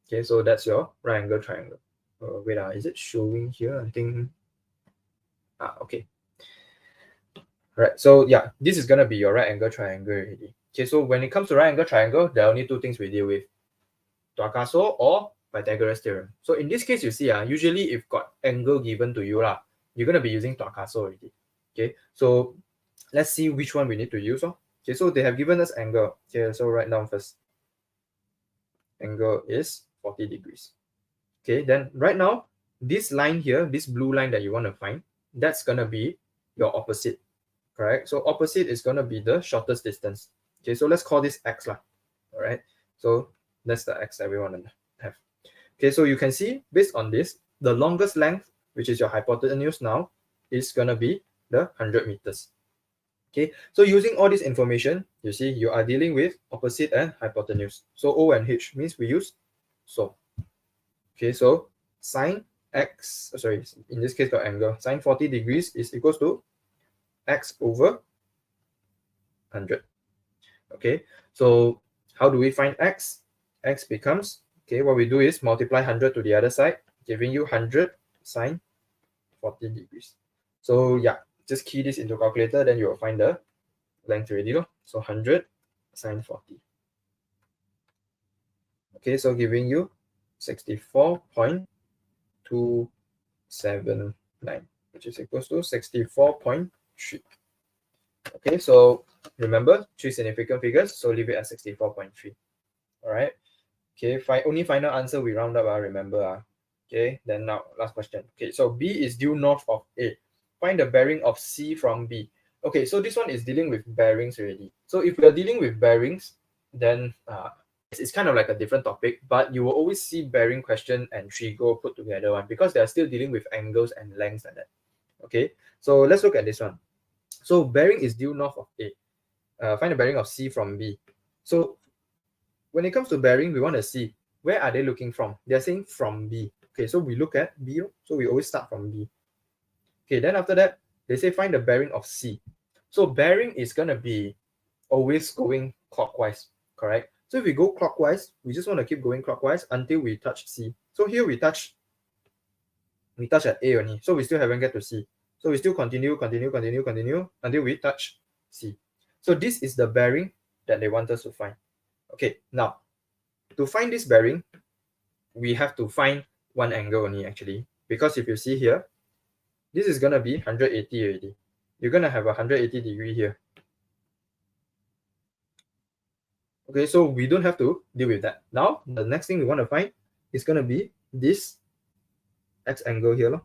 Okay, so that's your right angle triangle. Wait, is it showing here? I think, okay. Right, so yeah, this is gonna be your right angle triangle already. Okay, so when it comes to right angle triangle, there are only two things we deal with: Tuakaso or Pythagoras theorem. So in this case, you see, usually if got angle given to you, you're gonna be using Tuakaso already. Okay, so let's see which one we need to use. Okay, so they have given us angle. Okay, so write down first. Angle is 40 degrees. Okay, then right now, this line here, this blue line that you want to find, that's going to be your opposite, correct? So opposite is going to be the shortest distance. Okay, so let's call this x. All right, so that's the x that we want to have. Okay, so you can see, based on this, the longest length, which is your hypotenuse now, is going to be the 100 meters. Okay, so using all this information, you see, you are dealing with opposite and hypotenuse. So O and H means we use so. Okay, so sine x, sorry, in this case, got angle, sine 40 degrees is equals to x over 100. Okay, so how do we find x? X becomes, okay, what we do is multiply 100 to the other side, giving you 100 sine 40 degrees. So yeah, just key this into calculator, then you will find the length already. So 100 sine 40. Okay, so giving you 64.279, which is equals to 64.3. Okay, so remember, three significant figures, so leave it at 64.3. All right. Okay, only final answer we round up, remember. Okay, then now last question. Okay, so B is due north of A. Find the bearing of C from B. Okay, so this one is dealing with bearings already. So if we're dealing with bearings, then it's kind of like a different topic, but you will always see bearing question and trigo put together because they are still dealing with angles and lengths like that. Okay, so let's look at this one. So bearing is due north of A. Find the bearing of C from B. So when it comes to bearing, we want to see where are they looking from. They're saying from B. Okay, so we look at B. So we always start from B. Okay, then after that, they say find the bearing of C. So bearing is going to be always going clockwise, correct? So if we go clockwise, we just want to keep going clockwise until we touch C. So here we touch at A only. So we still haven't get to C. So we still continue until we touch C. So this is the bearing that they want us to find. Okay, now to find this bearing, we have to find one angle only actually, because if you see here, this is going to be 180 already. You're going to have a 180 degree here. Okay, so we don't have to deal with that. Now, the next thing we want to find is going to be this x angle here.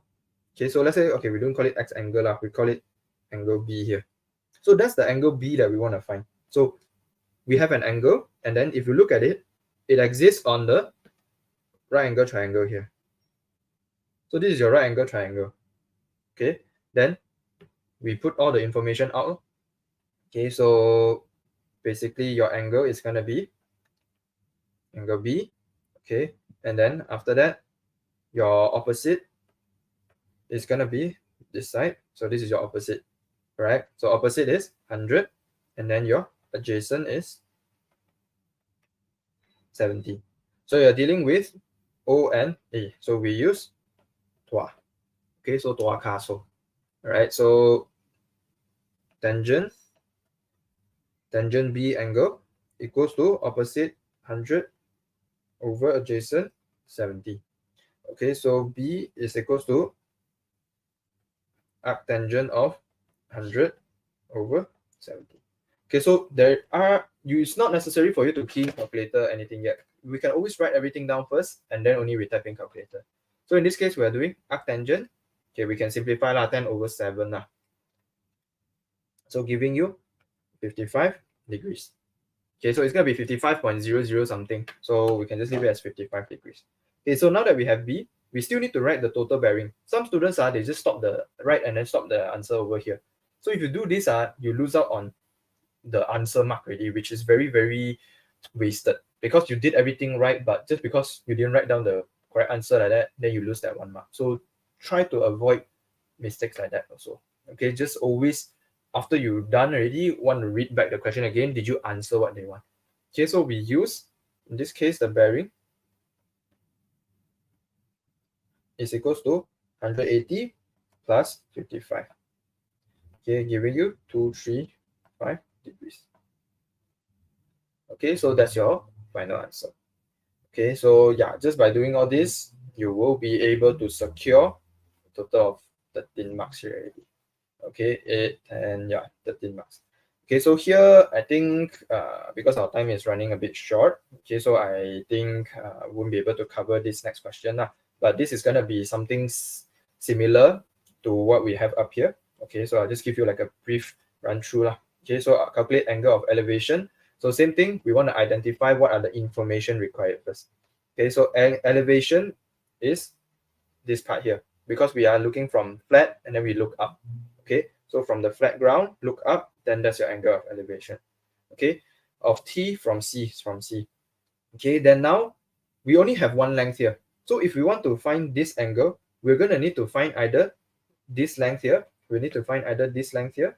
Okay, so let's say, okay, we don't call it x angle, we call it angle B here. So that's the angle B that we want to find. So we have an angle, and then if you look at it, it exists on the right angle triangle here. So this is your right angle triangle. Okay, then we put all the information out. Okay, so basically your angle is going to be angle B. Okay, and then after that, your opposite is going to be this side. So this is your opposite, right? So opposite is 100, and then your adjacent is 70. So you're dealing with O and A. So we use tua. Okay, so tua kaso. All right, so tangent B angle equals to opposite 100 over adjacent 70. Okay, so B is equals to arctangent of 100 over 70. Okay, so it's not necessary for you to key in calculator anything yet. We can always write everything down first and then only we type in calculator. So in this case, we are doing arctangent. Okay, we can simplify 10 over 7 lah. So giving you 55 degrees. Okay, so it's going to be 55.00 something. So we can just leave it as 55 degrees. Okay, so now that we have B, we still need to write the total bearing. Some students, they just stop the write and then stop the answer over here. So if you do this, you lose out on the answer mark already, which is very, very wasted. Because you did everything right, but just because you didn't write down the correct answer like that, then you lose that 1 mark. So try to avoid mistakes like that also. Okay, just always, after you're done already, want to read back the question again. Did you answer what they want? Okay, so we use, in this case, the bearing is equals to 180 plus 55. Okay, giving you 235 degrees. Okay, so that's your final answer. Okay, so yeah, just by doing all this, you will be able to secure a total of 13 marks here already. Okay, 8, 10, yeah, 13 marks. Okay, so here I think because our time is running a bit short, okay, so I think won't be able to cover this next question lah. But this is gonna be something similar to what we have up here. Okay, so I'll just give you like a brief run through lah. Okay, so I'll calculate angle of elevation. So same thing, we want to identify what are the information required first. Okay, so elevation is this part here because we are looking from flat and then we look up. Okay, so from the flat ground, look up, then that's your angle of elevation. Okay, of T from C is from C. Okay, then now we only have one length here. So if we want to find this angle, we're going to need to find either this length here, we need to find either this length here,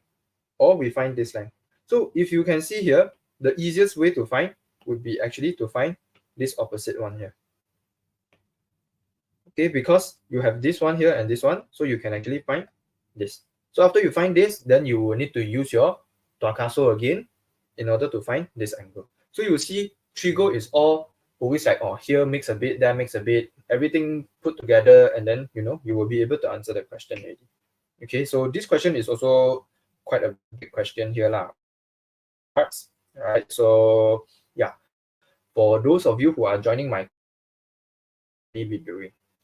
or we find this length. So if you can see here, the easiest way to find would be actually to find this opposite one here. Okay, because you have this one here and this one, so you can actually find this. So after you find this, then you will need to use your tuakaso again in order to find this angle. So you see trigo is all always like, oh, here makes a bit, there makes a bit, everything put together, and then you will be able to answer the question already. Okay, so this question is also quite a big question here lah. Right, so yeah, for those of you who are joining my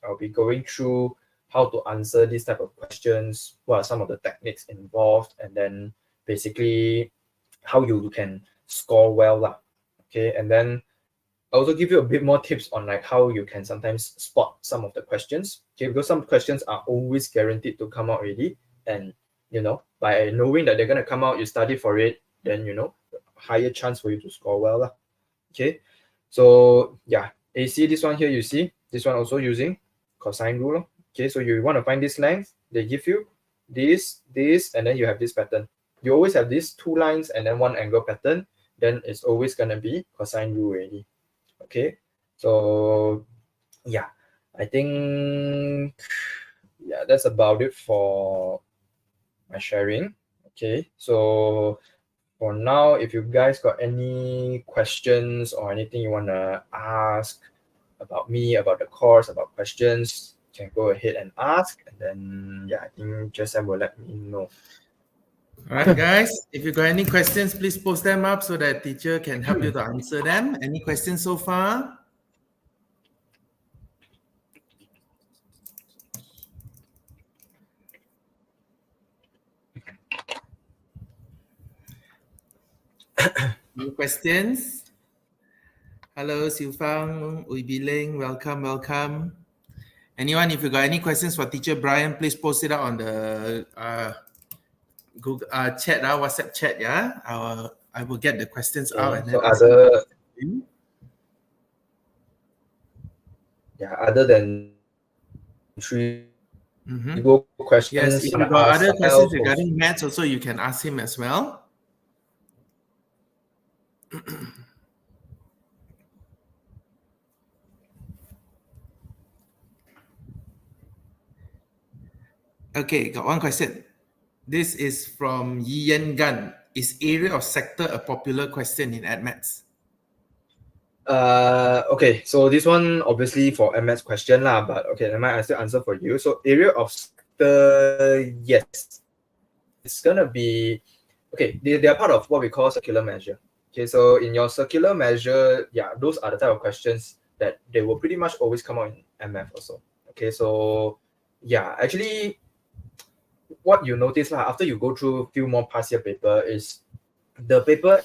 I'll be going through how to answer these type of questions, what are some of the techniques involved, and then basically how you can score well lah. Okay, and then I'll also give you a bit more tips on like how you can sometimes spot some of the questions. Okay, because some questions are always guaranteed to come out already, and by knowing that they're gonna come out, you study for it, then higher chance for you to score well lah. Okay, so yeah, AC, this one here you see, this one also using cosine rule. Okay, so you want to find this length, they give you this, and then you have this pattern. You always have these two lines and then one angle pattern, then it's always gonna be cosine rule already. Okay, so yeah, I think that's about it for my sharing. Okay, so for now, if you guys got any questions or anything you want to ask about me, about the course, about questions, you can go ahead and ask. And then, I think Joseph will let me know. All right, guys, if you got any questions, please post them up so that teacher can help you to answer them. Any questions so far? Any questions? Hello, Siu Fang, Ui Biling, welcome. Anyone, if you got any questions for Teacher Brian, please post it out on the Google chat, WhatsApp chat. Yeah, I will get the questions out and then other than 3 Mhm. Go Yes, questions if you you want to got ask other someone questions else. regarding maths also, you can ask him as well. Okay, got one question. This is from Yi Yan Gan. Is area of sector a popular question in AdMaths? Okay, so this one obviously for MS question lah, but okay, I still answer for you. So area of sector, yes, it's gonna be okay. They are part of what we call circular measure. Okay, so in your circular measure, yeah, those are the type of questions that they will pretty much always come out in MF also. Okay, so yeah, actually, what you notice lah after you go through a few more past year paper is the paper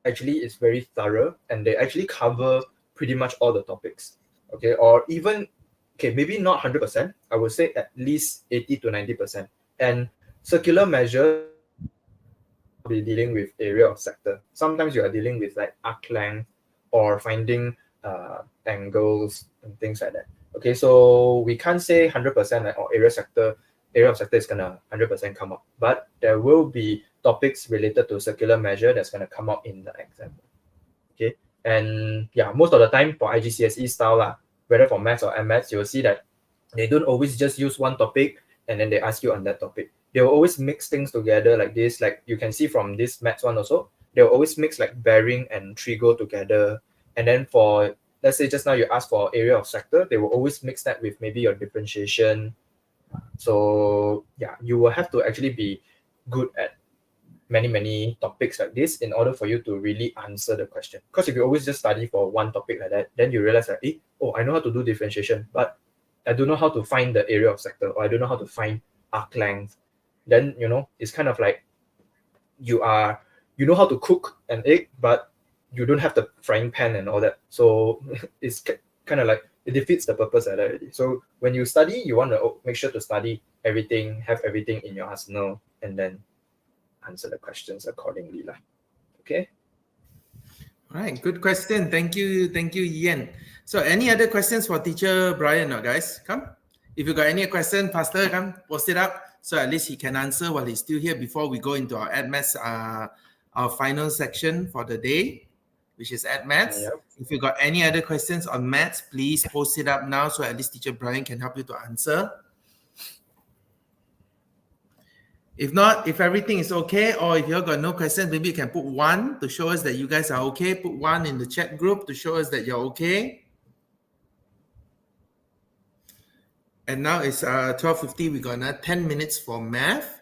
actually is very thorough and they actually cover pretty much all the topics. Okay, or even okay, maybe not 100%. I would say at least 80 to 90%. And circular measure be dealing with area of sector. Sometimes you are dealing with like arc length or finding angles and things like that. Okay, so we can't say 100% like area of sector is gonna 100% come up, but there will be topics related to circular measure that's gonna come up in the exam. Okay, and yeah, most of the time for IGCSE style lah, whether for maths or MS, you'll see that they don't always just use one topic and then they ask you on that topic. They'll always mix things together like this. Like you can see from this maths one also, they'll always mix like bearing and trigo together. And then for, let's say just now you ask for area of sector, they will always mix that with maybe your differentiation. So yeah, you will have to actually be good at many topics like this in order for you to really answer the question. Because if you always just study for one topic like that, then you realize that, oh, I know how to do differentiation, but I don't know how to find the area of sector, or I don't know how to find arc length. Then it's kind of like you know how to cook an egg, but you don't have the frying pan and all that. So it's kind of like it defeats the purpose of that already. So when you study, you want to make sure to study everything, have everything in your arsenal, and then answer the questions accordingly lah. Okay. All right, good question. Thank you, Ian. So, any other questions for Teacher Brian, guys? Come, if you got any question, Pastor, come post it up so at least he can answer while he's still here before we go into our AdMaths, our final section for the day, which is AdMaths. Yep. If you got any other questions on maths, please post it up now so at least Teacher Brian can help you to answer. If not, if everything is okay, or if you got no questions, maybe you can put one to show us that you guys are okay. Put one in the chat group to show us that you're okay. And now it's 12:50. We got another 10 minutes for math.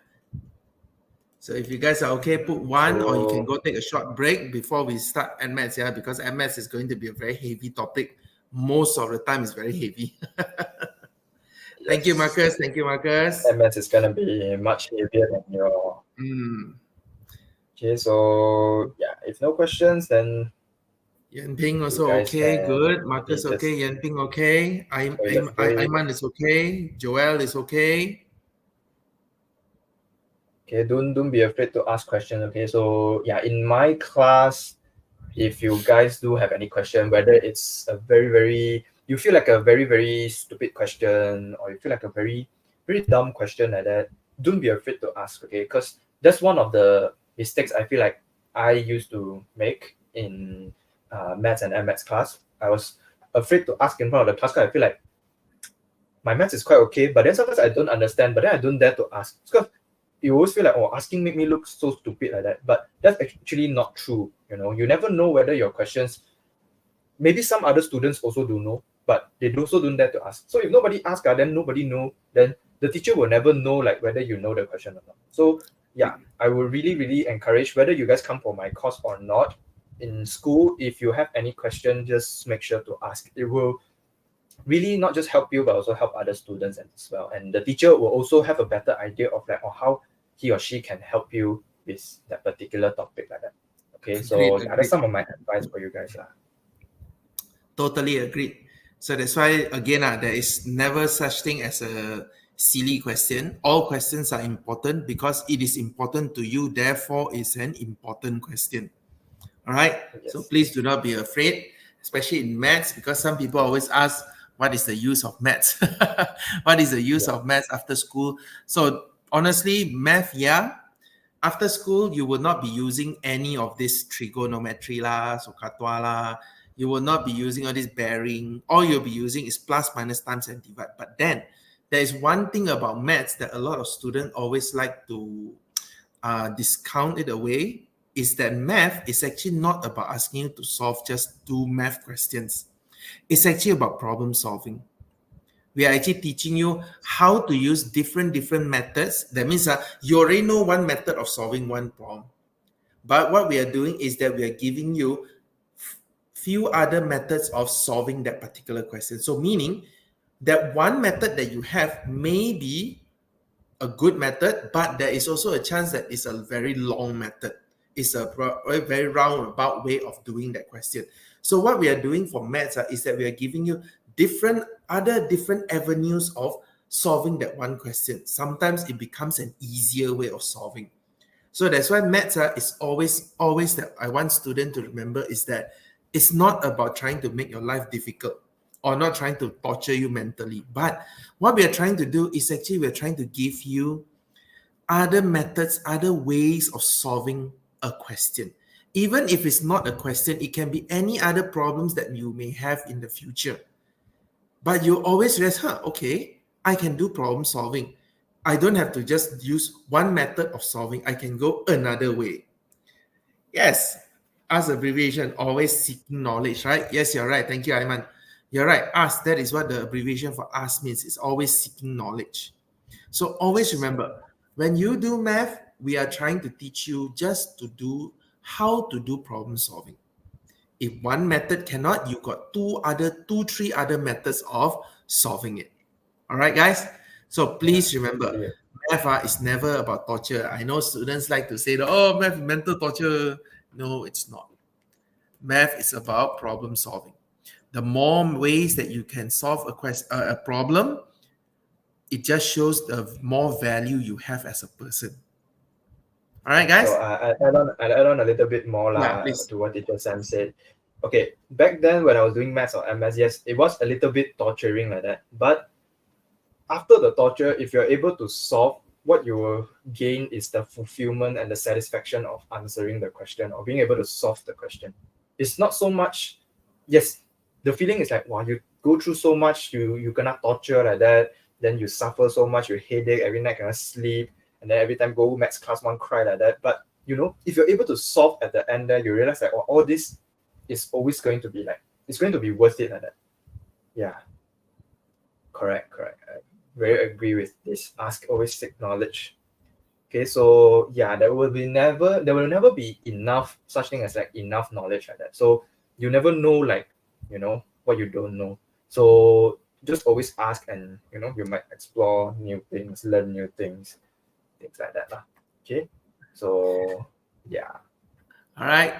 So if you guys are okay, put one, or you can go take a short break before we start AdMaths, yeah, because AdMaths is going to be a very heavy topic. Most of the time, it's very heavy. Thank you, Marcus. Thank you, Marcus. MS is gonna be much heavier than your. Okay, so yeah, if no questions, then Yan Ping also you guys okay, can good. Marcus maybe okay, Yan Ping okay. toilet break. Ayman is okay. Joel is okay. Okay, don't be afraid to ask questions. Okay, so yeah, in my class, if you guys do have any question, whether it's a very you feel like a very stupid question, or you feel like a very dumb question like that, don't be afraid to ask. Okay, because that's one of the mistakes I feel like I used to make in maths and MS class. I was afraid to ask in front of the class because I feel like my maths is quite okay, but then sometimes I don't understand, but then I don't dare to ask because you always feel like, oh, asking make me look so stupid like that. But that's actually not true. You never know whether your questions, maybe some other students also do know, but they also don't dare to ask. So if nobody asks, then nobody know, then the teacher will never know like whether you know the question or not. So yeah, I will really encourage, whether you guys come for my course or not, in school, if you have any question, just make sure to ask. It will really not just help you, but also help other students as well. And the teacher will also have a better idea of like, or how he or she can help you with that particular topic like that. Okay, so Agreed. that's some of my advice for you guys. Totally agreed. So that's why, again, there is never such thing as a silly question. All questions are important because it is important to you. Therefore, it's an important question. All right. Yes. So please do not be afraid, especially in maths, because some people always ask, what is the use of maths? What is the use of maths after school? So honestly, math, yeah. After school, you will not be using any of this trigonometry lah, sokatwa lah. You will not be using all this bearing. All you'll be using is plus, minus, times, and divide. But then there is one thing about maths that a lot of students always like to discount it away, is that math is actually not about asking you to solve just two math questions. It's actually about problem solving. We are actually teaching you how to use different methods. That means you already know one method of solving one problem. But what we are doing is that we are giving you few other methods of solving that particular question. So meaning that one method that you have may be a good method, but there is also a chance that it's a very long method. It's a very roundabout way of doing that question. So what we are doing for maths is that we are giving you different avenues of solving that one question. Sometimes it becomes an easier way of solving. So that's why maths is always that I want students to remember, is that it's not about trying to make your life difficult or not trying to torture you mentally. But what we are trying to do is actually we're trying to give you other methods, other ways of solving a question. Even if it's not a question, it can be any other problems that you may have in the future. But you always realize, okay, I can do problem solving. I don't have to just use one method of solving. I can go another way. Yes, as abbreviation, always seeking knowledge, right? Yes, you're right. Thank you, Ayman. You're right. Ask, that is what the abbreviation for ask means. It's always seeking knowledge. So always remember, when you do math, we are trying to teach you just to do how to do problem solving. If one method cannot, you got three other methods of solving it. All right, guys? So please remember, math is never about torture. I know students like to say, oh, math is mental torture. No, it's not. Math is about problem solving. The more ways that you can solve a problem, it just shows the more value you have as a person. All right, guys? So I'll add on a little bit more to what Teacher Sam said. Okay, back then when I was doing maths or MS, yes, it was a little bit torturing like that. But after the torture, if you're able to solve, what you will gain is the fulfillment and the satisfaction of answering the question or being able to solve the question. It's not so much, yes, the feeling is like, wow, you go through so much, you cannot torture like that, then you suffer so much, you headache, every night cannot sleep, and then every time go maths class, one cry like that. But if you're able to solve at the end there, you realize that all this is always going to be it's going to be worth it like that. Yeah. Correct. I very agree with this. Ask, always seek knowledge. Okay, so yeah, there will never be enough such thing as enough knowledge like that. So you never know what you don't know. So just always ask, and you might explore new things, learn new things like that lah. Okay, so yeah. All right.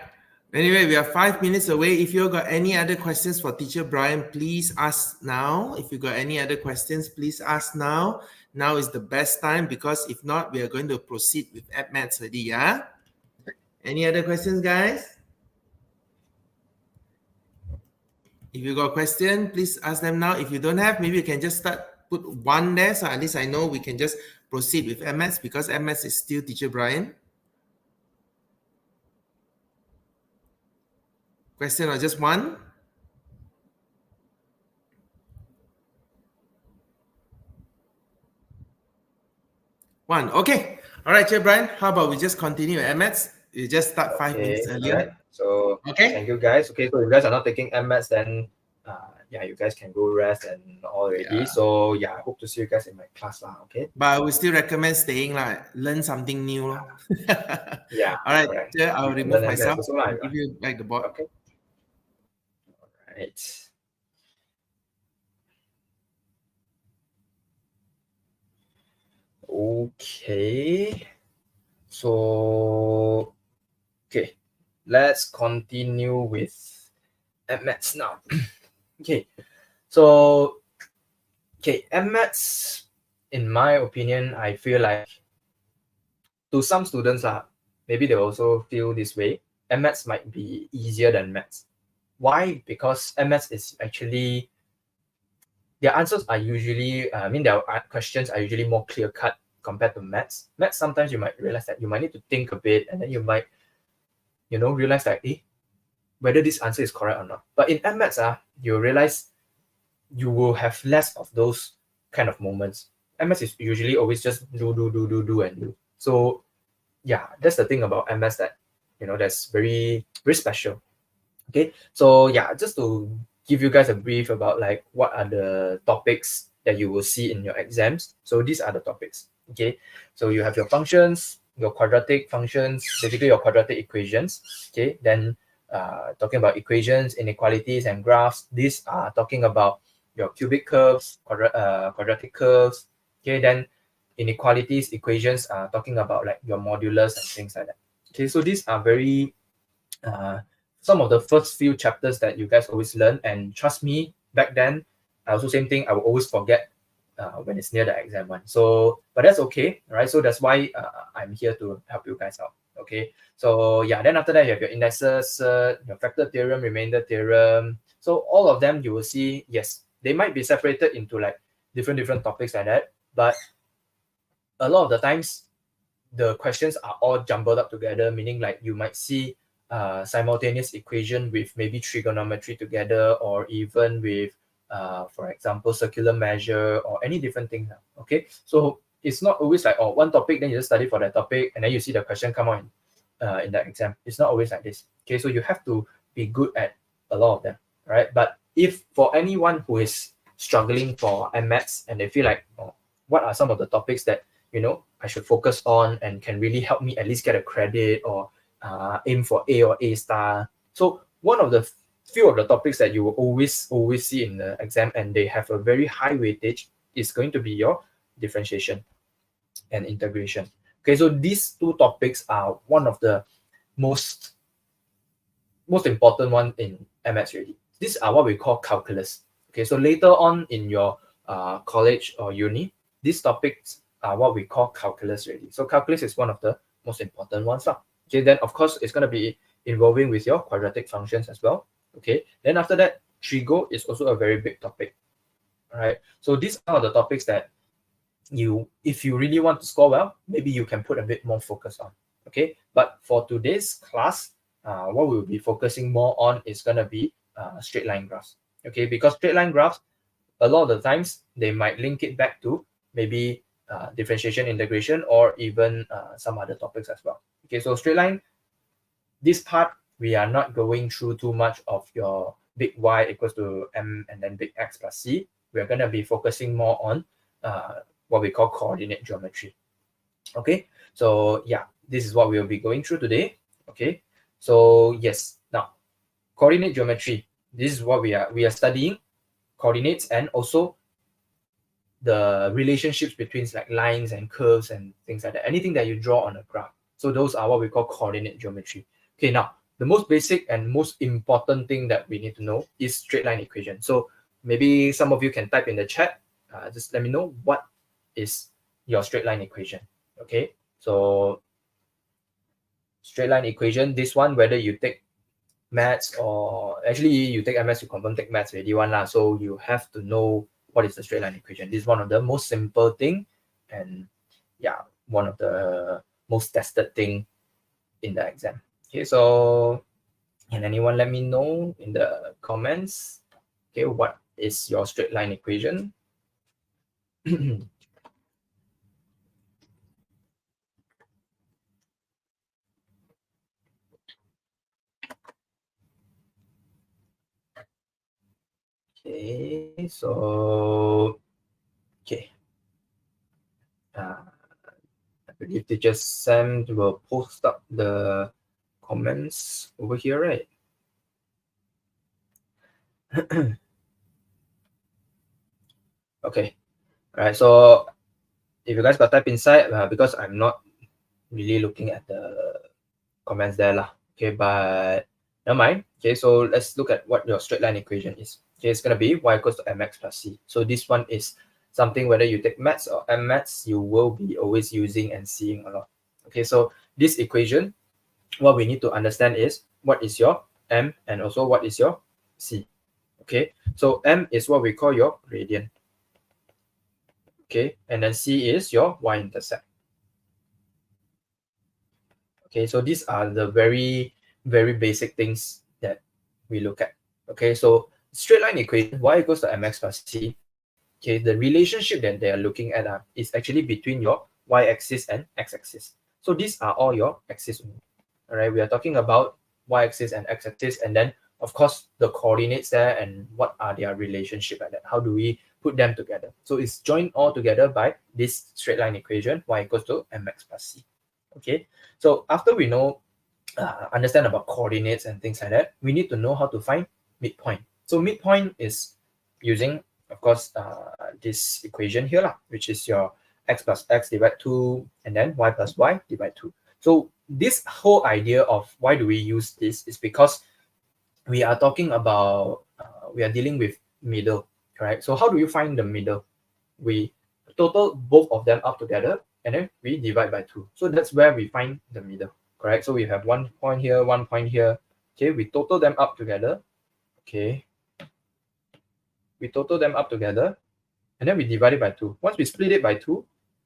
Anyway, we are 5 minutes away. If you got any other questions for Teacher Brian, please ask now. If you got any other questions, please ask now. Now is the best time, because if not, we are going to proceed with App Maths already, yeah? Any other questions, guys? If you got a question, please ask them now. If you don't have, maybe you can just put one there, so at least I know we can just proceed with App Maths, because App Maths is still Teacher Brian. Question or just one? One. Okay. All right, Chair Brian. How about we just continue MS? You just start 5 minutes earlier. Right. So okay. Thank you, guys. Okay, so if you guys are not taking MS, then yeah, you guys can go rest and already. Yeah. So yeah, I hope to see you guys in my class lah. Okay. But I would still recommend staying learn something new. Yeah. All right, Chair, I'll remove myself. I'll give you back the board. Okay. All right. Okay, so let's continue with MMATs now. So MMATs, in my opinion, I feel like to some students maybe they also feel this way. MMATs might be easier than maths. Why? Because MMATs is actually their answers are usually, their questions are usually more clear cut compared to maths. Maths, sometimes you might realize that you might need to think a bit, and then you might, realize that, whether this answer is correct or not. But in maths, you realize you will have less of those kind of moments. MS is usually always just do, and do. So yeah, that's the thing about MS that, that's very, very special. Okay, so yeah, just to give you guys a brief about like what are the topics that you will see in your exams. So these are the topics. Okay, so you have your functions, your quadratic functions, basically your quadratic equations. Okay, then talking about equations, inequalities, and graphs. These are talking about your cubic curves, quadratic curves. Okay, then inequalities, equations are talking about like your modulus and things like that. Okay, so these are very some of the first few chapters that you guys always learn. And trust me, back then, I also same thing. I will always forget when it's near the exam one. So, but that's okay, right? So that's why I'm here to help you guys out. Okay. So yeah, then after that you have your indexes, your factor theorem, remainder theorem. So all of them you will see, yes, they might be separated into like different topics like that, but a lot of the times the questions are all jumbled up together, meaning like you might see simultaneous equation with maybe trigonometry together, or even with for example circular measure, or any different thing. Okay, so it's not always like, oh, one topic, then you just study for that topic, and then you see the question come out in the exam. It's not always like this. Okay, so you have to be good at a lot of them, right? But if for anyone who is struggling for MMaths and they feel like, oh, what are some of the topics that I should focus on and can really help me at least get a credit, or aim for A or A star. So one of the few of the topics that you will always see in the exam, and they have a very high weightage, is going to be your differentiation and integration. Okay, so these two topics are one of the most important one in MS already. These are what we call calculus. Okay, so later on in your college or uni, these topics are what we call calculus already. So calculus is one of the most important ones. Okay, then of course it's going to be involving with your quadratic functions as well. Okay, then after that, trigo is also a very big topic. All right, so these are the topics that if you really want to score well, maybe you can put a bit more focus on. Okay, but for today's class, what we'll be focusing more on is going to be straight line graphs. Okay, because straight line graphs, a lot of the times they might link it back to maybe differentiation, integration, or even some other topics as well. Okay, so straight line, this part we are not going through too much of your big Y equals to M and then big X plus C. We're going to be focusing more on what we call coordinate geometry. Okay, so yeah, this is what we'll be going through today. Okay, so yes, now coordinate geometry, this is what we are studying coordinates, and also the relationships between like lines and curves and things like that, anything that you draw on a graph. So those are what we call coordinate geometry. Okay, now the most basic and most important thing that we need to know is straight line equation. So maybe some of you can type in the chat, just let me know what is your straight line equation. Okay, so straight line equation, this one, whether you take maths or actually you take MS, you confirm take maths already one lah. So you have to know what is the straight line equation. This is one of the most simple thing, and yeah, one of the most tested thing in the exam. Okay, so can anyone let me know in the comments, okay, what is your straight line equation? Okay, so okay, I believe teacher Sam will post up the comments over here, right? Okay, all right. So if you guys got type inside, because I'm not really looking at the comments there lah. Okay, but never mind. Okay, so let's look at what your straight line equation is. Okay, it's gonna be y equals to mx plus c. So this one is something, whether you take maths or maths, you will be always using and seeing a lot. Okay, so this equation, what we need to understand is what is your m and also what is your c. Okay, so M is what we call your gradient. Okay, and then C is your y-intercept. Okay, so these are the very, very basic things that we look at. Okay, so straight line equation, y equals to mx plus c. Okay, the relationship that they are looking at is actually between your y-axis and x-axis. So these are all your axis. All right, we are talking about y-axis and x-axis, and then of course the coordinates there and what are their relationship like that. How do we put them together? So it's joined all together by this straight line equation, y equals to mx plus c. Okay, so after we know understand about coordinates and things like that, we need to know how to find midpoint. So midpoint is using, of course, this equation here, which is your x plus x divided 2, and then y plus y divided 2. So this whole idea of why do we use this is because we are talking about, we are dealing with middle, right? So how do you find the middle? We total both of them up together, and then we divide by 2. So that's where we find the middle, correct? So we have 1 point here, 1 point here. Okay, we total them up together. Okay, we total them up together, and then we divide it by 2. Once we split it by 2,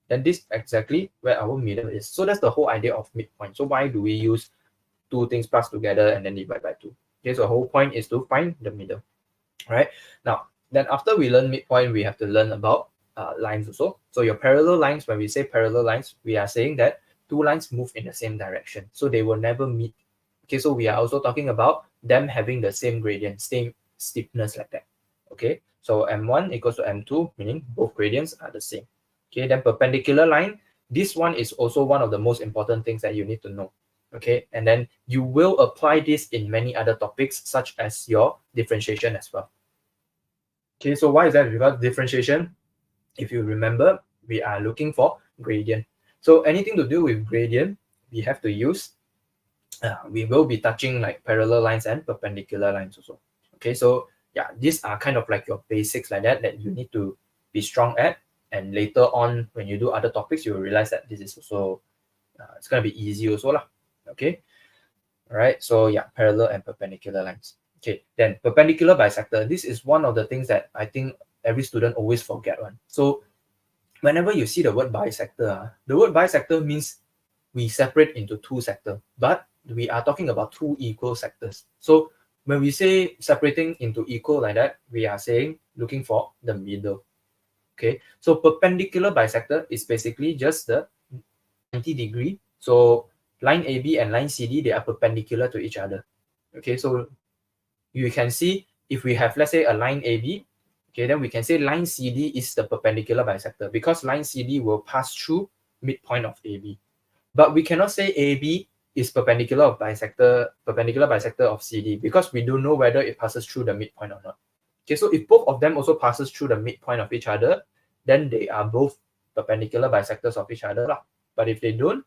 then this is exactly where our middle is. So that's the whole idea of midpoint. So why do we use two things plus together and then divide by 2? Okay, so the whole point is to find the middle. All right, now then after we learn midpoint, we have to learn about lines also. So your parallel lines, when we say parallel lines, we are saying that two lines move in the same direction, so they will never meet. Okay, so we are also talking about them having the same gradient, same steepness like that. Okay, so M1 equals to M2, meaning both gradients are the same. Okay, then perpendicular line, this one is also one of the most important things that you need to know. Okay, and then you will apply this in many other topics such as your differentiation as well. Okay, so why is that? Because differentiation, if you remember, we are looking for gradient. So anything to do with gradient, we have to use, we will be touching like parallel lines and perpendicular lines also. Okay, so yeah, these are kind of like your basics like that you need to be strong at. And later on, when you do other topics, you will realize that this is also, it's going to be easy also lah. Okay, all right, so yeah, parallel and perpendicular lines. Okay, then perpendicular bisector. This is one of the things that I think every student always forget one. So whenever you see the word bisector, the word bisector means we separate into two sectors, but we are talking about two equal sectors. So when we say separating into equal like that, we are saying looking for the middle. Okay, so perpendicular bisector is basically just the 90 degree. So line AB and line CD, they are perpendicular to each other. Okay, so you can see if we have, let's say, a line AB, okay, then we can say line CD is the perpendicular bisector because line CD will pass through midpoint of AB. But we cannot say AB is perpendicular bisector of CD because we don't know whether it passes through the midpoint or not. Okay, so if both of them also passes through the midpoint of each other, then they are both perpendicular bisectors of each other lah. But if they don't,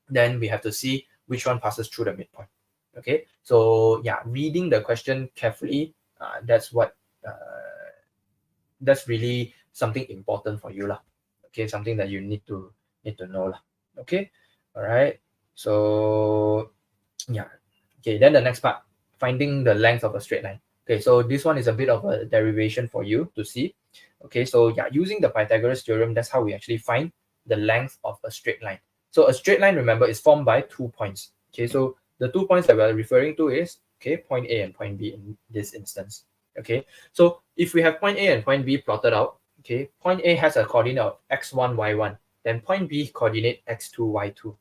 then we have to see which one passes through the midpoint. Okay, so yeah, reading the question carefully, that's really something important for you lah. Okay, something that you need to know lah. Okay, all right. So yeah, okay. Then the next part, finding the length of a straight line. Okay, so this one is a bit of a derivation for you to see. Okay, so yeah, using the Pythagoras theorem, that's how we actually find the length of a straight line. So a straight line, remember, is formed by 2 points. Okay, so the 2 points that we're referring to is, okay, point A and point B in this instance. Okay, so if we have point A and point B plotted out, okay, point A has a coordinate of x1, y1, then point B coordinate x2, y2.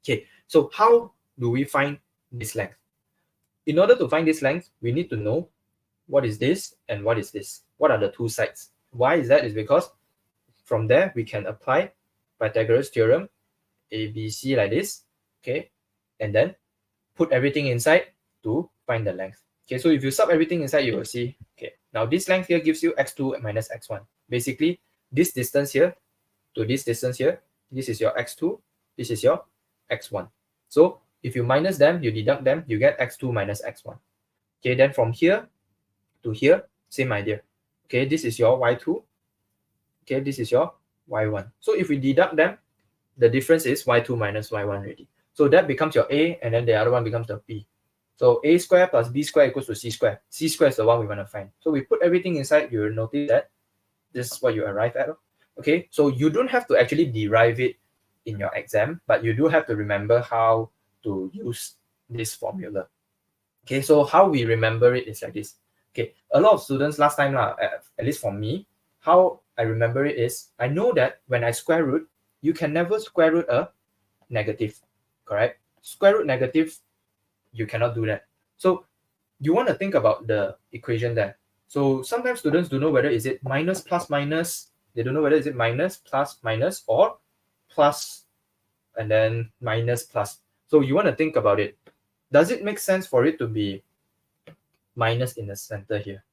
Okay, so how do we find this length? In order to find this length, we need to know what is this and what is this. What are the two sides? Why is that? Is because from there we can apply Pythagoras theorem, ABC like this, okay, and then put everything inside to find the length. Okay, so if you sub everything inside, you will see, okay, now this length here gives you x2 minus x1. Basically, this distance here to this distance here, this is your x2, this is your x1. So if you minus them, you deduct them, you get x2 minus x1. Okay, then from here to here, same idea. Okay, this is your y2. Okay, this is your y1. So if we deduct them, the difference is y2 minus y1 already. So that becomes your A, and then the other one becomes the B. So a square plus b square equals to c square. C square is the one we want to find. So we put everything inside, you'll notice that this is what you arrive at. Okay, so you don't have to actually derive it in your exam, but you do have to remember how to use this formula. Okay, so how we remember it is like this. Okay, a lot of students last time, at least for me, how I remember it is, I know that when I square root, you can never square root a negative, correct? Square root negative, you cannot do that. So you want to think about the equation there. So sometimes students don't know whether is it minus plus minus, they don't know whether is it minus plus minus or plus and then minus plus. So you want to think about it. Does it make sense for it to be minus in the center here?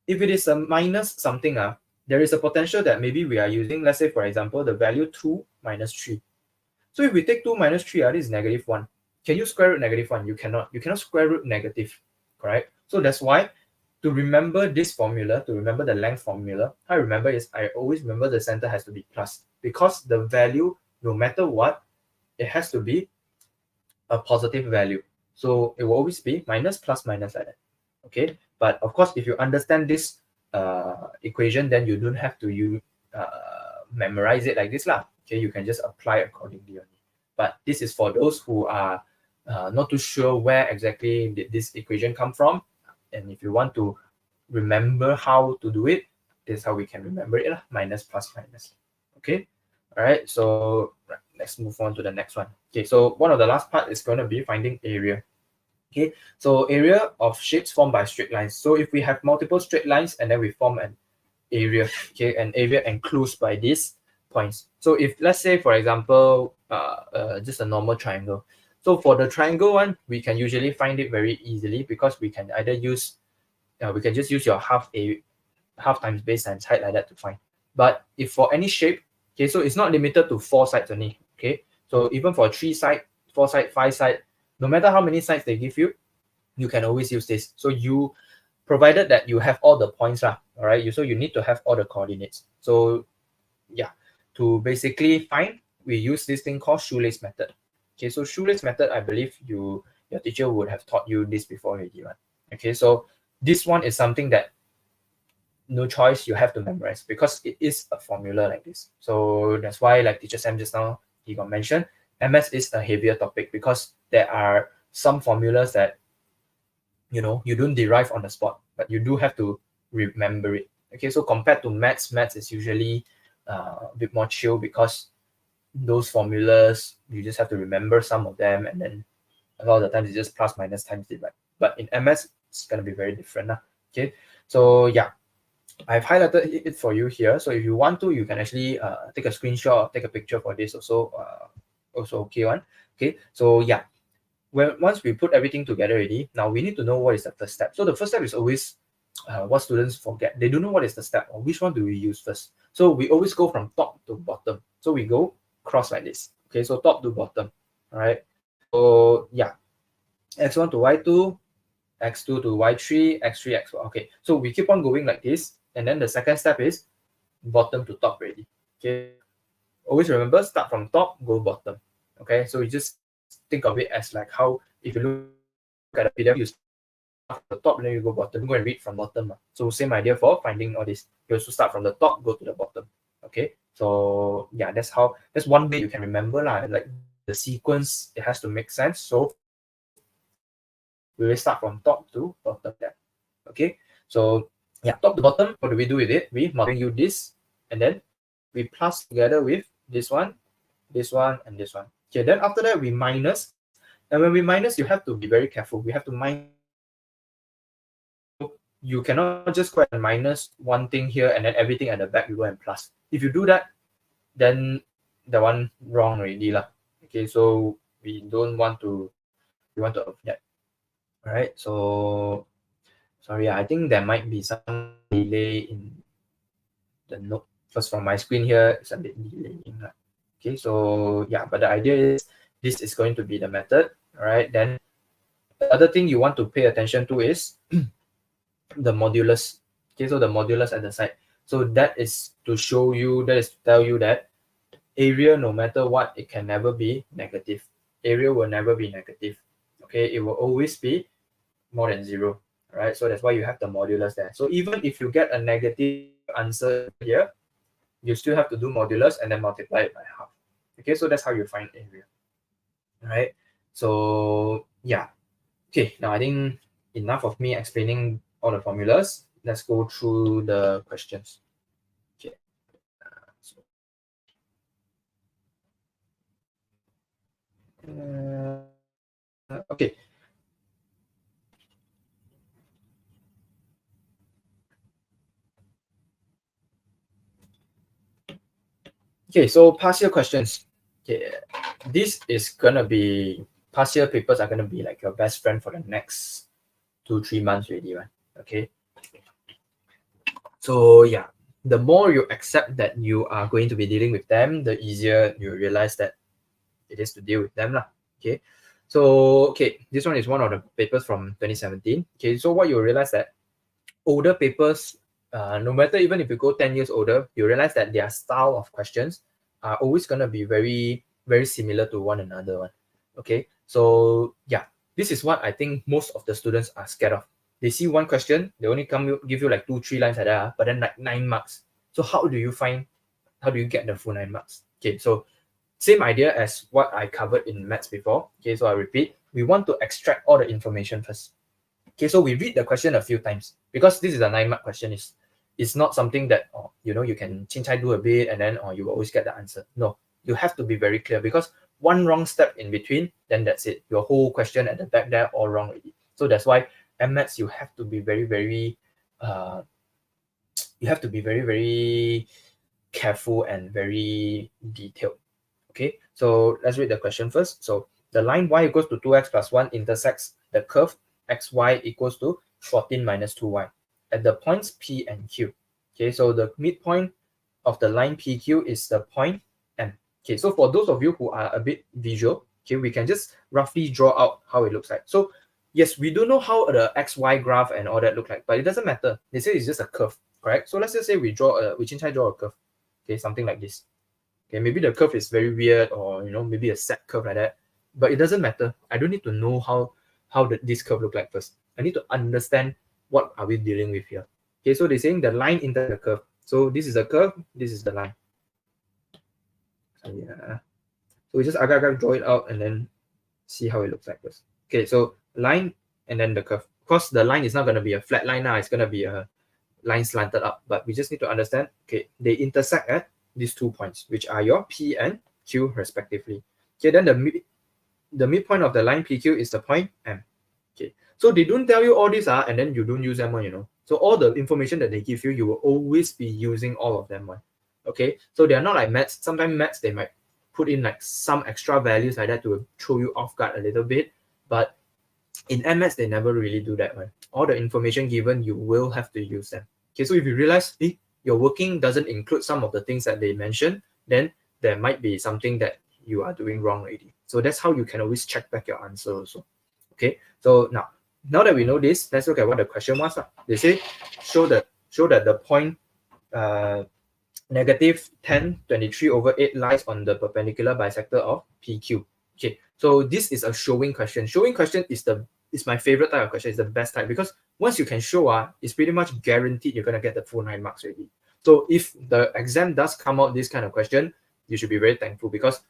If it is a minus something, there is a potential that maybe we are using, let's say for example, the value 2 minus 3. So if we take 2 minus 3, this is negative 1. Can you square root negative 1? You cannot. You cannot square root negative, correct? So that's why to remember this formula, to remember the length formula, how I remember is I always remember the center has to be plus, because the value, no matter what, it has to be a positive value. So it will always be minus plus minus like that. Okay, but of course, if you understand this equation, then you don't have to memorize it like this lah. Okay, you can just apply accordingly only. But this is for those who are not too sure where exactly did this equation come from, and if you want to remember how to do it, this is how we can remember it lah. Minus plus minus. Okay, all right. So let's move on to the next one. Okay, so one of the last part is going to be finding area. Okay, so area of shapes formed by straight lines. So if we have multiple straight lines and then we form an area, okay, an area enclosed by these points. So if let's say for example, just a normal triangle. So for the triangle one, we can usually find it very easily because we can either use, we can just use your half times base times height like that to find. But if for any shape, okay, so it's not limited to 4 sides only. Okay, so even for 3 side, 4 side, 5 side, no matter how many sides they give you, you can always use this. So you, provided that you have all the points, all right, so you need to have all the coordinates. So yeah, to basically find, we use this thing called shoelace method. Okay, so shoelace method, I believe your teacher would have taught you this before already, right? Okay, so this one is something that no choice, you have to memorize because it is a formula like this. So that's why, like teacher Sam just now, he got mentioned, MS is a heavier topic because there are some formulas that you don't derive on the spot, but you do have to remember it. Okay, so compared to maths is usually a bit more chill because those formulas, you just have to remember some of them, and then a lot of the times it's just plus minus times divide. But in MS, it's going to be very different. Okay, so yeah, I've highlighted it for you here. So if you want to, you can actually take a screenshot or take a picture for this also okay one. Okay, so yeah, once we put everything together already, now we need to know what is the first step. So the first step is always what students forget. They don't know what is the step or which one do we use first. So we always go from top to bottom. So we go cross like this. Okay, so top to bottom. All right. So yeah, x1 to y2, x2 to y3, x3, x4. Okay, so we keep on going like this, and then the second step is bottom to top already. Okay, always remember, start from top, go bottom. Okay, so you just think of it as like how if you look at a PDF, you start from the top, then you go bottom, go and read from bottom. So same idea for finding all this. You also start from the top, go to the bottom. Okay, so yeah, that's one way you can remember like the sequence, it has to make sense. So we will start from top to bottom there. Okay, so yeah, top to bottom, what do we do with it? We multiply this, and then we plus together with this one, and this one. Okay, then after that we minus, and when we minus, you have to be very careful. We have to minus. You cannot just go and minus one thing here and then everything at the back you go and plus. If you do that, then the one wrong already lah. Okay, so we don't want to. We want to avoid that. All right. So sorry, I think there might be some delay in the note because from my screen here it's a bit delaying. Okay, so yeah, but the idea is this is going to be the method. All right. Then the other thing you want to pay attention to is the modulus. Okay, so the modulus at the side. So that is to show you, that is to tell you that area, no matter what, it can never be negative. Area will never be negative. Okay, it will always be more than 0, right? So that's why you have the modulus there. So even if you get a negative answer here, you still have to do modulus and then multiply it by half. Okay, so that's how you find area, right? So yeah, okay, now I think enough of me explaining all the formulas. Let's go through the questions. Okay. Okay. Okay, so past year questions. Okay, this is gonna be past year papers are gonna be like your best friend for the next 2-3 months already, right? Okay. So yeah, the more you accept that you are going to be dealing with them, the easier you realize that it is to deal with them lah. Okay. So okay, this one is one of the papers from 2017. Okay, so what you realize that older papers, no matter even if you go 10 years older, you realize that their style of questions are always going to be very, very similar to one another. Okay, so yeah, this is what I think most of the students are scared of. They see one question, they only give you like 2-3 lines like that, but then like 9 marks. So how do you get the full 9 marks? Okay, so same idea as what I covered in maths before. Okay, so I repeat, we want to extract all the information first. Okay, so we read the question a few times because this is a 9 mark question. It's not something that you can chin-chai do a bit and then you always get the answer. No, you have to be very clear because one wrong step in between, then that's it. Your whole question at the back there all wrong already. So that's why maths you have to be very, very very careful and very detailed. Okay, so let's read the question first. So the line y equals to 2x plus 1 intersects the curve xy equals to 14 minus 2y at the points P and Q. Okay, so the midpoint of the line PQ is the point M. Okay, so for those of you who are a bit visual, okay, we can just roughly draw out how it looks like. So yes, we do know how the XY graph and all that look like, but it doesn't matter. They say it's just a curve, correct? So let's just say we draw a curve. Okay, something like this. Okay, maybe the curve is very weird or maybe a set curve like that, but it doesn't matter. I don't need to know how this curve look like first. I need to understand what are we dealing with here. Okay, so they're saying the line into the curve. So this is the curve, this is the line. So yeah, so we just agak-agak draw it out and then see how it looks like first. Okay, so line and then the curve. Of course, the line is not going to be a flat line now. It's going to be a line slanted up, but we just need to understand, okay, they intersect at these 2 points, which are your P and Q respectively. Okay, then the midpoint of the line PQ is the point M. Okay, so they don't tell you all this and then you don't use them one, So all the information that they give you, you will always be using all of them one. Okay, so they are not like maths. Sometimes maths, they might put in like some extra values like that to throw you off guard a little bit, but in MS, they never really do that one. All the information given, you will have to use them. Okay, so if you realize your working doesn't include some of the things that they mentioned, then there might be something that you are doing wrong already. So that's how you can always check back your answer also. Okay, so now that we know this, let's look at what the question was. They say show that the point negative 10/23/8 lies on the perpendicular bisector of PQ. Okay, so this is a showing question. Showing question is my favorite type of question. It's the best type because once you can show, it's pretty much guaranteed you're gonna get the full 9 marks already. So if the exam does come out this kind of question, you should be very thankful because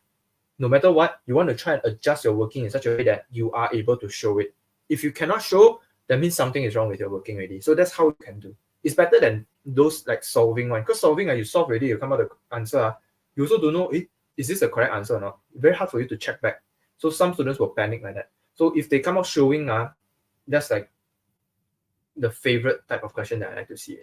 no matter what, you want to try and adjust your working in such a way that you are able to show it. If you cannot show, that means something is wrong with your working already. So that's how you can do. It's better than those like solving one. Because solving, you solve already, you come out the answer. You also don't know, is this the correct answer or not? Very hard for you to check back. So some students will panic like that. So if they come out showing, that's like the favorite type of question that I like to see.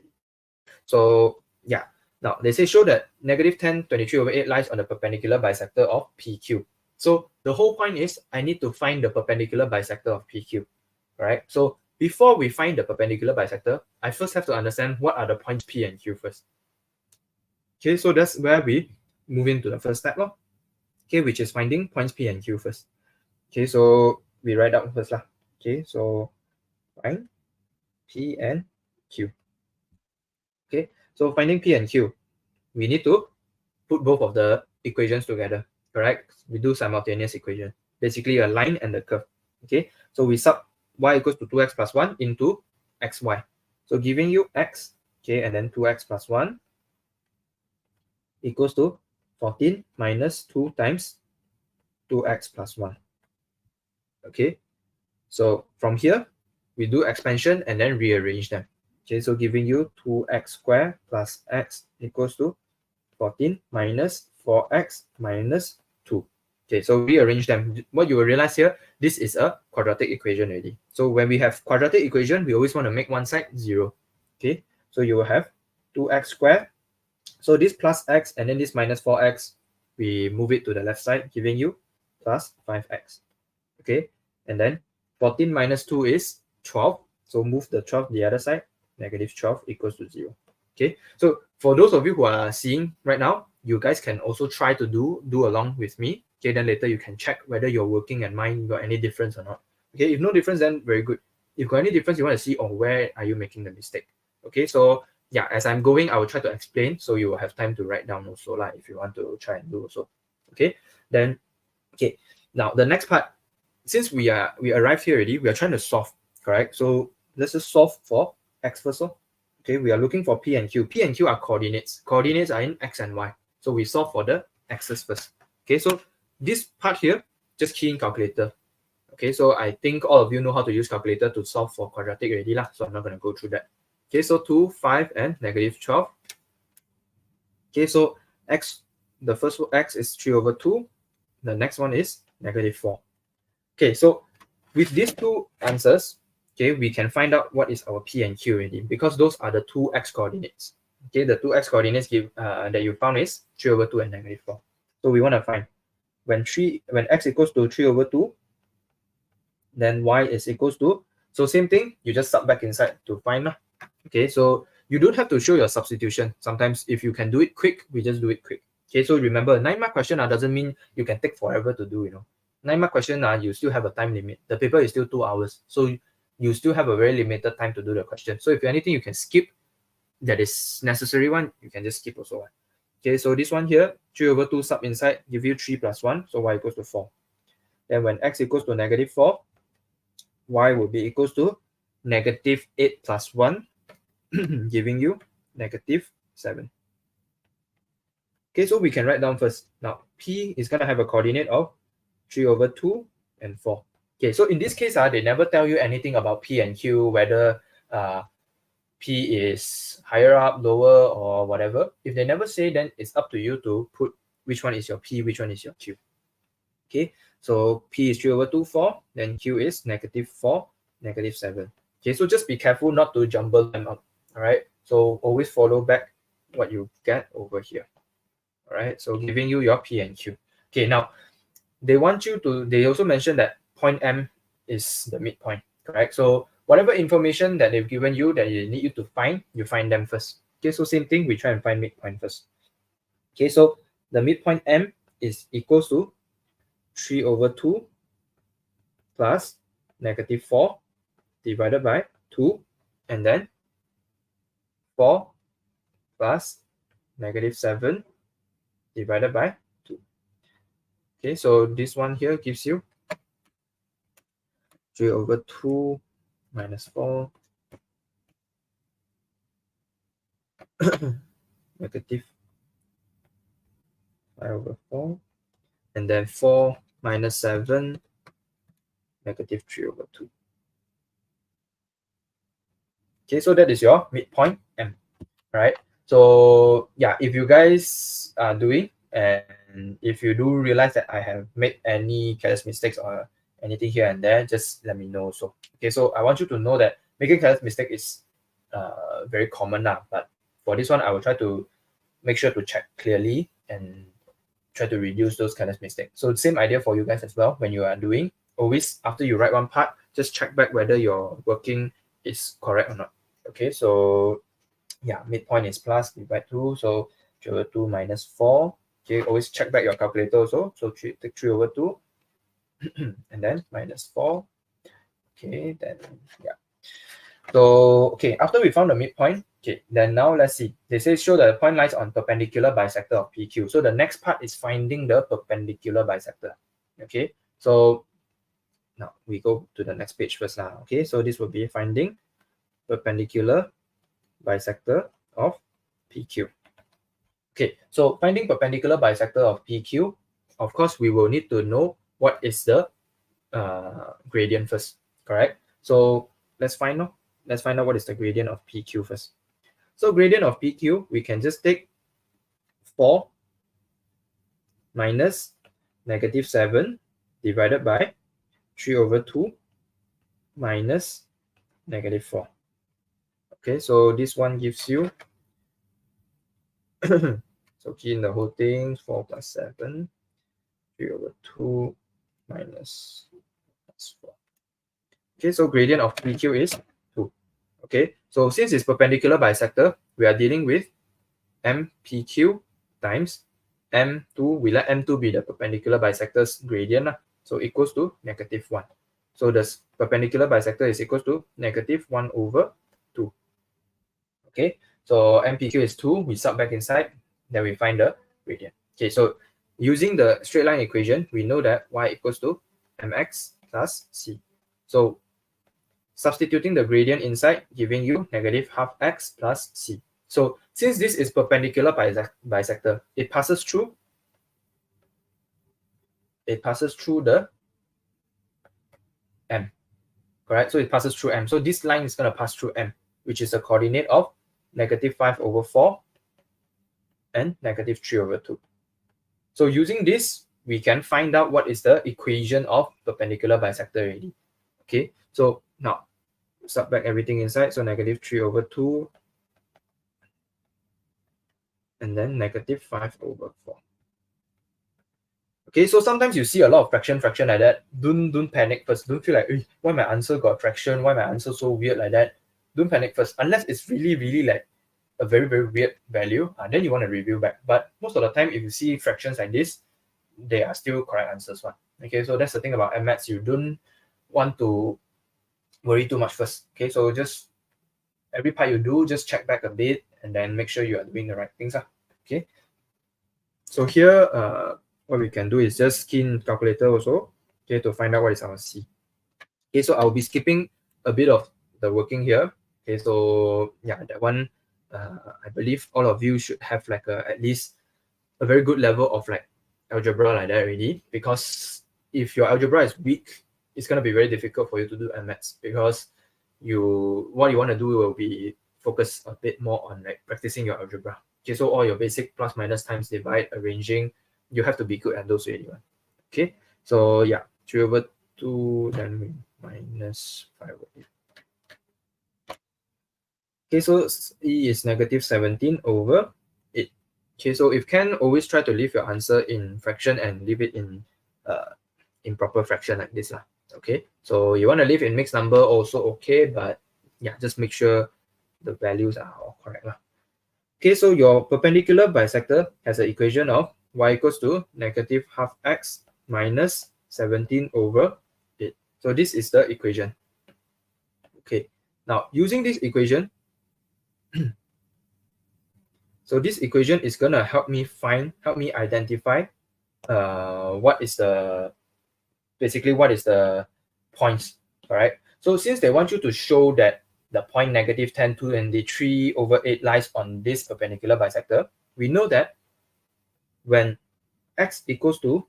So yeah. Now they say show that negative 10/23/8 lies on the perpendicular bisector of PQ. So the whole point is I need to find the perpendicular bisector of PQ. Right? So before we find the perpendicular bisector, I first have to understand what are the points P and Q first. Okay, so that's where we move into the first step, okay, which is finding points P and Q first. Okay, so we write out first lah. Okay, so find P and Q. Okay, so finding P and Q, we need to put both of the equations together, correct? We do simultaneous equation, basically a line and the curve. Okay, so we sub y equals to 2x plus 1 into xy. So giving you x, okay, and then 2x plus 1 equals to 14 minus 2 times 2x plus 1. Okay, so from here, we do expansion and then rearrange them. Okay, so giving you 2x squared plus x equals to 14 minus 4x minus 2. Okay, so rearrange them. What you will realize here, this is a quadratic equation already. So when we have quadratic equation, we always want to make one side 0. Okay, so you will have 2x squared. So this plus x and then this minus 4x, we move it to the left side, giving you plus 5x. Okay, and then 14 minus 2 is 12. So move the 12 the other side, negative 12 equals to 0. Okay, so for those of you who are seeing right now, you guys can also try to do along with me. Okay, then later you can check whether you're working and mine got any difference or not. Okay, if no difference, then very good. If got any difference, you want to see, oh, where are you making the mistake? Okay, so yeah, as I'm going, I will try to explain, so you will have time to write down also, like if you want to try and do also. Okay, then okay, now the next part, since we arrived here already, we are trying to solve, correct? So let's just solve for x first. Okay, we are looking for p and q. P and q are coordinates. Coordinates are in x and y. So we solve for the x's first. Okay, so this part here, just key in calculator. Okay, so I think all of you know how to use calculator to solve for quadratic already lah. So I'm not going to go through that. Okay, so 2, 5, and negative 12. Okay, so x, the first x is 3 over 2. The next one is negative 4. Okay, so with these two answers, okay, we can find out what is our p and q already, because those are the two x coordinates. Okay, the two x coordinates that you found is 3 over 2 and negative 4. So we want to find when x equals to 3 over 2, then y is equals to, so same thing, you just sub back inside to find. Okay, so you don't have to show your substitution. Sometimes if you can do it quick, we just do it quick. Okay, so remember, 9-mark question doesn't mean you can take forever to do, 9-mark question, you still have a time limit. The paper is still 2 hours. So you still have a very limited time to do the question. So if anything you can skip that is necessary one, you can just skip also. Okay, so this one here, 3 over 2 sub inside, give you 3 plus 1, so y equals to 4. Then when x equals to negative 4, y will be equals to negative 8 plus 1, giving you negative 7. Okay, so we can write down first. Now, p is going to have a coordinate of 3 over 2 and 4. Okay, so in this case, they never tell you anything about p and q, whether p is higher up, lower, or whatever. If they never say, then it's up to you to put which one is your p, which one is your q. Okay, so p is 3 over 2, 4, then q is negative 4, negative 7. Okay, so just be careful not to jumble them up. All right, so always follow back what you get over here. All right, so giving you your p and q. Okay, now they also mentioned that point M is the midpoint, correct? So whatever information that they've given you that they need you to find, you find them first. Okay, so same thing, we try and find midpoint first. Okay, so the midpoint M is equals to 3 over 2 plus negative 4 divided by 2, and then 4 plus negative 7 divided by 2. Okay, so this one here gives you 3 over 2 minus 4 negative 5 over 4, and then 4 minus 7 negative 3 over 2. Okay, so that is your midpoint M, right? So yeah, if you guys are doing, and if you do realize that I have made any careless mistakes or anything here and there, just let me know. So okay, so I want you to know that making careless mistake is very common now, but for this one I will try to make sure to check clearly and try to reduce those careless mistakes. So same idea for you guys as well. When you are doing, always after you write one part, just check back whether your working is correct or not. Okay, so yeah, midpoint is plus divide 2, so 3 over 2 minus 4. Okay, always check back your calculator also. So take 3 over 2 and then minus 4. Okay, then yeah. So okay, after we found the midpoint, okay, then now let's see. They say show that the point lies on perpendicular bisector of PQ. So the next part is finding the perpendicular bisector. Okay, so now we go to the next page first now. Okay, so this will be finding perpendicular bisector of PQ. Okay, so finding perpendicular bisector of PQ, of course, we will need to know what is the gradient first, correct? So let's find out what is the gradient of PQ first. So gradient of PQ, we can just take 4 minus -7 divided by 3/2 minus -4. Okay, so this one gives you so key in the whole thing, 4 plus 7, 3/2 minus 4. Okay, so gradient of PQ is 2. Okay, so since it's perpendicular bisector, we are dealing with MPQ times M2. We let M2 be the perpendicular bisector's gradient. So equals to -1. So the perpendicular bisector is equals to -1/2. Okay, so MPQ is 2. We sub back inside, then we find the gradient. Okay, so using the straight line equation, we know that y equals to mx plus c. So substituting the gradient inside, giving you -½ x plus c. So since this is perpendicular bisector, it passes through the M, correct? So it passes through M. So this line is going to pass through M, which is a coordinate of -5/4 and -3/2. So using this, we can find out what is the equation of perpendicular bisector already. Okay, so now sub back everything inside. So -3/2 and then -5/4. Okay, so sometimes you see a lot of fraction like that. Don't panic first. Don't feel like, why my answer got fraction? Why my answer so weird like that? Don't panic first. Unless it's really like a very weird value, then you want to review back. But most of the time, if you see fractions like this, they are still correct answers. Okay, so that's the thing about maths. You don't want to worry too much first. Okay, so just every part you do, just check back a bit and then make sure you are doing the right things. Okay, so here what we can do is just key in calculator also, okay, to find out what is our C. Okay, so I'll be skipping a bit of the working here. Okay, so yeah, that one I believe all of you should have like at least a very good level of like algebra like that already, because if your algebra is weak, it's going to be very difficult for you to do maths, because what you want to do will be focus a bit more on like practicing your algebra. Okay, so all your basic plus, minus, times, divide, arranging, you have to be good at those already. Okay, so yeah, 3/2, then minus 5/8. Okay, so E is -17/8. Okay, so if can, always try to leave your answer in fraction and leave it in proper fraction like this. Okay, so you want to leave in mixed number also okay, but yeah, just make sure the values are all correct. Okay, so your perpendicular bisector has an equation of y equals to -½ x minus 17/8. So this is the equation. Okay, now using this equation, so this equation is gonna help me identify what is the points. All right. So since they want you to show that the point -10/23/8 lies on this perpendicular bisector, we know that when x equals to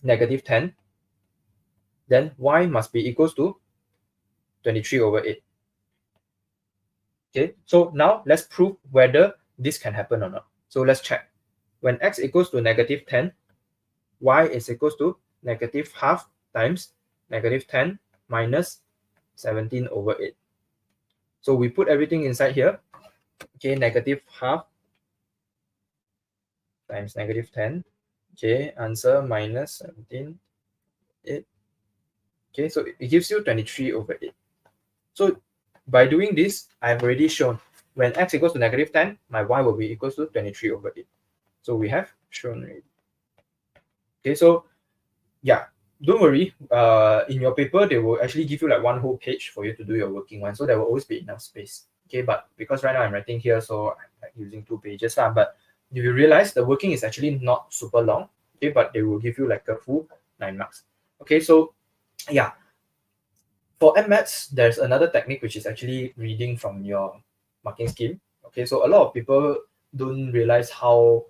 -10, then y must be equals to 23/8. Okay, so now let's prove whether this can happen or not. So let's check. When x equals to -10, y is equals to -½ times -10 minus 17/8. So we put everything inside here. Okay, -½ times -10. Okay, answer minus 17/8. Okay, so it gives you 23/8. So by doing this, I've already shown when x equals to -10, my y will be equals to 23/8. So we have shown already. Okay, so yeah, don't worry. In your paper, they will actually give you like one whole page for you to do your working one. So there will always be enough space. Okay, but because right now I'm writing here, so I'm like using 2 pages. But if you realize the working is actually not super long, okay, but they will give you like a full 9 marks. Okay, so yeah, for MMaths, there's another technique which is actually reading from your marking scheme. Okay, so a lot of people don't realize how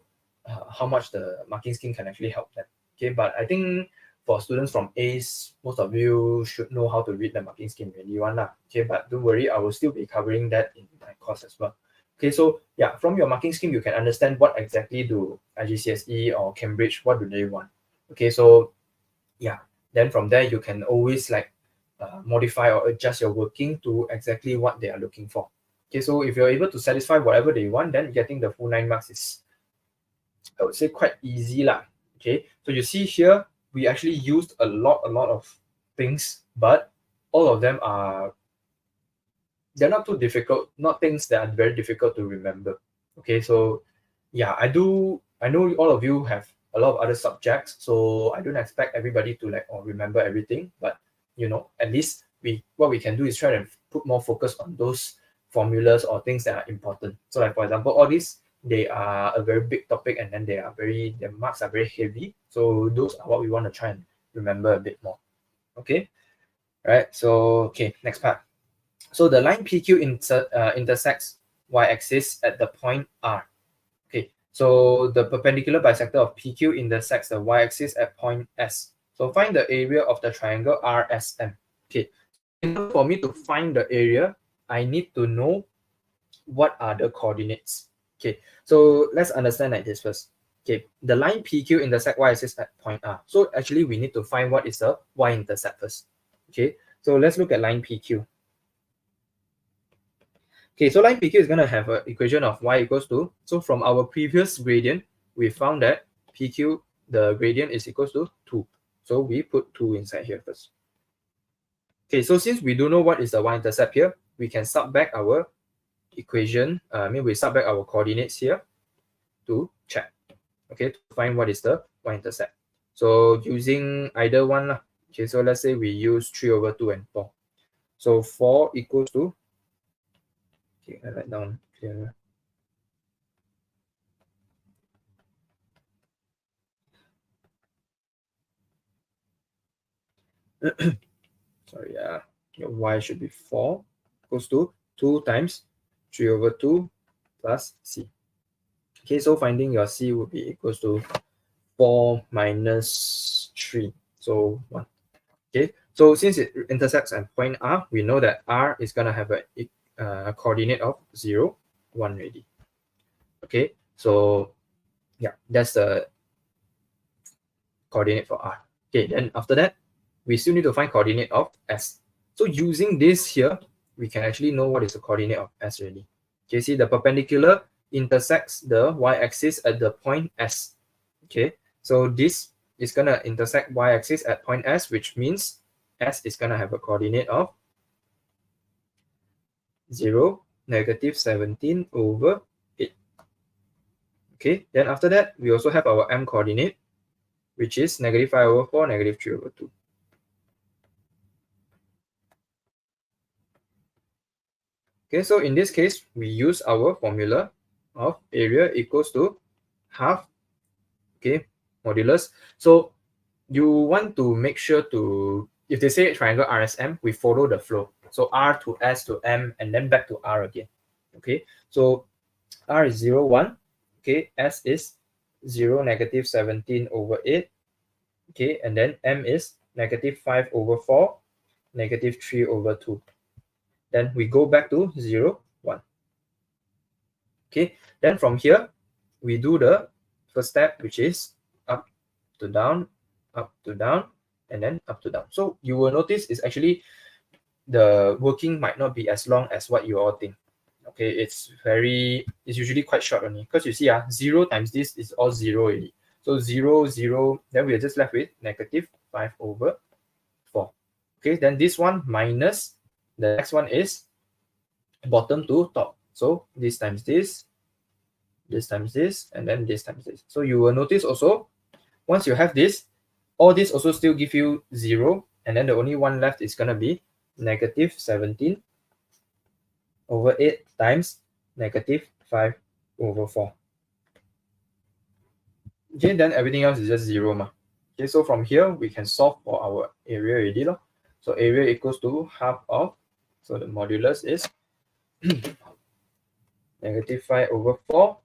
much the marking scheme can actually help them. Okay, but I think for students from A's, most of you should know how to read the marking scheme really one lah. Okay, but don't worry, I will still be covering that in my course as well. Okay, so yeah, from your marking scheme, you can understand what exactly do IGCSE or Cambridge, what do they want. Okay, so yeah, then from there you can always like modify or adjust your working to exactly what they are looking for. Okay, so if you're able to satisfy whatever they want, then getting the full 9 marks is, I would say, quite easy lah. Okay, so you see here, we actually used a lot of things, but all of them are, they're not too difficult, not things that are very difficult to remember. Okay, so yeah, I know all of you have a lot of other subjects, so I don't expect everybody to like remember everything, but you know, at least what we can do is try to put more focus on those formulas or things that are important. So like for example, all these, they are a very big topic, and then their marks are very heavy. So those are what we want to try and remember a bit more. Okay, right. So okay, next part. So the line PQ intersects y-axis at the point R. Okay, so the perpendicular bisector of PQ intersects the y-axis at point S. So find the area of the triangle RSM. Okay, in order for me to find the area, I need to know what are the coordinates. Okay, so let's understand like this first. Okay, the line PQ intersect y-axis at point R. So actually we need to find what is the y-intercept first. Okay, so let's look at line PQ. Okay, so line PQ is going to have an equation of y equals to, so from our previous gradient, we found that PQ, the gradient is equals to 2. So we put 2 inside here first. Okay, so since we don't know what is the y-intercept here, we can sub back our equation, we sub back our coordinates here to check, okay, to find what is the y-intercept. So using either one lah. Okay, so let's say we use 3/2 and 4. So 4 equals to, okay, I write down here. Sorry, your y should be 4 equals to 2 times 3/2 plus c. Okay, so finding your c would be equals to 4 minus 3, so 1. Okay, so since it intersects at point R, we know that R is going to have a coordinate of 0, 1 already. Okay, so yeah, that's the coordinate for R. Okay, then after that, we still need to find coordinate of S. So using this here, we can actually know what is the coordinate of S already. Okay, see the perpendicular intersects the y-axis at the point S. Okay, so this is going to intersect y-axis at point S, which means S is going to have a coordinate of 0, -17/8. Okay, then after that, we also have our M coordinate, which is -5/4, -3/2. Okay, so in this case, we use our formula of area equals to half, okay, modulus. So you want to make sure to, if they say triangle RSM, we follow the flow. So R to S to M and then back to R again. Okay, so R is 0, 1. Okay, S is 0, -17/8. Okay, and then M is -5/4, -3/2. Then we go back to 0, 1. Okay, then from here, we do the first step, which is up to down, and then up to down. So you will notice it's actually, the working might not be as long as what you all think. Okay, it's usually quite short only, because you see 0 times this is all 0 already. So 0, 0, then we are just left with -5/4. Okay, then this one minus the next one is bottom to top. So this times this times this, and then this times this. So you will notice also, once you have this, all this also still give you 0, and then the only one left is going to be -17/8 times -5/4. Okay, then everything else is just 0 ma. Okay, so from here we can solve for our area already. So area equals to half of, so the modulus is negative 5 over 4.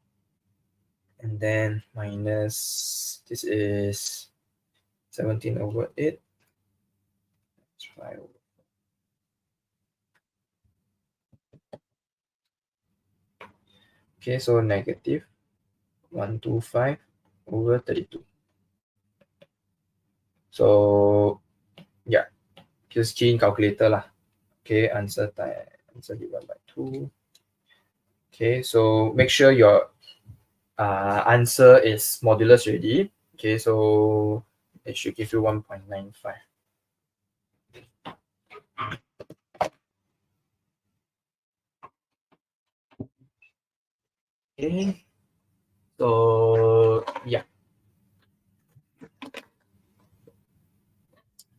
And then minus, this is 17 over 8. That's 5 over. Okay, so negative 125 over 32. So yeah, just key in calculator lah. Okay, answer divided by 2. Okay, so make sure your answer is modulus already. Okay, so it should give you 1.95. Okay, so yeah.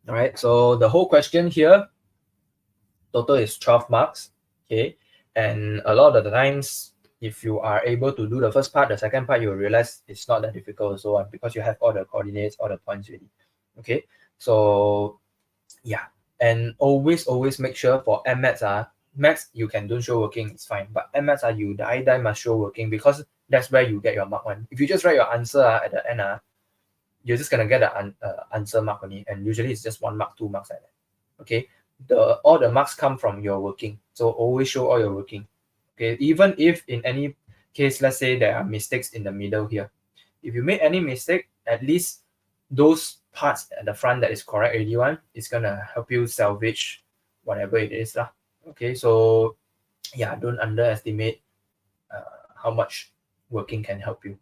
All right, so the whole question here, total is 12 marks. Okay, and a lot of the times, if you are able to do the first part, the second part, you'll realize it's not that difficult also because you have all the coordinates, all the points ready. Okay, so yeah, and always make sure for MMaths, maths you can do show working, it's fine, but MMaths you die must show working, because that's where you get your mark one. If you just write your answer at the end, you're just gonna get an answer mark only, and usually it's just 1 mark, 2 marks like that. Okay, all the marks come from your working, so always show all your working. Okay, even if in any case, let's say there are mistakes in the middle here, if you make any mistake, at least those parts at the front that is correct already one is gonna help you salvage whatever it is lah. Okay, so yeah, don't underestimate how much working can help you.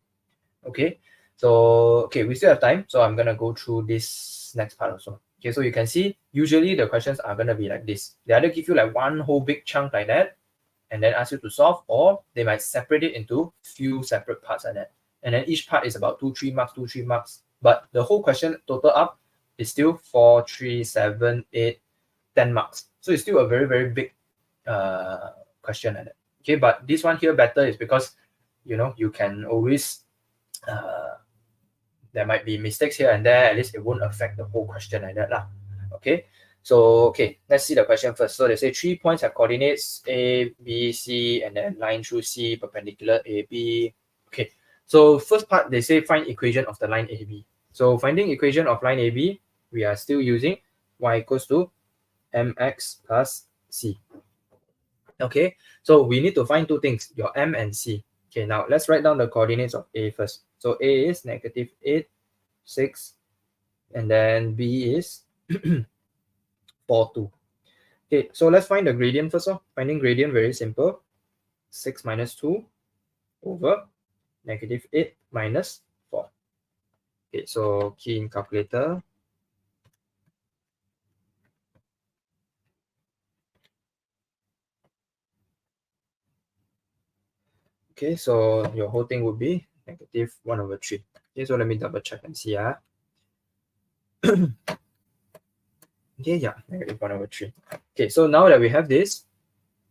Okay, so okay, we still have time, so I'm gonna go through this next part also. Okay, so you can see usually the questions are gonna be like this. They either give you like one whole big chunk like that and then ask you to solve, or they might separate it into few separate parts like that, and then each part is about 2-3 marks, but the whole question total up is still 4, 3, 7, 8, 10 marks. So it's still a very big question like that. Okay, but this one here better is because you can always there might be mistakes here and there, at least it won't affect the whole question like that lah. Okay, so okay, let's see the question first. So they say 3 points have coordinates A, B, C, and then line through C perpendicular AB. Okay, so first part they say find equation of the line AB. So finding equation of line AB, we are still using y equals to mx plus c. Okay, so we need to find two things, your m and c. Okay, now let's write down the coordinates of A first. So A is negative 8, 6, and then B is 4, 2. Okay, so let's find the gradient first. Finding gradient, very simple. 6 minus 2 over negative 8 minus 4. Okay, so key in calculator. Okay, so your whole thing would be negative 1 over 3. Okay, so let me double check and see. Okay, yeah, negative 1 over 3. Okay, so now that we have this,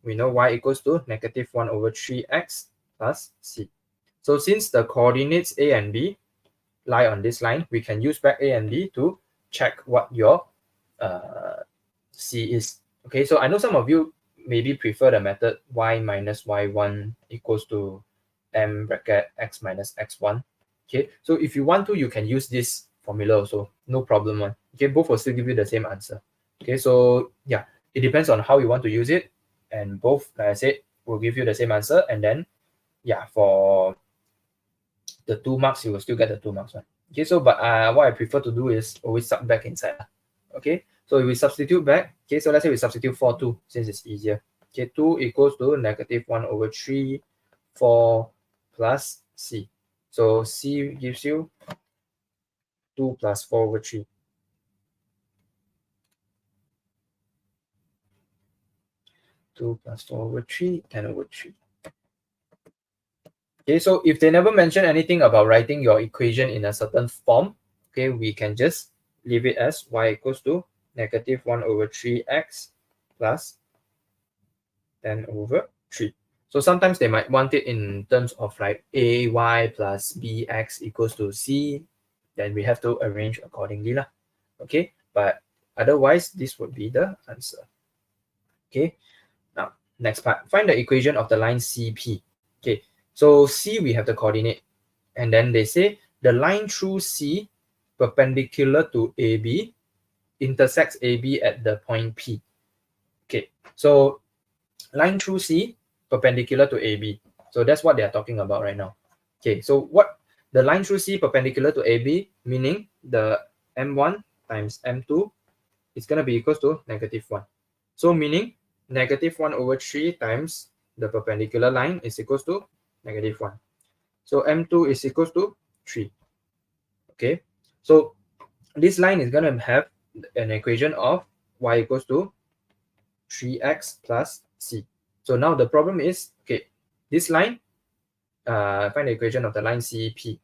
we know y equals to negative 1 over 3x plus c. So since the coordinates A and B lie on this line, we can use back A and B to check what your c is. Okay, so I know some of you maybe prefer the method y minus y1 equals to m bracket x minus x1. Okay, so if you want to, you can use this formula also, no problem one. Okay, both will still give you the same answer. Okay, so yeah, it depends on how you want to use it, and both, like I said, will give you the same answer. And then yeah, for the 2 marks, you will still get the 2 marks one. Okay, so but what I prefer to do is always sub back inside. Okay, so if we substitute back, okay, so let's say we substitute 4, 2, since it's easier. Okay, 2 equals to negative 1 over 3, 4 plus c. So c gives you 2 plus 4 over 3. Two plus 4 over 3, 10 over 3. Okay, so if they never mention anything about writing your equation in a certain form, okay, we can just leave it as y equals to negative 1 over 3x plus 10 over 3. So sometimes they might want it in terms of like ay plus bx equals to c. Then we have to arrange accordingly lah. Okay, but Otherwise, this would be the answer. Okay, now next part, find the equation of the line CP. Okay, so C, we have the coordinate, and then they say the line through C perpendicular to AB intersects AB at the point P. Okay, so line through C perpendicular to AB. So that's what they are talking about right now. Okay, so what the line through C perpendicular to AB, meaning the M1 times M2 is going to be equals to -1. So meaning -1/3 times the perpendicular line is equals to -1. So M2 is equals to 3. Okay, so this line is going to have an equation of y equals to 3x plus c. So now the problem is, okay, this line, find the equation of the line CP.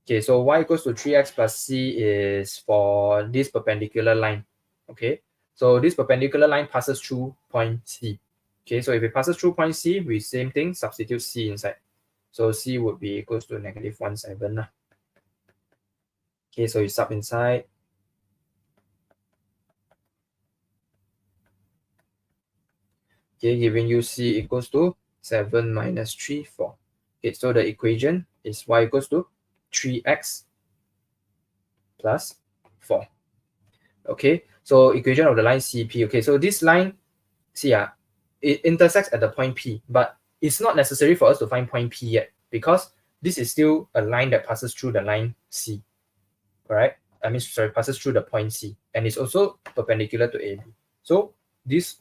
Okay, so y equals to 3x plus c is for this perpendicular line. Okay, so this perpendicular line passes through point C. Okay, so if it passes through point C, we same thing, substitute c inside. So c would be equals to -1/7. Okay, so you sub inside. Okay, giving you c equals to 7 minus 3, 4. Okay, so the equation is y equals to 3x plus 4. Okay, so equation of the line CP. Okay, so this line, see, it intersects at the point P, but it's not necessary for us to find point P yet because this is still a line that passes through the line C. Correct? I mean, sorry, passes through the point C, and it's also perpendicular to AB. So this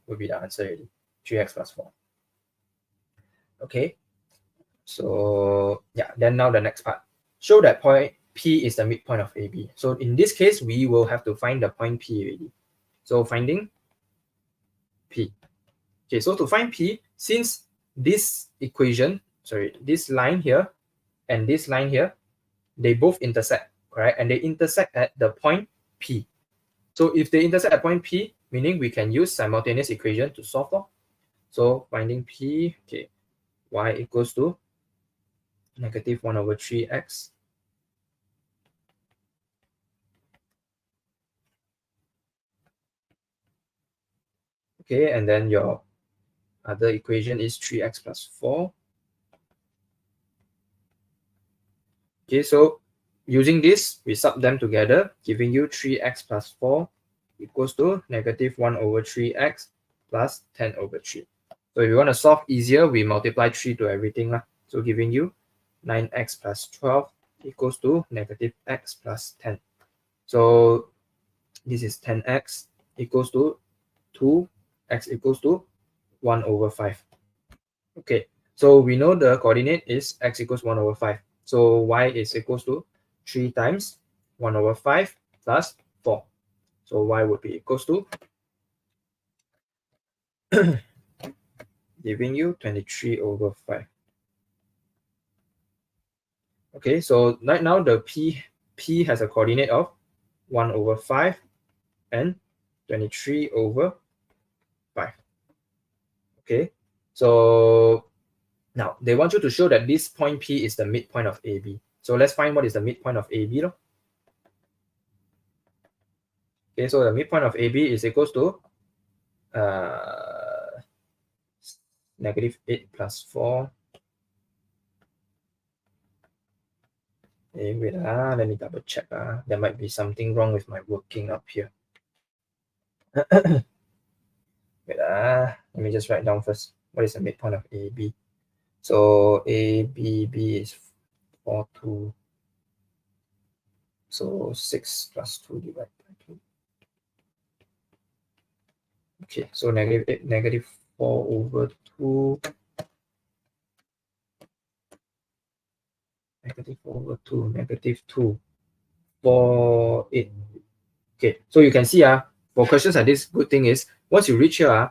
would be the answer already, 3x plus 4. Okay, so yeah, then now the next part. Show that point P is the midpoint of AB. So in this case, we will have to find the point P already. So finding P. Okay, so to find P, since this equation, sorry, this line here and this line here, they both intersect, correct? And they intersect at the point P. So if they intersect at point P, meaning we can use simultaneous equation to solve. So finding P, okay, y equals to -1/3x okay, and then your other equation is 3x plus 4. Okay, so using this, we sub them together, giving you 3x plus 4 equals to -1/3x plus 10/3. So if you want to solve easier, we multiply 3 to everything. So giving you 9x plus 12 equals to -x plus 10. So this is 10x equals to 2, x equals to 1/5. Okay, so we know the coordinate is x equals 1/5. So y is equals to 3 times 1/5 plus 4. So y would be equals to giving you 23/5. Okay, so right now the P has a coordinate of 1/5 and 23/5. Okay, so now they want you to show that this point P is the midpoint of AB. So let's find what is the midpoint of AB. Okay, so the midpoint of AB is equals to -8 plus 4. Hey, wait, let me double check. There might be something wrong with my working up here. Wait, let me just write down first. What is the midpoint of AB? So ABB is 4, 2. So 6 plus 2 divided by 2. Okay, so -8, -4/2. -4/2, -2, 4, 8. Okay, so you can see for questions like this, good thing is once you reach here,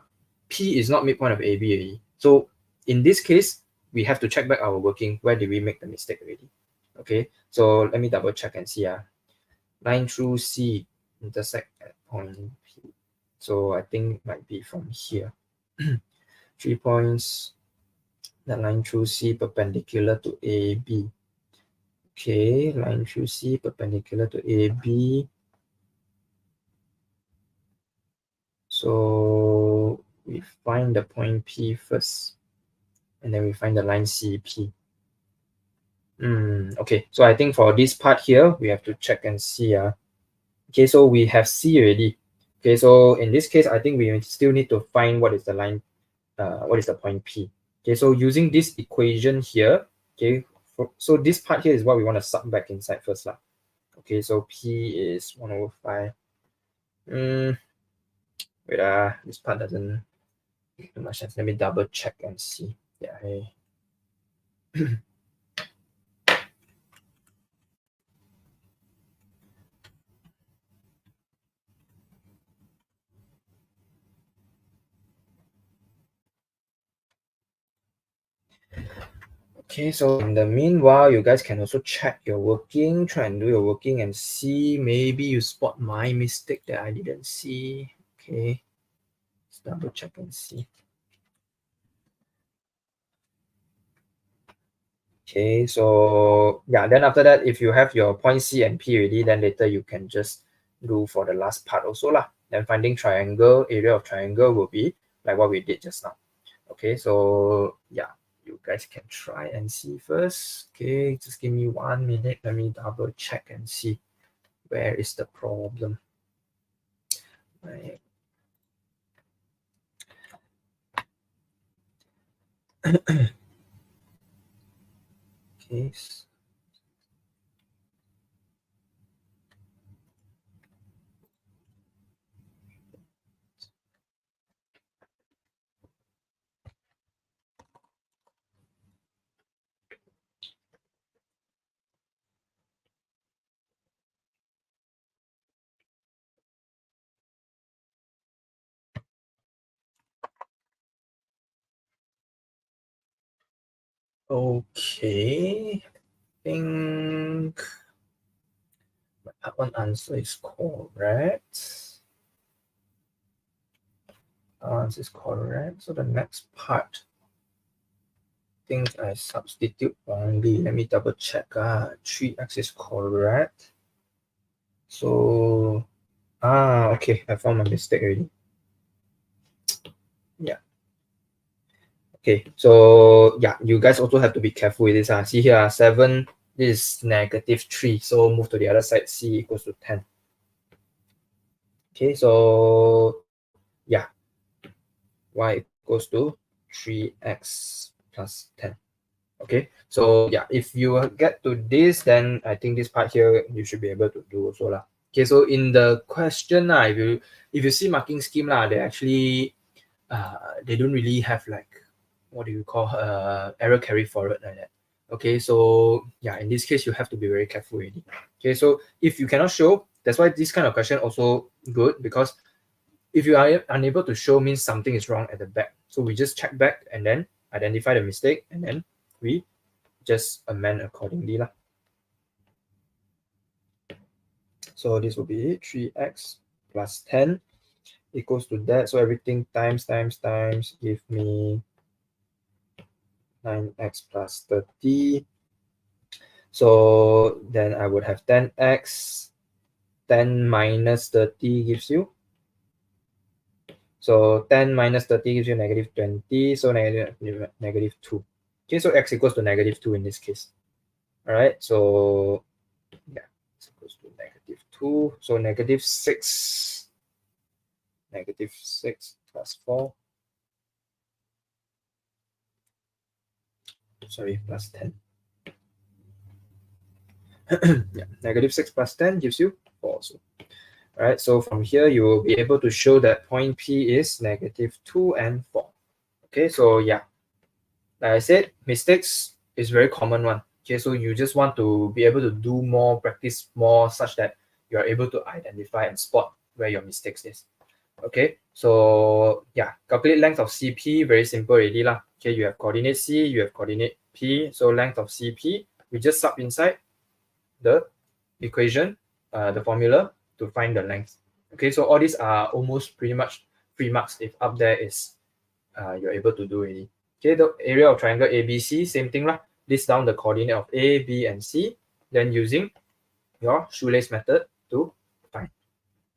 P is not midpoint of AB already. So in this case, we have to check back our working. Where did we make the mistake already? Okay, so let me double check and see. Line through C intersect at point P. So I think it might be from here. 3 points. The line through C perpendicular to AB. Okay, line through C perpendicular to AB. So we find the point P first, and then we find the line CP. Okay, so I think for this part here, we have to check and see. Okay, so we have C already. Okay, so in this case, I think we still need to find what is the line, what is the point P. Okay, so using this equation here, okay, so this part here is what we want to sub back inside first lah. Okay, so P is 1 over 5. Wait, this part doesn't make too much sense. Let me double check and see. Yeah, hey. Okay, so in the meanwhile, you guys can also check your working, try and do your working and see, maybe you spot my mistake that I didn't see. Okay, let's double check and see. Okay, so yeah, then after that, if you have your point C and P already, then later you can just do for the last part also lah. Then finding triangle, area of triangle will be like what we did just now. Okay, so yeah, you guys can try and see first. Okay, just give me 1 minute. Let me double check and see where is the problem. Right. Okay. Okay, I think my part one answer is correct. Answer is correct. So the next part, I think I substitute wrongly. Let me double check. 3x is correct. So, okay, I found my mistake already. Yeah. Okay, so yeah, you guys also have to be careful with this. See here, 7 is -3. So move to the other side, C equals to 10. Okay, so yeah, y equals to 3x plus 10. Okay, so yeah, if you get to this, then I think this part here you should be able to do also lah. Okay, so in the question if you see marking scheme they actually they don't really have like, what do you call, error carry forward like that. Okay, so yeah, in this case you have to be very careful already. Okay, so if you cannot show, that's why this kind of question also good, because if you are unable to show, means something is wrong at the back. So we just check back and then identify the mistake, and then we just amend accordingly lah. So this will be 3x plus 10 equals to that. So everything times give me 9x plus 30. So then I would have 10x. 10 minus 30 gives you. So 10 minus 30 gives you -20. So negative 2. Okay, so x equals to -2 in this case. All right, so yeah, x equals to -2. So -6. -6 plus 4. Sorry, plus 10. Yeah, -6 plus 10 gives you 4 also. All right, so from here you will be able to show that point P is -2 and 4. Okay, so yeah, like I said, mistakes is very common one. Okay, so you just want to be able to do more, practice more, such that you are able to identify and spot where your mistakes is. Okay, so yeah, calculate length of CP, very simple already lah. Okay, you have coordinate C, you have coordinate P, so length of CP, we just sub inside the equation, the formula to find the length. Okay, so all these are almost pretty much free marks if up there is you're able to do already. Okay, the area of triangle ABC, same thing lah. List down the coordinate of A, B, and C, then using your shoelace method to find.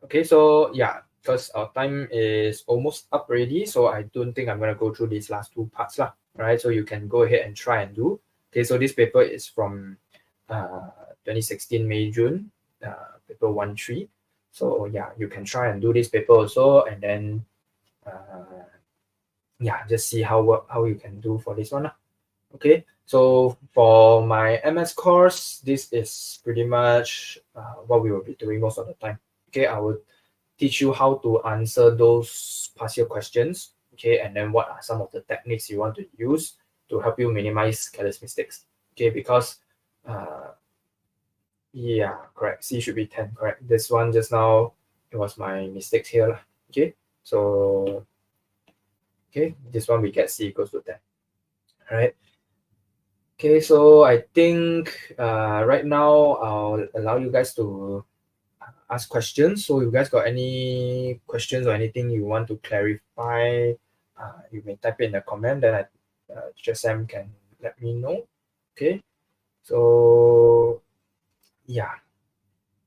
Okay, so yeah, because our time is almost up already, so I don't think I'm gonna go through these last two parts lah. Right, so you can go ahead and try and do. Okay, so this paper is from 2016 May June, paper 1-3. So yeah, you can try and do this paper also, and then yeah, just see how you can do for this one lah. Okay, so for my MS course, this is pretty much what we will be doing most of the time. Okay, I will teach you how to answer those past year questions. Okay, and then what are some of the techniques you want to use to help you minimize careless mistakes. Okay, because yeah, correct. C should be 10, correct. This one just now, it was my mistakes here lah. Okay, so okay, this one we get C equals to 10. All right. Okay, so I think right now I'll allow you guys to ask questions. So if you guys got any questions or anything you want to clarify, you may type it in the comment, then Teacher Sam can let me know. Okay, so yeah,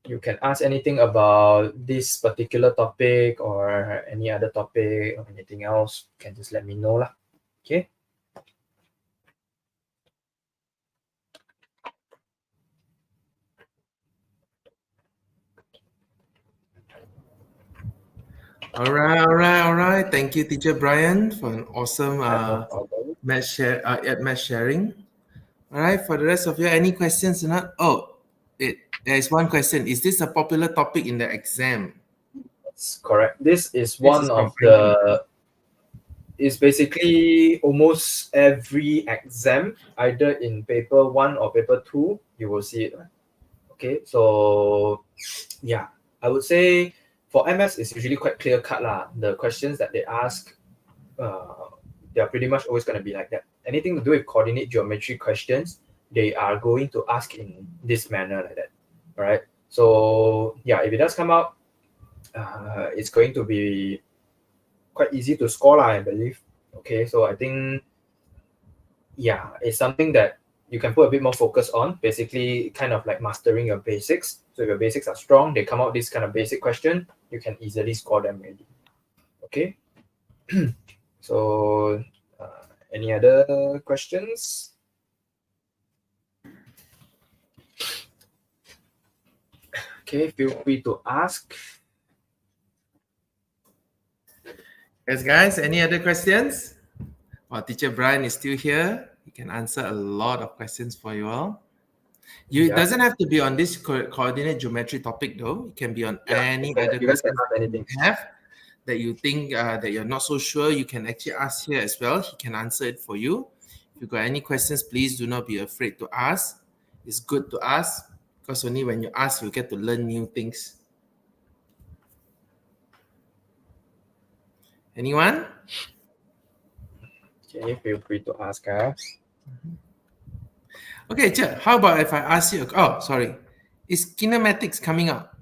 you can ask anything about this particular topic or any other topic or anything else. You can just let me know lah. Okay. All right. Thank you, Teacher Brian, for an awesome math sharing. All right, for the rest of you, any questions or not? Oh, there is one question. Is this a popular topic in the exam? That's correct. This is one of the. It's basically almost every exam, either in paper 1 or paper 2, you will see it. Okay, so yeah, I would say for MS, it's usually quite clear cut lah. The questions that they ask, they are pretty much always going to be like that. Anything to do with coordinate geometry questions, they are going to ask in this manner like that. All right. So yeah, if it does come out, it's going to be quite easy to score lah, I believe. Okay, so I think yeah, it's something that you can put a bit more focus on, basically kind of like mastering your basics. So if your basics are strong, they come out this kind of basic question, you can easily score them already. Okay. So any other questions? Okay, feel free to ask. Yes, guys, any other questions? Well, Teacher Brian is still here. He can answer a lot of questions for you all. It doesn't have to be on this coordinate geometry topic though. It can be on any other question you have that you think that you're not so sure. You can actually ask here as well. He can answer it for you. If you got any questions, please do not be afraid to ask. It's good to ask because only when you ask, you get to learn new things. Anyone? Okay, feel free to ask us. Okay, Che, how about if I ask you? Oh, sorry. Is kinematics coming up?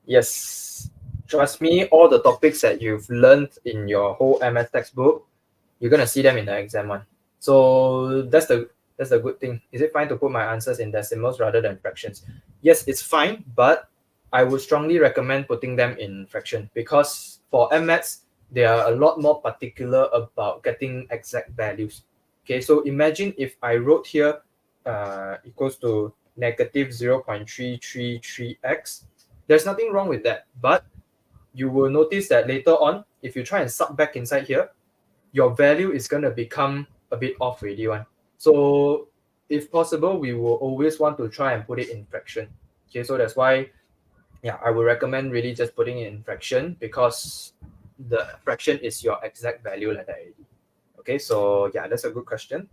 Yes. Trust me, all the topics that you've learned in your whole MS textbook, you're gonna see them in the exam one. So that's the good thing. Is it fine to put my answers in decimals rather than fractions? Yes, it's fine, but I would strongly recommend putting them in fraction because for MS, they are a lot more particular about getting exact values. Okay, so imagine if I wrote here equals to negative 0.333x. There's nothing wrong with that, but you will notice that later on, if you try and sub back inside here, your value is going to become a bit off already one. So if possible, we will always want to try and put it in fraction. Okay, so that's why yeah, I would recommend really just putting it in fraction because the fraction is your exact value like that already. Okay, so yeah, that's a good question.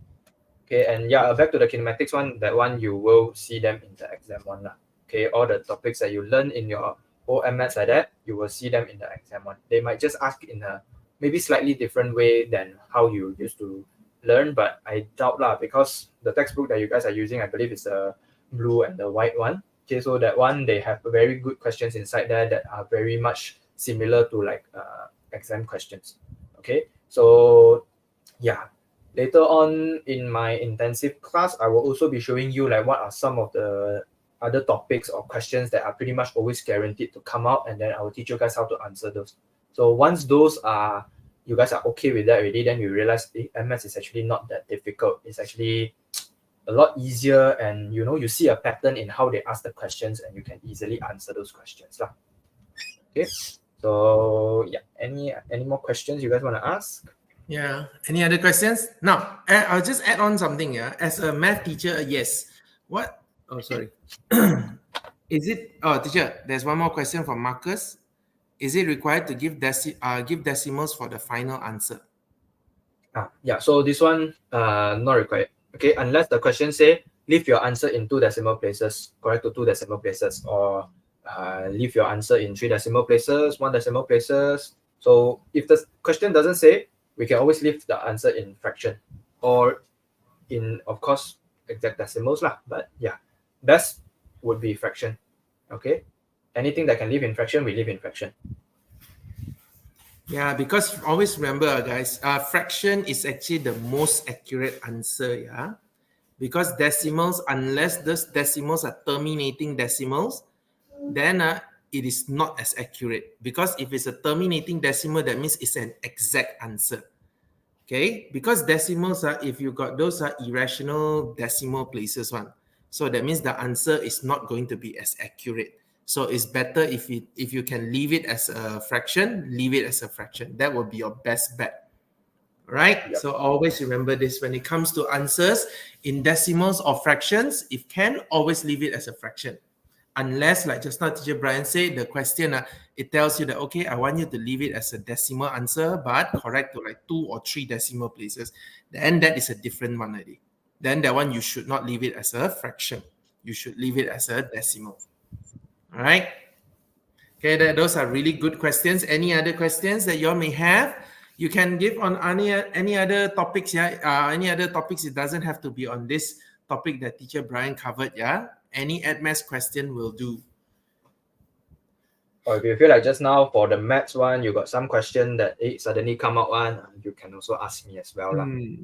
Okay, and yeah, back to the kinematics one, that one you will see them in the exam one lah. Okay, all the topics that you learn in your OMS like that, you will see them in the exam one. They might just ask in a maybe slightly different way than how you used to learn, but I doubt lah because the textbook that you guys are using, I believe is the blue and the white one. Okay, so that one, they have very good questions inside there that are very much similar to like exam questions. Okay, so yeah, later on in my intensive class, I will also be showing you like what are some of the other topics or questions that are pretty much always guaranteed to come out, and then I will teach you guys how to answer those. So once those are, you guys are okay with that already, then you realize MS is actually not that difficult. It's actually a lot easier, and you know, you see a pattern in how they ask the questions, and you can easily answer those questions lah. Okay, so yeah, any more questions you guys want to ask? Yeah. Any other questions? Now, I'll just add on something. Yeah. As a math teacher, yes. What? Oh, sorry. Is it? Oh, teacher. There's one more question from Marcus. Is it required to give decimals for the final answer? Yeah. So this one, not required. Okay, unless the question say leave your answer in 2 decimal places, correct to 2 decimal places, or leave your answer in 3 decimal places, 1 decimal places. So if the question doesn't say, we can always leave the answer in fraction or in, of course, exact decimals lah. But yeah, best would be fraction. Okay, anything that can live in fraction, we leave in fraction. Yeah, because always remember, guys, fraction is actually the most accurate answer. Yeah, because decimals, unless those decimals are terminating decimals, then it is not as accurate. Because if it's a terminating decimal, that means it's an exact answer. Okay, because decimals are, if you got those are irrational decimal places one, so that means the answer is not going to be as accurate. So it's better if you can leave it as a fraction, leave it as a fraction. That will be your best bet. Right? Yep. So always remember this when it comes to answers in decimals or fractions, if can, always leave it as a fraction. Unless, like just now Teacher Brian said, the question, it tells you that, okay, I want you to leave it as a decimal answer, but correct to like 2 or 3 decimal places. Then that is a different one already. Then that one, you should not leave it as a fraction. You should leave it as a decimal. All right? Okay, those are really good questions. Any other questions that you all may have? You can give on any other topics, yeah? Any other topics, it doesn't have to be on this topic that Teacher Brian covered, yeah? Any maths question will do. Or if you feel like just now for the maths one, you got some question that suddenly come out one, you can also ask me as well.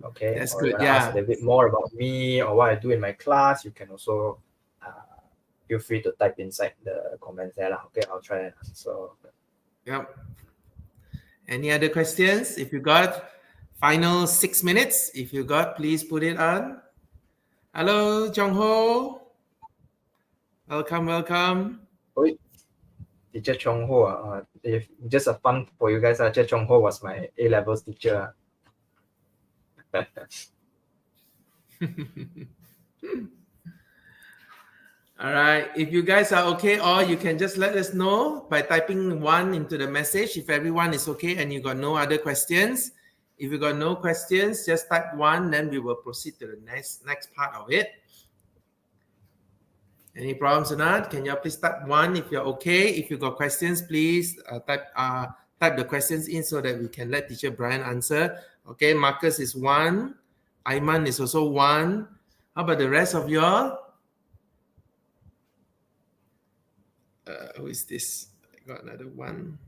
Okay, that's or good. You want to ask a little bit more about me or what I do in my class, you can also feel free to type inside the comments there. Okay, I'll try and answer. Yep. Any other questions? If you got final 6 minutes, if you got, please put it on. Hello, Jong Ho. Welcome, welcome. Oi. Teacher Chong Ho, if just a fun for you guys, Teacher Chong Ho was my A-levels teacher. All right. If you guys are okay, or you can just let us know by typing 1 into the message. If everyone is okay and you got no other questions. If you got no questions, just type 1, then we will proceed to the next part of it. Any problems or not? Can you please type 1 if you're okay? If you got questions, please type the questions in so that we can let Teacher Brian answer. Okay, Marcus is 1. Aiman is also 1. How about the rest of y'all? Who is this? I got another 1.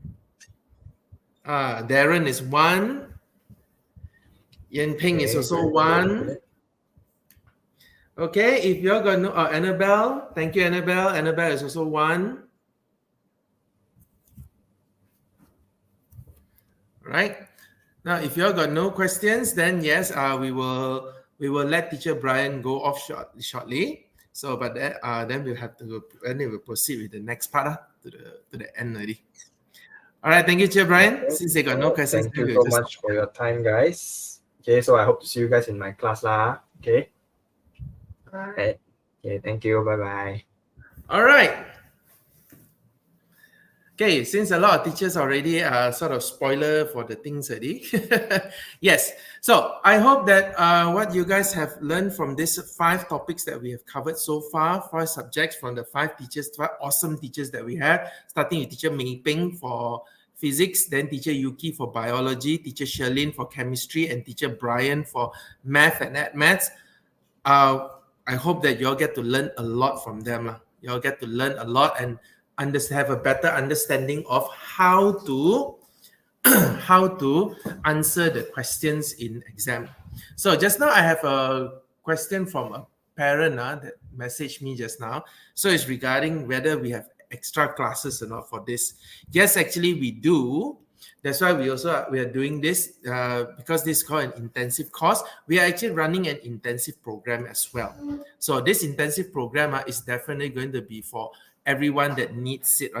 Darren is 1. Yan Ping is also 1. Okay, if you're going to, Annabelle, thank you, Annabelle. Annabelle is also 1. All right. Now, if you're got no questions, then yes, we will let Teacher Brian go off shortly. So, but then we'll have to, then we will proceed with the next part to the end already. All right, thank you, Teacher Brian. Okay. Since they got no questions, thank you so much for your time, guys. Okay, so I hope to see you guys in my class lah. Okay. All right. Okay, thank you. Bye-bye. All right. Okay, since a lot of teachers already sort of spoiler for the things already. Yes. So I hope that what you guys have learned from these 5 topics that we have covered so far, 5 subjects from the 5 teachers, 5 awesome teachers that we have, starting with Teacher Mei Ping for physics, then Teacher Yuki for biology, Teacher Sherlyn for chemistry, and Teacher Brian for math and maths. I hope that you'll get to learn a lot from them. You'll get to learn a lot and have a better understanding of how to answer the questions in exam. So just now I have a question from a parent that messaged me just now. So it's regarding whether we have extra classes or not for this. Yes, actually we do. That's why we are doing this because this is called an intensive course. We are actually running an intensive program as well. So this intensive program is definitely going to be for everyone that needs it,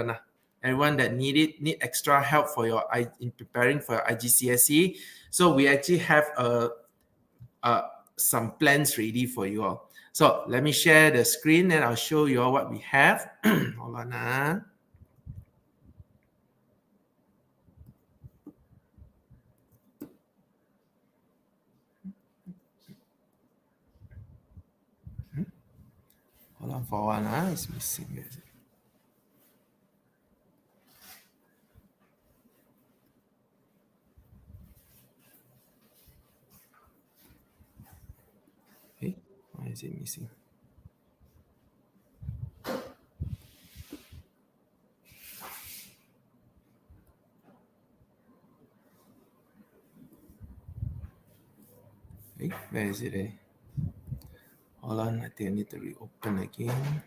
everyone that need extra help for in preparing for your IGCSE. So we actually have some plans ready for you all. So let me share the screen and I'll show you all what we have. Hold on. Hold on for one. It's missing. Okay, why is it missing? Okay, where is it? Hold on, I think I need to reopen again.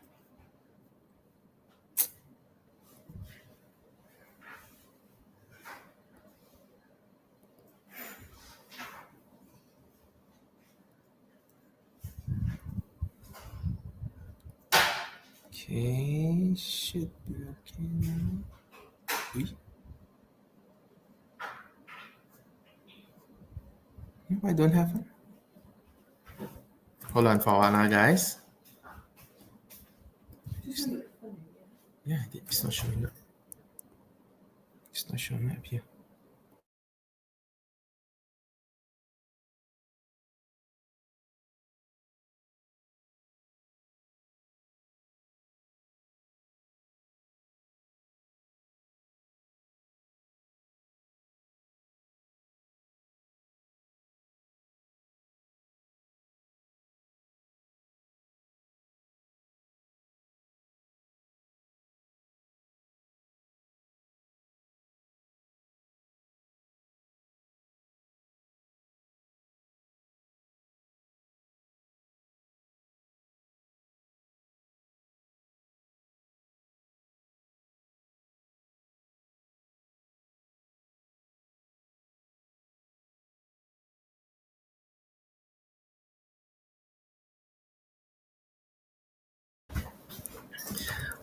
Okay, should be okay now. I don't have it. Hold on for one, guys. Yeah, it's not showing up. It's not showing up here.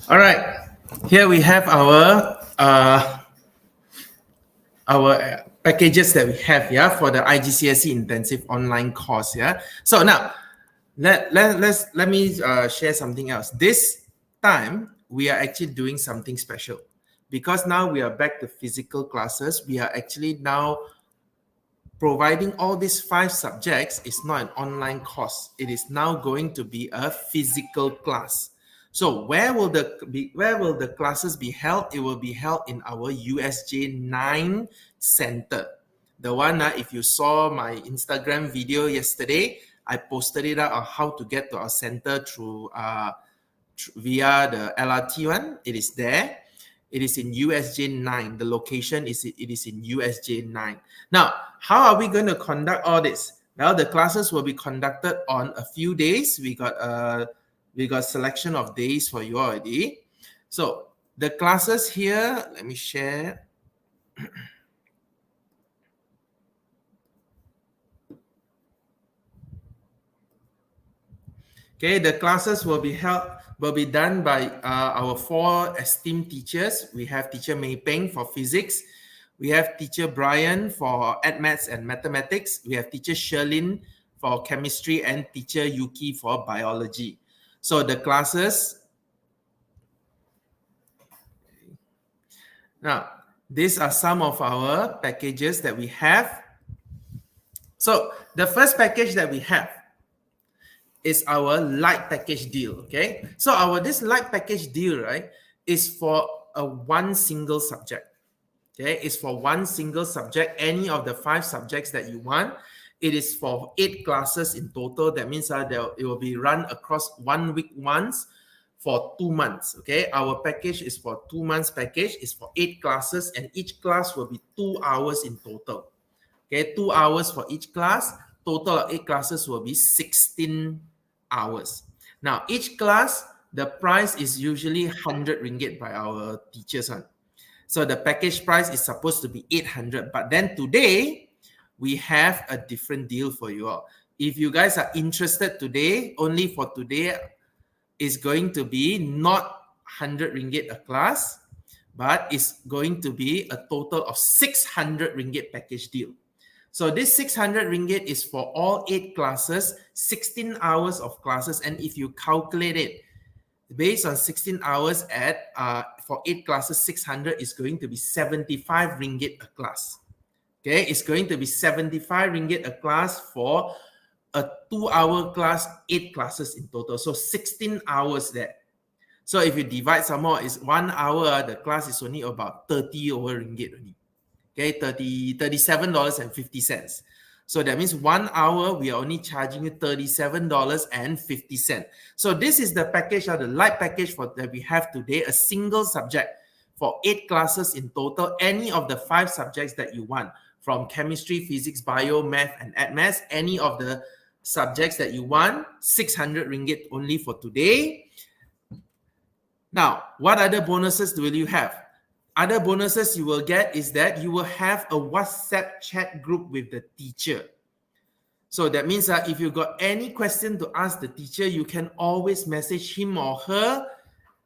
All right, here we have our packages that we have for the IGCSE intensive online course. So now let me share something else. This time we are actually doing something special because now we are back to physical classes. We are actually now providing all these 5 subjects is not an online course. It is now going to be a physical class. So where will the classes be held? It will be held in our USJ 9 center. The one if you saw my Instagram video yesterday, I posted it out on how to get to our center through via the LRT one. It is there. It is in USJ 9. The location is in USJ 9. Now, how are we going to conduct all this? Well, the classes will be conducted on a few days. We got selection of days for you already. So the classes here, let me share. Okay, the classes will be done by our 4 esteemed teachers. We have Teacher Mei Peng for physics. We have Teacher Brian for maths and mathematics. We have Teacher Sherlyn for chemistry and Teacher Yuki for biology. So the classes. Now, these are some of our packages that we have. So the first package that we have is our light package deal. Okay, so this light package deal, right, is for one single subject. Okay, it's for one single subject, any of the 5 subjects that you want. It is for 8 classes in total. That means it will be run across 1 week once for 2 months. Okay, our package is for 2 months package. It's for 8 classes and each class will be 2 hours in total. Okay, 2 hours for each class. Total of 8 classes will be 16 hours. Now, each class, the price is usually 100 ringgit by our teachers. So the package price is supposed to be 800. But then today, we have a different deal for you all. If you guys are interested today, only for today, is going to be not 100 ringgit a class, but it's going to be a total of 600 ringgit package deal. So this 600 ringgit is for all 8 classes, 16 hours of classes. And if you calculate it, based on 16 hours at for 8 classes, 600 is going to be 75 ringgit a class. Okay, it's going to be 75 ringgit a class for a 2-hour class, 8 classes in total. So 16 hours there. So if you divide some more, it's 1 hour, the class is only about 30 over ringgit only. Okay, $37.50. So that means 1 hour, we are only charging you $37.50. So this is the package, or the light package that we have today, a single subject for 8 classes in total, any of the 5 subjects that you want, from chemistry, physics, bio, math, and ed maths, any of the subjects that you want, 600 ringgit only for today. Now, what other bonuses will you have? Other bonuses you will get is that you will have a WhatsApp chat group with the teacher. So that means that if you got any question to ask the teacher, you can always message him or her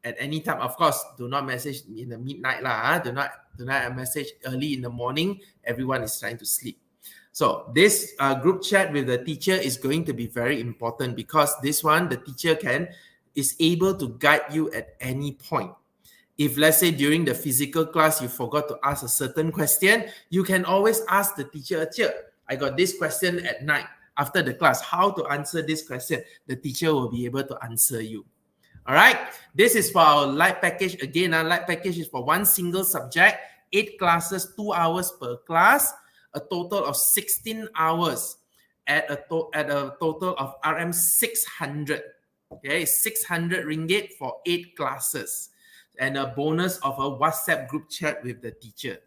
at any time. Of course, do not message in the midnight lah. Do not message early in the morning. Everyone is trying to sleep. So this group chat with the teacher is going to be very important, because this one, the teacher is able to guide you at any point. If let's say during the physical class, you forgot to ask a certain question, you can always ask the teacher, I got this question at night after the class, how to answer this question. The teacher will be able to answer you. All right. This is for our light package. Again, our light package is for one single subject, 8 classes, 2 hours per class, a total of 16 hours at a total of RM 600. Okay, 600 ringgit for 8 classes. And a bonus of a WhatsApp group chat with the teacher.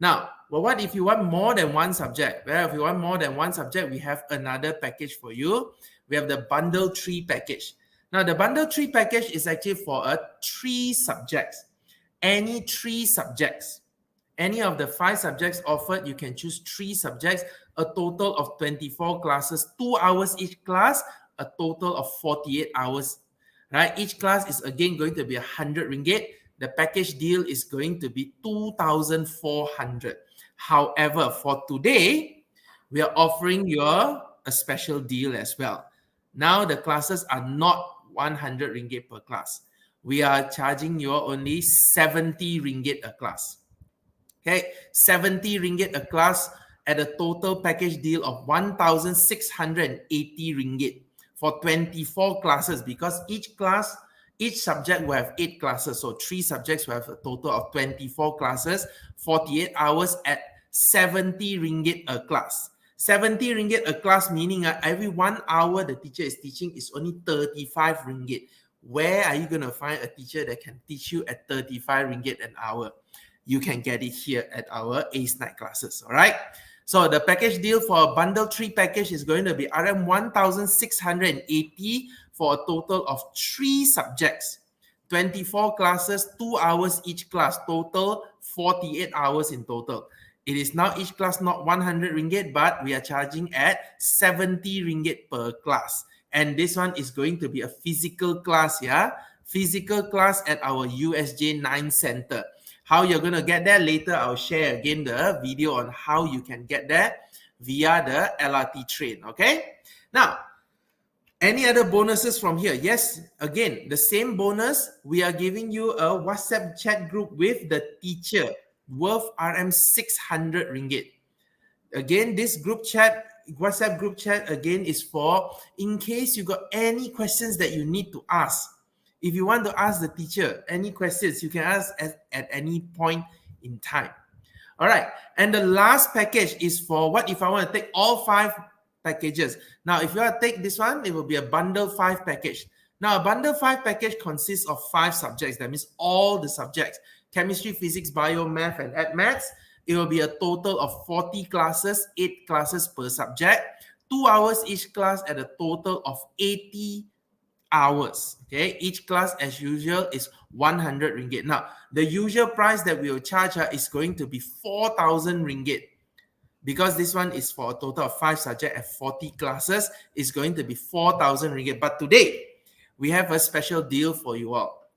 Now, well, what if you want more than one subject? Well, if you want more than one subject, we have another package for you. We have the Bundle 3 package. Now, the Bundle 3 package is actually for 3 subjects. Any 3 subjects. Any of the 5 subjects offered, you can choose 3 subjects, a total of 24 classes, 2 hours each class, a total of 48 hours. Right, each class is again going to be 100 ringgit. The package deal is going to be 2,400. However, for today, we are offering you a special deal as well. Now the classes are not 100 ringgit per class. We are charging you only 70 ringgit a class. Okay, 70 ringgit a class at a total package deal of 1,680 ringgit. For 24 classes, because each subject will have 8 classes. So 3 subjects will have a total of 24 classes, 48 hours at 70 ringgit a class. 70 ringgit a class, meaning every 1 hour the teacher is teaching is only 35 ringgit. Where are you going to find a teacher that can teach you at 35 ringgit an hour? You can get it here at our ACE night classes, all right? So the package deal for a Bundle 3 package is going to be RM 1,680 for a total of 3 subjects. 24 classes, 2 hours each class, total 48 hours in total. It is now each class not 100 ringgit, but we are charging at 70 ringgit per class. And this one is going to be a physical class, yeah? Physical class at our USJ 9 Center. How you're going to get there later, I'll share again the video on how you can get there via the LRT train, okay? Now, any other bonuses from here? Yes, again, the same bonus. We are giving you a WhatsApp chat group with the teacher worth RM 600 ringgit. Again, this group chat, WhatsApp group chat, again, is for in case you got any questions that you need to ask. If you want to ask the teacher any questions, you can ask at any point in time. All right. And the last package is for what if I want to take all 5 packages. Now, if you want to take this one, it will be a Bundle 5 package. Now, a Bundle 5 package consists of 5 subjects. That means all the subjects. Chemistry, physics, bio, math, and ed maths. It will be a total of 40 classes, 8 classes per subject. 2 hours each class at a total of 80 hours. Okay, each class as usual is 100 ringgit. Now, the usual price that we will charge is going to be 4,000 ringgit. Because this one is for a total of 5 subjects and 40 classes, it's going to be 4,000 ringgit. But today, we have a special deal for you all.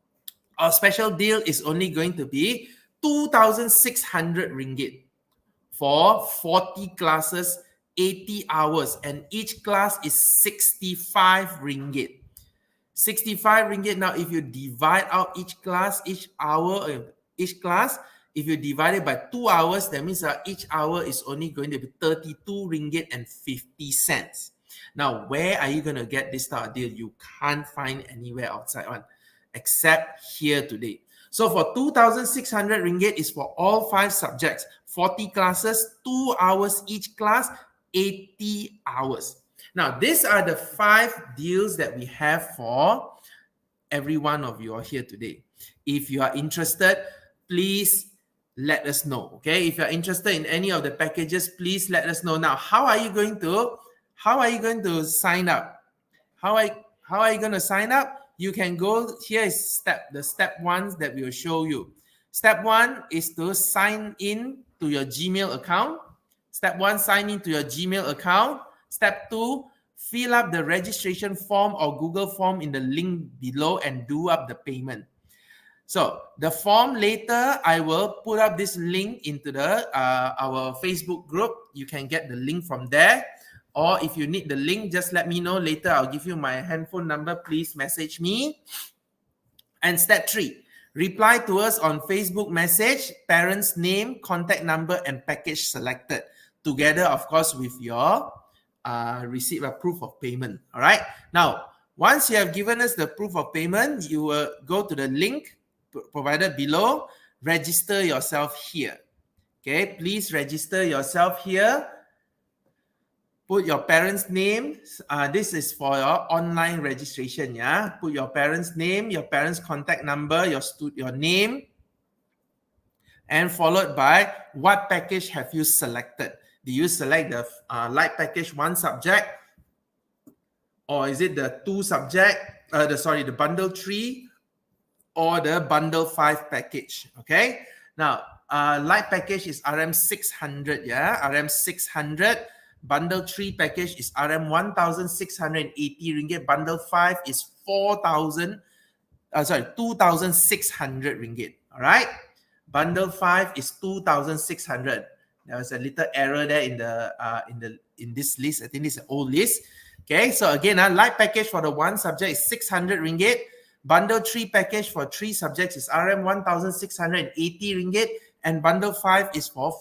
Our special deal is only going to be 2,600 ringgit for 40 classes, 80 hours, and each class is 65 ringgit. 65 ringgit. Now, if you divide out each class, each hour, each class, if you divide it by 2 hours, that means each hour is only going to be 32 ringgit and 50 cents. Now, where are you going to get this type of deal? You can't find anywhere outside one, except here today. So for 2,600 ringgit is for all 5 subjects, 40 classes, 2 hours each class, 80 hours. Now, these are the 5 deals that we have for every one of you are here today. If you are interested, please let us know. Okay, if you are interested in any of the packages, please let us know. Now, how are you going to sign up? How are you going to sign up? You can go, here is the step 1 that we will show you. Step 1 is to sign in to your Gmail account. Step 1, sign into your Gmail account. Step 2, fill up the registration form or Google form in the link below and do up the payment. So the form later, I will put up this link into the our Facebook group. You can get the link from there. Or if you need the link, just let me know later. I'll give you my handphone number. Please message me. And step 3, reply to us on Facebook message, parent's name, contact number, and package selected. Together, of course, with your receipt of proof of payment. All right. Now, once you have given us the proof of payment, you will go to the link provided below. Register yourself here. Okay. Please register yourself here. Put your parents' name. This is for your online registration. Yeah. Put your parents' name, your parents' contact number, your name, and followed by what package have you selected. Do you select the light package 1 subject, or is it the 2 subject? The bundle 3 or the bundle 5 package? Okay. Now, light package is RM 600. Yeah, RM 600. Bundle 3 package is RM 1,680 ringgit. Bundle 5 is 2,600 ringgit. All right. Bundle 5 is 2,600. There was a little error there in this list. I think this is an old list. Okay, so again, light package for the 1 subject is 600 ringgit. Bundle 3 package for 3 subjects is RM 1,680 ringgit, and bundle 5 is for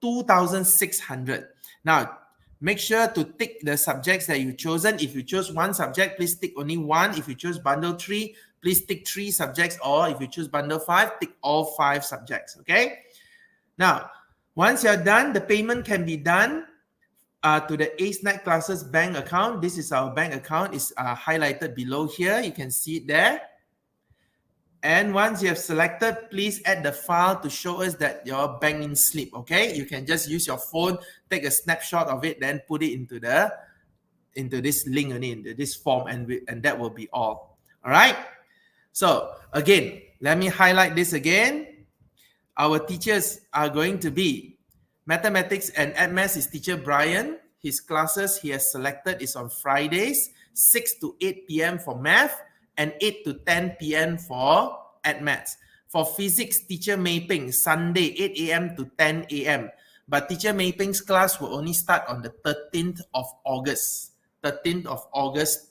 2,600. Now, make sure to tick the subjects that you've chosen. If you chose 1 subject, please tick only 1. If you choose bundle 3, please tick 3 subjects, or if you choose bundle 5, tick all 5 subjects. Okay. Now, once you're done, the payment can be done to the Ace Night Classes bank account. This is our bank account. It's highlighted below here. You can see it there. And once you have selected, please add the file to show us that your banking slip. Okay, you can just use your phone, take a snapshot of it, then put it into this link and into this form, and that will be all. All right. So again, let me highlight this again. Our teachers are going to be Mathematics and Maths is teacher Brian. His classes he has selected is on Fridays, 6 to 8 p.m. for math and 8 to 10 p.m. for Maths. For physics, teacher Mei Ping, Sunday, 8 a.m. to 10 a.m. But teacher Mei Ping's class will only start on the 13th of August. 13th of August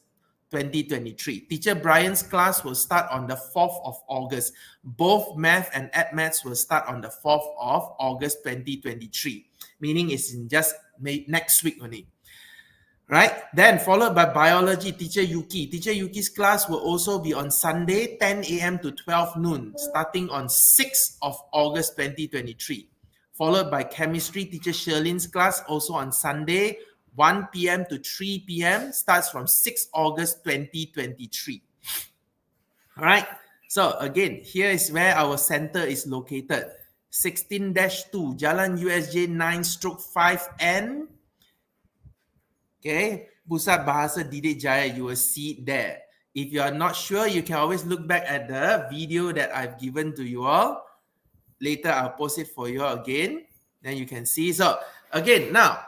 2023. Teacher Brian's class will start on the 4th of August. Both math and maths will start on the 4th of August 2023, meaning it's in just next week only. Right? Then followed by biology, teacher Yuki. Teacher Yuki's class will also be on Sunday, 10 a.m. to 12 noon, starting on 6th of August 2023. Followed by chemistry, teacher Sherlin's class also on Sunday, 1 p.m. to 3 p.m. starts from 6 August 2023. All right. So again, here is where our center is located. 16-2, Jalan USJ 9/5N. Okay. Pusat Bahasa Didik Jaya, you will see it there. If you are not sure, you can always look back at the video that I've given to you all. Later, I'll post it for you all again. Then you can see. So again, now,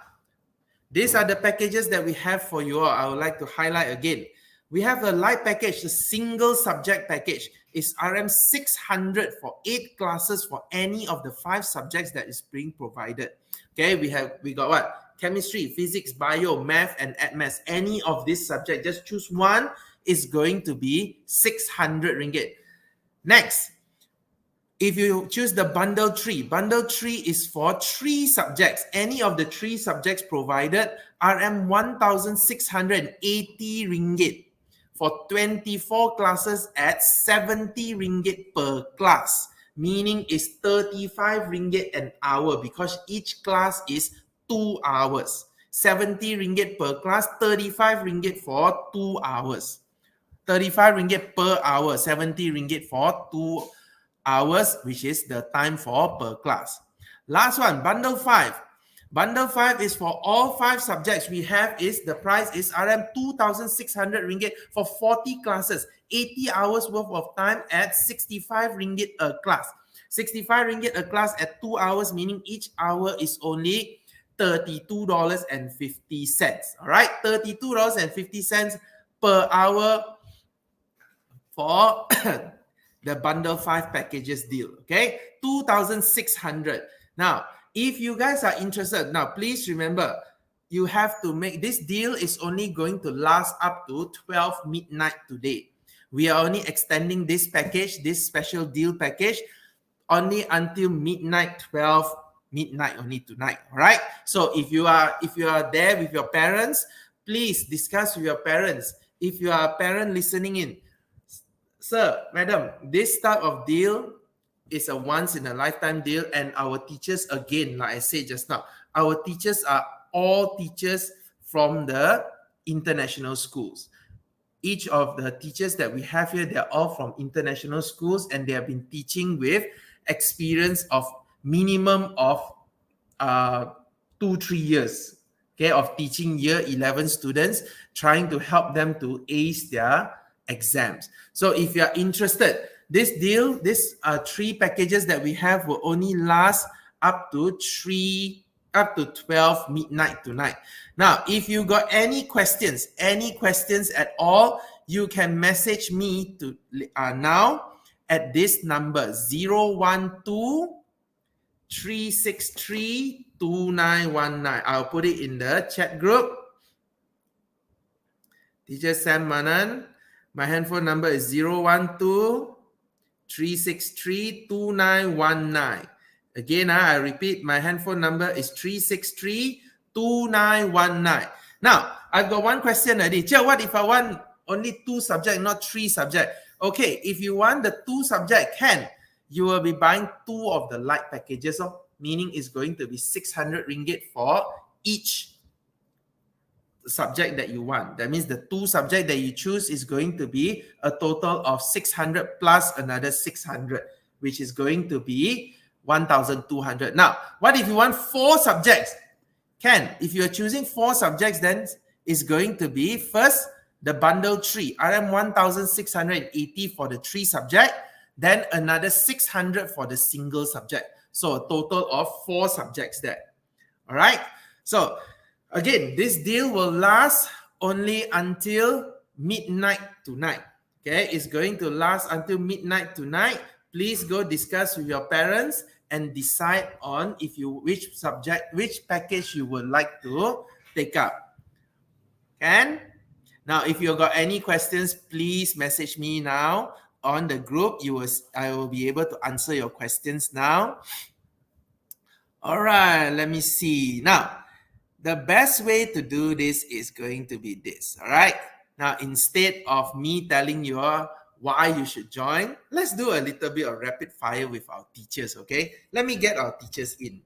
these are the packages that we have for you all. I would like to highlight again. We have a light package, the single subject package. Is RM 600 for 8 classes for any of the 5 subjects that is being provided. Okay, we got what? Chemistry, physics, bio, math, and admath. Any of this subject, just choose one, is going to be 600 ringgit. Next, if you choose the bundle 3 is for 3 subjects. Any of the 3 subjects provided, RM 1,680 ringgit for 24 classes at 70 ringgit per class, meaning it's 35 ringgit an hour because each class is 2 hours. 70 ringgit per class, 35 ringgit for 2 hours. 35 ringgit per hour, 70 ringgit for 2 hours, which is the time for per class. Last one, bundle 5. Bundle 5 is for all 5 subjects we have. Is the price is RM 2,600 ringgit for 40 classes, 80 hours worth of time at 65 ringgit a class. 65 ringgit a class at 2 hours, meaning each hour is only $32.50. All right, $32.50 per hour for the bundle 5 packages deal. Okay, 2,600. Now, if you guys are interested, now please remember, you have to make this deal is only going to last up to 12 midnight today. We are only extending this package, this special deal package, only until midnight, 12 midnight only tonight. All right. So if you are there with your parents, please discuss with your parents. If you are a parent listening in, sir, madam, this type of deal is a once in a lifetime deal, and our teachers, again, like I said just now, our teachers are all teachers from the international schools. Each of the teachers that we have here, they're all from international schools, and they have been teaching with experience of minimum of 2-3 years, okay, of teaching year 11 students, trying to help them to ace their exams. So if you are interested, this deal, this 3 packages that we have will only last up to 12 midnight tonight. Now, if you got any questions at all, you can message me to now at this number 012-363-2919. I'll put it in the chat group. Teacher Sam Manan. My handphone number is 012-363-2919. Again, I repeat, my handphone number is 363-2919. Now, I've got one question already. Che, what if I want only 2 subjects, not 3 subjects? Okay, if you want the 2 subjects, you will be buying 2 of the light packages, meaning it's going to be 600 ringgit for each subject that you want. That means the 2 subjects that you choose is going to be a total of 600 plus another 600, which is going to be 1,200. Now, what if you want 4 subjects? If you're choosing 4 subjects, then it's going to be first the bundle 3, RM 1,680 for the 3 subject, then another 600 for the single subject. So a total of 4 subjects there. All right. So again, this deal will last only until midnight tonight. Okay, it's going to last until midnight tonight. Please go discuss with your parents and decide on which package you would like to take up. Now, if you got any questions, please message me now on the group. I will be able to answer your questions now. All right, let me see. Now, the best way to do this is going to be this. All right. Now, instead of me telling you why you should join, let's do a little bit of rapid fire with our teachers. Okay. Let me get our teachers in.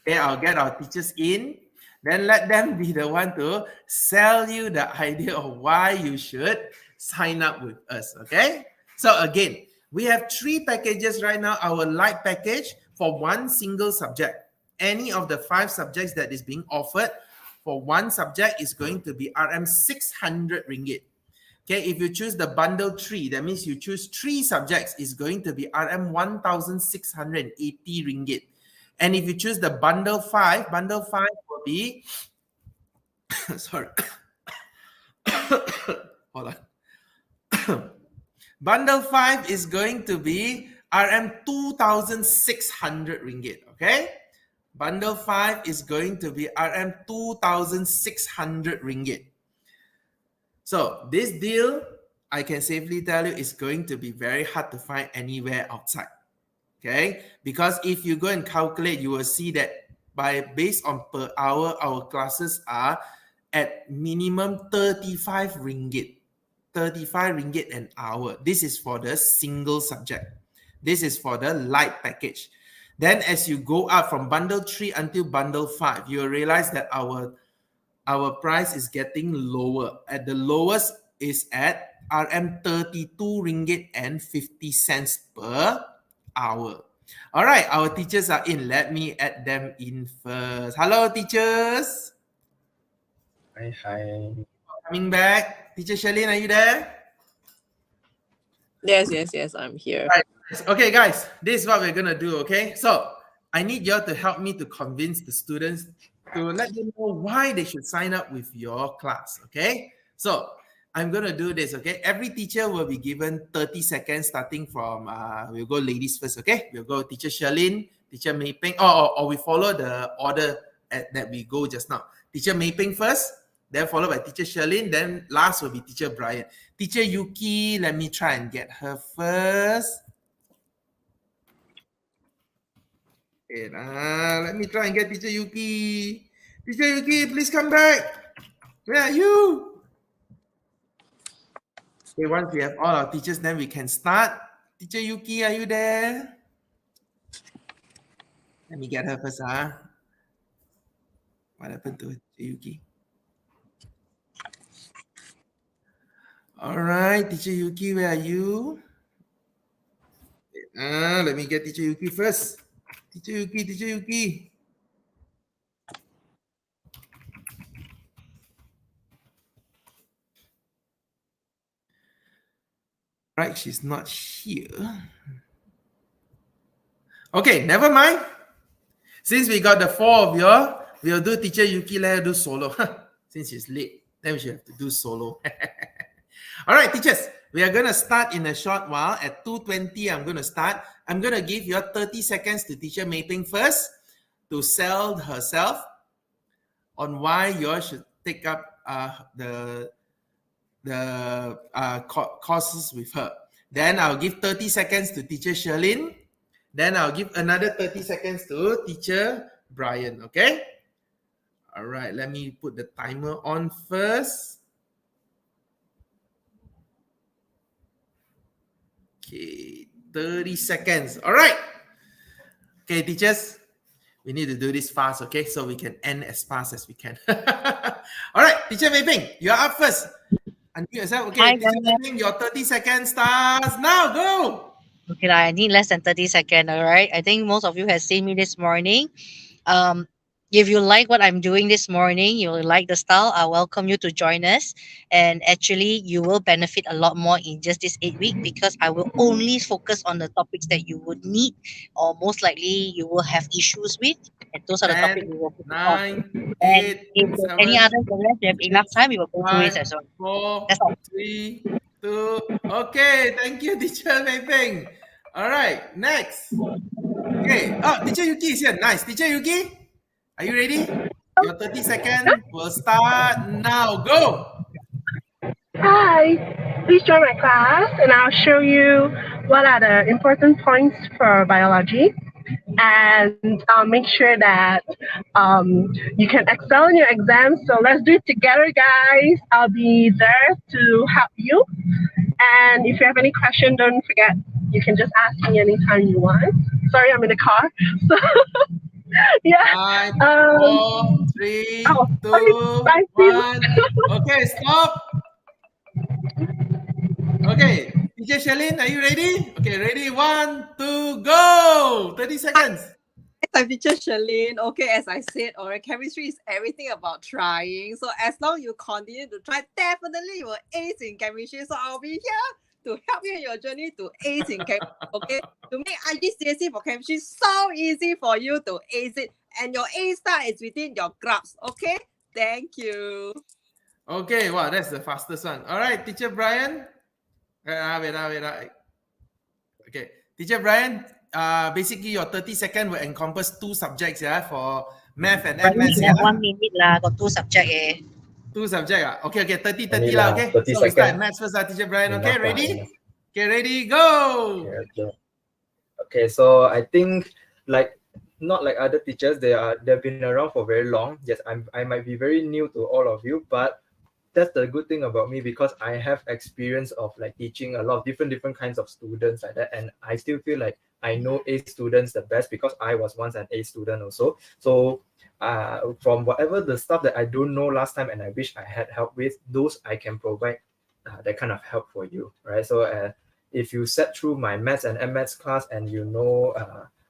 Okay, I'll get our teachers in. Then let them be the one to sell you the idea of why you should sign up with us. Okay. So again, we have 3 packages right now. Our light package for 1 single subject. any of the 5 subjects that is being offered, for one subject is going to be RM 600 ringgit. Okay, if you choose the bundle 3, that means you choose 3 subjects, is going to be RM 1,680 ringgit. And if you choose the bundle 5 will be sorry. Hold on. Bundle 5 is going to be RM 2,600 ringgit. Okay, bundle 5 is going to be RM 2,600 ringgit. So this deal, I can safely tell you, is going to be very hard to find anywhere outside. Okay, because if you go and calculate, you will see that based on per hour, our classes are at minimum 35 ringgit. 35 ringgit an hour. This is for the single subject. This is for the light package. Then as you go up from bundle 3 until bundle 5, you will realize that our price is getting lower. At the lowest is at RM 32 ringgit and 50 cents per hour. All right, our teachers are in. Let me add them in first. Hello, teachers. Hi. Coming back. Teacher Shalene, are you there? Yes, I'm here. Right. Okay, guys, this is what we're going to do, okay? So I need you all to help me to convince the students to let them know why they should sign up with your class, okay? So I'm going to do this, okay? Every teacher will be given 30 seconds starting from, we'll go ladies first, okay? We'll go Teacher Shalene, Teacher Mei Peng, or we follow the order that we go just now. Teacher Mei Peng first, then followed by Teacher Shalene, then last will be Teacher Brian. Teacher Yuki, let me try and get her first. Okay, let me try and get Teacher Yuki. Teacher Yuki, please come back. Where are you? Okay, once we have all our teachers, then we can start. Teacher Yuki, are you there? Let me get her first. What happened to Teacher Yuki? All right, Teacher Yuki, where are you? Let me get Teacher Yuki first. Teacher Yuki. Right, she's not here. Okay, never mind. Since we got the 4 of you, we'll do Teacher Yuki, let her do solo. Since she's late, then we should have to do solo. All right, teachers, we are going to start in a short while. At 2:20, I'm going to start. I'm going to give you 30 seconds to Teacher Mei Peng first to sell herself on why you should take up the courses with her. Then I'll give 30 seconds to Teacher Shalene. Then I'll give another 30 seconds to Teacher Brian, okay? All right, let me put the timer on first. Okay, 30 seconds. All right. Okay, teachers, we need to do this fast, okay? So we can end as fast as we can. All right, Teacher Mei Peng, you're up first. Unmute yourself. Okay, Hi, Teacher Mei Peng, your 30 seconds starts now. Go. Okay, I need less than 30 seconds, all right? I think most of you have seen me this morning. If you like what I'm doing this morning, you will like the style, I welcome you to join us. And actually, you will benefit a lot more in just this 8 week because I will only focus on the topics that you would need or most likely you will have issues with. And those are the topics 10, we will focus 9, on. 8, And if there's any 7, other the rest, we have enough time, we will go through it 5, as well. 4, That's all. 3, 2. Okay, thank you, Teacher Mei Peng. All right, next. Okay. Oh, Teacher Yuki is here. Nice. Teacher Yuki, are you ready? Your 30 seconds will start now. Go. Hi, please join my class and I'll show you what are the important points for biology and I'll make sure that you can excel in your exams. So let's do it together, guys. I'll be there to help you. And if you have any question, don't forget, you can just ask me anytime you want. Sorry, I'm in the car. So, yeah. 5, 4, 3, 2, Bye, 1. Okay, stop. Okay, Teacher Shalene, are you ready? Okay, ready? 1, 2, go. 30 seconds. I'm teacher Shalene. Okay, as I said, alright, chemistry is everything about trying. So as long you continue to try, definitely you will ace in chemistry. So I'll be here to help you in your journey to ace in chemistry. Okay, to make IGCSE for chemistry so easy for you to ace it, and your A star is within your grasp. Okay, thank you. Okay, wow, that's the fastest one. All right, Teacher Brian. Wait. Okay, Teacher Brian. Basically, your 30 seconds will encompass 2 subjects, yeah, for math and Running maths, in yeah. 1 minute lah. Got 2 subject eh. 2 subjects, Okay, 30 Only lah, lah, okay. 30 So we start seconds. maths first, Teacher Brian. Enough Okay, lah, ready? enough. Okay, ready, go. Okay, so I think not like other teachers, they've been around for very long. Yes, I might be very new to all of you, but that's the good thing about me, because I have experience of like teaching a lot of different kinds of students like that, and I still feel like I know A students the best because I was once an A student also. So from whatever the stuff that I don't know last time and I wish I had help with, those I can provide that kind of help for you, right? So if you sat through my maths and maths class and you know,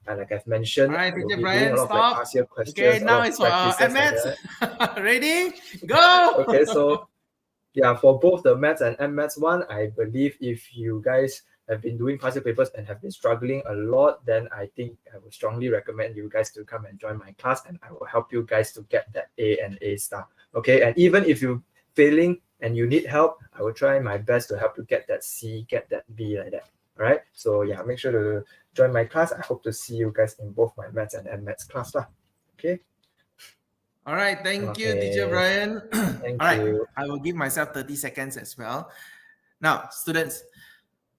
like I've mentioned, All right, we'll Teacher be doing Brian, a lot of stop. like past year questions, Okay, a now lot of it's for practices like maths. that. Ready, go. Okay, so yeah, for both the maths and maths one, I believe if you guys have been doing past year papers and have been struggling a lot, then I think I would strongly recommend you guys to come and join my class, and I will help you guys to get that A and A star. Okay, and even if you're failing and you need help, I will try my best to help you get that C, get that B like that. All right, so yeah, make sure to join my class. I hope to see you guys in both my maths and maths class lah. Okay. All right, thank you, Okay. Teacher Brian. Thank All right, you. I will give myself 30 seconds as well. Now, students,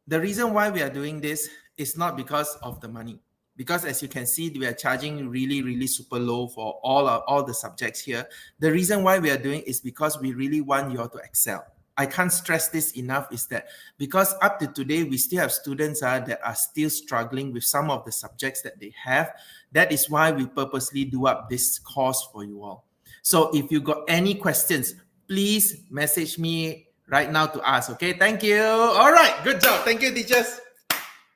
the reason why we are doing this is not because of the money. Because as you can see, we are charging really, really super low for all the subjects here. The reason why we are doing is because we really want you all to excel. I can't stress this enough, is that because up to today, we still have students that are still struggling with some of the subjects that they have. That is why we purposely do up this course for you all. So if you got any questions, please message me right now to ask. Okay, thank you. All right, good job. Thank you, teachers.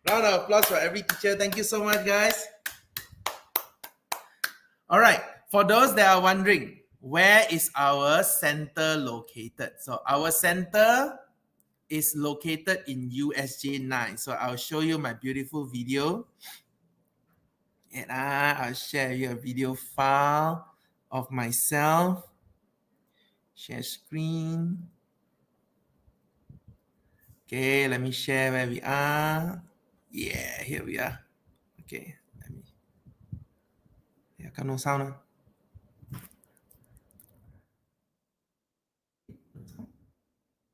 Round of applause for every teacher. Thank you so much, guys. All right, for those that are wondering, where is our center located? So our center is located in USJ 9. So I'll show you my beautiful video. And I'll share you a video file of myself. Share screen. Okay, let me share where we are. Yeah, here we are. Okay, let me. Yeah, got no sound.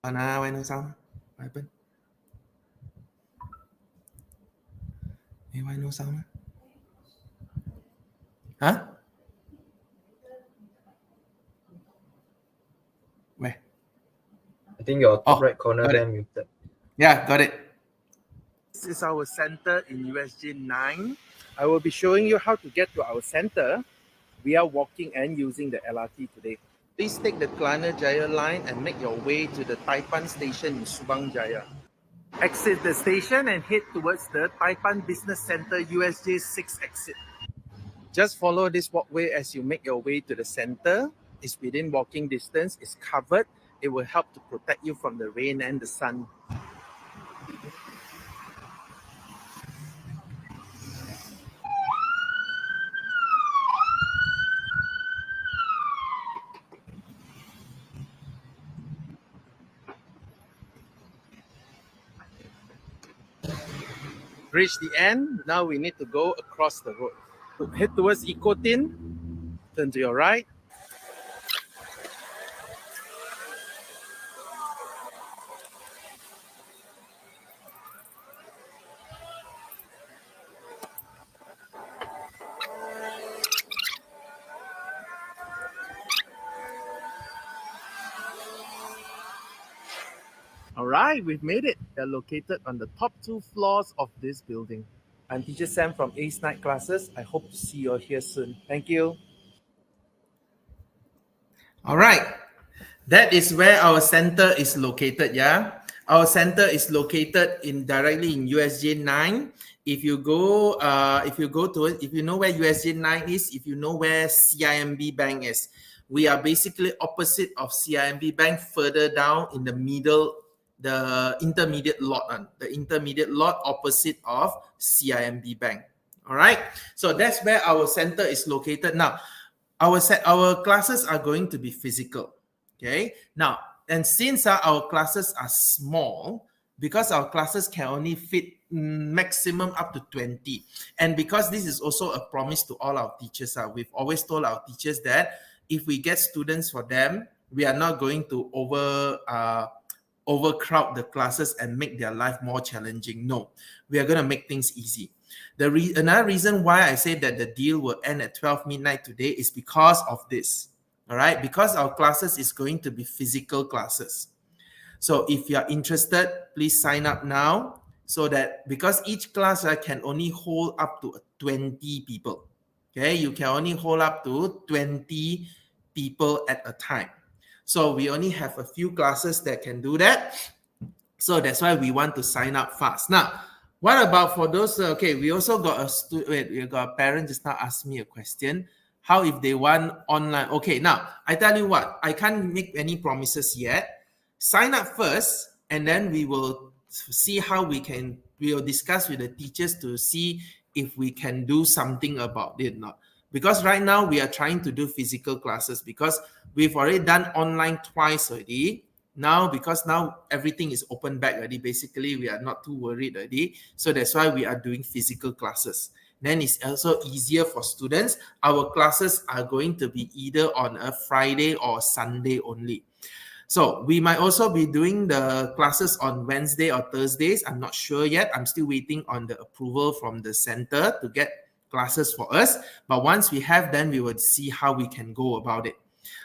Why no sound? What happened? Hey, why no sound? Huh? Where? I think your top Oh, right corner got there it. muted. Yeah, got it. This is our center in USG 9. I will be showing you how to get to our center. We are walking and using the LRT today. Please take the Kelana Jaya line and make your way to the Taipan station in Subang Jaya. Exit the station and head towards the Taipan Business Center USJ 6 exit. Just follow this walkway as you make your way to the center. It's within walking distance, it's covered. It will help to protect you from the rain and the sun. Reach the end. Now we need to go across the road. Head towards Ikotin. Turn to your right. All right, we've made it. They're located on the top 2 floors of this building. I'm Teacher Sam from Ace Night Classes. I hope to see you all here soon. Thank you. All right, that is where our center is located, yeah? Our center is located directly in USJ 9. If you go to it, if you know where USJ 9 is, if you know where CIMB Bank is, we are basically opposite of CIMB Bank, further down in the middle, the intermediate lot opposite of CIMB Bank. All right, so that's where our center is located. Now, our classes are going to be physical. Okay, now, and since our classes are small, because our classes can only fit maximum up to 20, and because this is also a promise to all our teachers, we've always told our teachers that if we get students for them, we are not going to overcrowd the classes and make their life more challenging. No, we are going to make things easy. Another reason why I say that the deal will end at 12 midnight today is because of this. All right, because our classes is going to be physical classes. So if you are interested, please sign up now, so that because each class can only hold up to 20 people. Okay, you can only hold up to 20 people at a time. So we only have a few classes that can do that. So that's why we want to sign up fast. Now, what about for those? Okay, we also got we got a parent just now asked me a question. How if they want online? Okay, now I tell you what, I can't make any promises yet. Sign up first, and then we will see how we will discuss with the teachers to see if we can do something about it or not. Because right now we are trying to do physical classes because we've already done online twice already. Now, because now everything is open back already, basically we are not too worried already. So that's why we are doing physical classes. Then it's also easier for students. Our classes are going to be either on a Friday or Sunday only. So we might also be doing the classes on Wednesday or Thursdays. I'm not sure yet. I'm still waiting on the approval from the center to get classes for us. But once we have, then we will see how we can go about it.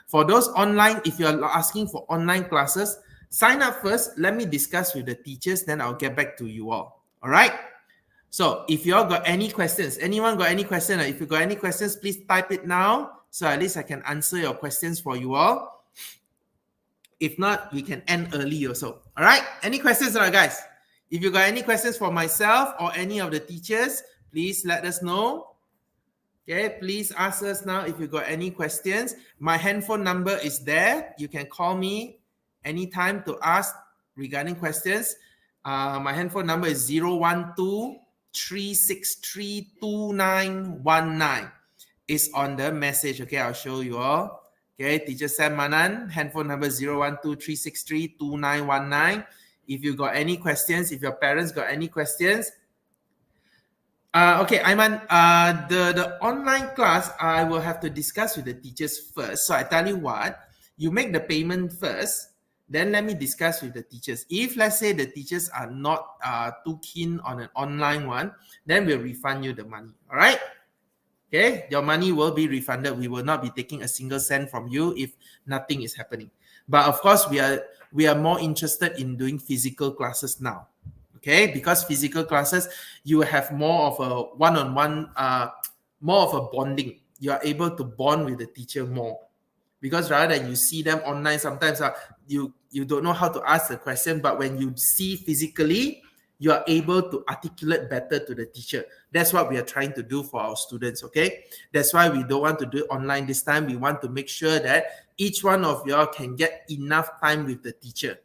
For those online, if you're asking for online classes, sign up first. Let me discuss with the teachers, then I'll get back to you all. All right? So if you all got any questions, anyone got any questions? If you got any questions, please type it now, so at least I can answer your questions for you all. If not, we can end early also. All right? Any questions, all right, guys? If you got any questions for myself or any of the teachers, please let us know. Okay, please ask us now if you got any questions. My handphone number is there. You can call me anytime to ask regarding questions. My handphone number is 012-363-2919. It's on the message. Okay, I'll show you all. Okay, Teacher Sam Manan, handphone number 012-363-2919. If you got any questions, if your parents got any questions. Okay, Aiman, the online class, I will have to discuss with the teachers first. So I tell you what, you make the payment first, then let me discuss with the teachers. If let's say the teachers are not too keen on an online one, then we'll refund you the money. All right? Okay, your money will be refunded. We will not be taking a single cent from you if nothing is happening. But of course, we are more interested in doing physical classes now. Okay, because physical classes, you have more of a one-on-one, more of a bonding. You are able to bond with the teacher more. Because rather than you see them online, sometimes you don't know how to ask the question, but when you see physically, you are able to articulate better to the teacher. That's what we are trying to do for our students, okay? That's why we don't want to do it online this time. We want to make sure that each one of y'all can get enough time with the teacher.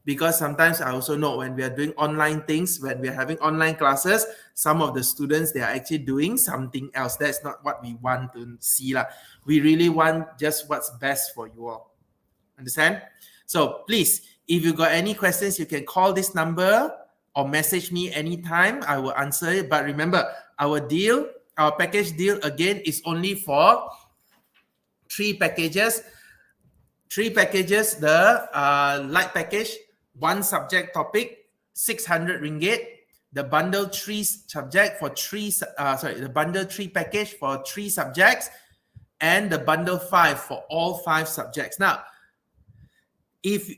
Because sometimes I also know when we are doing online things, when we are having online classes, some of the students, they are actually doing something else. That's not what we want to see. We really want just what's best for you all. Understand? So please, if you got any questions, you can call this number or message me anytime. I will answer it. But remember, our package deal again is only for 3 packages. 3 packages, the light package, 1 subject topic, 600 ringgit. The bundle 3 subject for the bundle 3 package for 3 subjects, and the bundle 5 for all 5 subjects. Now, if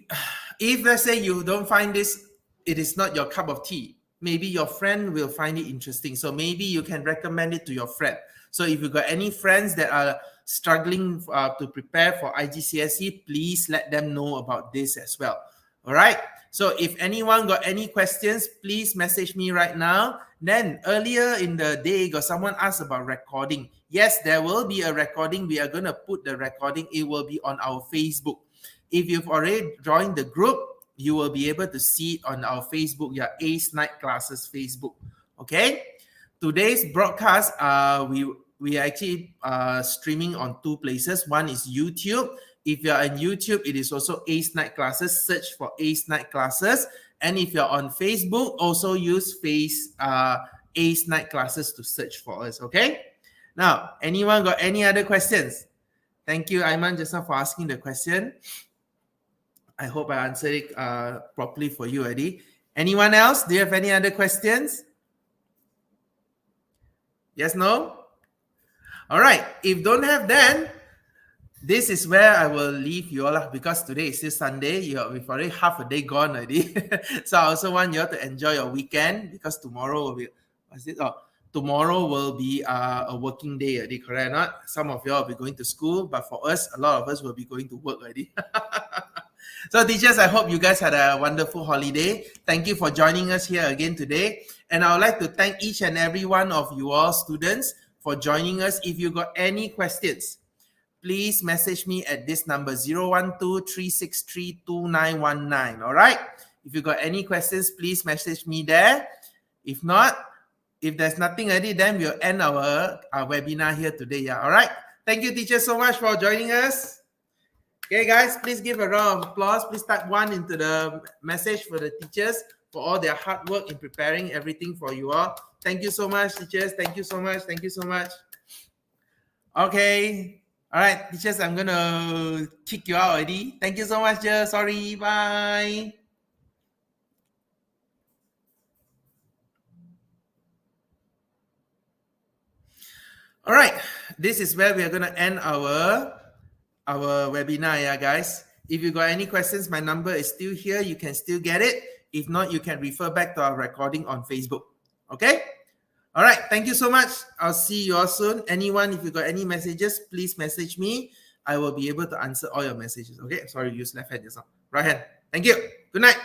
let's say you don't find this, it is not your cup of tea, maybe your friend will find it interesting. So maybe you can recommend it to your friend. So if you got any friends that are struggling to prepare for IGCSE, please let them know about this as well. All right. So if anyone got any questions, please message me right now. Then earlier in the day, got someone asked about recording. Yes, there will be a recording. We are going to put the recording. It will be on our Facebook. If you've already joined the group, you will be able to see it on our Facebook, your Ace Night Classes Facebook. Okay. Today's broadcast, we are actually streaming on 2 places. One is YouTube. If you're on YouTube, it is also Ace Night Classes. Search for Ace Night Classes. And if you're on Facebook, also use Ace Night Classes to search for us, okay? Now, anyone got any other questions? Thank you, Aiman, just now for asking the question. I hope I answered it properly for you, Eddie. Anyone else? Do you have any other questions? Yes, no? All right. If don't have, then this is where I will leave you all, because today is still Sunday. We've already half a day gone already. So I also want you all to enjoy your weekend, because tomorrow will be, tomorrow will be a working day already, correct or not? Some of you all will be going to school, but for us, a lot of us will be going to work already. So teachers, I hope you guys had a wonderful holiday. Thank you for joining us here again today. And I would like to thank each and every one of you all students for joining us. If you got any questions, please message me at this number, 012-363-2919. All right? If you got any questions, please message me there. If not, if there's nothing ready, then we'll end our webinar here today. Yeah. All right? Thank you, teachers, so much for joining us. Okay, guys, please give a round of applause. Please type 1 into the message for the teachers for all their hard work in preparing everything for you all. Thank you so much, teachers. Thank you so much. Thank you so much. Okay. All right, teachers, I'm going to kick you out already. Thank you so much, dear. Sorry. Bye. All right. This is where we are going to end our webinar, yeah, guys. If you got any questions, my number is still here. You can still get it. If not, you can refer back to our recording on Facebook. Okay? All right. Thank you so much. I'll see you all soon. Anyone, if you got any messages, please message me. I will be able to answer all your messages. Okay? Sorry, use left hand just now. Right hand. Thank you. Good night.